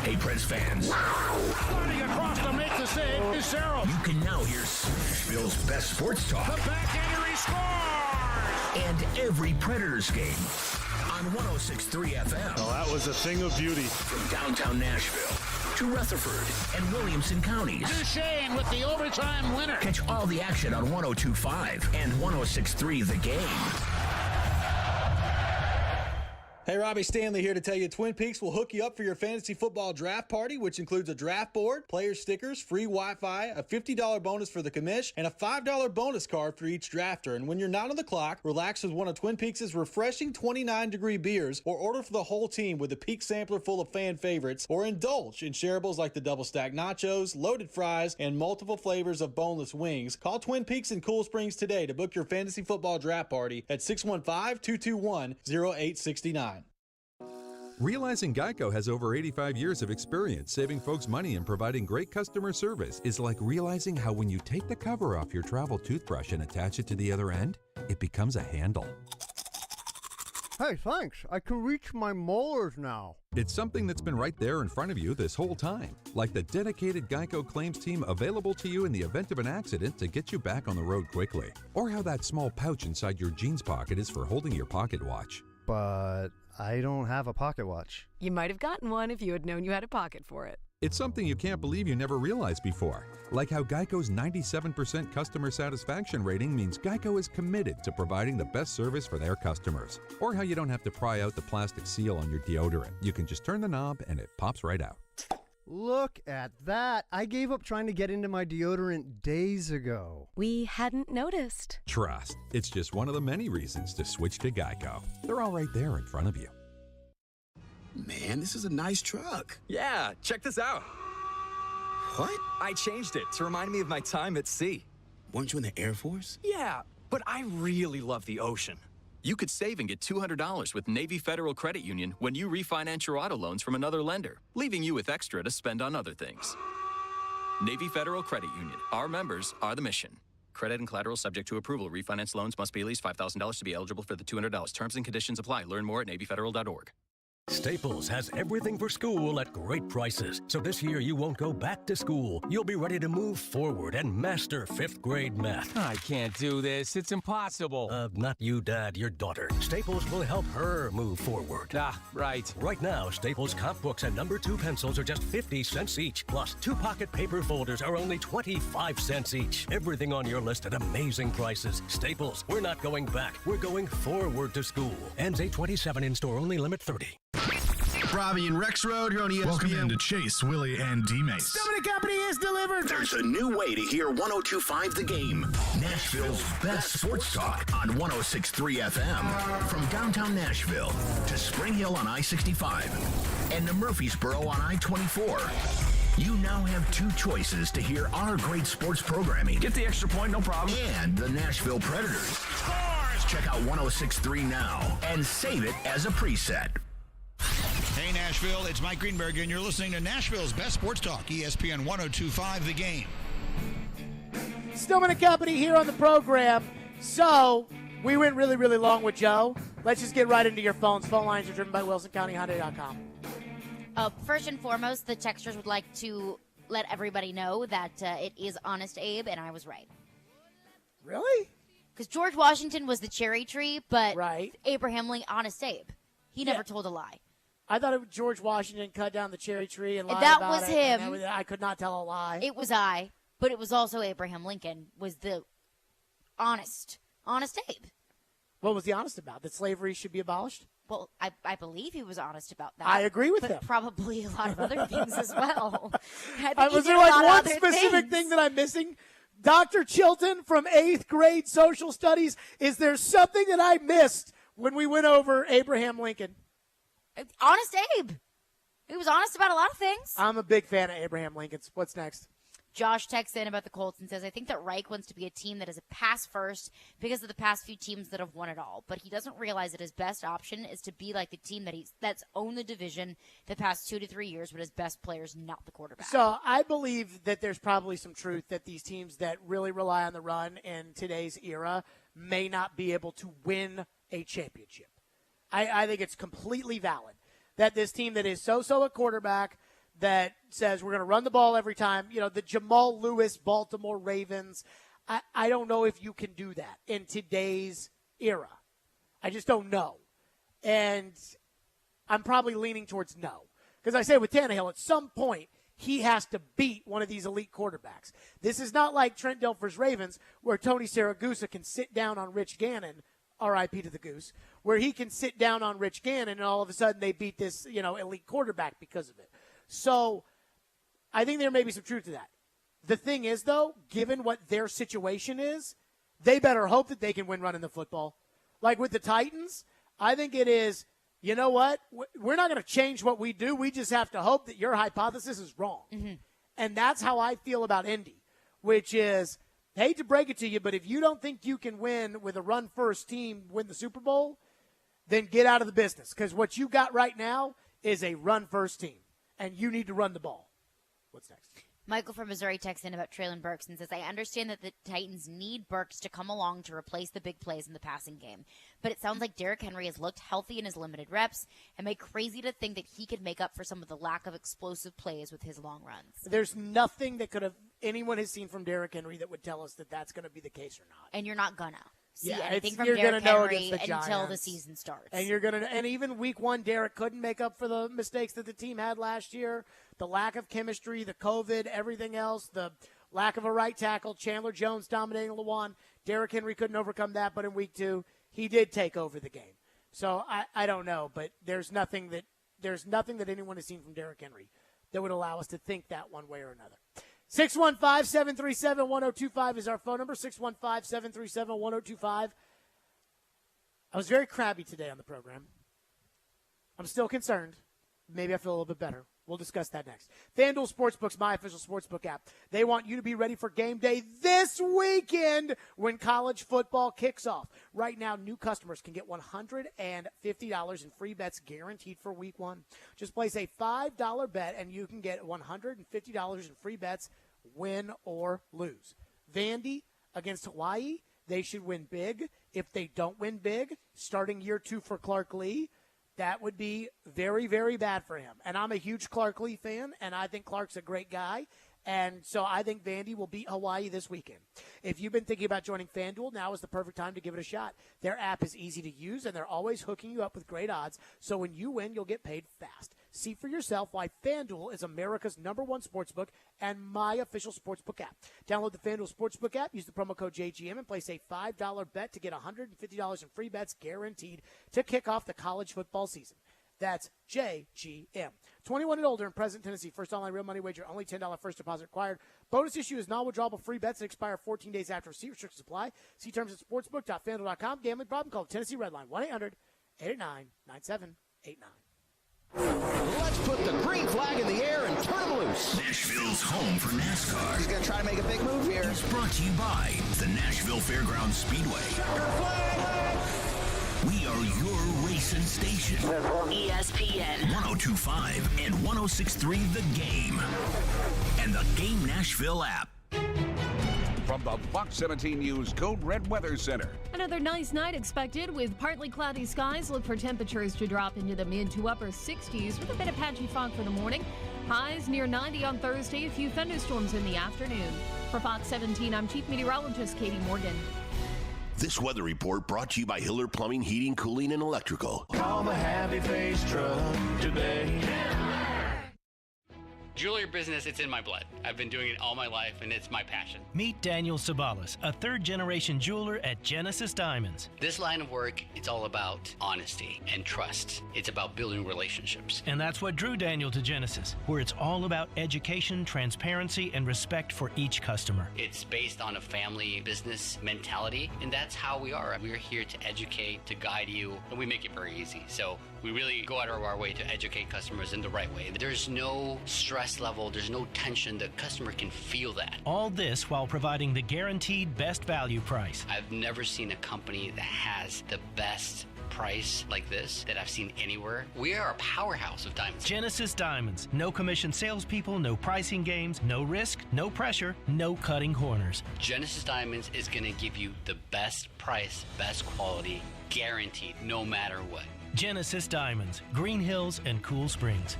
Hey, Preds fans. Running across to make the save is Saros. You can now hear Nashville's best sports talk. The backhander, he scores! And every Predators game on 106.3 FM. Well, that was a thing of beauty. From downtown Nashville to Rutherford and Williamson counties. Duchesne with the overtime winner. Catch all the action on 102.5 and 106.3 The Game. Hey, Robbie Stanley here to tell you Twin Peaks will hook you up for your fantasy football draft party, which includes a draft board, player stickers, free Wi-Fi, a $50 bonus for the commish, and a $5 bonus card for each drafter. And when you're not on the clock, relax with one of Twin Peaks' refreshing 29-degree beers, or order for the whole team with a Peak sampler full of fan favorites, or indulge in shareables like the double-stack nachos, loaded fries, and multiple flavors of boneless wings. Call Twin Peaks in Cool Springs today to book your fantasy football draft party at 615-221-0869. Realizing Geico has over 85 years of experience saving folks money and providing great customer service is like realizing how when you take the cover off your travel toothbrush and attach it to the other end, it becomes a handle. Hey, thanks. I can reach my molars now. It's something that's been right there in front of you this whole time, like the dedicated Geico claims team available to you in the event of an accident to get you back on the road quickly. Or how that small pouch inside your jeans pocket is for holding your pocket watch. But I don't have a pocket watch. You might have gotten one if you had known you had a pocket for it. It's something you can't believe you never realized before. Like how Geico's 97% customer satisfaction rating means Geico is committed to providing the best service for their customers. Or how you don't have to pry out the plastic seal on your deodorant. You can just turn the knob and it pops right out. Look at that. I gave up trying to get into my deodorant days ago. We hadn't noticed. Trust. It's just one of the many reasons to switch to Geico. They're all right there in front of you. Man, this is a nice truck. Yeah, check this out. What? I changed it to remind me of my time at sea. Weren't you in the Air Force? Yeah, but I really love the ocean. You could save and get $200 with Navy Federal Credit Union when you refinance your auto loans from another lender, leaving you with extra to spend on other things. Navy Federal Credit Union. Our members are the mission. Credit and collateral subject to approval. Refinance loans must be at least $5,000 to be eligible for the $200. Terms and conditions apply. Learn more at NavyFederal.org. Staples has everything for school at great prices. So this year you won't go back to school. You'll be ready to move forward and master 5th grade math. I can't do this. It's impossible. Not you, Dad, your daughter. Staples will help her move forward. Ah, right. Right now, Staples comp books and number 2 pencils are just 50 cents each. Plus, 2 pocket paper folders are only 25 cents each. Everything on your list at amazing prices. Staples, we're not going back. We're going forward to school. Ends 8/27 in store only, limit 30. Robbie and Rex Road here on ESPN. Welcome into Chase, Willie, and D-Mates. Stillman Company is delivered. There's a new way to hear 102.5 The Game. Nashville's best sports talk on 106.3 FM. From downtown Nashville to Spring Hill on I-65 and to Murfreesboro on I-24. You now have 2 choices to hear our great sports programming. Get the extra point, no problem. And the Nashville Predators. Check out 106.3 now and save it as a preset. Hey, Nashville, it's Mike Greenberg, and you're listening to Nashville's best sports talk, ESPN 102.5 The Game. Stillman and Company here on the program. So, we went really, really long with Joe. Let's just get right into your phones. Phone lines are driven by WilsonCountyHyundai.com. First and foremost, the texters would like to let everybody know that it is Honest Abe, and I was right. Really? Because George Washington was the cherry tree, but Abraham Lincoln, Honest Abe. He never told a lie. I thought it was George Washington cut down the cherry tree and lied that about was it. him. I could not tell a lie. It was I, but it was also Abraham Lincoln was the honest Abe. What was he honest about? That slavery should be abolished? Well, I believe he was honest about that. I agree with but him. Probably a lot of other things as well. Was there like one specific thing that I'm missing? Dr. Chilton from 8th grade social studies, is there something that I missed when we went over Abraham Lincoln? Honest Abe. He was honest about a lot of things. I'm a big fan of Abraham Lincoln's. What's next? Josh texts in about the Colts and says, I think that Reich wants to be a team that is a pass first because of the past few teams that have won it all. But he doesn't realize that his best option is to be like the team that's owned the division the past 2 to 3 years, but his best player's not the quarterback. So I believe that there's probably some truth that these teams that really rely on the run in today's era may not be able to win a championship. I think it's completely valid that this team that is so at quarterback that says we're going to run the ball every time, the Jamal Lewis Baltimore Ravens, I don't know if you can do that in today's era. I just don't know. And I'm probably leaning towards no. Because I say with Tannehill, at some point, he has to beat one of these elite quarterbacks. This is not like Trent Dilfer's Ravens where Tony Siragusa can sit down on Rich Gannon, R.I.P. to the Goose, where he can sit down on Rich Gannon and all of a sudden they beat this, elite quarterback because of it. So I think there may be some truth to that. The thing is, though, given what their situation is, they better hope that they can win running the football. Like with the Titans, I think it is, you know what? We're not going to change what we do. We just have to hope that your hypothesis is wrong. Mm-hmm. And that's how I feel about Indy, which is, hate to break it to you, but if you don't think you can win with a run-first team, win the Super Bowl, then get out of the business. Because what you got right now is a run-first team, and you need to run the ball. What's next? Michael from Missouri texts in about Treylon Burks and says, I understand that the Titans need Burks to come along to replace the big plays in the passing game. But it sounds like Derrick Henry has looked healthy in his limited reps, and made crazy to think that he could make up for some of the lack of explosive plays with his long runs. There's nothing that anyone has seen from Derrick Henry that would tell us that that's going to be the case or not. And you're not gonna see Yeah, anything it's- from you're Derrick gonna know Henry against the until the Giants. season starts. And even week 1, Derrick couldn't make up for the mistakes that the team had last year. The lack of chemistry, the COVID, everything else, the lack of a right tackle, Chandler Jones dominating Lewan. Derrick Henry couldn't overcome that, but in week 2, he did take over the game. So I don't know, but there's nothing that anyone has seen from Derrick Henry that would allow us to think that one way or another. 615-737-1025 is our phone number, 615-737-1025. I was very crabby today on the program. I'm still concerned. Maybe I feel a little bit better. We'll discuss that next. Fanduel Sportsbook's my official sportsbook app. They want you to be ready for game day this weekend when college football kicks off. Right now, new customers can get $150 in free bets guaranteed for week 1. Just place a $5 bet, and you can get $150 in free bets, win or lose. Vandy against Hawaii, they should win big. If they don't win big, starting year 2 for Clark Lee, that would be very, very bad for him. And I'm a huge Clark Lee fan, and I think Clark's a great guy. And so I think Vandy will beat Hawaii this weekend. If you've been thinking about joining FanDuel, now is the perfect time to give it a shot. Their app is easy to use, and they're always hooking you up with great odds. So when you win, you'll get paid fast. See for yourself why FanDuel is America's #1 sportsbook and my official sportsbook app. Download the FanDuel Sportsbook app, use the promo code JGM, and place a $5 bet to get $150 in free bets guaranteed to kick off the college football season. That's JGM. 21 and older in present Tennessee. First online real money wager, only $10 first deposit required. Bonus issue is non-withdrawable free bets that expire 14 days after receipt. Restrictions apply. See terms at sportsbook.fanduel.com. Gambling problem? Call the Tennessee Red Line, 1-800-889-9789. Let's put the green flag in the air and turn them loose. Nashville's home for NASCAR. He's going to try to make a big move here. It's brought to you by the Nashville Fairgrounds Speedway. We are your racing station. ESPN 102.5 and 106.3 The Game. And the Game Nashville app. From the Fox 17 News Code Red Weather Center. Another nice night expected with partly cloudy skies. Look for temperatures to drop into the mid to upper 60s with a bit of patchy fog for the morning. Highs near 90 on Thursday. A few thunderstorms in the afternoon. For Fox 17, I'm Chief Meteorologist Katie Morgan. This weather report brought to you by Hiller Plumbing, Heating, Cooling, and Electrical. Call the Happy Face Truck today. Jewelry business, it's in my blood. I've been doing it all my life, and it's my passion. Meet Daniel Sabalas, a third-generation jeweler at Genesis Diamonds. This line of work, it's all about honesty and trust. It's about building relationships. And that's what drew Daniel to Genesis, where it's all about education, transparency, and respect for each customer. It's based on a family business mentality, and that's how we are. We're here to educate, to guide you, and we make it very easy. So we really go out of our way to educate customers in the right way. There's no stress level, there's no tension. The customer can feel that. All this while providing the guaranteed best value price. I've never seen a company that has the best price like this that I've seen anywhere. We are a powerhouse of diamonds. Genesis Diamonds. No commission salespeople, no pricing games, no risk, no pressure, no cutting corners. Genesis Diamonds is going to give you the best price, best quality, guaranteed, no matter what. Genesis Diamonds, Green Hills and Cool Springs.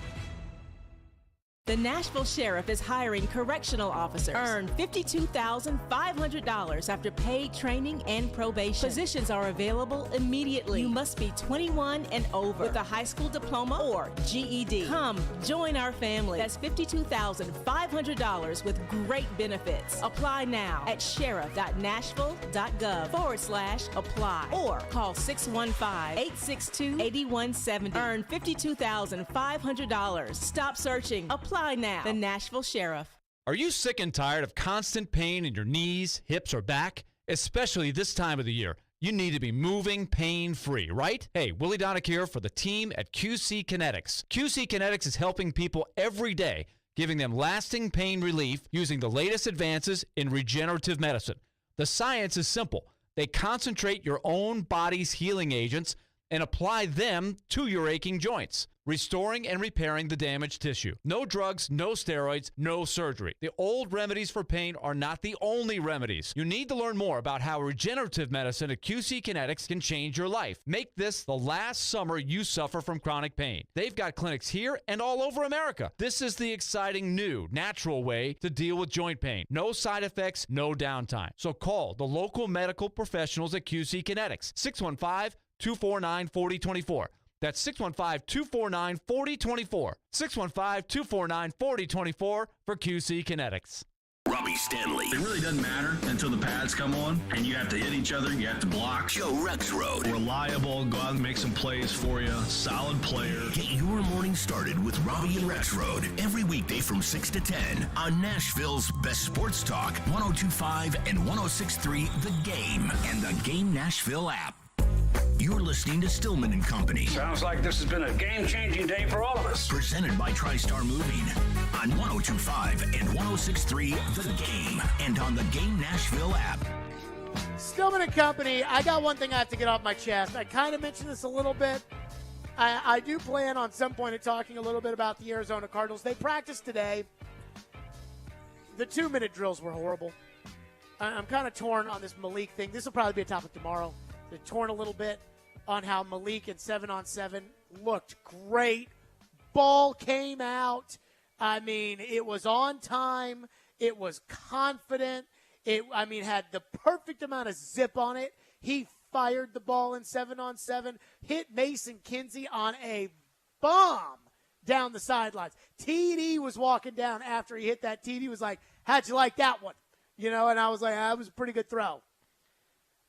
The Nashville Sheriff is hiring correctional officers. Earn $52,500 after paid training and probation. Positions are available immediately. You must be 21 and over with a high school diploma or GED. Come, join our family. That's $52,500 with great benefits. Apply now at sheriff.nashville.gov/apply or call 615-862-8170. Earn $52,500. Stop searching. Apply now. The Nashville Sheriff. Are you sick and tired of constant pain in your knees, hips, or back? Especially this time of the year. You need to be moving pain-free, right? Hey, Willie Donick here for the team at QC Kinetics. QC Kinetics is helping people every day, giving them lasting pain relief using the latest advances in regenerative medicine. The science is simple. They concentrate your own body's healing agents and apply them to your aching joints. restoring and repairing the damaged tissue. No drugs, no steroids, no surgery. The old remedies for pain are not the only remedies. You need to learn more about how regenerative medicine at QC Kinetics can change your life. Make this the last summer you suffer from chronic pain. They've got clinics here and all over America. This is the exciting new, natural way to deal with joint pain. No side effects, no downtime. So call the local medical professionals at QC Kinetics. 615-249-4024. That's 615-249-4024. 615-249-4024 for QC Kinetics. Robbie Stanley. It really doesn't matter until the pads come on, and you have to hit each other, you have to block. Joe Rexrode. Reliable, go out and make some plays for you. Solid player. Get your morning started with Robbie and Rexrode every weekday from 6 to 10 on Nashville's best sports talk, 102.5 and 106.3 The Game and the Game Nashville app. You're listening to Stillman and Company. Sounds like this has been a game-changing day for all of us. Presented by TriStar Moving on 102.5 and 106.3 The Game and on the Game Nashville app. Stillman and Company, I got one thing I have to get off my chest. I kind of mentioned this a little bit. I do plan on some point of talking a little bit about the Arizona Cardinals. They practiced today. The 2-minute drills were horrible. I'm kind of torn on this Malik thing. This will probably be a topic tomorrow. They're torn a little bit on how Malik in 7-on-7 looked great. Ball came out. I mean, it was on time. It was confident. Had the perfect amount of zip on it. He fired the ball in 7-on-7, hit Mason Kinsey on a bomb down the sidelines. TD was walking down after he hit that. TD was like, how'd you like that one? And I was like, that was a pretty good throw.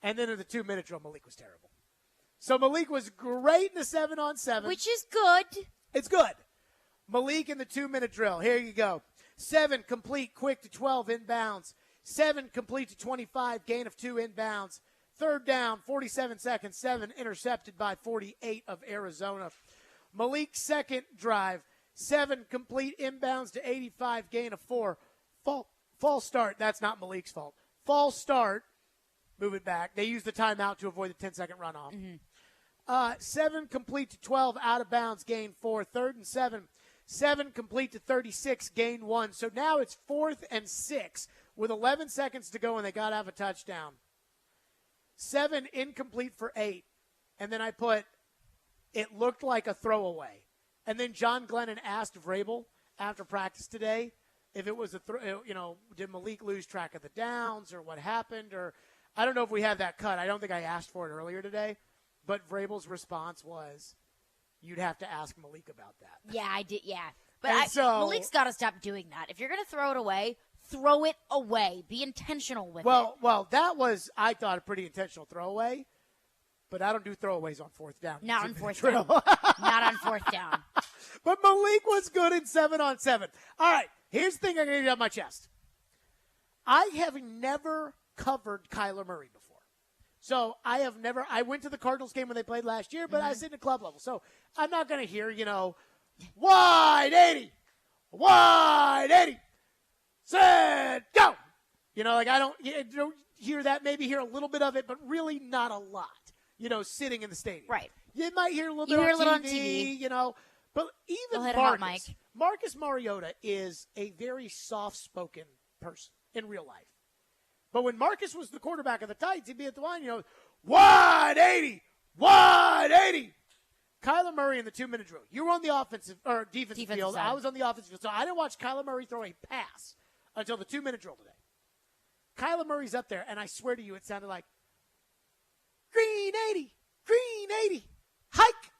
And then in the 2-minute drill, Malik was terrible. So Malik was great in the 7-on-7. Which is good. It's good. Malik in the 2-minute drill. Here you go. 7 complete, quick to 12 inbounds. 7 complete to 25, gain of 2 inbounds. 3rd down, 47 seconds. 7 intercepted by 48 of Arizona. Malik's second drive. 7 complete inbounds to 85, gain of 4. False start. That's not Malik's fault. False start. Move it back. They used the timeout to avoid the 10-second runoff. 7 complete to 12, out of bounds, gain 4. 3rd and 7. 7 complete to 36, gain 1. So now it's 4th and 6 with 11 seconds to go, and they got to have a touchdown. 7 incomplete for 8. And then I put, it looked like a throwaway. And then John Glennon asked Vrabel after practice today if it was did Malik lose track of the downs or what happened, or I don't know if we have that cut. I don't think I asked for it earlier today. But Vrabel's response was, you'd have to ask Malik about that. Yeah, I did, yeah. But Malik's got to stop doing that. If you're going to throw it away, throw it away. Be intentional with it. Well, that was, I thought, a pretty intentional throwaway. But I don't do throwaways on 4th down. Not on 4th down. Not on 4th down. But Malik was good in 7-on-7. All right, here's the thing I'm going to get off my chest. I have never covered Kyler Murray before. So I went to the Cardinals game when they played last year, but I was in the club level. So I'm not going to hear, wide 80, set, go. I don't hear that, maybe hear a little bit of it, but really not a lot, sitting in the stadium. Right. You might hear a little bit on TV, but even Marcus Mariota is a very soft-spoken person in real life. But when Marcus was the quarterback of the Titans, he'd be at the line, wide 80. Kyler Murray in the 2-minute drill. You were on the defensive field. Side. I was on the offensive field. So I didn't watch Kyler Murray throw a pass until the 2-minute drill today. Kyler Murray's up there, and I swear to you, it sounded like, green 80, hike.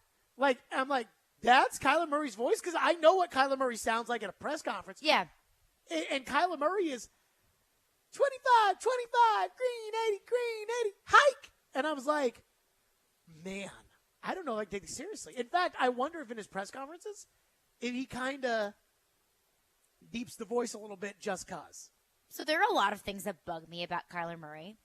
I'm like, that's Kyler Murray's voice? Because I know what Kyler Murray sounds like at a press conference. Yeah. And Kyler Murray is 25, green 80, hike. And I was like, man, I don't know if I can take this seriously. In fact, I wonder if in his press conferences, if he kind of deeps the voice a little bit just cause. So there are a lot of things that bug me about Kyler Murray.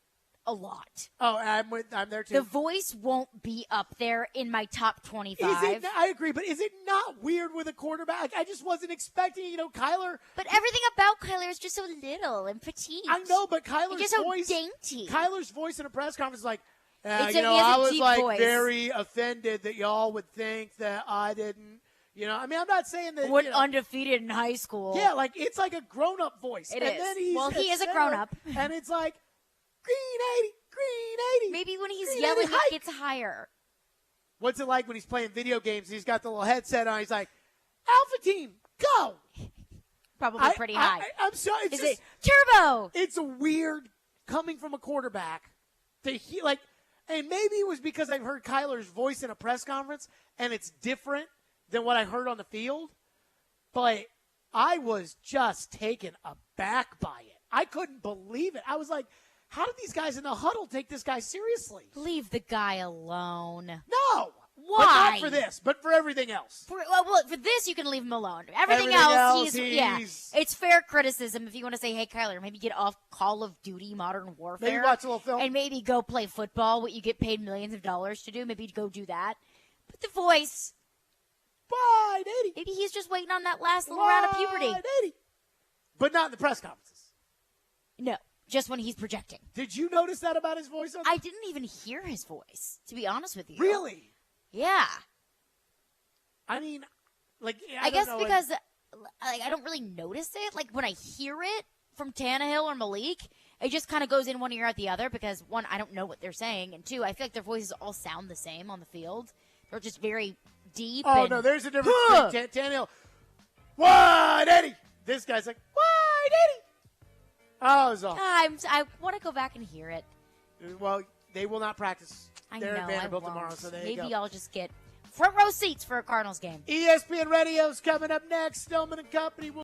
A lot. Oh, I'm there too. The voice won't be up there in my top 25. I agree, but is it not weird with a quarterback? I just wasn't expecting, Kyler. But everything about Kyler is just so little and petite. I know, but Kyler's just so voice, dainty. Kyler's voice in a press conference is like, I was like voice. very offended that y'all would think that I didn't, You know, I mean, I'm not saying that. Went undefeated in high school. Yeah, like it's like a grown-up voice. It and is. Then he's well, he is a center, grown-up. And it's like, green 80, green 80. Maybe when he's green yelling, 80, it gets higher. What's it like when he's playing video games? He's got the little headset on. He's like, Alpha Team, go. Probably pretty high. I'm sorry. Is it turbo? It's a weird coming from a quarterback to hear, like, and maybe it was because I've heard Kyler's voice in a press conference, and it's different than what I heard on the field. But I was just taken aback by it. I couldn't believe it. I was like, how did these guys in the huddle take this guy seriously? Leave the guy alone. No. Why? But not for this, but for everything else. For this, you can leave him alone. Everything else, it's fair criticism if you want to say, hey, Kyler, maybe get off Call of Duty Modern Warfare. Maybe watch a little film. And maybe go play football, what you get paid millions of dollars to do. Maybe go do that. But the voice. Wide 80. Maybe he's just waiting on that last little round of puberty. 80. But not in the press conferences. No, just when he's projecting. Did you notice that about his voice? I didn't even hear his voice, to be honest with you. Really? Yeah. I mean, like, I guess because I don't really notice it. Like, when I hear it from Tannehill or Malik, it just kind of goes in one ear out the other because, one, I don't know what they're saying, and two, I feel like their voices all sound the same on the field. They're just very deep. Oh, no, there's a difference between Tannehill. Wide Eddie. This guy's like, wide Eddie. Oh, it was awful. I want to go back and hear it. Well, they will not practice. I They're know, at Vanderbilt I won't. tomorrow, so there Maybe you go. I'll just get front row seats for a Cardinals game. ESPN Radio's coming up next. Stillman and Company will